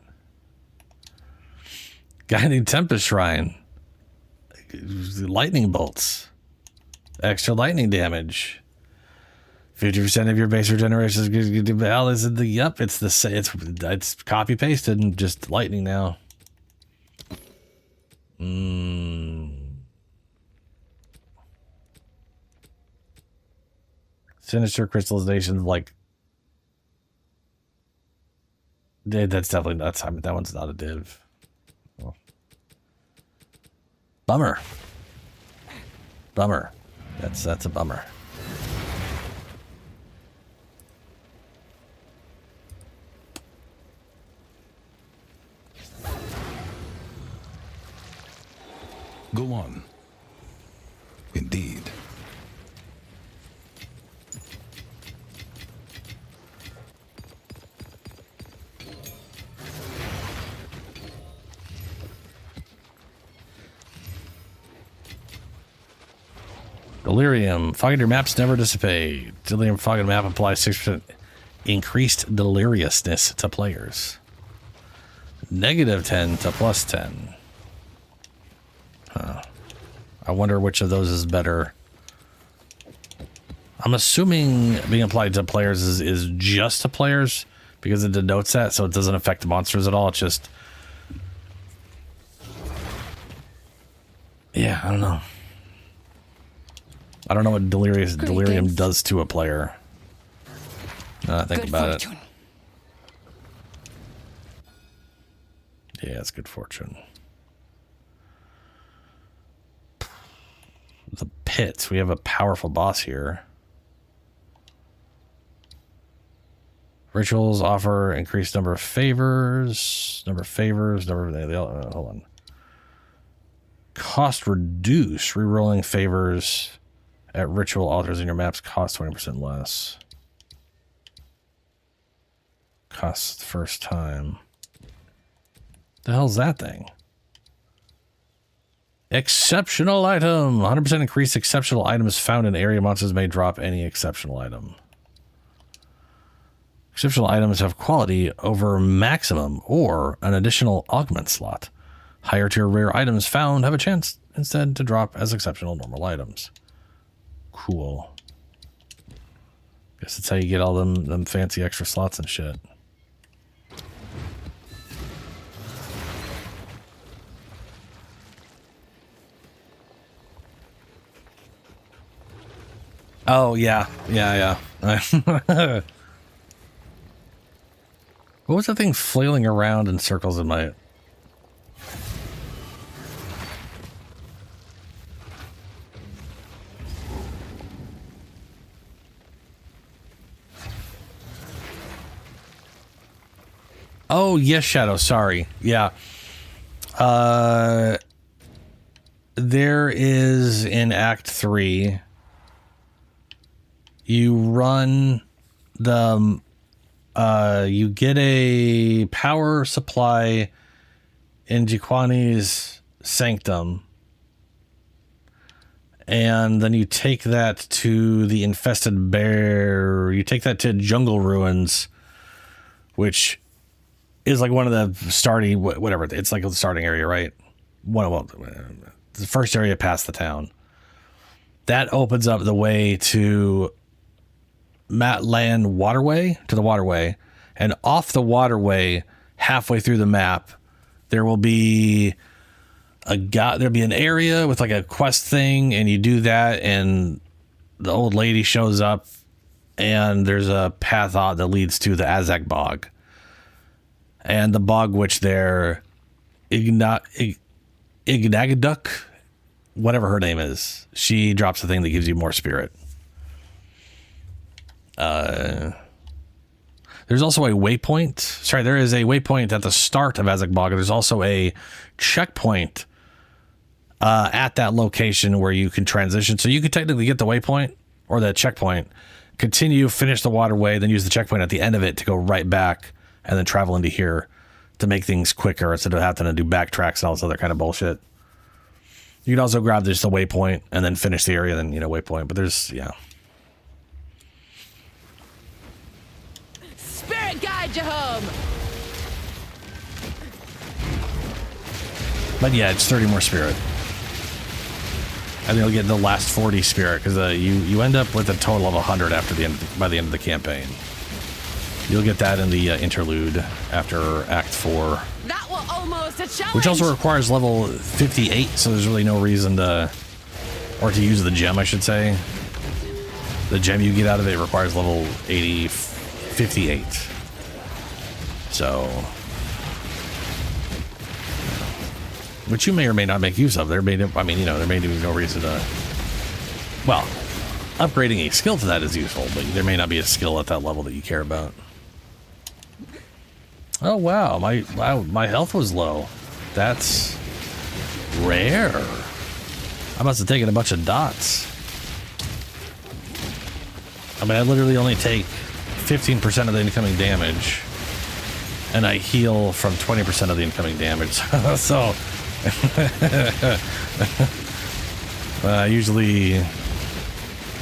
S1: Guiding Tempest Shrine. Lightning bolts. Extra lightning damage. 50% of your base regeneration is yep, it's the same. It's copy pasted and just lightning now. Sinister crystallizations, like that's definitely nuts. I mean, that one's not a div. Oh. Bummer. That's a bummer.
S4: Go on. Indeed.
S1: Delirium. Fog in your maps never dissipate. Delirium fog in map applies 6% increased deliriousness to players. -10 to +10. Huh. I wonder which of those is better. I'm assuming being applied to players is just to players because it denotes that, so it doesn't affect the monsters at all. It's just... yeah, I don't know. I don't know what delirium does to a player. Now that I think about it. Yeah, it's good fortune. The pit. We have a powerful boss here. Rituals offer increased number of favors. Hold on. Cost reduce. Rerolling favors at ritual altars in your maps cost 20% less. Costs the first time. The hell's that thing? Exceptional item. 100% increased exceptional items found in area. Monsters may drop any exceptional item. Exceptional items have quality over maximum or an additional augment slot. Higher tier rare items found have a chance instead to drop as exceptional normal items. Cool. Guess that's how you get all them fancy extra slots and shit. Oh, yeah. What was that thing flailing around in circles in my... Oh, yes, Shadow. Sorry. Yeah. There is in Act 3... you run the, you get a power supply in Jiquani's sanctum, And then you take that to the infested bear. You take that to Jungle Ruins, which is like one of the starting, whatever. It's like the starting area, right? The first area past the town. That opens up the way to Matland Waterway, to the waterway. And off the waterway, halfway through the map, there'll be an area with like a quest thing, and you do that, and the old lady shows up, and there's a path out that leads to the Azak Bog. And the bog witch there, Ignagaduk, whatever her name is, she drops a thing that gives you more spirit. There's also a waypoint. Sorry, there is a waypoint at the start of Azak Bog. There's also a checkpoint at that location where you can transition. So you could technically get the waypoint or the checkpoint, continue, finish the waterway, then use the checkpoint at the end of it to go right back and then travel into here to make things quicker instead of having to do backtracks and all this other kind of bullshit. You can also grab just the waypoint and then finish the area, then, waypoint. But there's,
S11: Spirit guide you home.
S1: But yeah, it's 30 more spirit. And you'll get the last 40 spirit because you end up with a total of 100 by the end of the campaign. You'll get that in the interlude after Act 4.
S11: That was almost a challenge.
S1: Which also requires level 58, so there's really no reason to use the gem, I should say. The gem you get out of it requires level 58. So, which you may or may not make use of. There may be no reason to. Well, upgrading a skill to that is useful, but there may not be a skill at that level that you care about. Oh wow, my health was low. That's rare. I must have taken a bunch of dots. I mean, I literally only take 15% of the incoming damage, and I heal from 20% of the incoming damage. So, usually,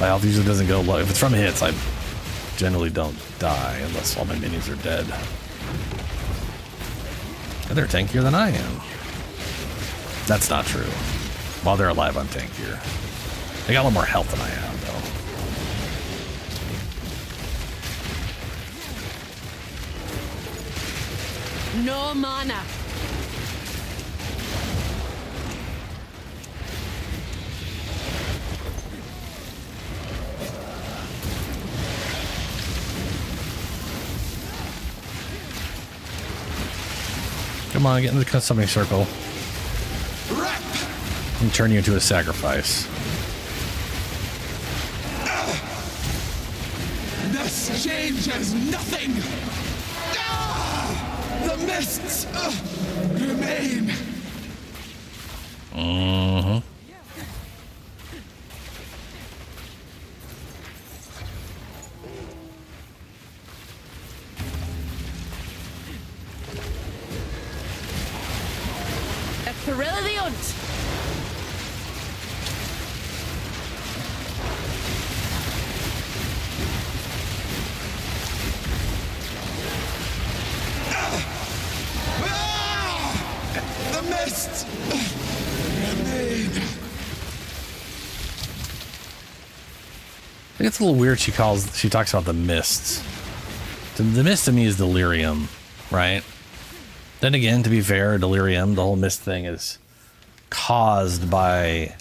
S1: my health usually doesn't go low. If it's from hits, I generally don't die unless all my minions are dead. And they're tankier than I am. That's not true. While they're alive, I'm tankier. They got a little more health than I have, though.
S11: No mana.
S1: Come on, get in the summoning circle. And turn you into a sacrifice.
S5: This changes nothing. The mists remain.
S1: Mm-hmm.
S11: A thrill of the hunt.
S5: The mists remain.
S1: I think it's a little weird she talks about the mists. The mist to me is delirium, right? Then again, to be fair, delirium, the whole mist thing is caused by...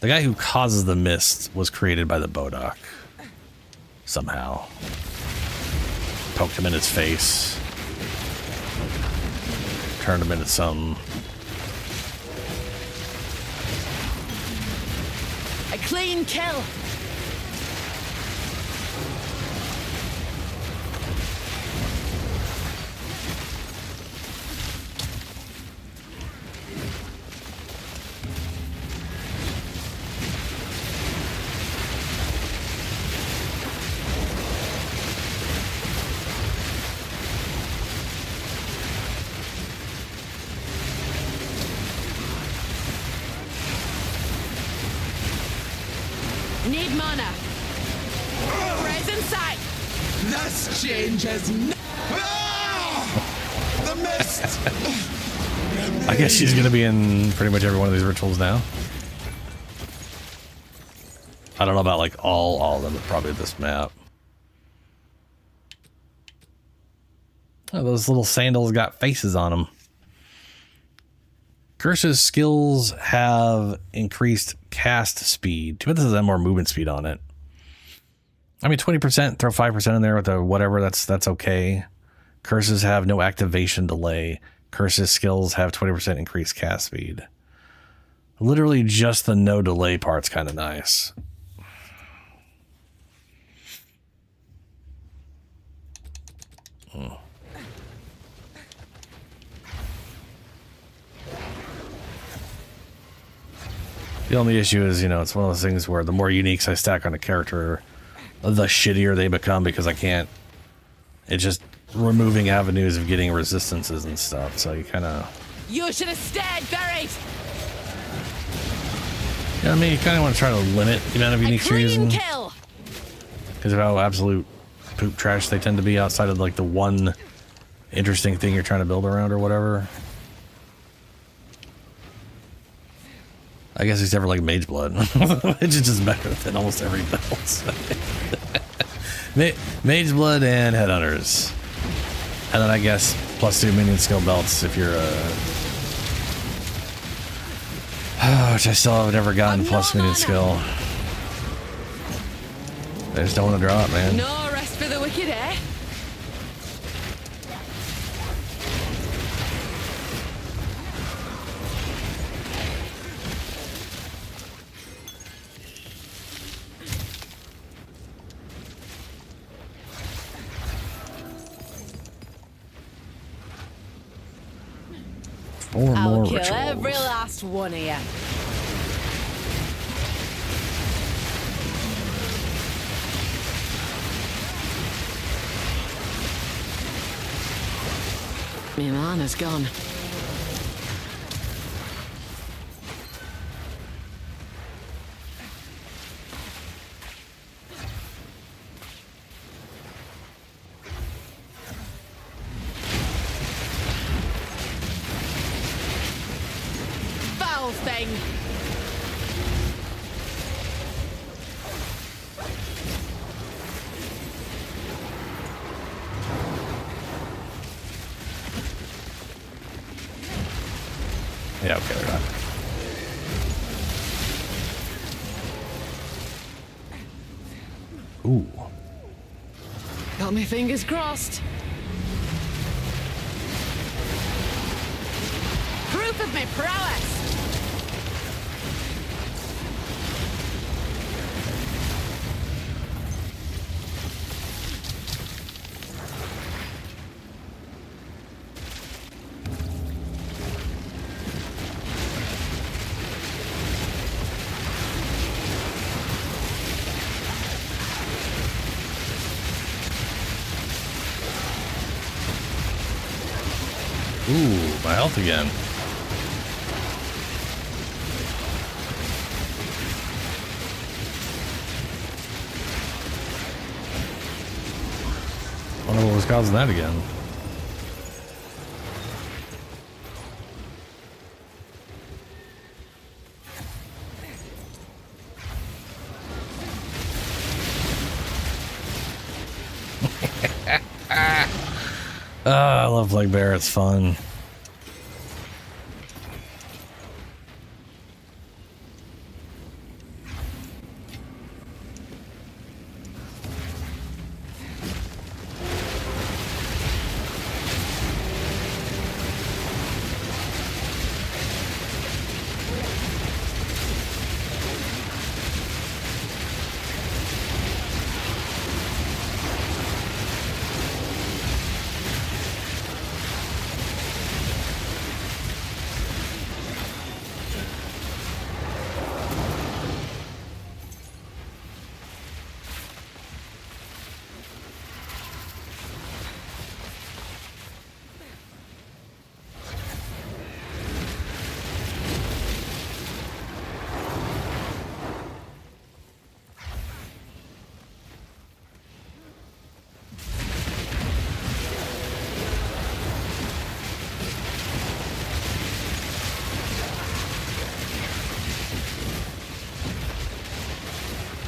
S1: The guy who causes the mist was created by the Bodok. Somehow. Poked him in his face. Turned him into some...
S11: A clean kill. need mana. Present sight.
S5: This change has the mist.
S1: I guess she's gonna be in pretty much every one of these rituals now. I don't know about like all of them, but probably this map. Oh, those little sandals got faces on them. Curse's skills have increased cast speed. Too bad this has more movement speed on it. I mean, 20%, throw 5% in there with the whatever, that's okay. Curses have no activation delay. Curse's skills have 20% increased cast speed. Literally just the no delay part's kind of nice. The only issue is, you know, it's one of those things where the more uniques I stack on a character, the shittier they become because I can't. It's just removing avenues of getting resistances and stuff. So you kind of.
S11: You should have stayed buried.
S1: Yeah, I mean, you kind of want to try to limit the amount of uniques you're using. Because of how absolute poop trash they tend to be outside of like the one interesting thing you're trying to build around or whatever. I guess except for like Mage Blood, which is just better than almost every build. Mage Blood and Headhunters, and then I guess +2 minion skill belts if you're which I still have never gotten plus minion skill. I just don't want to draw it, man.
S11: No rest for the wicked, eh?
S1: Four
S11: I'll
S1: more
S11: kill
S1: rituals.
S11: every last one of you. My mana's gone. Foul thing.
S1: Yeah, okay, they're not. Ooh.
S11: Got my fingers crossed. Proof of my prowess.
S1: Ooh, my health again. I wonder what was causing that again. I love Plague Bear, it's fun.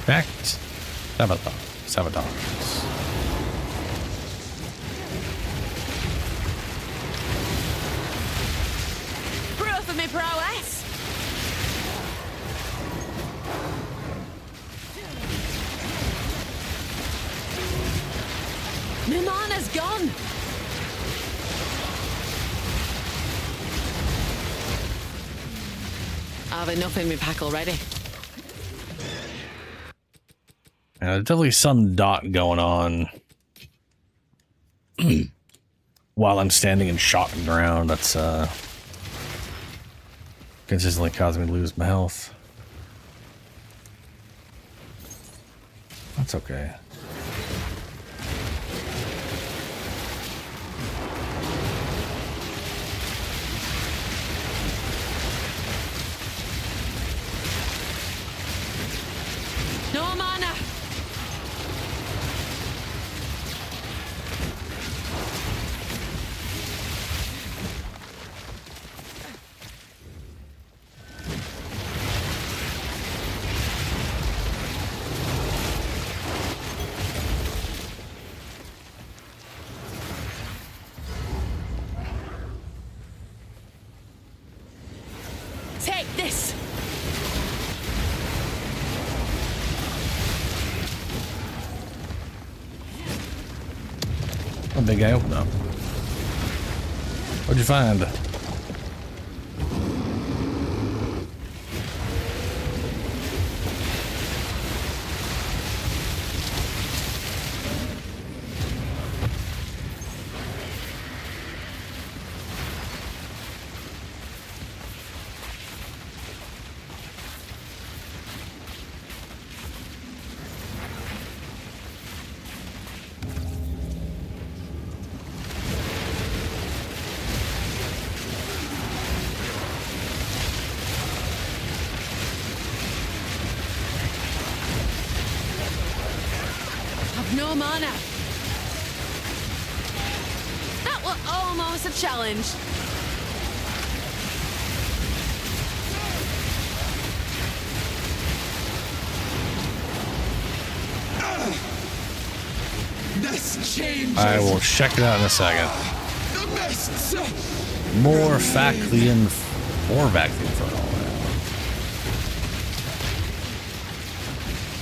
S1: Correct. Sabotage.
S11: Proof of my prowess. My mana's gone. I've enough in my pack already.
S1: There's definitely some dot going on while I'm standing in shock ground. That's consistently causing me to lose my health. That's okay.
S11: No mana. Take this.
S1: A big guy open up. What'd you find?
S11: I've no mana. That was almost a challenge.
S5: This changes.
S1: I will check it out in a second.
S5: The mists.
S1: More Vaclian for all that.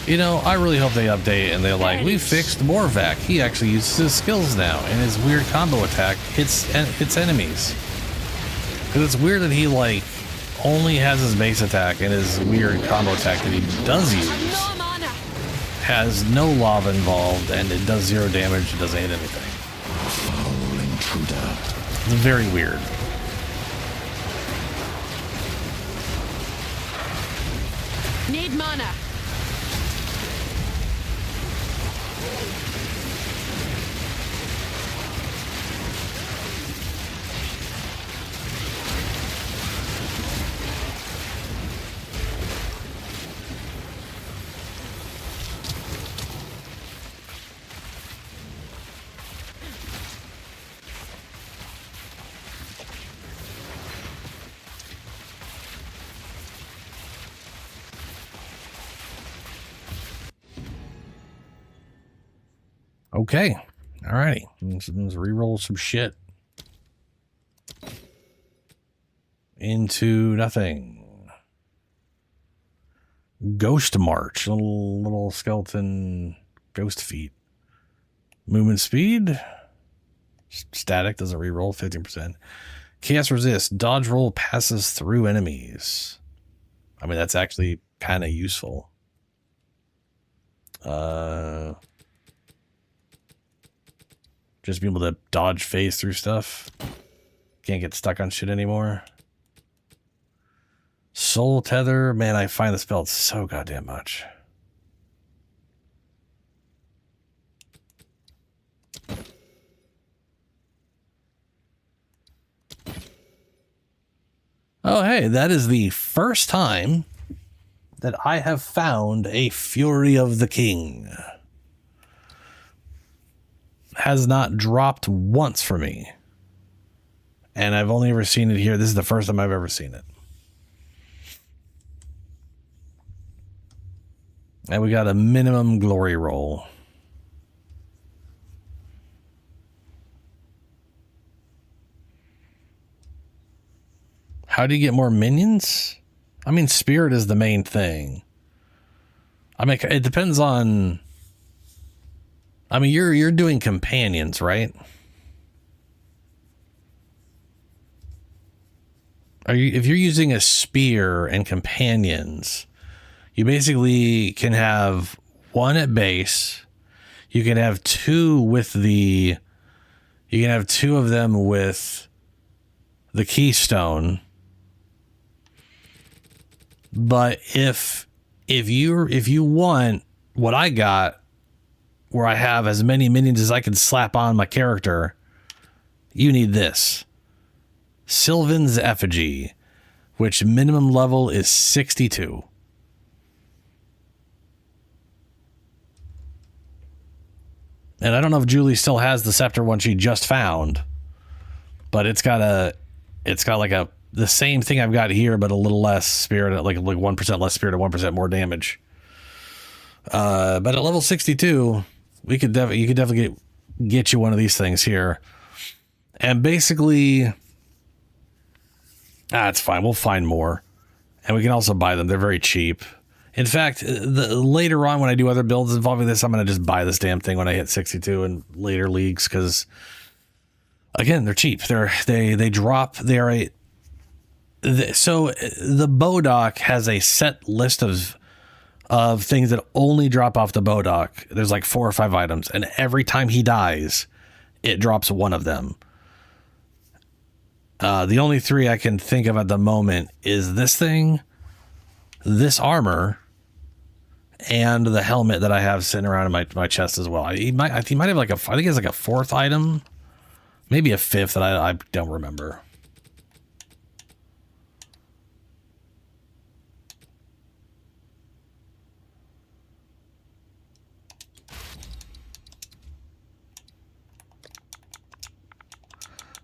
S1: You know, I really hope they update and they're like, we fixed Morvac. He actually uses his skills now, and his weird combo attack hits enemies. Because it's weird that he, like, only has his base attack and his weird combo attack that he does use has no lava involved, and it does 0 damage. It doesn't hit anything.
S8: Foul intruder.
S1: It's very weird.
S11: Need mana.
S1: Okay. Alrighty. Let's reroll some shit. Into nothing. Ghost March. Little skeleton ghost feet. Movement speed. Static doesn't reroll. 15%. Chaos resist. Dodge roll passes through enemies. I mean, that's actually kind of useful. Just be able to dodge phase through stuff. Can't get stuck on shit anymore. Soul Tether. Man, I find the spell so goddamn much. Oh, hey, that is the first time that I have found a Fury of the King. Has not dropped once for me. And I've only ever seen it here. This is the first time I've ever seen it. And we got a minimum glory roll. How do you get more minions? I mean, spirit is the main thing. I mean, it depends on... I mean, you're doing companions, right? If you're using a spear and companions, you basically can have one at base. You can have two with the... You can have two of them with the keystone. But if you want what I got, where I have as many minions as I can slap on my character, you need this. Lvlin's Effigy, which minimum level is 62. And I don't know if Julie still has the scepter one she just found, but it's got like the same thing I've got here, but a little less spirit, like 1% less spirit and 1% more damage. But at level 62, you could definitely get you one of these things here. And basically, it's fine. We'll find more. And we can also buy them. They're very cheap. In fact, later on when I do other builds involving this, I'm going to just buy this damn thing when I hit 62 in later leagues, because, again, they're cheap. They drop. So the Bodok has a set list of things that only drop off the Bodok. There's like 4 or 5 items, and every time he dies, it drops one of them. The only 3 I can think of at the moment is this thing, this armor, and the helmet that I have sitting around in my chest as well. He might have like I think it's like a 4th item, maybe a 5th that I don't remember.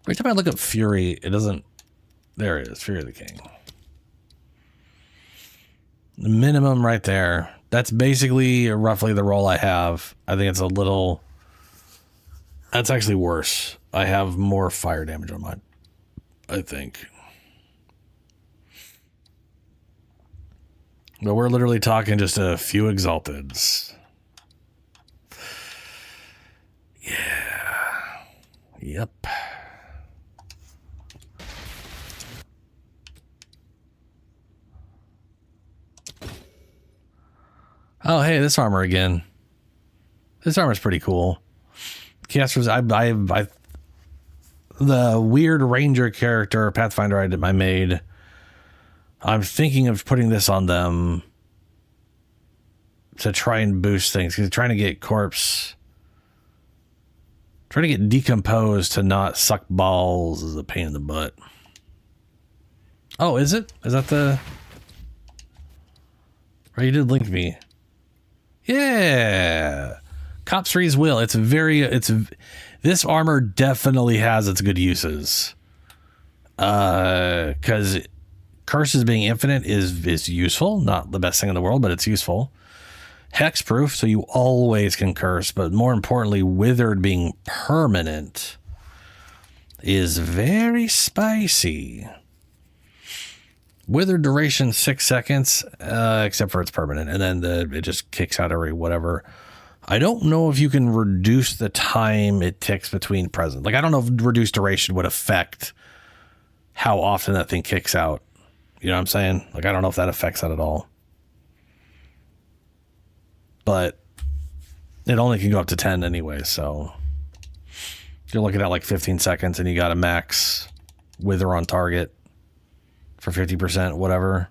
S1: Every time I look up Fury, it doesn't... There it is, Fury of the King. The minimum right there. That's basically roughly the roll I have. I think it's a little... That's actually worse. I have more fire damage on mine, I think. But we're literally talking just a few Exalteds. Yeah. Yep. Oh, hey, this armor again. This armor's pretty cool. Casters, the weird ranger character Pathfinder I made. I'm thinking of putting this on them to try and boost things. Because trying to get corpse, trying to get decomposed to not suck balls is a pain in the butt. Oh, is it? Is that the? Or you did link me. Yeah, Cops Freeze will. This armor definitely has its good uses. Because curses being infinite is useful. Not the best thing in the world, but it's useful. Hexproof, so you always can curse. But more importantly, withered being permanent is very spicy. Withered duration 6 seconds, except for it's permanent, and then it just kicks out every whatever. I don't know if you can reduce the time it ticks between present. Like, I don't know if reduced duration would affect how often that thing kicks out. You know what I'm saying? Like, I don't know if that affects that at all. But it only can go up to 10 anyway, so you're looking at like 15 seconds, and you got a max wither on target for 50%, whatever.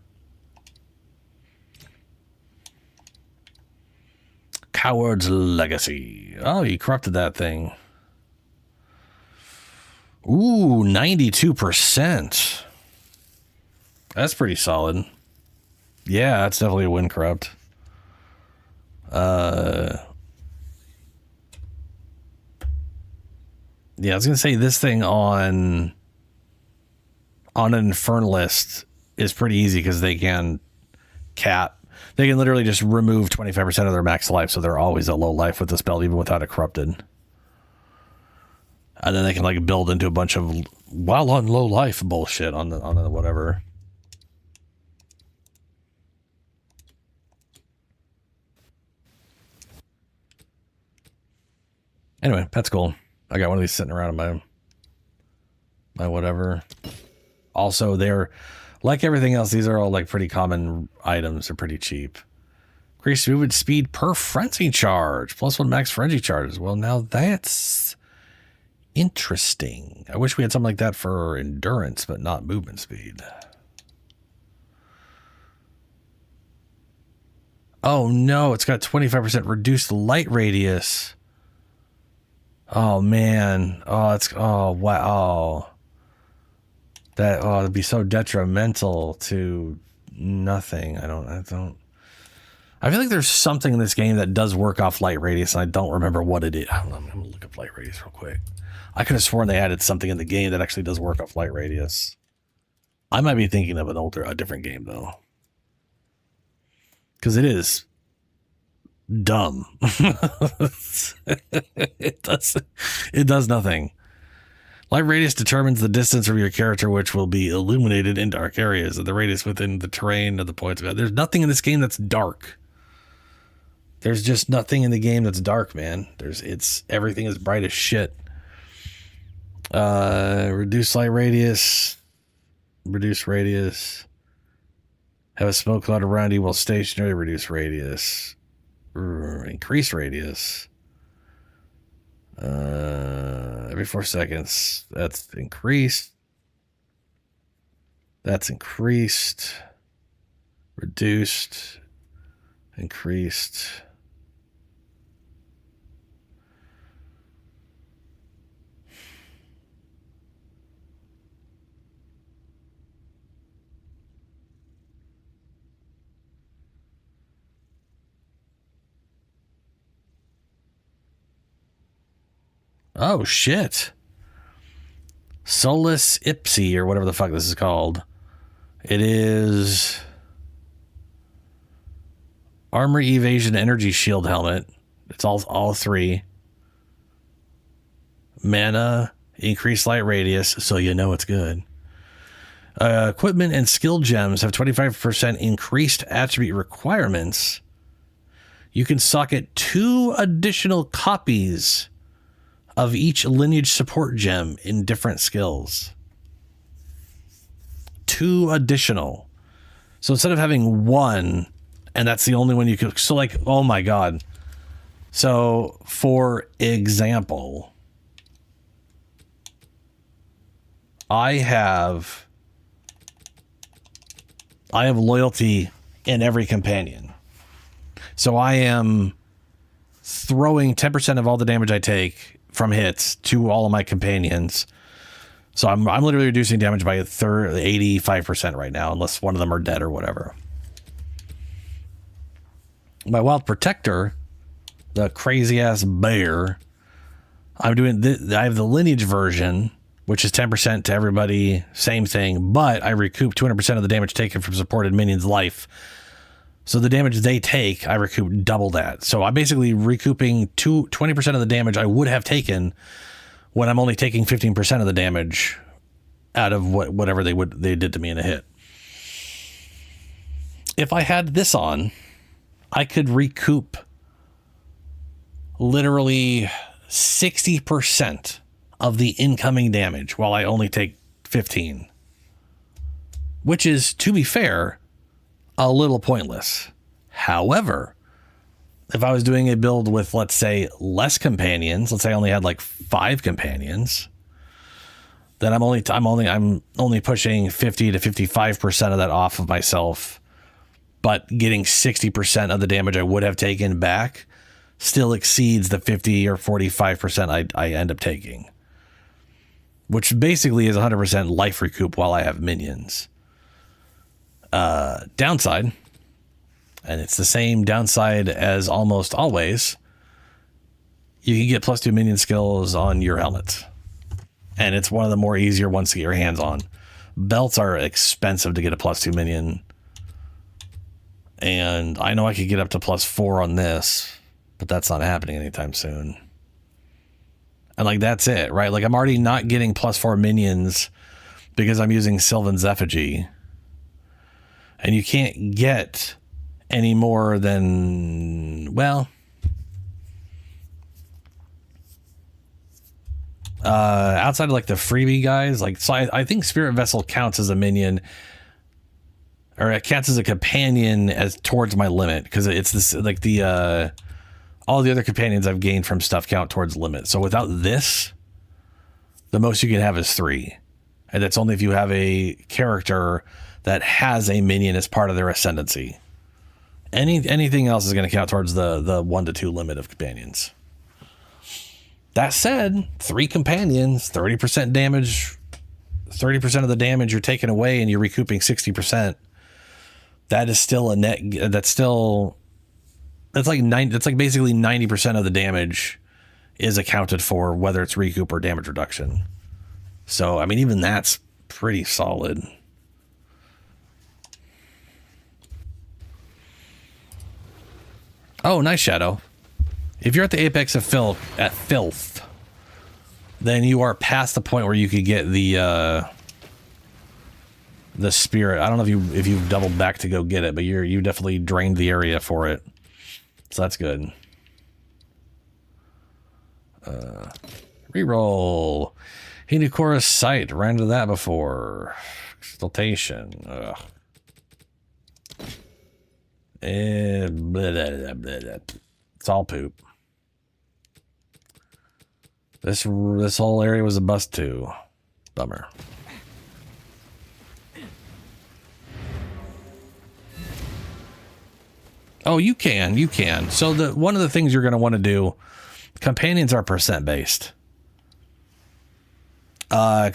S1: Coward's Legacy. Oh, you corrupted that thing. Ooh, 92%. That's pretty solid. Yeah, that's definitely a win corrupt. Yeah, I was gonna say this thing on an Infernalist is pretty easy because they can cap. They can literally just remove 25% of their max life, so they're always at low life with the spell, even without it corrupted. And then they can like build into a bunch of while on low life bullshit on the whatever. Anyway, that's cool. I got one of these sitting around in my whatever. Also, they're like everything else. These are all like pretty common items. They're pretty cheap. Increased movement speed per frenzy charge. +1 max frenzy charges. Well, now that's interesting. I wish we had something like that for endurance, but not movement speed. Oh no, it's got 25% reduced light radius. Oh man. Oh wow. It'd be so detrimental to nothing. I feel like there's something in this game that does work off light radius, and I don't remember what it is. I don't know. I'm gonna look up light radius real quick. I could have sworn they added something in the game that actually does work off light radius. I might be thinking of a different game though, because it is dumb. It does nothing. Light radius determines the distance from your character, which will be illuminated in dark areas, and the radius within the terrain of the points. There's nothing in this game that's dark. There's just nothing in the game that's dark, man. Everything is bright as shit. Reduce light radius. Reduce radius. Have a smoke cloud around you while stationary. Reduce radius. Increase radius. Every 4 seconds. That's increased. That's increased. Reduced. Increased. Oh, shit. Solus Ipsi, or whatever the fuck this is called. It is armor evasion energy shield helmet. It's all three. Mana, increased light radius, so you know it's good. Equipment and skill gems have 25% increased attribute requirements. You can socket 2 additional copies of each lineage support gem in different skills. 2 additional. So instead of having 1, and that's the only one you could, so like, oh my God. So for example, I have loyalty in every companion. So I am throwing 10% of all the damage I take from hits to all of my companions. So I'm literally reducing damage by 85% right now, unless one of them are dead or whatever. My Wild Protector, the crazy ass bear, I have the lineage version, which is 10% to everybody, same thing, but I recoup 200% of the damage taken from supported minions' life. So the damage they take, I recoup double that. So I'm basically recouping 20% of the damage I would have taken when I'm only taking 15% of the damage out of whatever they did to me in a hit. If I had this on, I could recoup literally 60% of the incoming damage while I only take 15. Which is, to be fair, a little pointless. However, if I was doing a build with, let's say, less companions, let's say I only had like 5 companions, then I'm only pushing 50 to 55% of that off of myself, but getting 60% of the damage I would have taken back still exceeds the 50 or 45% I end up taking, which basically is 100% life recoup while I have minions. Downside, and it's the same downside as almost always, you can get +2 minion skills on your helmet, and it's one of the more easier ones to get your hands on. Belts are expensive to get a +2 minion. And I know I could get up to +4 on this, but that's not happening anytime soon. And like, that's it, right? Like, I'm already not getting +4 minions because I'm using Sylvan's Effigy. And you can't get any more than, well, outside of like the freebie guys, like, so I think Spirit Vessel counts as a minion, or it counts as a companion as towards my limit, because it's this, like, the all the other companions I've gained from stuff count towards limit. So without this, the most you can have is 3, and that's only if you have a character that has a minion as part of their ascendancy. Anything else is going to count towards the 1 to 2 limit of companions. That said, 3 companions, 30% damage, 30% of the damage you're taking away, and you're recouping 60%. That is still a net. That's like basically 90% of the damage is accounted for, whether it's recoup or damage reduction. So, I mean, even that's pretty solid. Oh, nice, Shadow. If you're at the apex of filth, then you are past the point where you could get the spirit. I don't know if you've doubled back to go get it, but you definitely drained the area for it. So that's good. Reroll. Hinokora's Sight. Ran into that before. Exaltation. Ugh. Blah, blah, blah, blah. It's all poop. This whole area was a bust too. Bummer. Oh, you can. So one of the things you're going to want to do, companions are percent based. The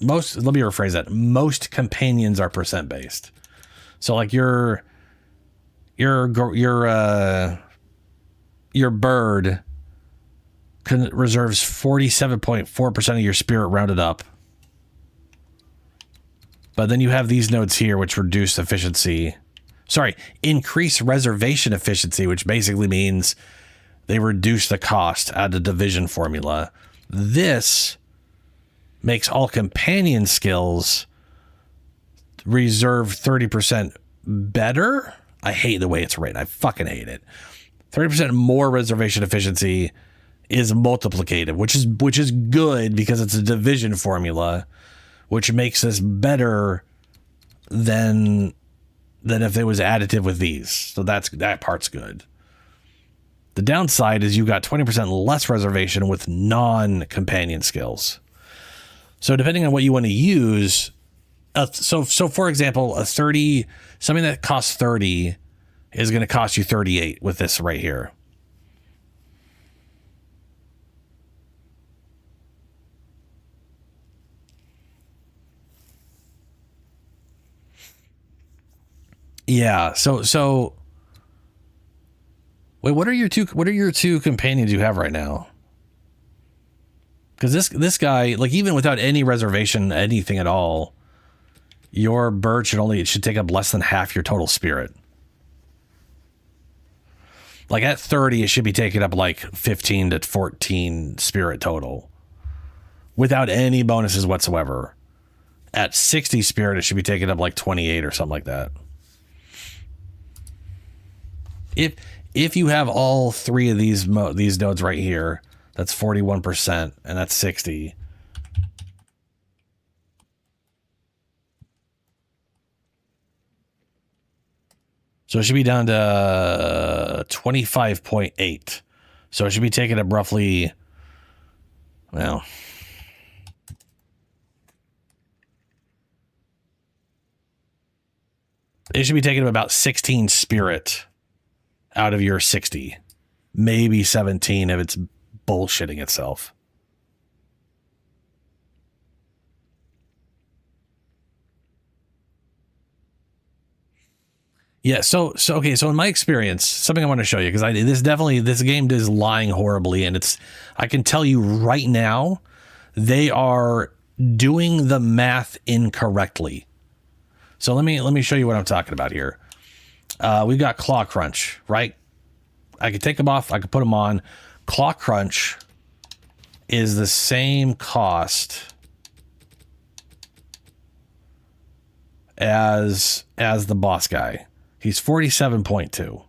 S1: most, let me rephrase that. Most companions are percent based. So like your bird reserves 47.4% of your spirit rounded up. But then you have these nodes here which reduce efficiency. Sorry, increase reservation efficiency, which basically means they reduce the cost out of the division formula. This makes all companion skills reserve 30% better. I hate the way it's written. I fucking hate it. 30% more reservation efficiency is multiplicative, which is good because it's a division formula, which makes this better than if it was additive with these. So that part's good. The downside is you got 20% less reservation with non-companion skills. So depending on what you want to use, so for example, something that costs 30 is going to cost you 38 with this right here. Yeah. So wait, what are your two companions you have right now? Because this guy, like, even without any reservation, anything at all, your bird should take up less than half your total spirit. Like at 30, it should be taking up like 15 to 14 spirit total without any bonuses whatsoever. At 60 spirit, it should be taking up like 28 or something like that. If you have all 3 of these nodes right here, that's 41%, and that's 60. So it should be down to 25.8. So it should be taking up roughly, well, it should be taking up about 16 spirit out of your 60, maybe 17 if it's bullshitting itself. Yeah, so okay, so in my experience, something I want to show you, because this game is lying horribly, and I can tell you right now, they are doing the math incorrectly. So let me show you what I'm talking about here. We've got Claw Crunch, right? I could take them off. I could put them on. Claw Crunch is the same cost as the boss guy. He's 47.2,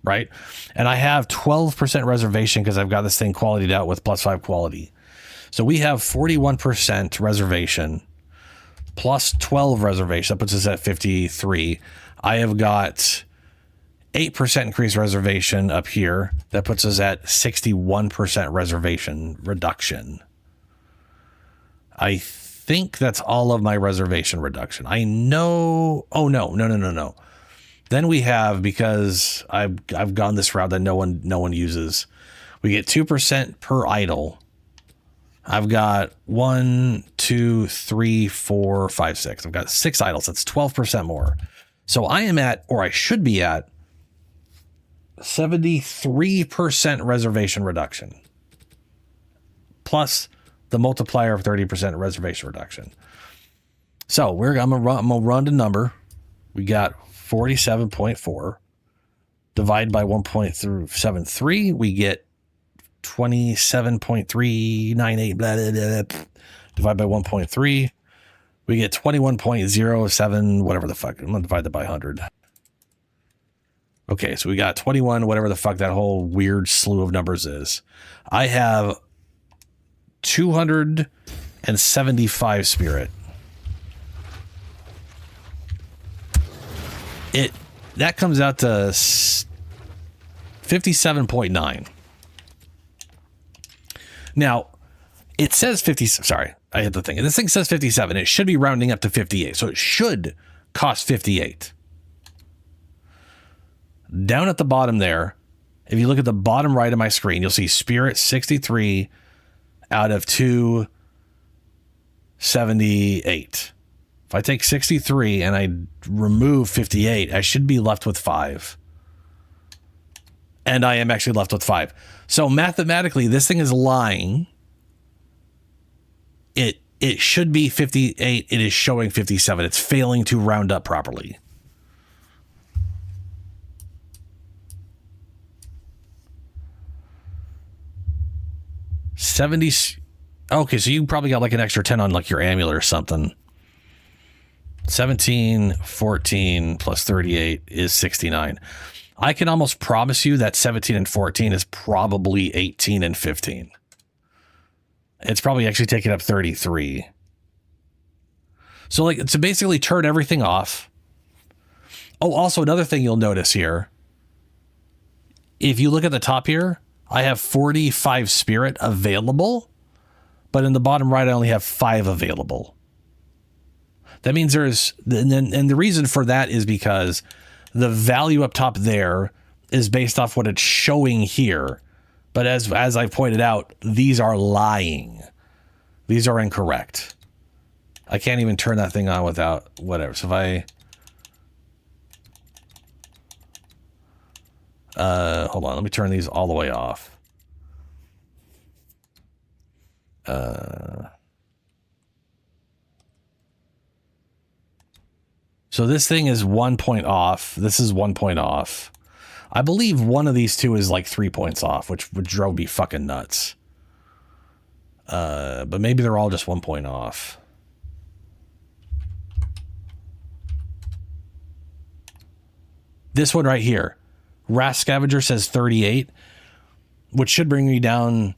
S1: right? And I have 12% reservation because I've got this thing qualityed out with +5 quality. So we have 41% reservation plus 12 reservation. That puts us at 53. I have got 8% increased reservation up here. That puts us at 61% reservation reduction. I think that's all of my reservation reduction. I know. Oh, no. Then we have, because I've gone this route that no one uses, we get 2% per idle. I've got 1, 2, 3, 4, 5, 6. I've got 6 idols. That's 12% more. So I am at, or I should be at, 73% reservation reduction. Plus the multiplier of 30% reservation reduction. So I'm gonna run the number. We got 47.4. Divide by 1.73. We get 27.398. Blah, blah, blah, blah. Divide by 1.3. We get 21.07, whatever the fuck. I'm gonna divide that by 100. Okay, so we got 21, whatever the fuck that whole weird slew of numbers is. I have 275 spirit. That comes out to 57.9. Now, it says 50. Sorry, I hit the thing. This thing says 57. It should be rounding up to 58. So it should cost 58. Down at the bottom there, if you look at the bottom right of my screen, you'll see Spirit 63 out of 278. If I take 63 and I remove 58, I should be left with 5. And I am actually left with 5. So mathematically, this thing is lying. It should be 58. It is showing 57. It's failing to round up properly. Okay, so you probably got like an extra 10 on like your amulet or something. 17, 14 plus 38 is 69. I can almost promise you that 17 and 14 is probably 18 and 15. It's probably actually taking up 33. So like to basically turn everything off. Oh, also another thing you'll notice here. If you look at the top here, I have 45 spirit available, but in the bottom right, I only have 5 available. That means and the reason for that is because the value up top there is based off what it's showing here. But as I pointed out, these are lying. These are incorrect. I can't even turn that thing on without whatever. So if hold on, let me turn these all the way off. So this thing is 1 point off. This is 1 point off. I believe one of these two is like 3 points off, which would drove me fucking nuts. But maybe they're all just 1 point off. This one right here, Wrath Scavenger says 38, which should bring me down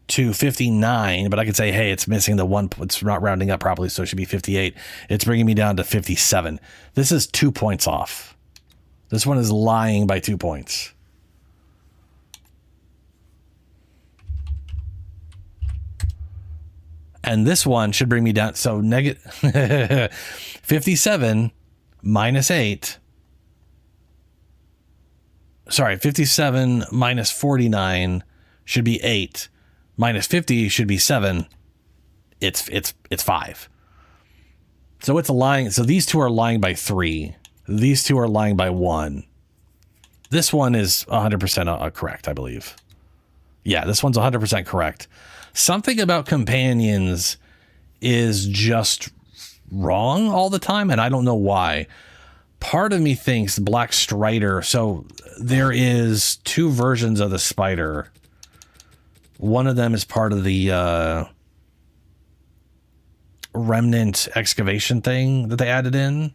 S1: to 59, but I could say, hey, it's missing the one. It's not rounding up properly, so it should be 58. It's bringing me down to 57. This is 2 points off. This one is lying by 2 points. And this one should bring me down. So negative 57 minus 8. Sorry, 57 minus 49 should be 8. Minus 50 should be 7. It's 5. So it's lying. So these two are lying by 3. These two are lying by 1. This one is 100% correct, I believe. Yeah, this one's 100% correct. Something about companions is just wrong all the time, and I don't know why. Part of me thinks Black Strider, so there is 2 versions of the spider. One of them is part of the remnant excavation thing that they added in,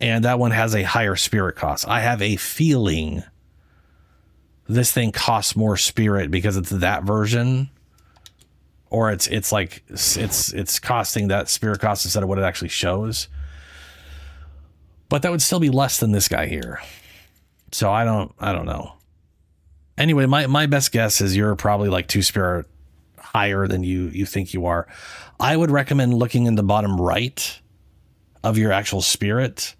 S1: and that one has a higher spirit cost. I have a feeling this thing costs more spirit because it's that version, or it's costing that spirit cost instead of what it actually shows. But that would still be less than this guy here. So I don't know. Anyway, my best guess is you're probably like 2 spirit higher than you think you are. I would recommend looking in the bottom right of your actual spirit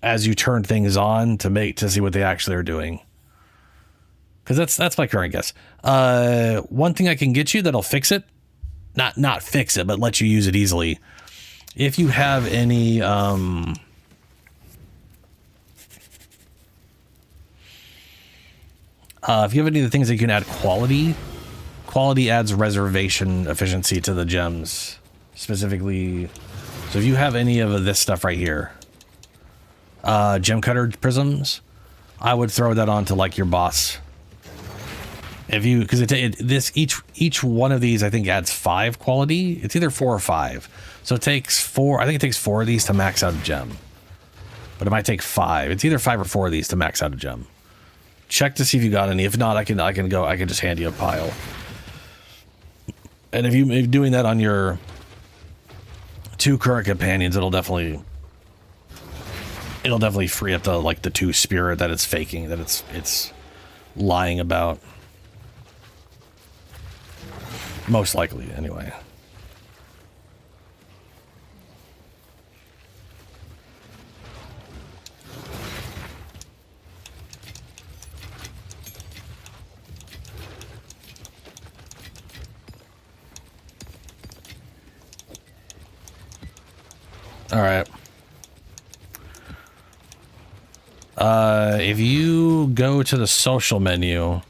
S1: as you turn things on to see what they actually are doing. Because that's my current guess. One thing I can get you that'll fix it, not fix it, but let you use it easily. If you have any if you have any of the things that you can add quality adds reservation efficiency to the gems specifically. So if you have any of this stuff right here, gem cutter prisms, I would throw that onto like your boss. If you, because each one of these I think adds 5 quality. It's either 4 or 5. So it takes 4. I think it takes 4 of these to max out a gem, but it might take 5. It's either 5 or 4 of these to max out a gem. Check to see if you got any. If not, I can just hand you a pile. And if you're doing that on your 2 current companions, it'll definitely free up the 2 spirit that it's faking, that it's lying about. Most likely, anyway. All right. If you go to the social menu,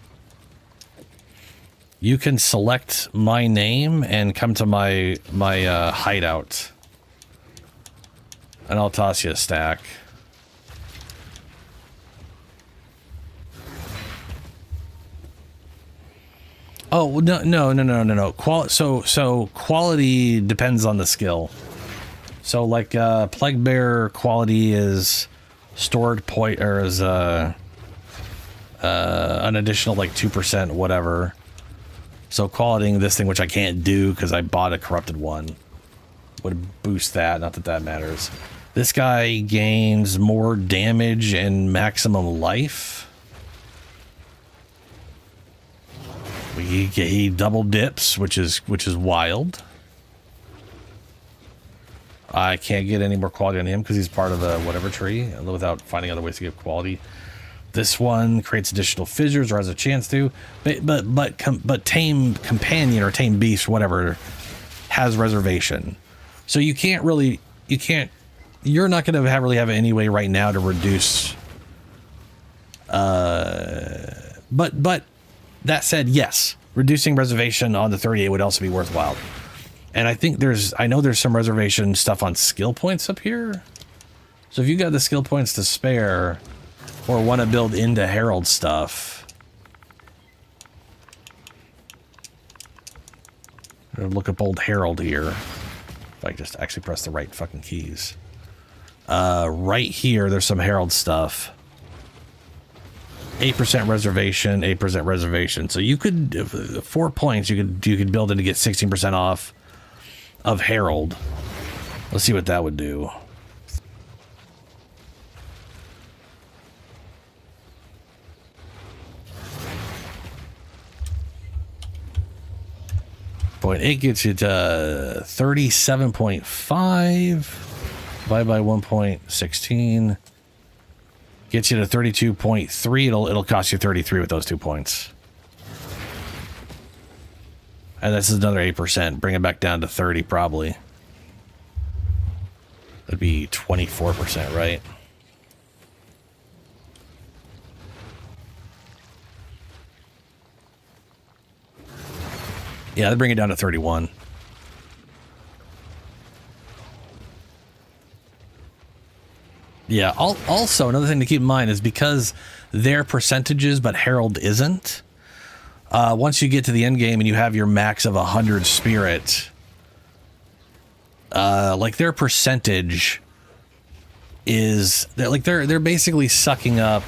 S1: you can select my name and come to my hideout, and I'll toss you a stack. Oh no. So quality depends on the skill. So like Plague Bear quality is stored point, or is an additional like 2% whatever. So qualitying this thing, which I can't do because I bought a corrupted one, would boost that. Not that that matters. This guy gains more damage and maximum life. He double dips, which is wild. I can't get any more quality on him because he's part of the whatever tree without finding other ways to get quality. This one creates additional fissures or has a chance to, but tame companion or tame beast, whatever, has reservation. So you're not going to really have any way right now to reduce. But that said, yes, reducing reservation on the 38 would also be worthwhile. And I think I know there's some reservation stuff on skill points up here. So if you got the skill points to spare or want to build into Herald stuff, look up old Herald here. If I just actually press the right fucking keys. Right here, there's some Herald stuff. 8% reservation, 8% reservation. So you could 4 points. You could build it to get 16% off of Herald. Let's see what that would do. Point 8 gets you to 37.5 divided by 1.16 gets you to 32.3. It'll cost you 33 with those 2 points. And this is another 8%. Bring it back down to 30 probably. That'd be 24%, right? Yeah, that'd bring it down to 31. Yeah. Also, another thing to keep in mind is because they're percentages, but Herald isn't. Once you get to the end game and you have your max of 100 spirit, like their percentage is they're basically sucking up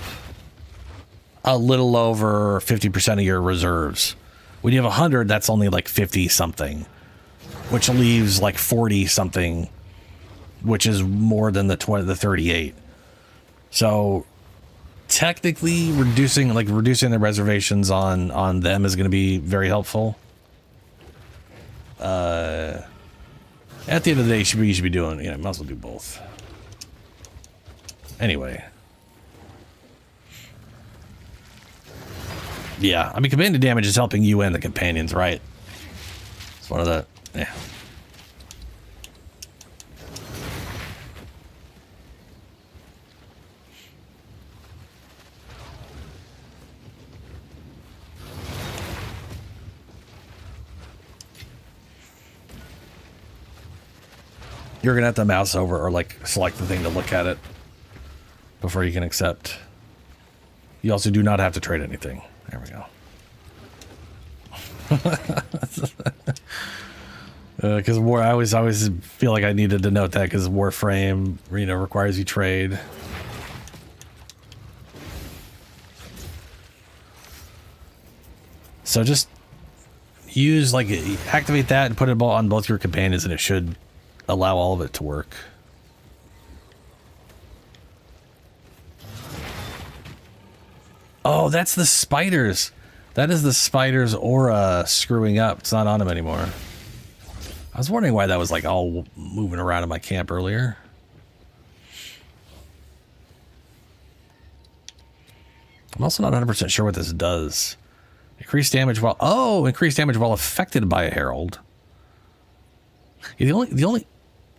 S1: a little over 50% of your reserves. When you have 100, that's only like 50 something, which leaves like 40 something, which is more than the 38. So technically reducing the reservations on them is going to be very helpful. At the end of the day, you should be doing, might as well do both. Anyway. Yeah, I mean, companion damage is helping you and the companions, right? It's one of the, yeah. You're gonna have to mouse over or like select the thing to look at it before you can accept. You also do not have to trade anything. There we go. Because I always feel like I needed to note that because Warframe, requires you trade. So just use activate that and put it on both your companions, and it should allow all of it to work. Oh, that's the spiders. That is the spider's aura screwing up. It's not on him anymore. I was wondering why that was like all moving around in my camp earlier. I'm also not 100% sure what this does. Increased damage while affected by a herald. Yeah,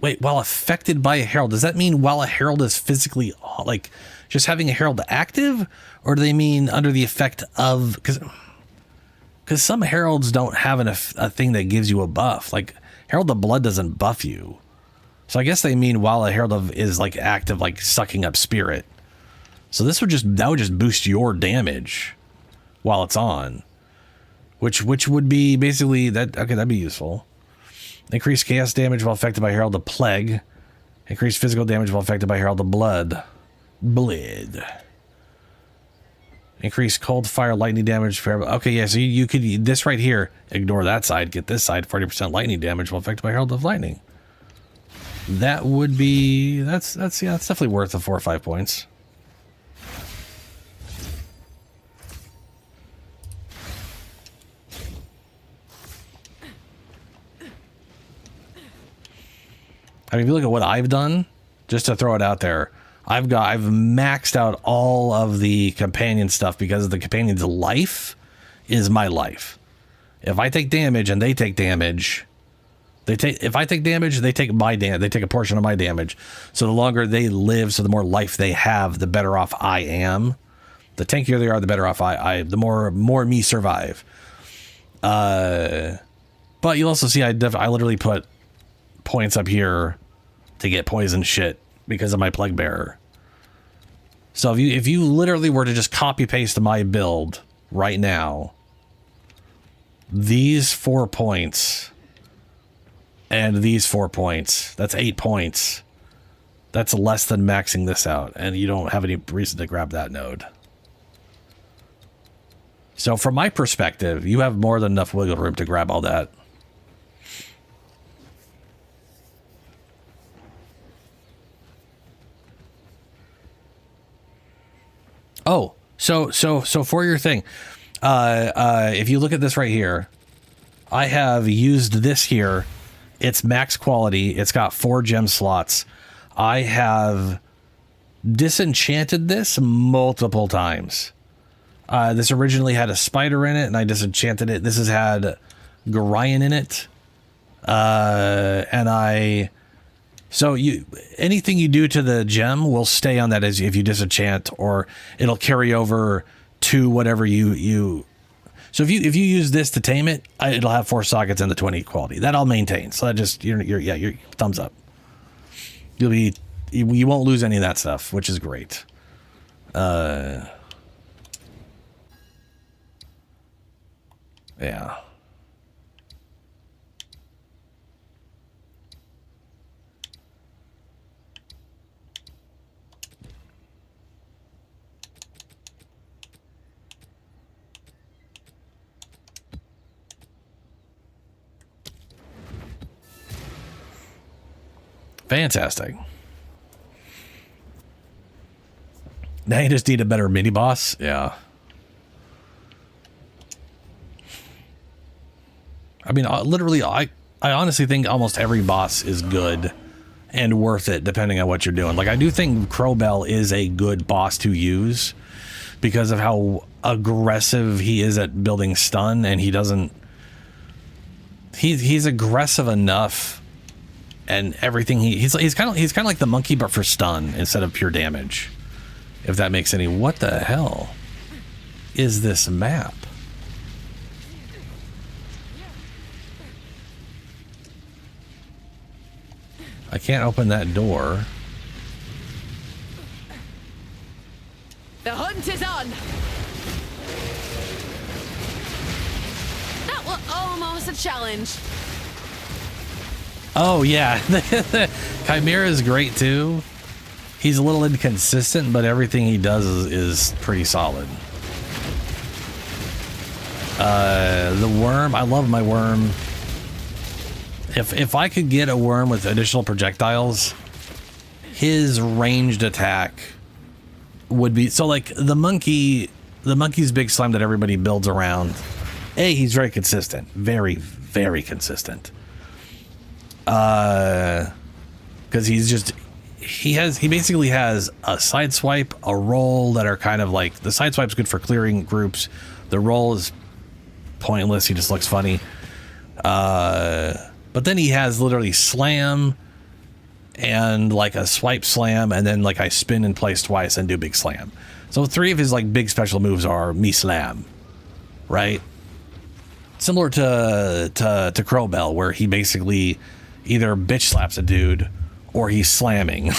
S1: wait, while affected by a herald, does that mean while a herald is physically like just having a herald active, or do they mean under the effect of, because some heralds don't have a thing that gives you a buff. Like Herald of Blood doesn't buff you, so I guess they mean while a herald is like active, like sucking up spirit. So that would just boost your damage while it's on, which would be basically that. Okay, that'd be useful. Increased chaos damage while affected by Herald of Plague. Increased physical damage while affected by Herald of Blood. Increased cold, fire, lightning damage for... Okay, yeah, so you could... This right here, ignore that side, get this side, 40% lightning damage while affected by Herald of Lightning. That would be... That's definitely worth the 4 or 5 points. I mean, if you look at what I've done, just to throw it out there, I've maxed out all of the companion stuff because the companion's life is my life. If I take damage and they take damage, if I take damage, they take my damage. They take a portion of my damage. So the longer they live, so the more life they have, the better off I am. The tankier they are, the better off the more me survive. But you'll also see I literally put points up here to get poison shit because of my plague bearer. So if you literally were to just copy paste my build right now, these 4 points and these 4 points, that's 8 points. That's less than maxing this out, and you don't have any reason to grab that node. So from my perspective, you have more than enough wiggle room to grab all that. Oh, so for your thing, if you look at this right here, I have used this here. It's max quality. It's got 4 gem slots. I have disenchanted this multiple times. This originally had a spider in it, and I disenchanted it. This has had Gorion in it, So anything you do to the gem will stay on that as if you disenchant, or it'll carry over to whatever you. So if you use this to tame it, it'll have 4 sockets and the 20 quality. That I'll maintain. So that just your thumbs up. You'll be you won't lose any of that stuff, which is great. Yeah. Fantastic. Now you just need a better mini boss. Yeah. I mean, literally, I honestly think almost every boss is good and worth it depending on what you're doing. Like, I do think Crowbell is a good boss to use because of how aggressive he is at building stun, and he doesn't... He's aggressive enough, and everything he's kind of like the monkey, but for stun instead of pure damage. If that makes any... What the hell is this map? I can't open that door.
S11: The hunt is on. That was almost a challenge.
S1: Oh yeah, Chimera is great too. He's a little inconsistent, but everything he does is pretty solid. The worm, I love my worm. If I could get a worm with additional projectiles, his ranged attack would be... So like the monkey's big slime that everybody builds around. He's very consistent. Very, very consistent. Because he basically has a side swipe, a roll that are kind of like... The side swipe's good for clearing groups. The roll is pointless. He just looks funny. But then he has literally slam and like a swipe slam, and then like I spin in place twice and do big slam. So 3 of his like big special moves are me slam, right? Similar to Crowbell, where he basically either bitch slaps a dude or he's slamming.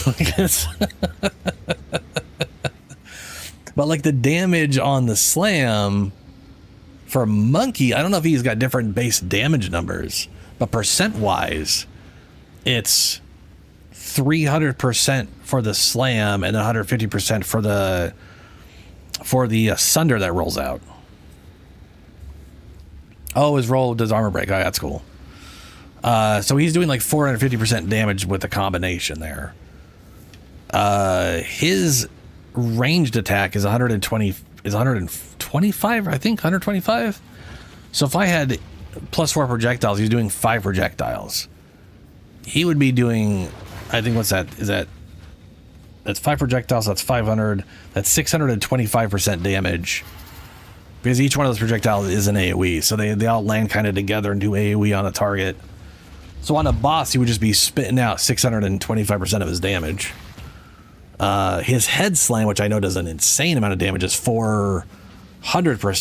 S1: But like the damage on the slam for Monkey, I don't know if he's got different base damage numbers, but percent-wise, it's 300% for the slam and 150% for the sunder that rolls out. Oh, his roll does armor break. Oh, that's cool. So he's doing like 450% damage with the combination there. His ranged attack is 125, I think, 125. So if I had +4 projectiles, he's doing 5 projectiles. He would be doing, I think, what's that? That's 5 projectiles, that's 500, that's 625% damage. Because each one of those projectiles is an AoE, so they all land kind of together and do AoE on a target. So on a boss, he would just be spitting out 625% of his damage. His head slam, which I know does an insane amount of damage, is 400%,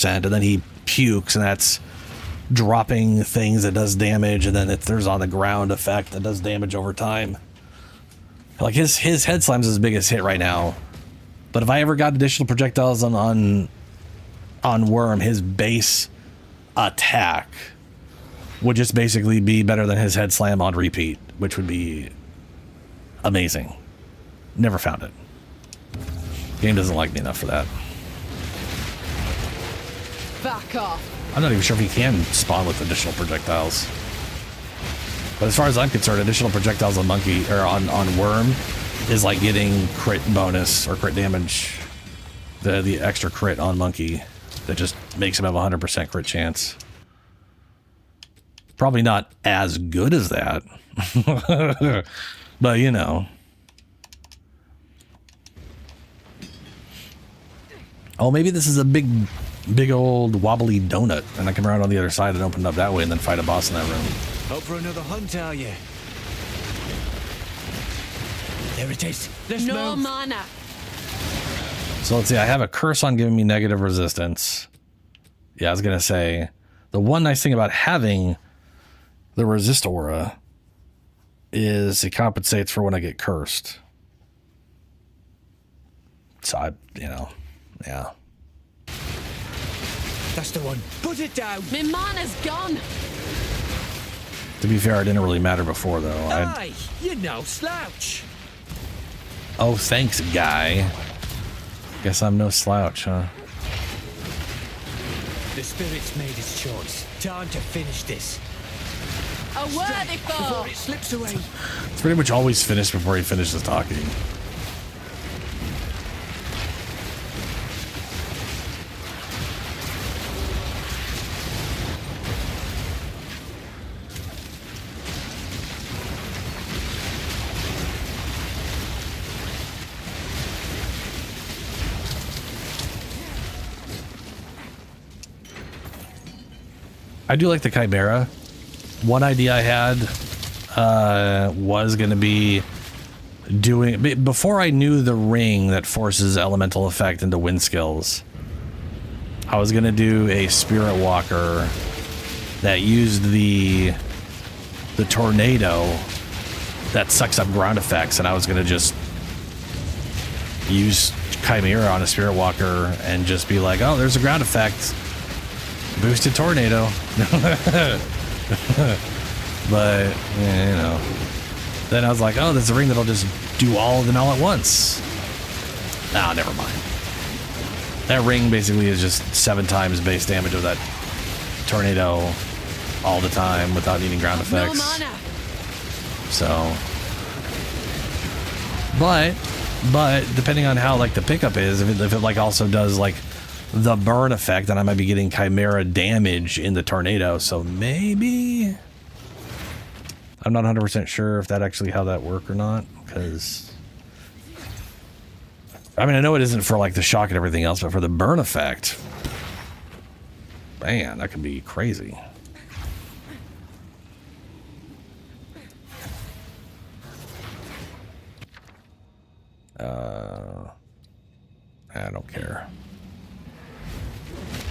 S1: and then he pukes, and that's dropping things that does damage, and then there's on the ground effect that does damage over time. Like his head slam's his biggest hit right now. But if I ever got additional projectiles on Worm, his base attack would just basically be better than his head slam on repeat, which would be amazing. Never found it. Game doesn't like me enough for that.
S11: Back off.
S1: I'm not even sure if he can spawn with additional projectiles. But as far as I'm concerned, additional projectiles on Monkey or on Worm is like getting crit bonus or crit damage. The extra crit on Monkey that just makes him have a 100% crit chance. Probably not as good as that. But you know. Oh, maybe this is a big old wobbly donut, and I come around on the other side and open it up that way and then fight a boss in that room.
S12: Hope for another hunt, are you? There it is. Let's
S11: no
S12: move.
S11: mana.
S1: So let's see, I have a curse on giving me negative resistance. Yeah, I was going to say, the one nice thing about having the resist aura is it compensates for when I get cursed. So I, you know, yeah.
S12: That's the one. Put it down.
S11: My mana's gone.
S1: To be fair, it didn't really matter before, though.
S12: Aye, you no slouch.
S1: Oh, thanks, guy. Guess I'm no slouch, huh?
S12: The spirit's made its choice. Time to finish this.
S11: A worthy
S12: Before
S11: foe.
S12: it slips away.
S1: It's pretty much always finished before he finishes talking. I do like the Chimera. One idea I had was going to be doing... Before I knew the ring that forces elemental effect into wind skills, I was going to do a Spirit Walker that used the tornado that sucks up ground effects, and I was going to just use Chimera on a Spirit Walker and just be like, oh, there's a ground effect. Boosted tornado. But, yeah, you know. Then I was like, oh, there's a ring that'll just do all of them all at once. Ah, never mind. That ring basically is just 7 times base damage of that tornado all the time without needing ground effects.
S11: No mana.
S1: So. But depending on how like the pickup is, if it like also does like the burn effect, then I might be getting Chimera damage in the tornado. So maybe I'm not 100% sure if that actually how that work or not, because I mean I know it isn't for like the shock and everything else, but for the burn effect, man, that could be crazy. I don't care.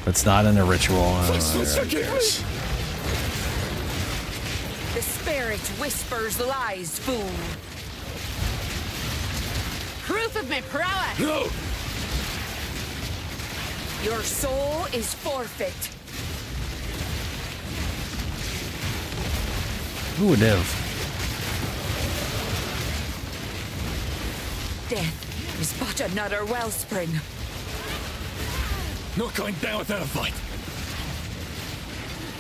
S1: It's not in the ritual.
S6: The spirit whispers lies, fool.
S11: Proof of my prowess.
S10: No!
S6: Your soul is forfeit.
S1: Who would have?
S6: Death is but another wellspring.
S10: Not going down without a fight.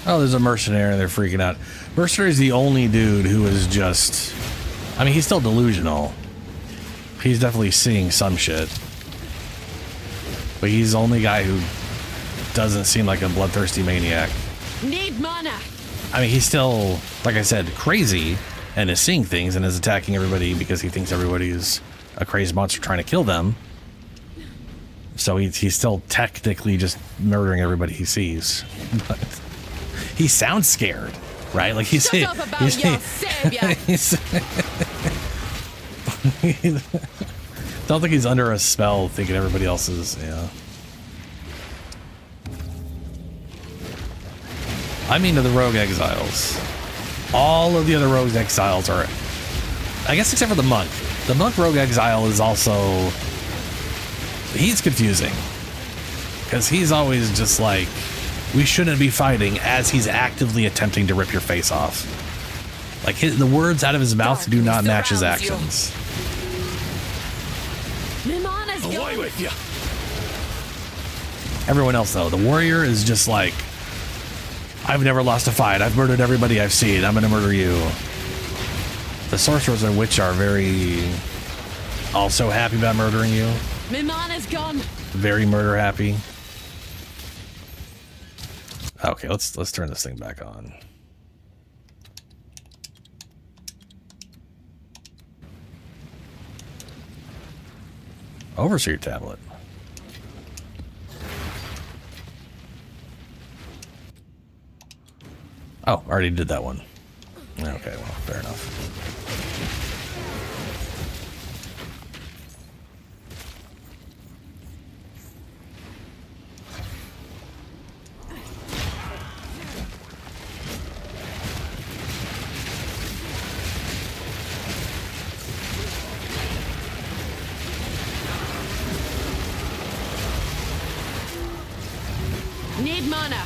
S1: Oh, there's a mercenary and they're freaking out. Mercenary's the only dude who is just... I mean, he's still delusional. He's definitely seeing some shit. But he's the only guy who doesn't seem like a bloodthirsty maniac.
S11: Need mana.
S1: I mean, he's still, like I said, crazy and is seeing things and is attacking everybody because he thinks everybody's a crazy monster trying to kill them. So he's still technically just murdering everybody he sees. But he sounds scared, right? Like he's...
S11: Shut up about your savior.
S1: Don't think he's under a spell thinking everybody else is, yeah. I mean to the rogue exiles. All of the other rogue exiles are... I guess except for the monk. The monk rogue exile is also... He's confusing. Because he's always just like, we shouldn't be fighting as he's actively attempting to rip your face off. Like the words out of his mouth do not match his actions.
S11: Mimana's
S10: Away with you.
S1: Everyone else though, the warrior is just like, I've never lost a fight. I've murdered everybody I've seen. I'm gonna murder you. The sorcerers and witch are very also happy about murdering you.
S11: Mimana's gone.
S1: Very murder happy. Okay, let's turn this thing back on. Overseer tablet. Oh, already did that one. Okay, well, fair enough.
S11: Need mana.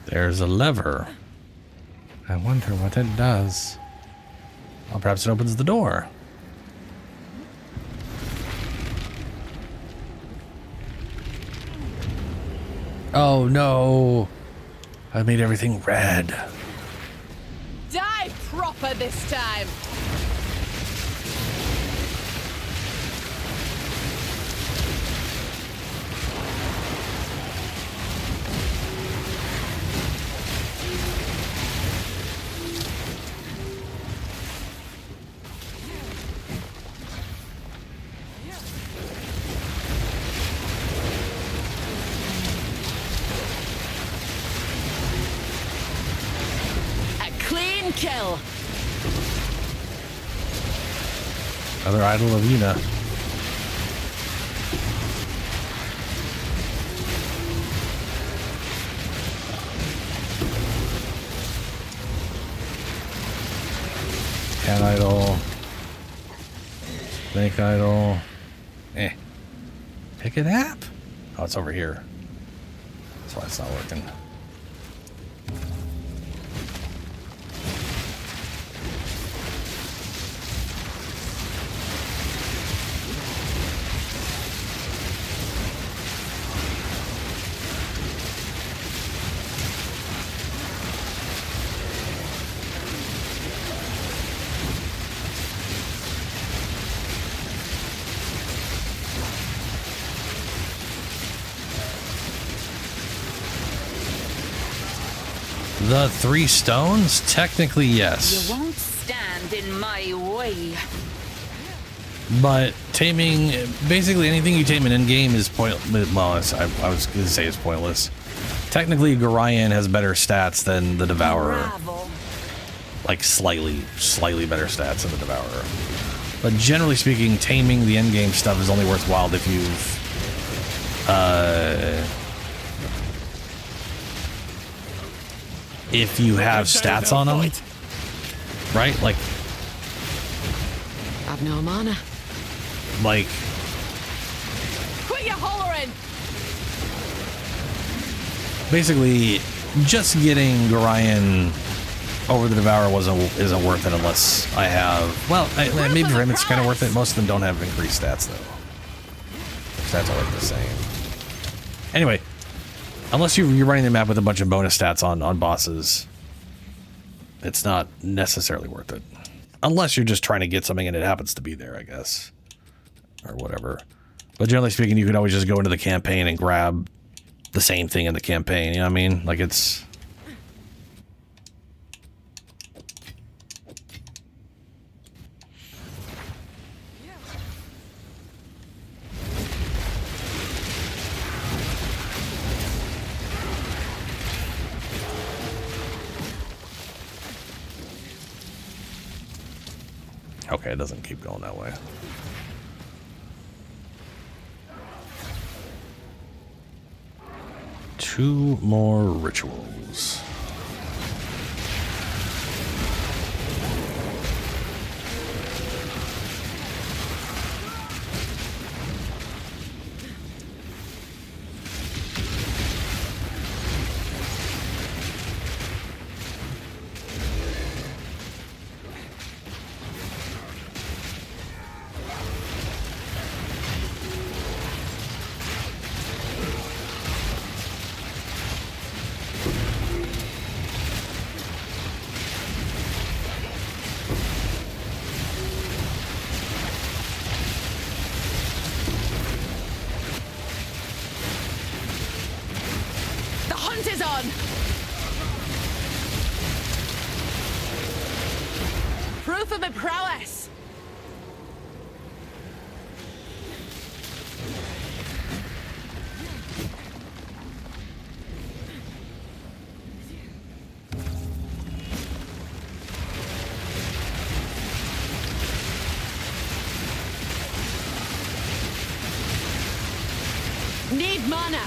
S1: There's a lever. I wonder what it does. Oh, perhaps it opens the door. Oh no! I made everything red.
S11: Die proper this time. Kill.
S1: Another idol of Una. Cat idol. Snake idol. Pick an app. Oh, it's over here. That's why it's not working. The 3 stones? Technically, yes.
S13: You won't stand in my way.
S1: But taming, basically anything you tame in endgame is pointless. Well, I was going to say it's pointless. Technically, Gorion has better stats than the Devourer. Like slightly better stats than the Devourer. But generally speaking, taming the endgame stuff is only worthwhile if you've if you have stats on them, right? Like,
S11: I've no mana.
S1: Like,
S11: Quit your hollering.
S1: Basically, just getting Gorion over the Devourer isn't worth it unless I have. Well, maybe for him it's kind of worth it. Most of them don't have increased stats though. Stats are like the same. Anyway. Unless you're running the map with a bunch of bonus stats on bosses, it's not necessarily worth it. Unless you're just trying to get something and it happens to be there, I guess. Or whatever. But generally speaking, you can always just go into the campaign and grab the same thing in the campaign, you know what I mean? Like it's... Okay, it doesn't keep going that way. Two more rituals.
S11: Proof of my prowess. Need mana.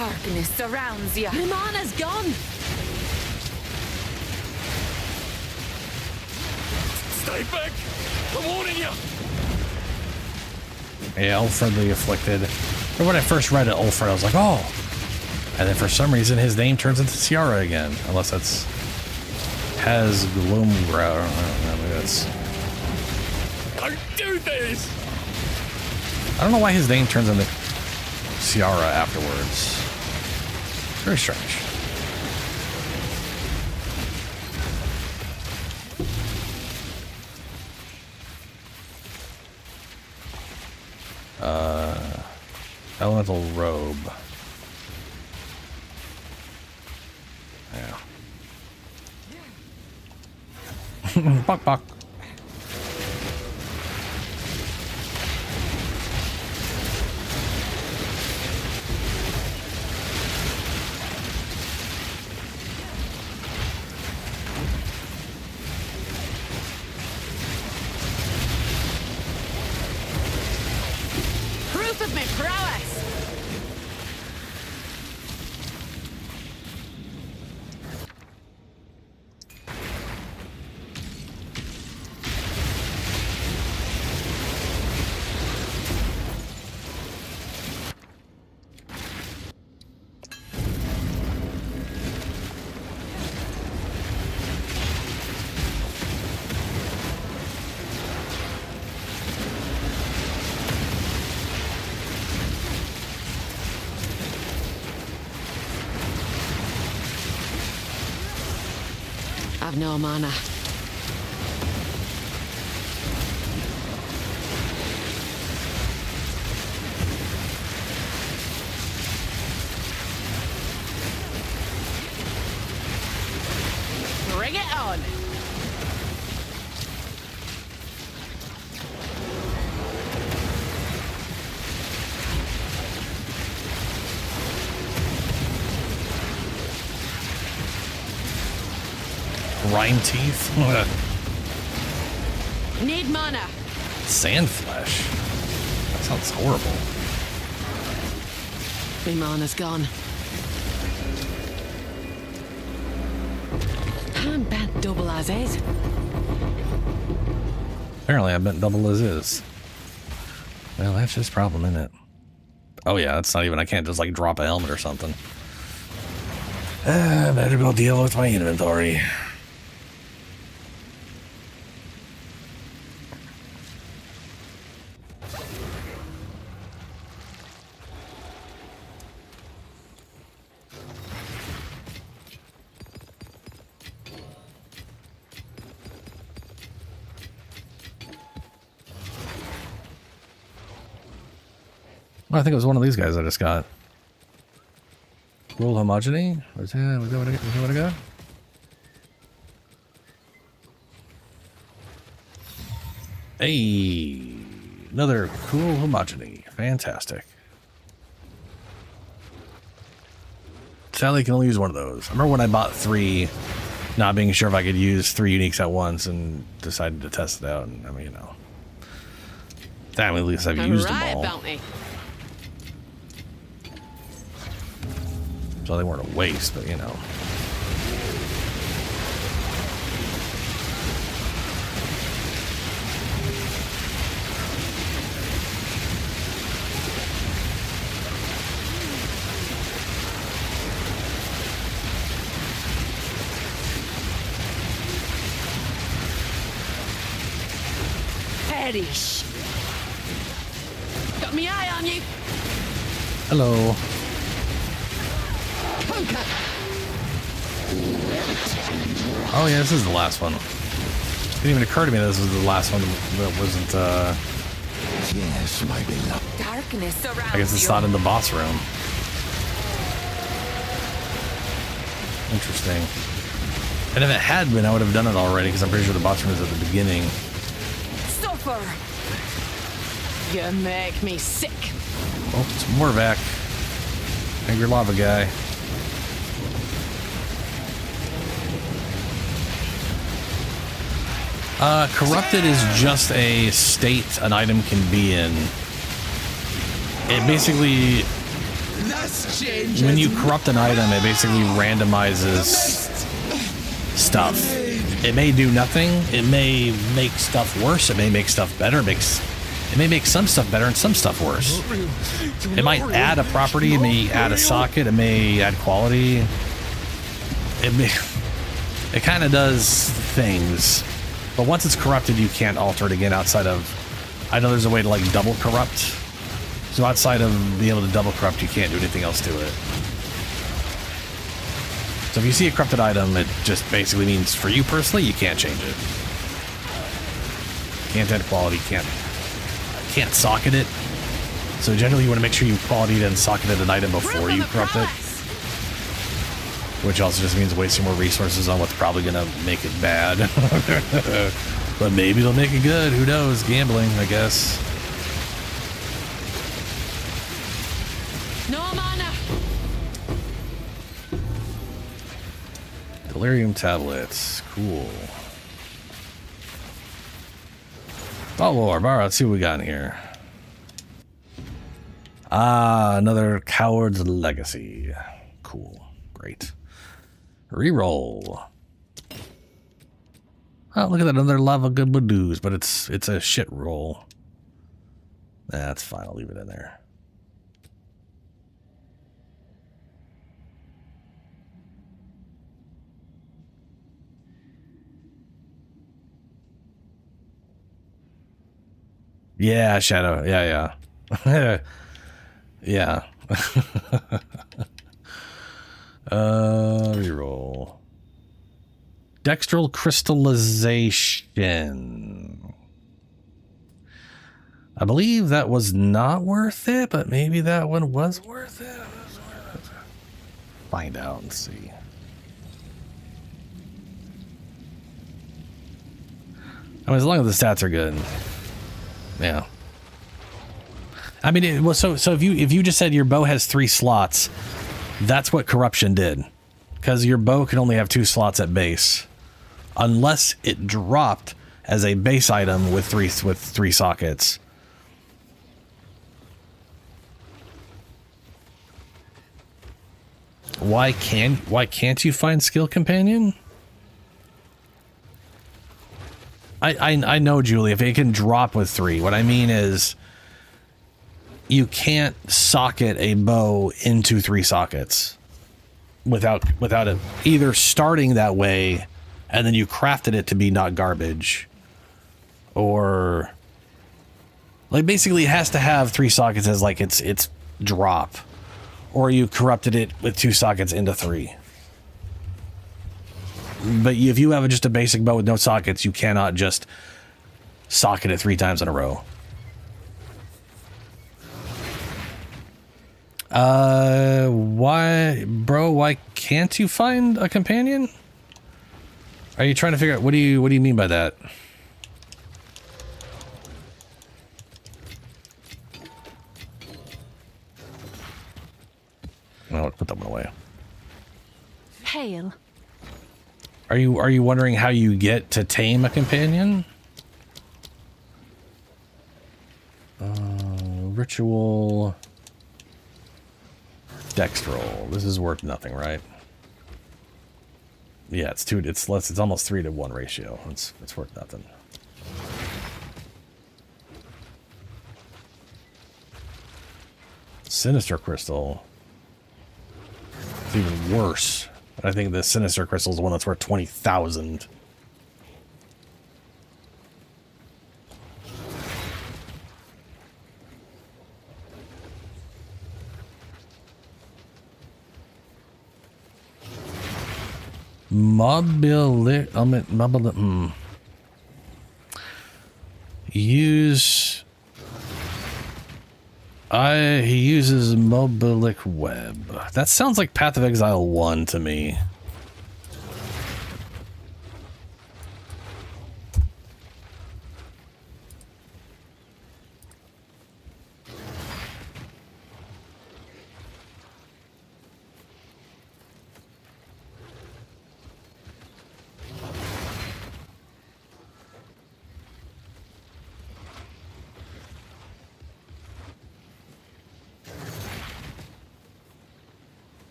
S13: Darkness surrounds you.
S11: My mana's gone.
S10: Stay back! I'm warning you!
S1: Yeah, Ulfred the Afflicted. But when I first read it, Ulfred, I was like, oh. And then for some reason, his name turns into Ciara again. Unless that's Has Gloomgrow. I don't know, maybe that's...
S10: Don't do this!
S1: I don't know why his name turns into Ciara afterwards. Very strange. Elemental robe. Yeah. Bok bok.
S11: Proof of my prowess. I've no mana. Bring it on.
S1: Rhyme teeth?
S11: Need mana.
S1: Sand flesh? That sounds horrible.
S11: My mana's gone. I'm bent double as is.
S1: Apparently I bent double as is. Well, that's just a problem, isn't it? Oh yeah, that's not even, I can't just like drop a helmet or something. Better go deal with my inventory. I think it was one of these guys I just got. Cool homogeny? Was that what I got? Hey, another cool homogeny. Fantastic. Sadly, I can only use one of those. I remember when I bought 3, not being sure if I could use 3 uniques at once, and decided to test it out. And I mean, you know, damn, at least I've used them all.
S11: Bounty.
S1: So they weren't a waste, but you know.
S11: Perish. Got me eye on you.
S1: Hello. Oh yeah, this is the last one. It didn't even occur to me that this was the last one that wasn't,
S8: Yes, my beloved.
S13: Darkness surrounds
S1: I guess it's
S13: you.
S1: not in the boss room. Interesting. And if it had been, I would have done it already, because I'm pretty sure the boss room is at the beginning.
S13: Suffer.
S11: You make me sick.
S1: Oh, it's Morvac. Angry lava guy. Corrupted is just a state an item can be in. It basically
S5: This changes.
S1: When you corrupt an item, it basically randomizes stuff. It may do nothing. It may make stuff worse. It may make stuff better. It may make some stuff better and some stuff worse. It might add a property. It may add a socket. It may add quality. It kind of does things. But once it's corrupted, you can't alter it again outside of... I know there's a way to like double corrupt. So outside of being able to double corrupt, you can't do anything else to it. So if you see a corrupted item, it just basically means for you personally, you can't change it. Can't add quality, can't socket it. So generally you want to make sure you qualityed and socketed an item before you corrupt it. Which also just means wasting more resources on what's probably going to make it bad. But maybe it'll make it good. Who knows? Gambling, I guess.
S11: No mana.
S1: Delirium tablets. Cool. Oh, Lord. All right, let's see what we got in here. Ah, another Coward's Legacy. Cool. Great. Reroll. Oh, look at that. Another lava good badoos, but it's a shit roll. That's fine. I'll leave it in there. Yeah, Shadow. Yeah, yeah. Yeah. Reroll. Dextral crystallization. I believe that was not worth it, but maybe that one was worth it. Find out and see. I mean, as long as the stats are good. Yeah. I mean, it was so if you just said your bow has 3 slots, that's what corruption did. Because your bow can only have 2 slots at base. Unless it dropped as a base item with three sockets. Why can't you find skill companion? I know, Julie, if it can drop with 3. What I mean is you can't socket a bow into 3 sockets without it either starting that way and then you crafted it to be not garbage, or like basically it has to have 3 sockets as like its drop, or you corrupted it with 2 sockets into 3. But if you have just a basic bow with no sockets, you cannot just socket it 3 times in a row. Why can't you find a companion? Are you trying to figure out what do you mean by that? I'll put that one away.
S2: Hail.
S1: Are you wondering how you get to tame a companion? Ritual Dextral. This is worth nothing, right? Yeah, it's less. It's almost 3 to 1 ratio. It's worth nothing. Sinister Crystal. It's even worse. I think the Sinister Crystal is the one that's worth 20,000. He uses Mobilic Web. That sounds like Path of Exile 1 to me.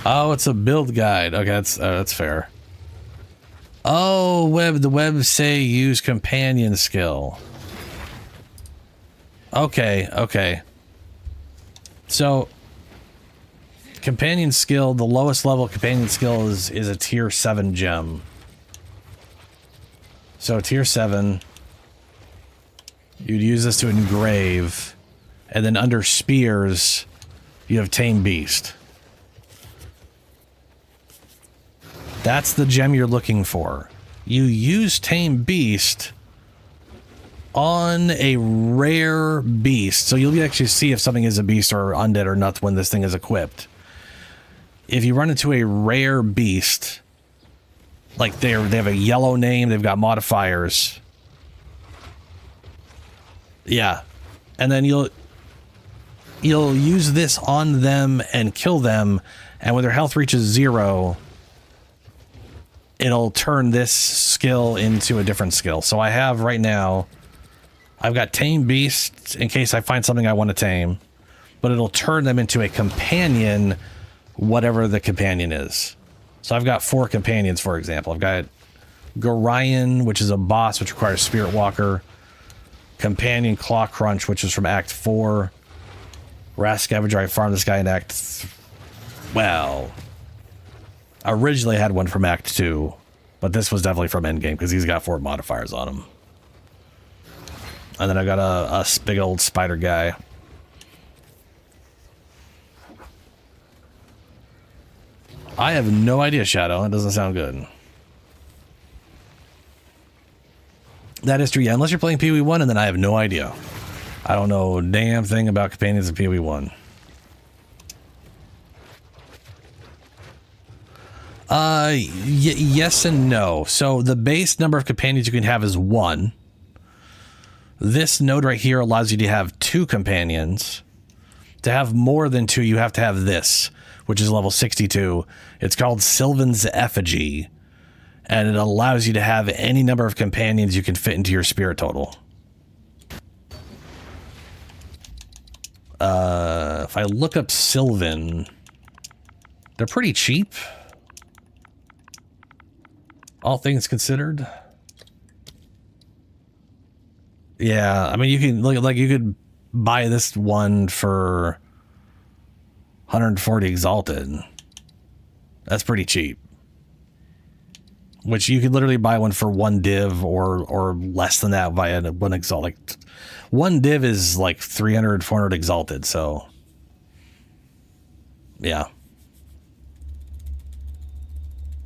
S1: Oh, it's a build guide. Okay, that's fair. Oh, the web say use companion skill. Okay. So, companion skill, the lowest level companion skill is a tier 7 gem. So tier 7, you'd use this to engrave, and then under spears, you have Tame Beast. That's the gem you're looking for. You use Tame Beast on a rare beast, so you'll actually see if something is a beast or undead or not when this thing is equipped. If you run into a rare beast, like they have a yellow name, they've got modifiers. Yeah. And then you'll use this on them and kill them, and when their health reaches 0, it'll turn this skill into a different skill. So I have right now, I've got Tame Beasts in case I find something I want to tame, but it'll turn them into a companion, whatever the companion is. So I've got 4 companions, for example. I've got Gorion, which is a boss, which requires Spirit Walker. Companion Claw Crunch, which is from Act 4. Rat Scavenger, I farmed this guy in well, originally I had one from Act 2, but this was definitely from Endgame because he's got 4 modifiers on him. And then I got a big old spider guy. I have no idea, Shadow. It doesn't sound good. That is true, yeah. Unless you're playing PoE1, and then I have no idea. I don't know a damn thing about companions in PoE1. Yes and no. So the base number of companions you can have is 1. This node right here allows you to have 2 companions. To have more than 2, you have to have this, which is level 62. It's called Sylvan's Effigy, and it allows you to have any number of companions you can fit into your spirit total. If I look up Sylvan, they're pretty cheap, all things considered. Yeah, I mean, you can look like you could buy this one for 140 exalted. That's pretty cheap. Which you could literally buy one for 1 div or less than that via 1 exalt. Like 1 div is like 300, 400 exalted. So yeah.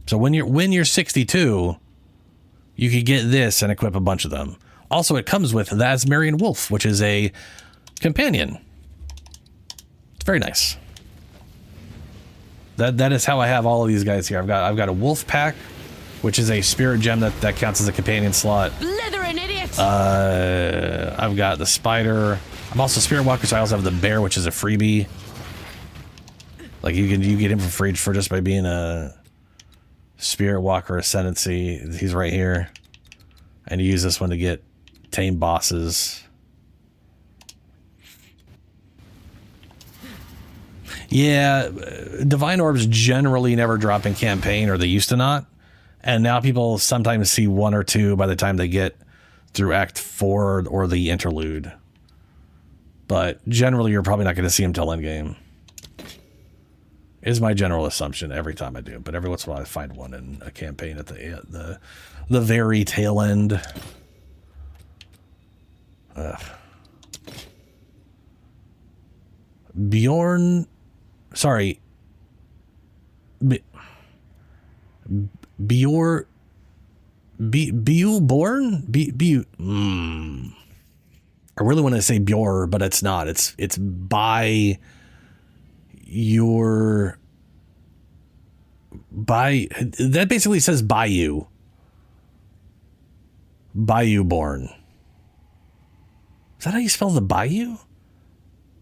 S1: So when you're 62, you could get this and equip a bunch of them. Also, it comes with the Asmarian Wolf, which is a companion. It's very nice. That is how I have all of these guys here. I've got a wolf pack, which is a spirit gem that counts as a companion slot.
S11: Blithering idiot!
S1: I've got the spider. I'm also spirit walker, so I also have the bear, which is a freebie. Like you get him for free for just by being a spirit walker ascendancy. He's right here, and you use this one to get tame bosses. Yeah, divine orbs generally never drop in campaign, or they used to not. And now people sometimes see 1 or 2 by the time they get through Act 4 or the interlude. But generally, you're probably not going to see them till endgame. Is my general assumption every time I do. But every once in a while, I find one in a campaign at the very tail end. Bjorn... Sorry. Bjorn? I really want to say Bjor, but it's not. It's by your... By... That basically says Bayou. Bayou born. Is that how you spell the Bayou?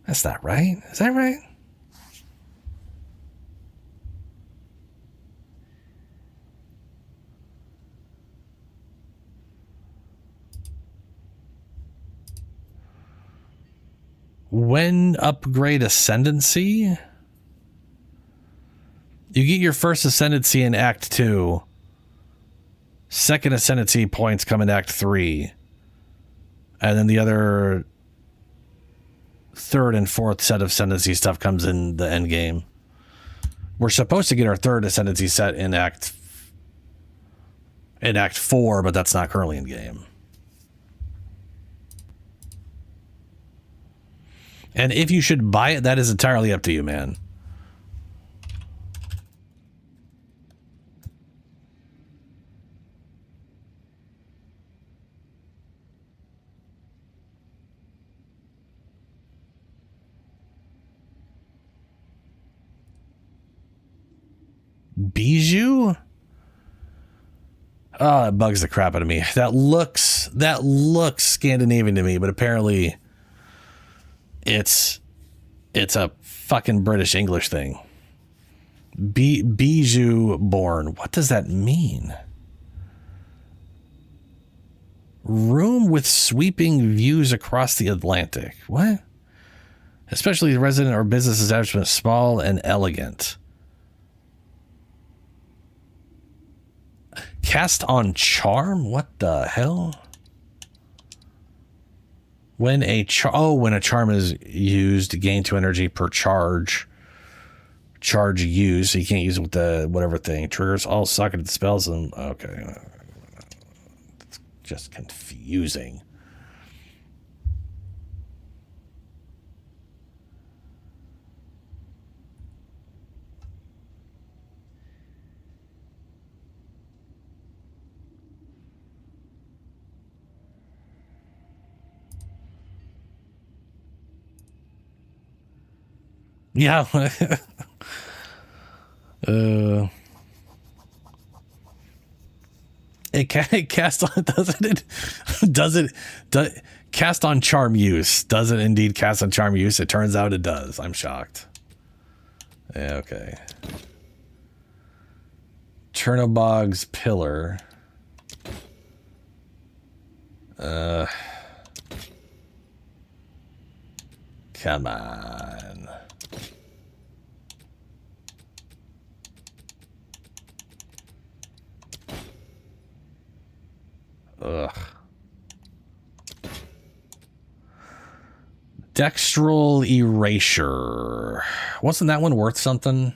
S1: That's not right. Is that right? When upgrade ascendancy, You get your first ascendancy in Act 2. Second ascendancy points come in Act 3. And then the other third and fourth set of ascendancy stuff comes in the end game. We're supposed to get our third ascendancy set in Act 4, but that's not currently in game. And if you should buy it, that is entirely up to you, man. Bijou? Oh, that bugs the crap out of me. That looks Scandinavian to me, but apparently it's a fucking British English thing. Bijou born. What does that mean? Room with sweeping views across the Atlantic. What? Especially the resident or business establishment, small and elegant. Cast on charm? What the hell? When a charm is used, gain 2 energy per charge. Charge used, so you can't use it with the whatever thing. Triggers all socketed spells and okay. It's just confusing. Yeah. It cast on cast on charm use. Does it indeed cast on charm use? It turns out it does. I'm shocked. Yeah, okay. Chernobog's pillar. Come on. Ugh. Dextral erasure. Wasn't that one worth something?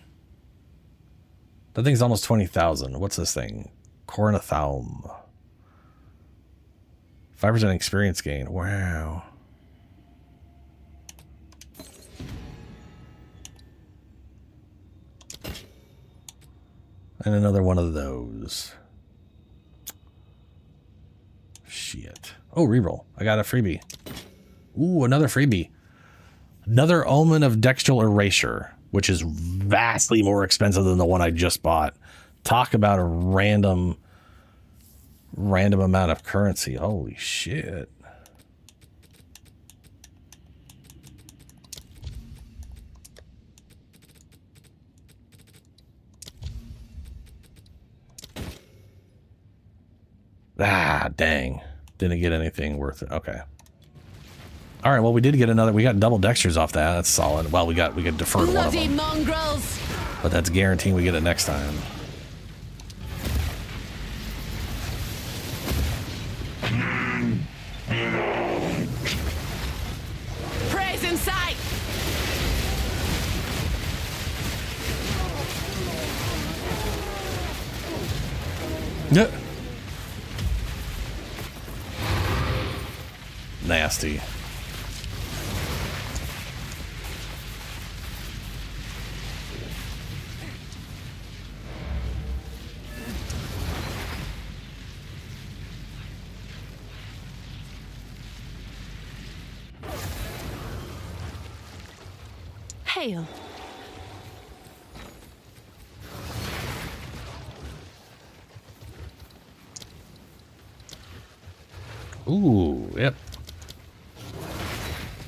S1: That thing's almost 20,000. What's this thing? Cornathalm. 5% experience gain. Wow. And another one of those. Shit. Oh, reroll. I got a freebie. Ooh, another freebie. Another Omen of Dextral Erasure, which is vastly more expensive than the one I just bought. Talk about a random amount of currency. Holy shit. Ah, dang. Didn't get anything worth it. Okay. All right, well, we did get another. We got double dexters off that. That's solid. Well, we got deferred one of them.
S11: Mongrels.
S1: But that's guaranteeing we get it next time.
S11: Praise in sight.
S1: Yeah. Nasty.
S11: Hail.
S1: Ooh, yep.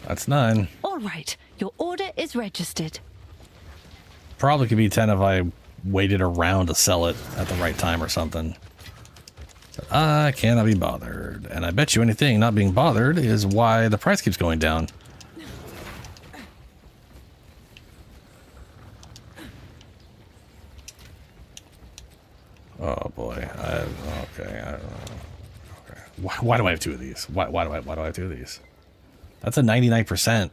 S1: That's 9.
S14: All right, your order is registered.
S1: Probably could be 10 if I waited around to sell it at the right time or something. But I cannot be bothered. And I bet you anything not being bothered is why the price keeps going down. Why do I have two of these? Why do I have two of these? That's a 99%.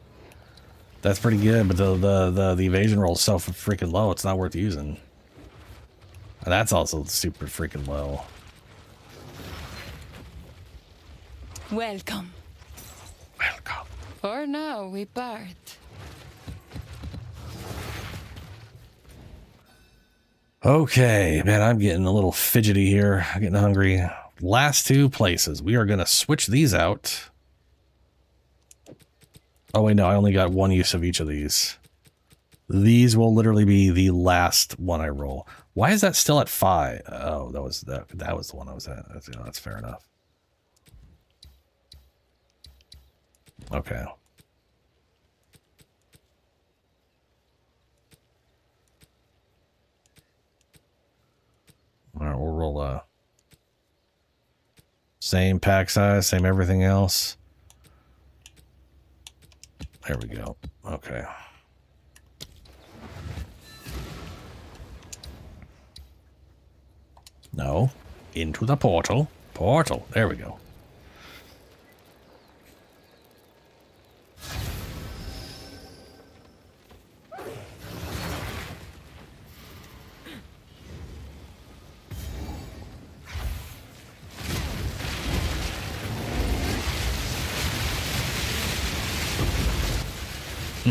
S1: That's pretty good, but the evasion roll is so freaking low, it's not worth using. And that's also super freaking low.
S3: Welcome.
S1: Welcome.
S3: For now, we part.
S1: Okay, man, I'm getting a little fidgety here. I'm getting hungry. Last two places. We are going to switch these out. Oh, wait, no, I only got one use of each of these. These will literally be the last one I roll. Why is that still at 5? Oh, that was the one I was at. That's fair enough. Okay. All right, we'll roll same pack size, same everything else. There we go. Okay. No. Into the portal. Portal. There we go.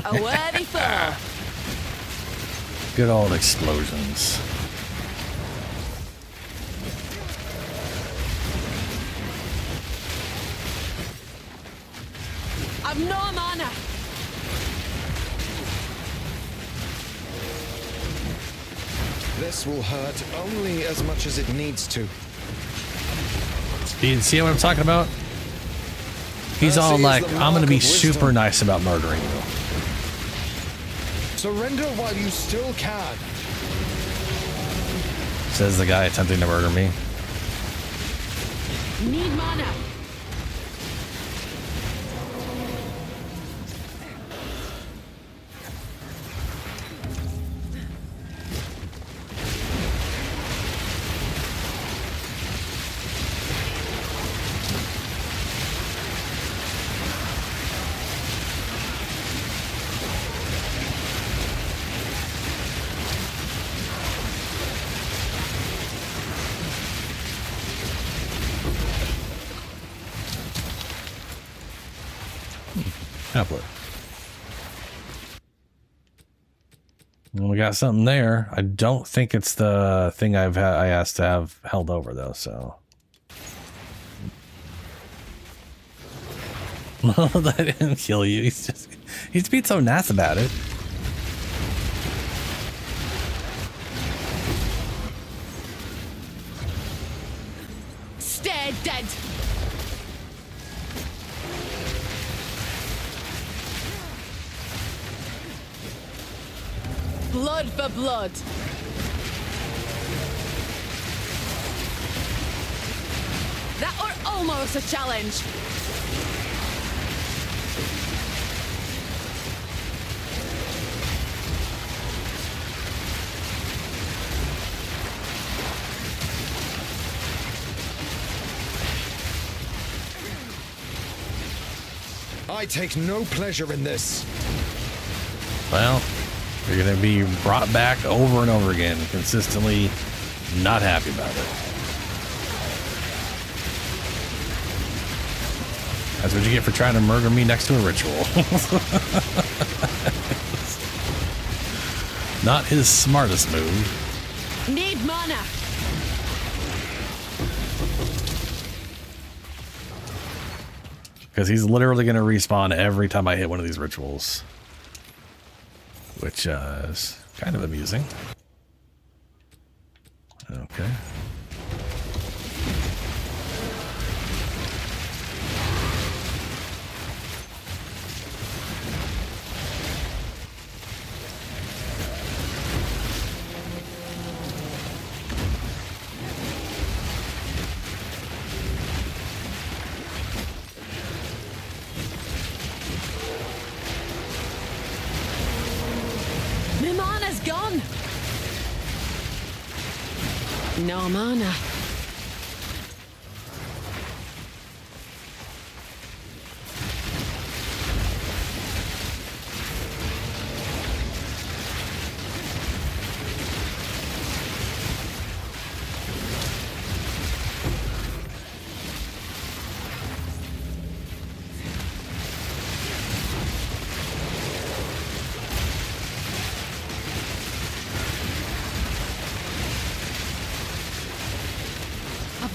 S11: A worthy foe.
S1: Good old explosions.
S11: I've no mana.
S15: This will hurt only as much as it needs to.
S1: You see what I'm talking about? He's all like, I'm going to be super nice about murdering you.
S15: Surrender while you still can.
S1: Says the guy attempting to murder me.
S11: Need mana.
S1: Tablet. Well, we got something there. I don't think it's the thing I asked to have held over though, so. Well, that didn't kill you. He's being so nice about it.
S11: Stay dead. Blood for blood. That were almost a challenge.
S15: I take no pleasure in this.
S1: Well, you're going to be brought back over and over again, consistently not happy about it. That's what you get for trying to murder me next to a ritual. Not his smartest move.
S11: Need mana.
S1: Because he's literally going to respawn every time I hit one of these rituals. Which is kind of amusing. Okay.
S11: My mana's gone. No mana.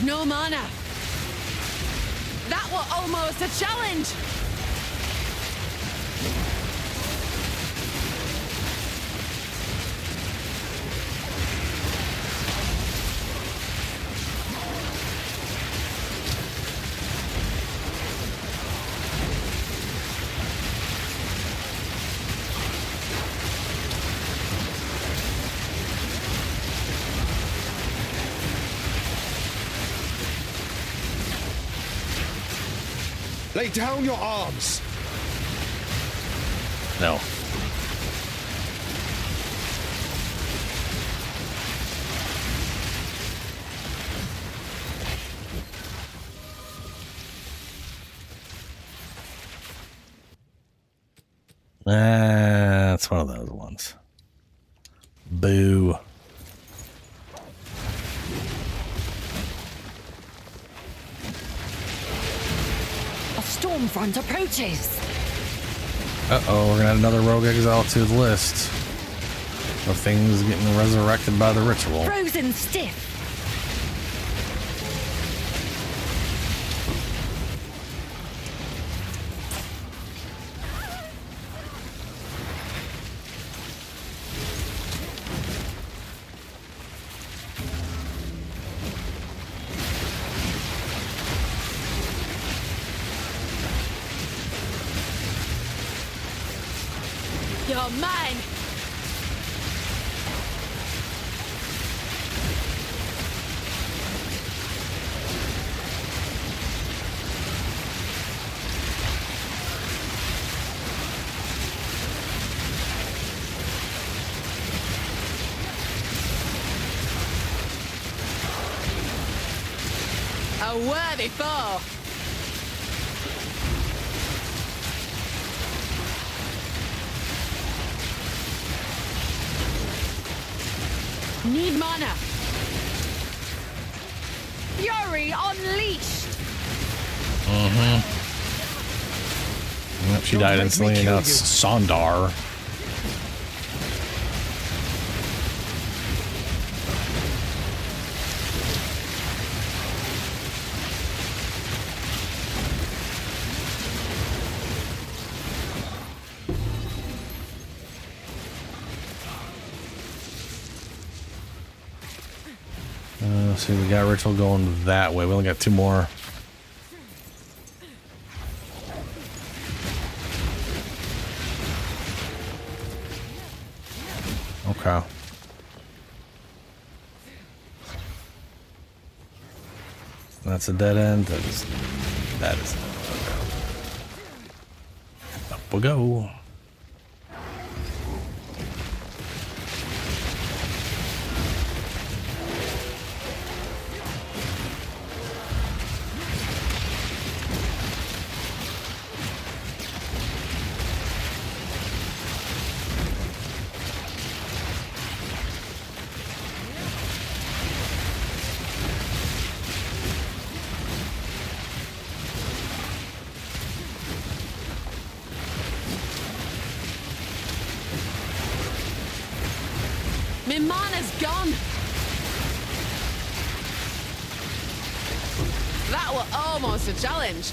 S11: No mana. That was almost a challenge.
S15: Lay down your arms.
S1: No. That's one of those ones. Boo.
S2: A storm front approaches.
S1: Uh-oh, we're gonna add another rogue exile to the list of things getting resurrected by the ritual.
S2: Frozen stiff.
S11: You're mine. A worthy foe. Need mana. Fury unleashed.
S1: Mm-hmm. Yep, she died instantly, and now it's Sondar. See, we got ritual going that way. We only got two more. Okay. That's a dead end. That is. Okay. Up we go.
S11: My mana's gone. That was almost a challenge.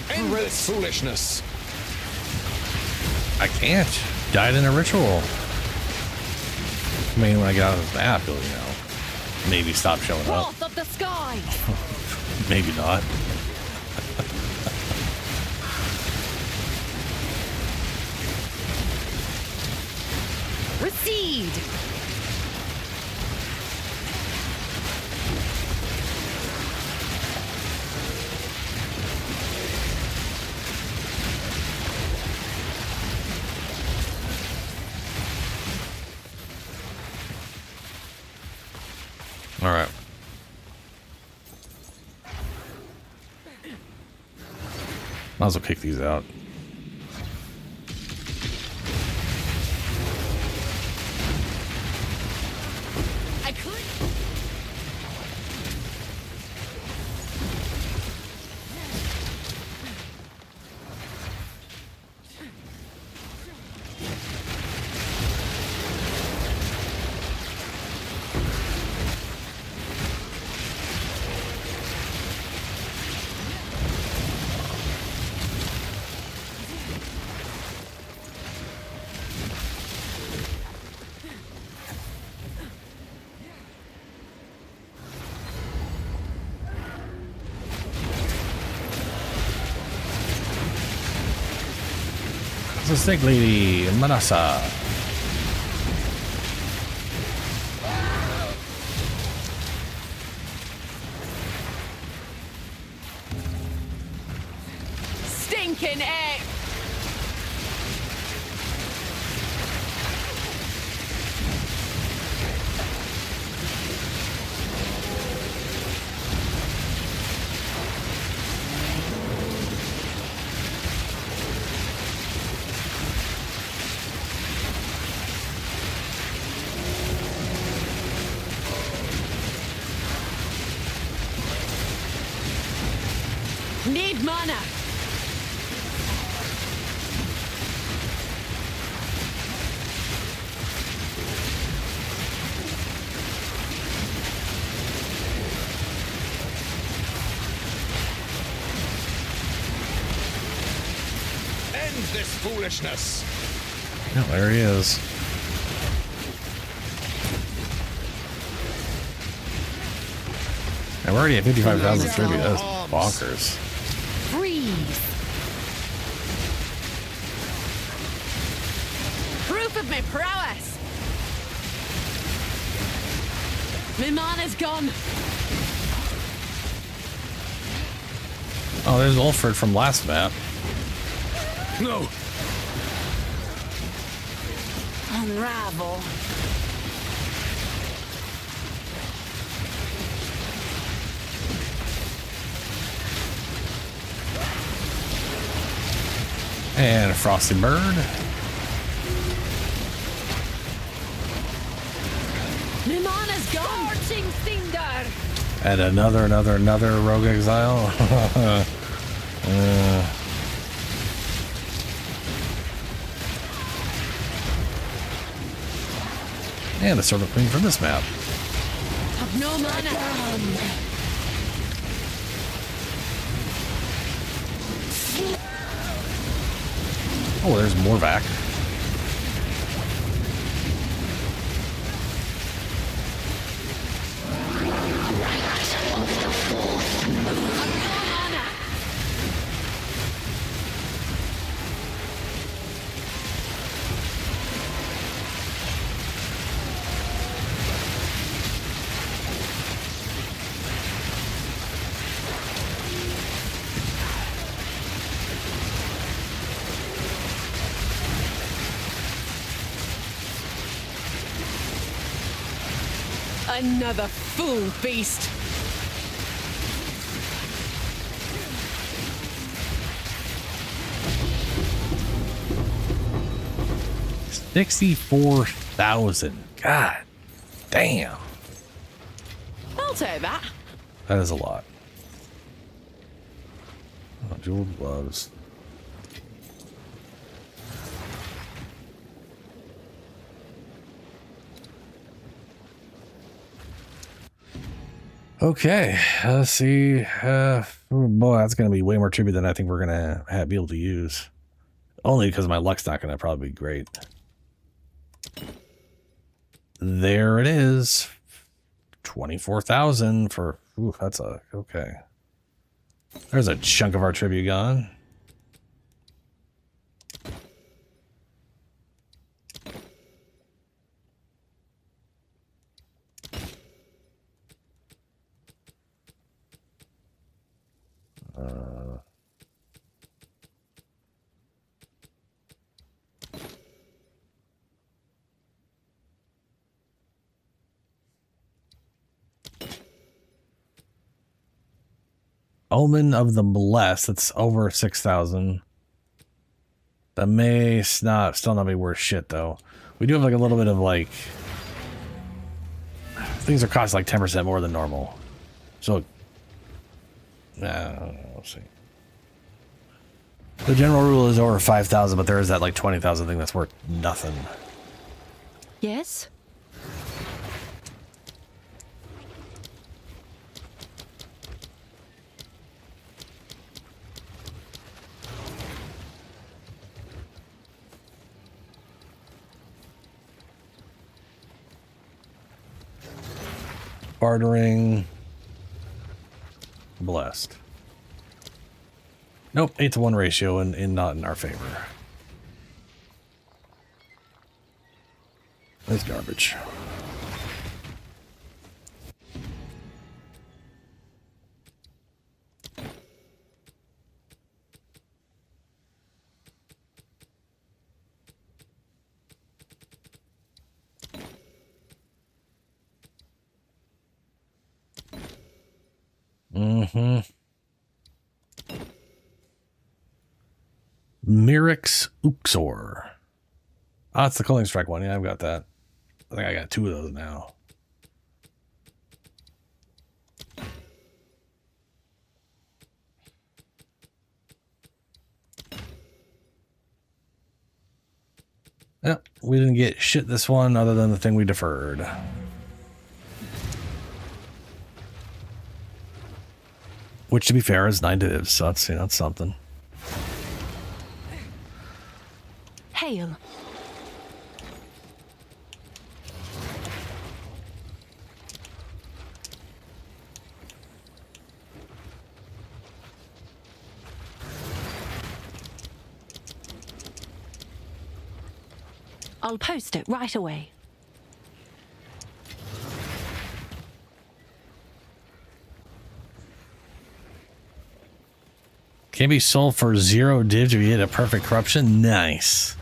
S15: End this foolishness.
S1: I can't. Died in a ritual. I mean, when I got out of the map, you know. maybe stop showing up.
S3: Wrath of the sky.
S1: Maybe not.
S3: Recede.
S1: All right. Might as well kick these out.
S3: I could.
S1: The snake lady, Manasa.
S11: Stinking egg! Need mana!
S15: End this foolishness!
S1: No, there he is. I'm already at 55,000 tribute. That's bonkers.
S3: Freeze.
S11: Proof of my prowess! My mana's gone!
S1: Oh, there's Ulfred from last map.
S10: No!
S2: Unravel.
S1: And a Frosty Bird.
S3: My mana's gone. Scorching cinder.
S1: And another Rogue Exile. And a Sword of Queen from this map.
S3: Have no mana.
S1: Oh, there's Morvac.
S11: Another fool beast!
S1: $64,000. God damn.
S11: I'll take that.
S1: That is a lot. Oh, jeweled gloves. Okay, let's see. Oh boy, that's going to be way more tribute than I think we're going to be able to use. Only because my luck's not going to probably be great. There it is. 24,000 for, ooh, that's a, okay. There's a chunk of our tribute gone. Omen of the Blessed, that's over 6,000. That may still not be worth shit, though. We do have like a little bit of like... Things are cost like 10% more than normal. So... we'll see. The general rule is over 5,000, but there is that like 20,000 thing that's worth nothing.
S14: Yes?
S1: Bartering. Blessed. Nope, 8-to-1 ratio and not in our favor. That's garbage. Mm-hmm. Myrix Uxor. Ah, it's the Culling Strike one. Yeah, I've got that. I think I got 2 of those now. Yep, we didn't get shit this one other than the thing we deferred. Which, to be fair, is 9 divs, so that's, you know, that's something.
S14: Hail. I'll post it right away.
S1: Can be sold for 0 divs if you hit a perfect corruption. Nice.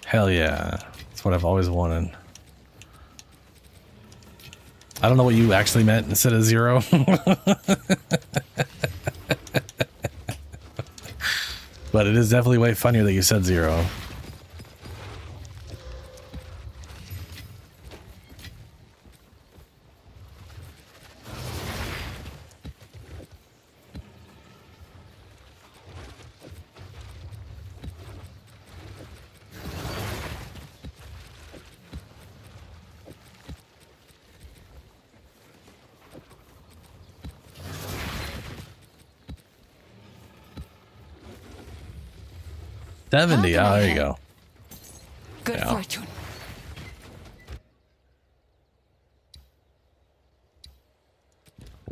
S1: Hell yeah. That's what I've always wanted. I don't know what you actually meant instead of 0. But it is definitely way funnier that you said 0. $70. Oh, there you go.
S3: Good fortune.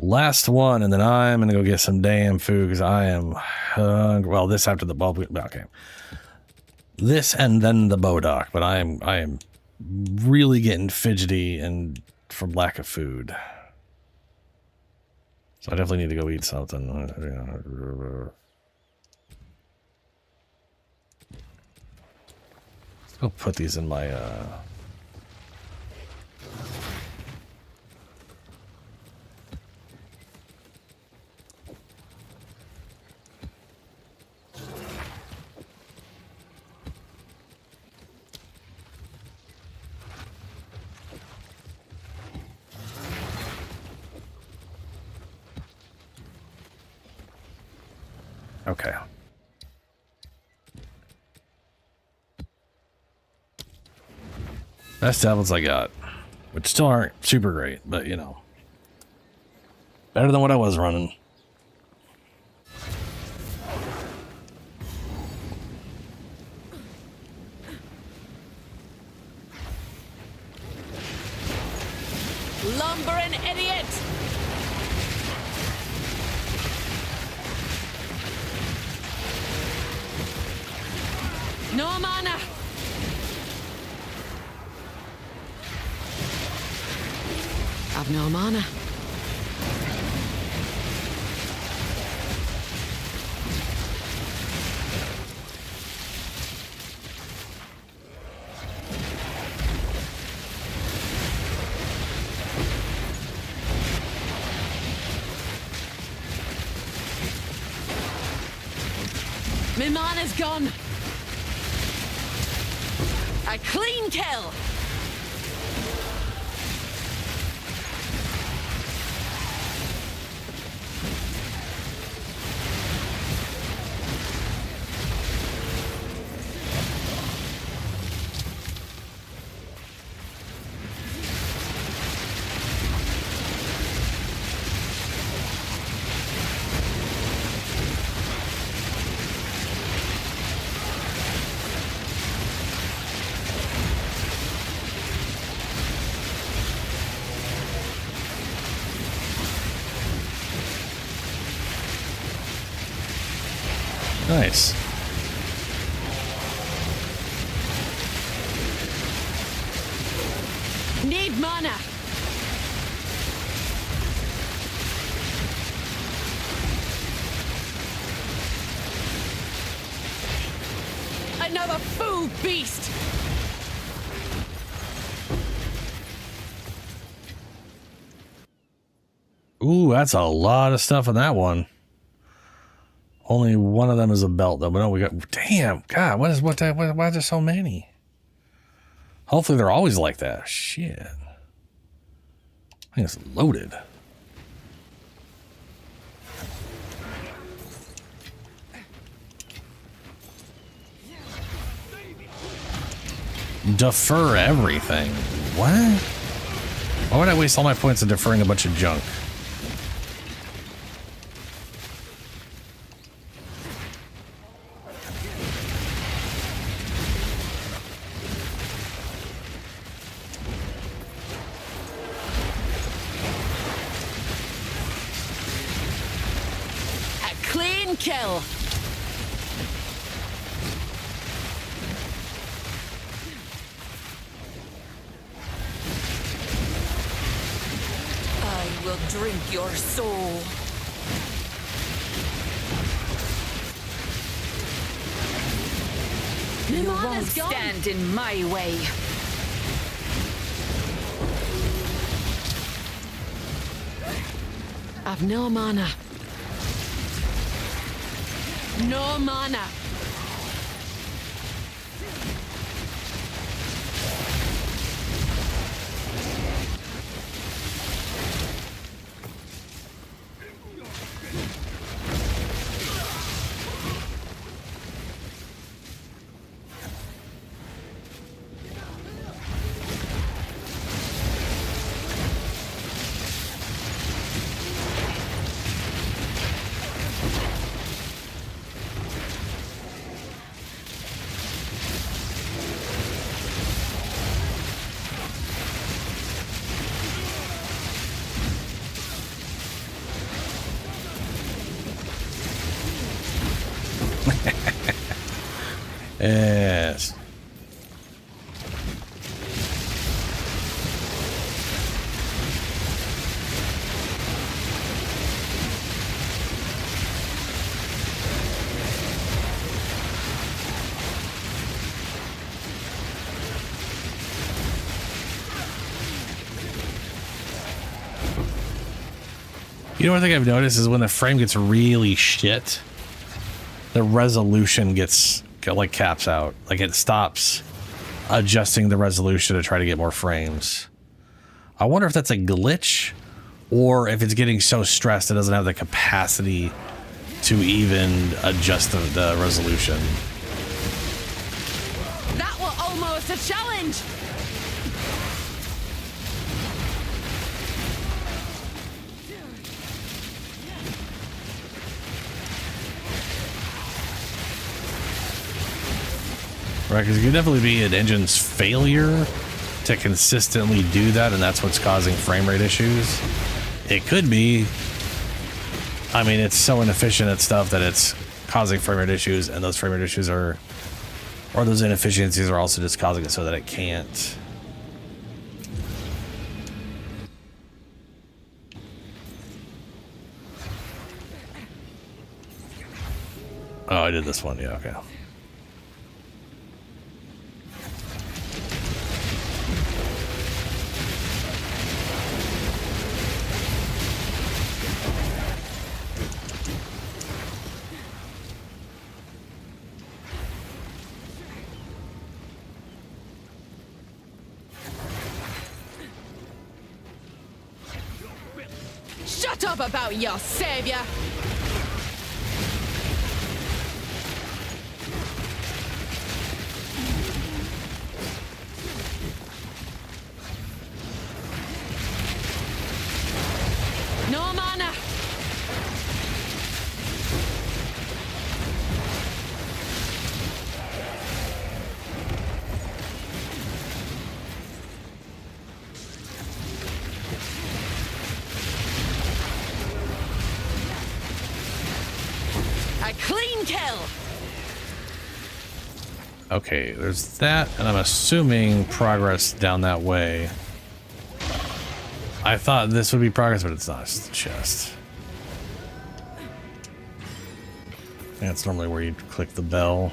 S1: Last one, and then I'm gonna go get some damn food because I am hungry. Well, this after the bulb. Okay. This and then the Bodoc, but I am really getting fidgety and from lack of food. So I definitely need to go eat something. I'll put these in my okay. Best devils I got, which still aren't super great, but you know, better than what I was running.
S11: Lumbering idiot! No mana! I've no mana. My mana's gone. A clean kill.
S1: Nice.
S11: Need mana. Another fool beast.
S1: Ooh, that's a lot of stuff in that one. Only one of them is a belt, though. But no, we got. Damn, God, why is there so many? Hopefully, they're always like that. Shit, I think it's loaded. Defer everything. What? Why would I waste all my points on deferring a bunch of junk?
S11: Kill.
S13: I will drink your soul. You won't stand in my way.
S11: I've no mana. No mana.
S1: Yes. You know, one thing I've noticed is when the frame gets really shit, the resolution gets like caps out. Like it stops adjusting the resolution to try to get more frames. I wonder if that's a glitch or if it's getting so stressed it doesn't have the capacity to even adjust the resolution.
S11: That was almost a challenge.
S1: Right, because it could definitely be an engine's failure to to consistently do that, and that's what's causing frame rate issues. It could be. I mean, it's so inefficient at stuff that it's causing frame rate issues, and those frame rate issues are, or those inefficiencies are also just causing it so that it can't. Oh, I did this one. Yeah, okay.
S11: Shut up about your savior! No mana! A clean kill!
S1: Okay, there's that, and I'm assuming progress down that way. I thought this would be progress, but it's not. It's the chest. That's normally where you click the bell.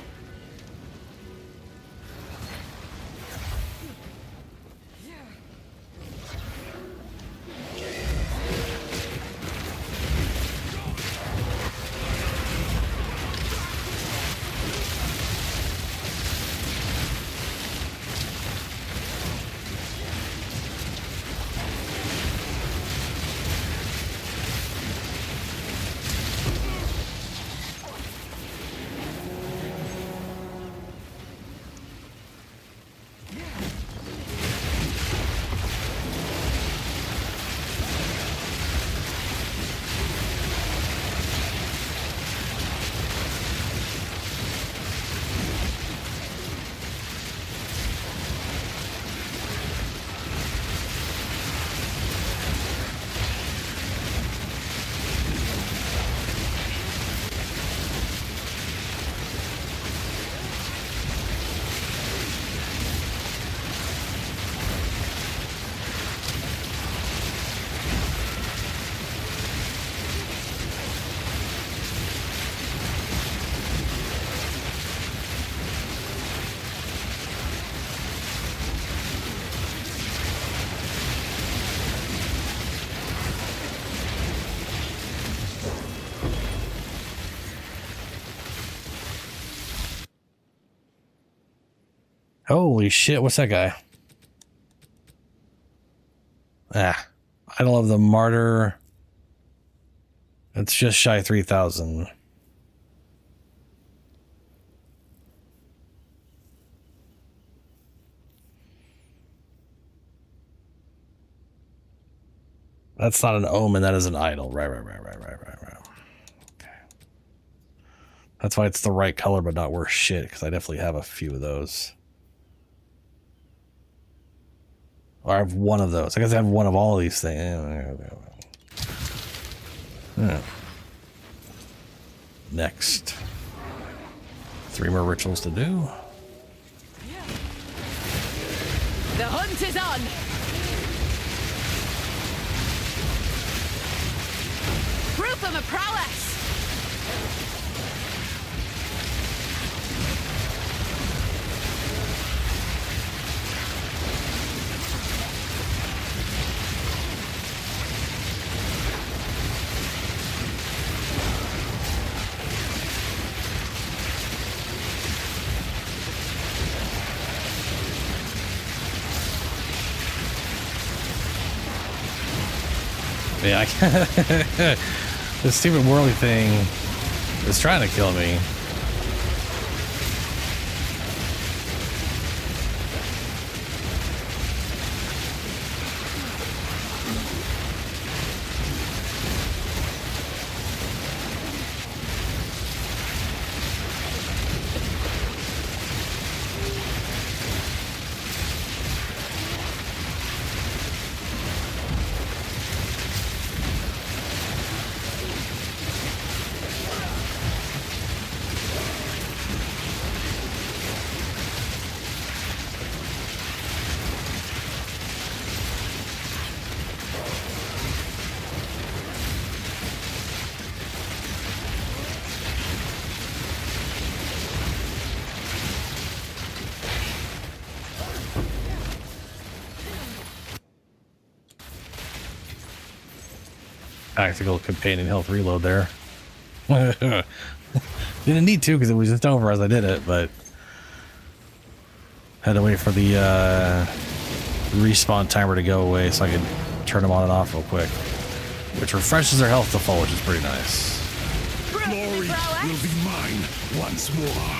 S1: Holy shit, what's that guy? Ah, Idol of the Martyr. It's just shy of 3,000. That's not an omen, that is an idol. Right. Okay. That's why it's the right color, but not worth shit, because I definitely have a few of those. Or I have one of those. I guess I have one of all of these things. Yeah. Next. 3 more rituals to do.
S11: The hunt is on! Proof of a prowess!
S1: Yeah, I can't. This stupid whirly thing is trying to kill me. tactical companion health reload there. Didn't need to because it was just over as I did it, but had to wait for the respawn timer to go away so I could turn them on and off real quick, which refreshes their health to full, which is pretty nice.
S8: Glory will be mine once more.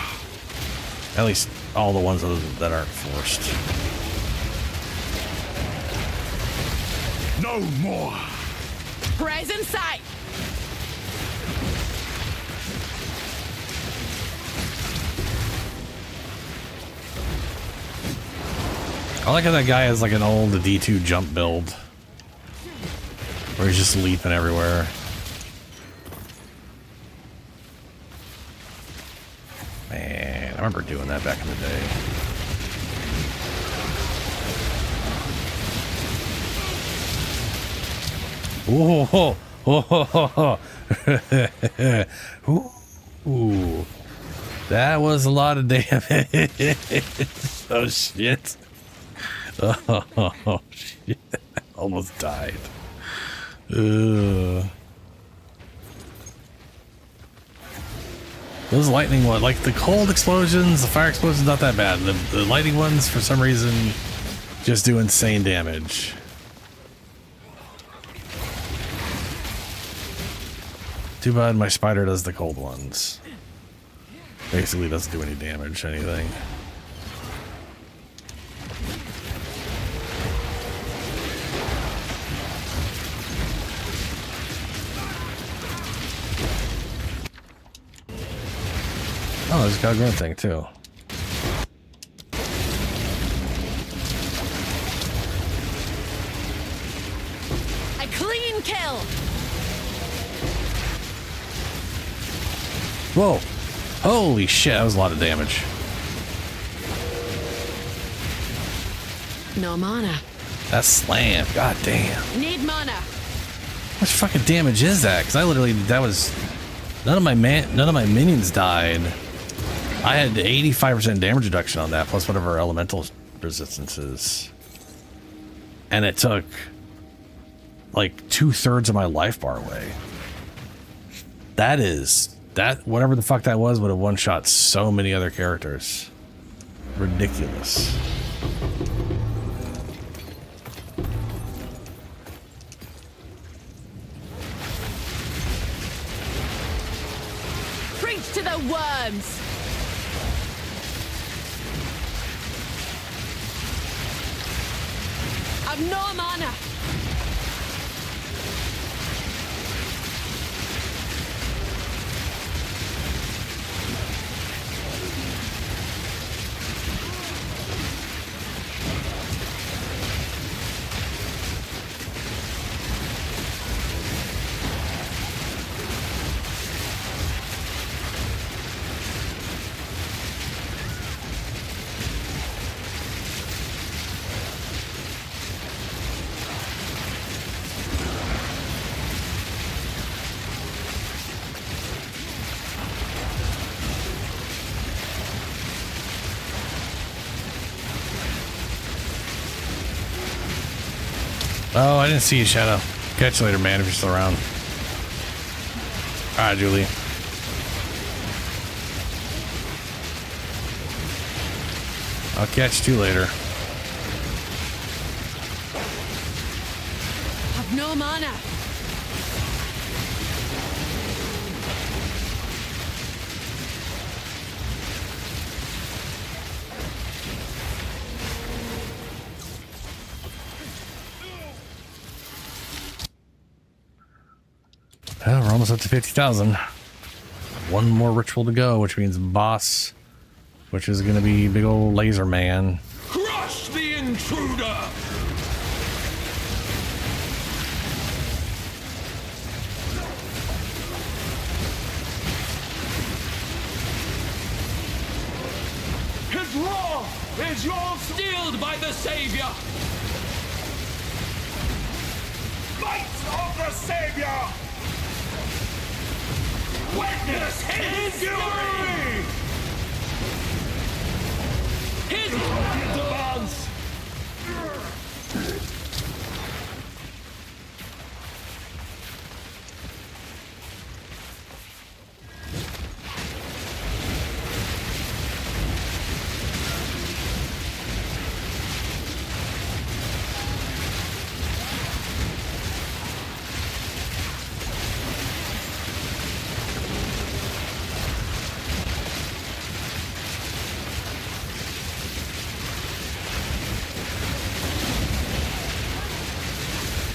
S1: At least all the ones that aren't forced.
S8: No more.
S11: Present sight.
S1: I like how that guy has like an old D2 jump build where he's just leaping everywhere. Man, I remember doing that back in the day. Whoa, ooh, that was a lot of damage. Oh shit. Oh shit. Almost died. Those lightning ones, like the cold explosions, the fire explosions, not that bad. The lightning ones, for some reason, just do insane damage. Too bad my spider does the cold ones. Basically doesn't do any damage to anything. Oh, there's got a grunt thing too.
S11: A clean kill.
S1: Whoa! Holy shit, that was a lot of damage.
S11: No mana.
S1: That slam, god damn.
S11: Need mana.
S1: How much fucking damage is that? Because I literally, that was none of my minions died. I had 85% damage reduction on that, plus whatever elemental resistance is. And it took like 2/3 of my life bar away. That whatever the fuck that was would have one-shot so many other characters. Ridiculous.
S11: Preach to the worms. I've no mana.
S1: Oh, I didn't see you, Shadow. Catch you later, man, if you're still around. Alright, Julie. I'll catch you later.
S11: I've no mana.
S1: Well, we're almost up to 50,000. One more ritual to go, which means boss, which is going to be big old laser man.
S5: Crush the intruder! His wrath is yours, steeled by the Savior! Might of the Savior! Witness his fury! His demands!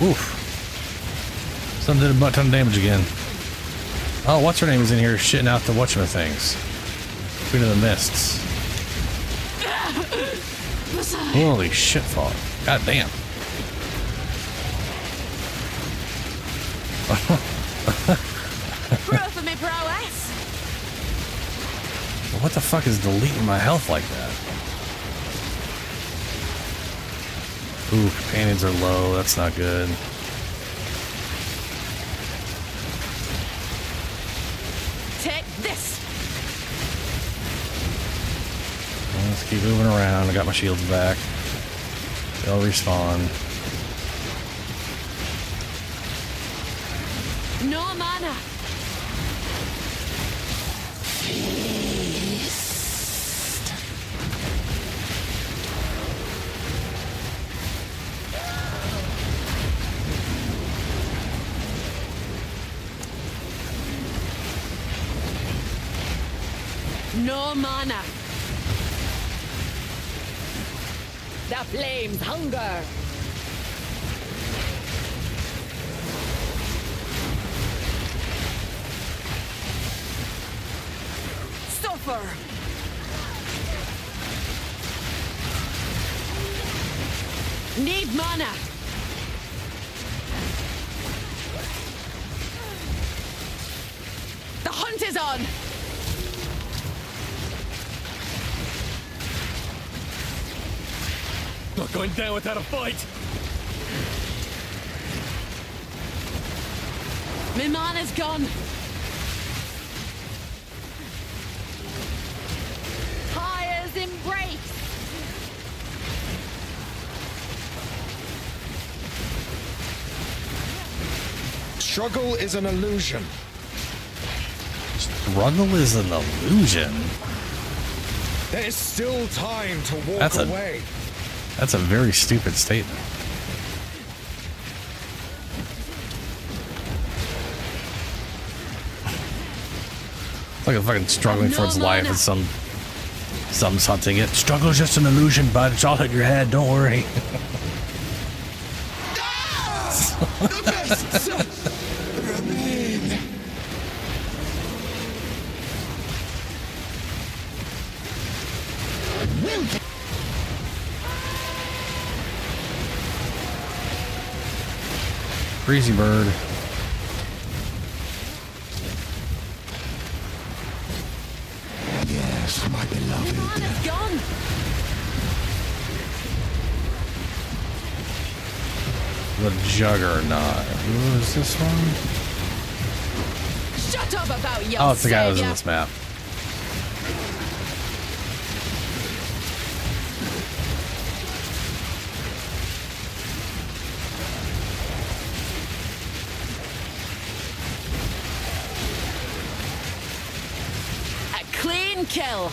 S1: Oof. Something did a butt ton of damage again. Oh, what's her name is in here shitting out the whatchamithings. Queen of the Mists. Holy shit, fall. God damn.
S11: Proof of me prowess.
S1: What the fuck is deleting my health like that? Ooh, companions are low. That's not good.
S11: Take this.
S1: Let's keep moving around. I got my shields back. They'll respawn.
S11: No mana. No mana.
S9: The flames hunger.
S11: Suffer. Need mana. The hunt is on.
S12: Not going down without a fight.
S11: My mana's gone. Fire's embrace.
S15: Struggle is an illusion.
S1: Struggle is an illusion.
S15: There's still time to walk away.
S1: That's a very stupid statement. It's like a fucking struggling for its life and some hunting it. Struggle is just an illusion, bud. It's all in your head. Don't worry. Breezy bird.
S8: Yes, my beloved.
S11: Mana's gone.
S1: The Juggernaut. Who is this one?
S11: Shut up about your
S1: Oh, it's the guy who's in
S11: savior.
S1: this map.
S11: A clean kill.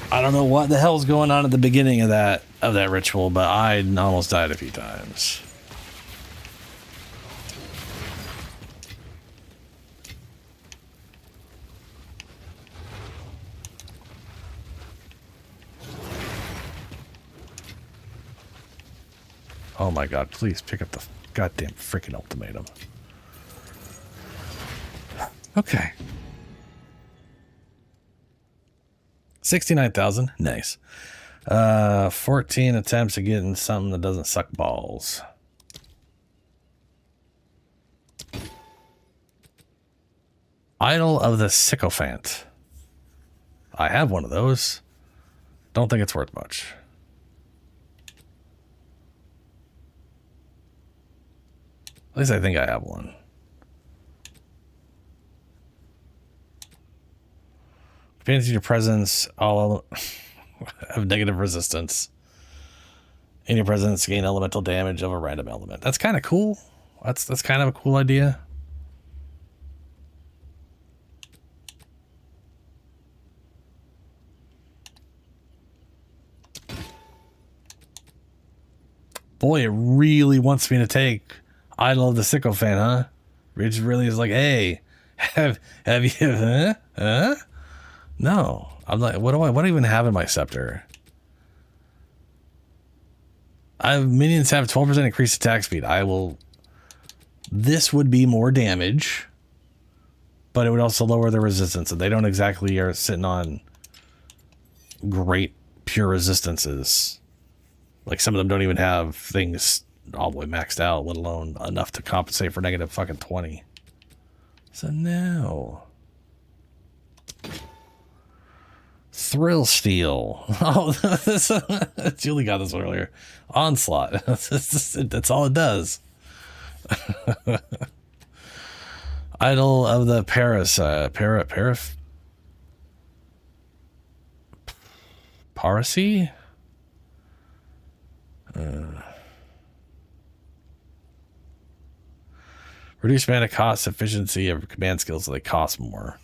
S1: I don't know what the hell's going on at the beginning of that ritual, but I almost died a few times. Oh my god, please pick up the goddamn freaking ultimatum. Okay. 69,000. Nice. 14 attempts at getting something that doesn't suck balls. Idol of the Sycophant. I have one of those. Don't think it's worth much. At least I think I have one. Fancy your presence, all have negative resistance. In your presence, gain elemental damage of a random element. That's kind of cool. That's kind of a cool idea. Boy, it really wants me to take Idol of the Sycophant, huh? It really is like, hey, have you, huh? No, I'm like, what do I even have in my scepter? Minions have 12% increased attack speed. This would be more damage, but it would also lower the resistance. And they don't exactly are sitting on great pure resistances. Like some of them don't even have things all the way maxed out, let alone enough to compensate for negative fucking 20. So no. Thrill Steel. Oh, Julie got this one earlier. Onslaught. That's all it does. Idol of the Paris. Piracy? Reduce mana cost efficiency of command skills so they cost more.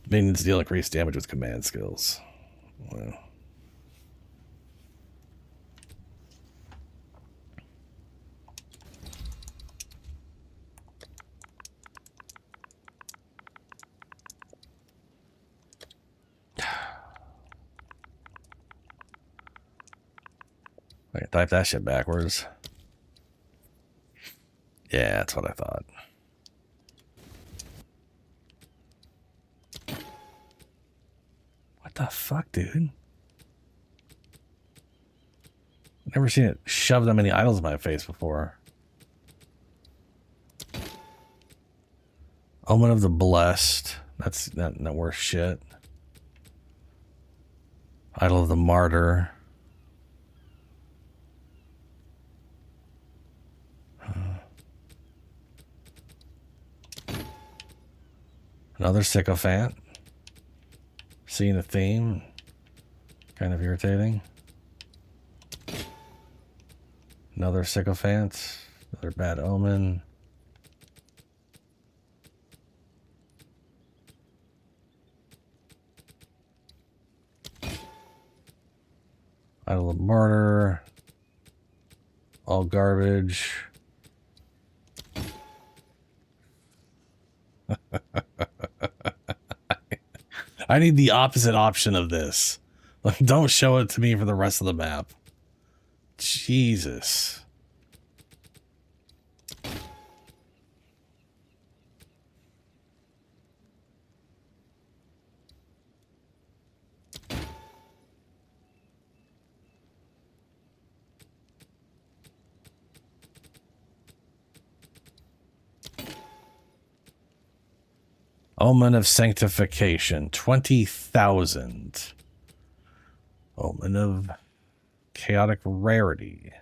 S1: Minions deal increased damage with command skills. Well. I can type that shit backwards. Yeah, that's what I thought. What the fuck, dude? Never seen it shove that many idols in my face before. Omen of the Blessed. That's not worth shit. Idol of the Martyr. Another Sycophant. Seeing a theme. Kind of irritating. Another Sycophant. Another Bad Omen. Idol of Martyr. All garbage. I need the opposite option of this. Like, don't show it to me for the rest of the map. Jesus. Omen of Sanctification, 20,000. Omen of Chaotic Rarity.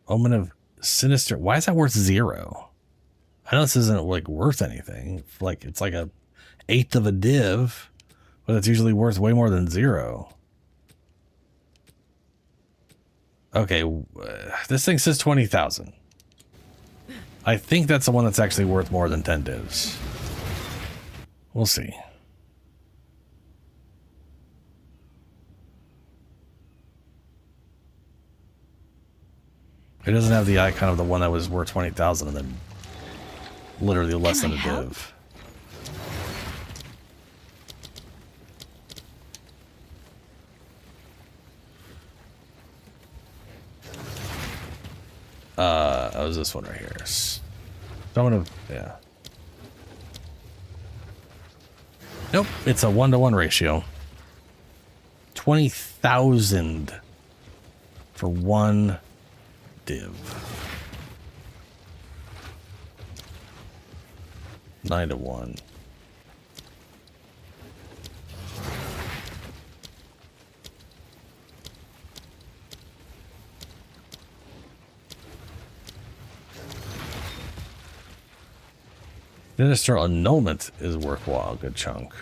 S1: Omen of Sinister. Why is that worth 0? I know this isn't like worth anything. Like it's like a 1/8 of a div, but it's usually worth way more than 0. Okay, this thing says 20,000. I think that's the one that's actually worth more than 10 divs. We'll see. It doesn't have the icon of the one that was worth 20,000 and then literally less than a div. Oh, is this one right here? Someone, yeah. Nope, it's a 1-to-1 ratio. 20,000 for one div. 9-to-1. Minister annulment is worthwhile, a good chunk.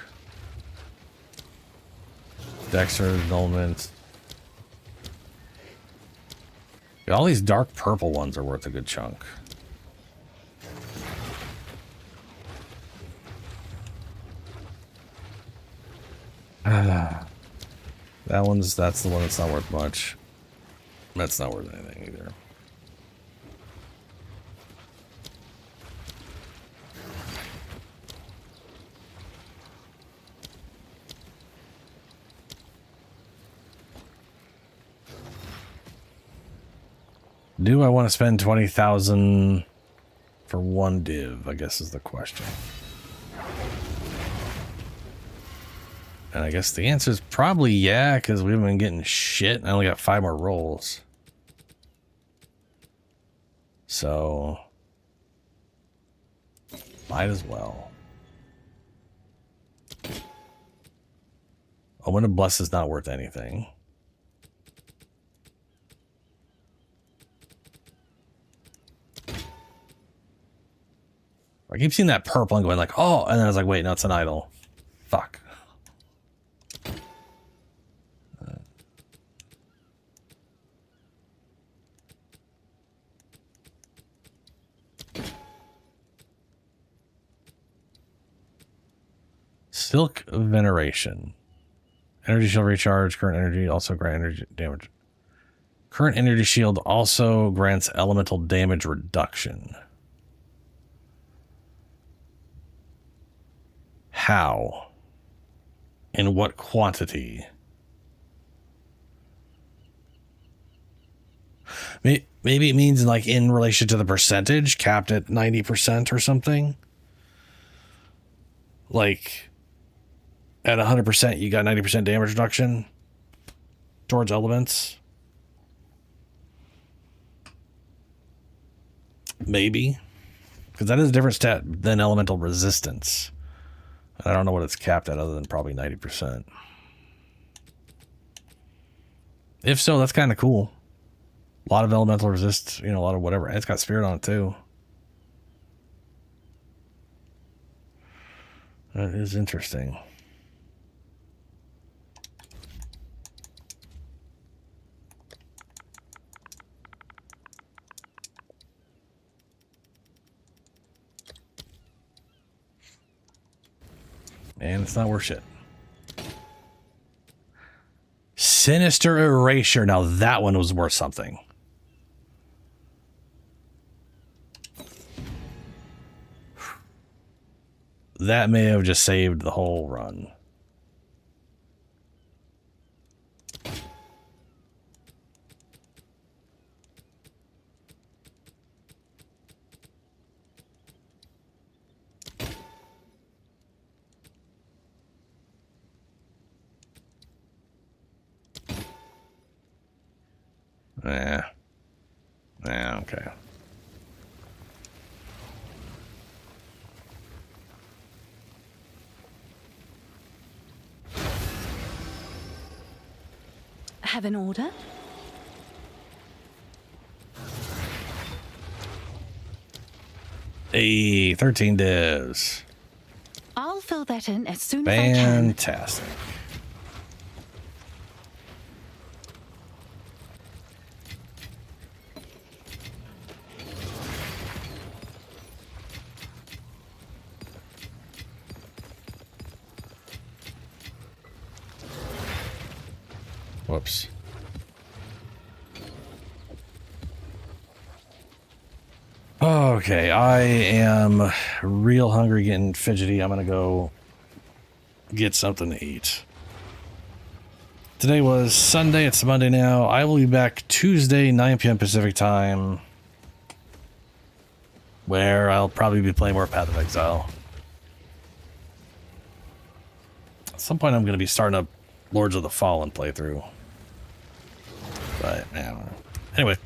S1: Dexter annulment. All these dark purple ones are worth a good chunk. That's the one that's not worth much. That's not worth anything either. Do I want to spend 20,000 for one div, I guess is the question. And I guess the answer is probably yeah, because we haven't been getting shit. And I only got 5 more rolls. So, might as well. Omen of Bless is not worth anything. I keep seeing that purple and going like, oh, and then I was like, wait, no, it's an idol. Fuck. Silk Veneration. Energy shield recharge. Current energy also grant energy damage. Current energy shield also grants elemental damage reduction. How? In what quantity? Maybe it means like in relation to the percentage, capped at 90% or something. Like at 100%, you got 90% damage reduction towards elements. Maybe. Because that is a different stat than elemental resistance. I don't know what it's capped at other than probably 90%. If so, that's kind of cool. A lot of elemental resist, you know, a lot of whatever. And it's got spirit on it too. That is interesting. And it's not worth shit. Sinister Erasure. Now that one was worth something. That may have just saved the whole run. Yeah. Yeah, okay.
S14: Have an order?
S1: Hey, 13 divs.
S14: I'll fill that in as soon as I can.
S1: Fantastic. Whoops. Okay, I am real hungry, getting fidgety. I'm gonna go get something to eat. Today was Sunday, it's Monday now. I will be back Tuesday, 9 p.m. Pacific time, where I'll probably be playing more Path of Exile. At some point I'm gonna be starting up Lords of the Fallen playthrough. But, I don't know. Anyway.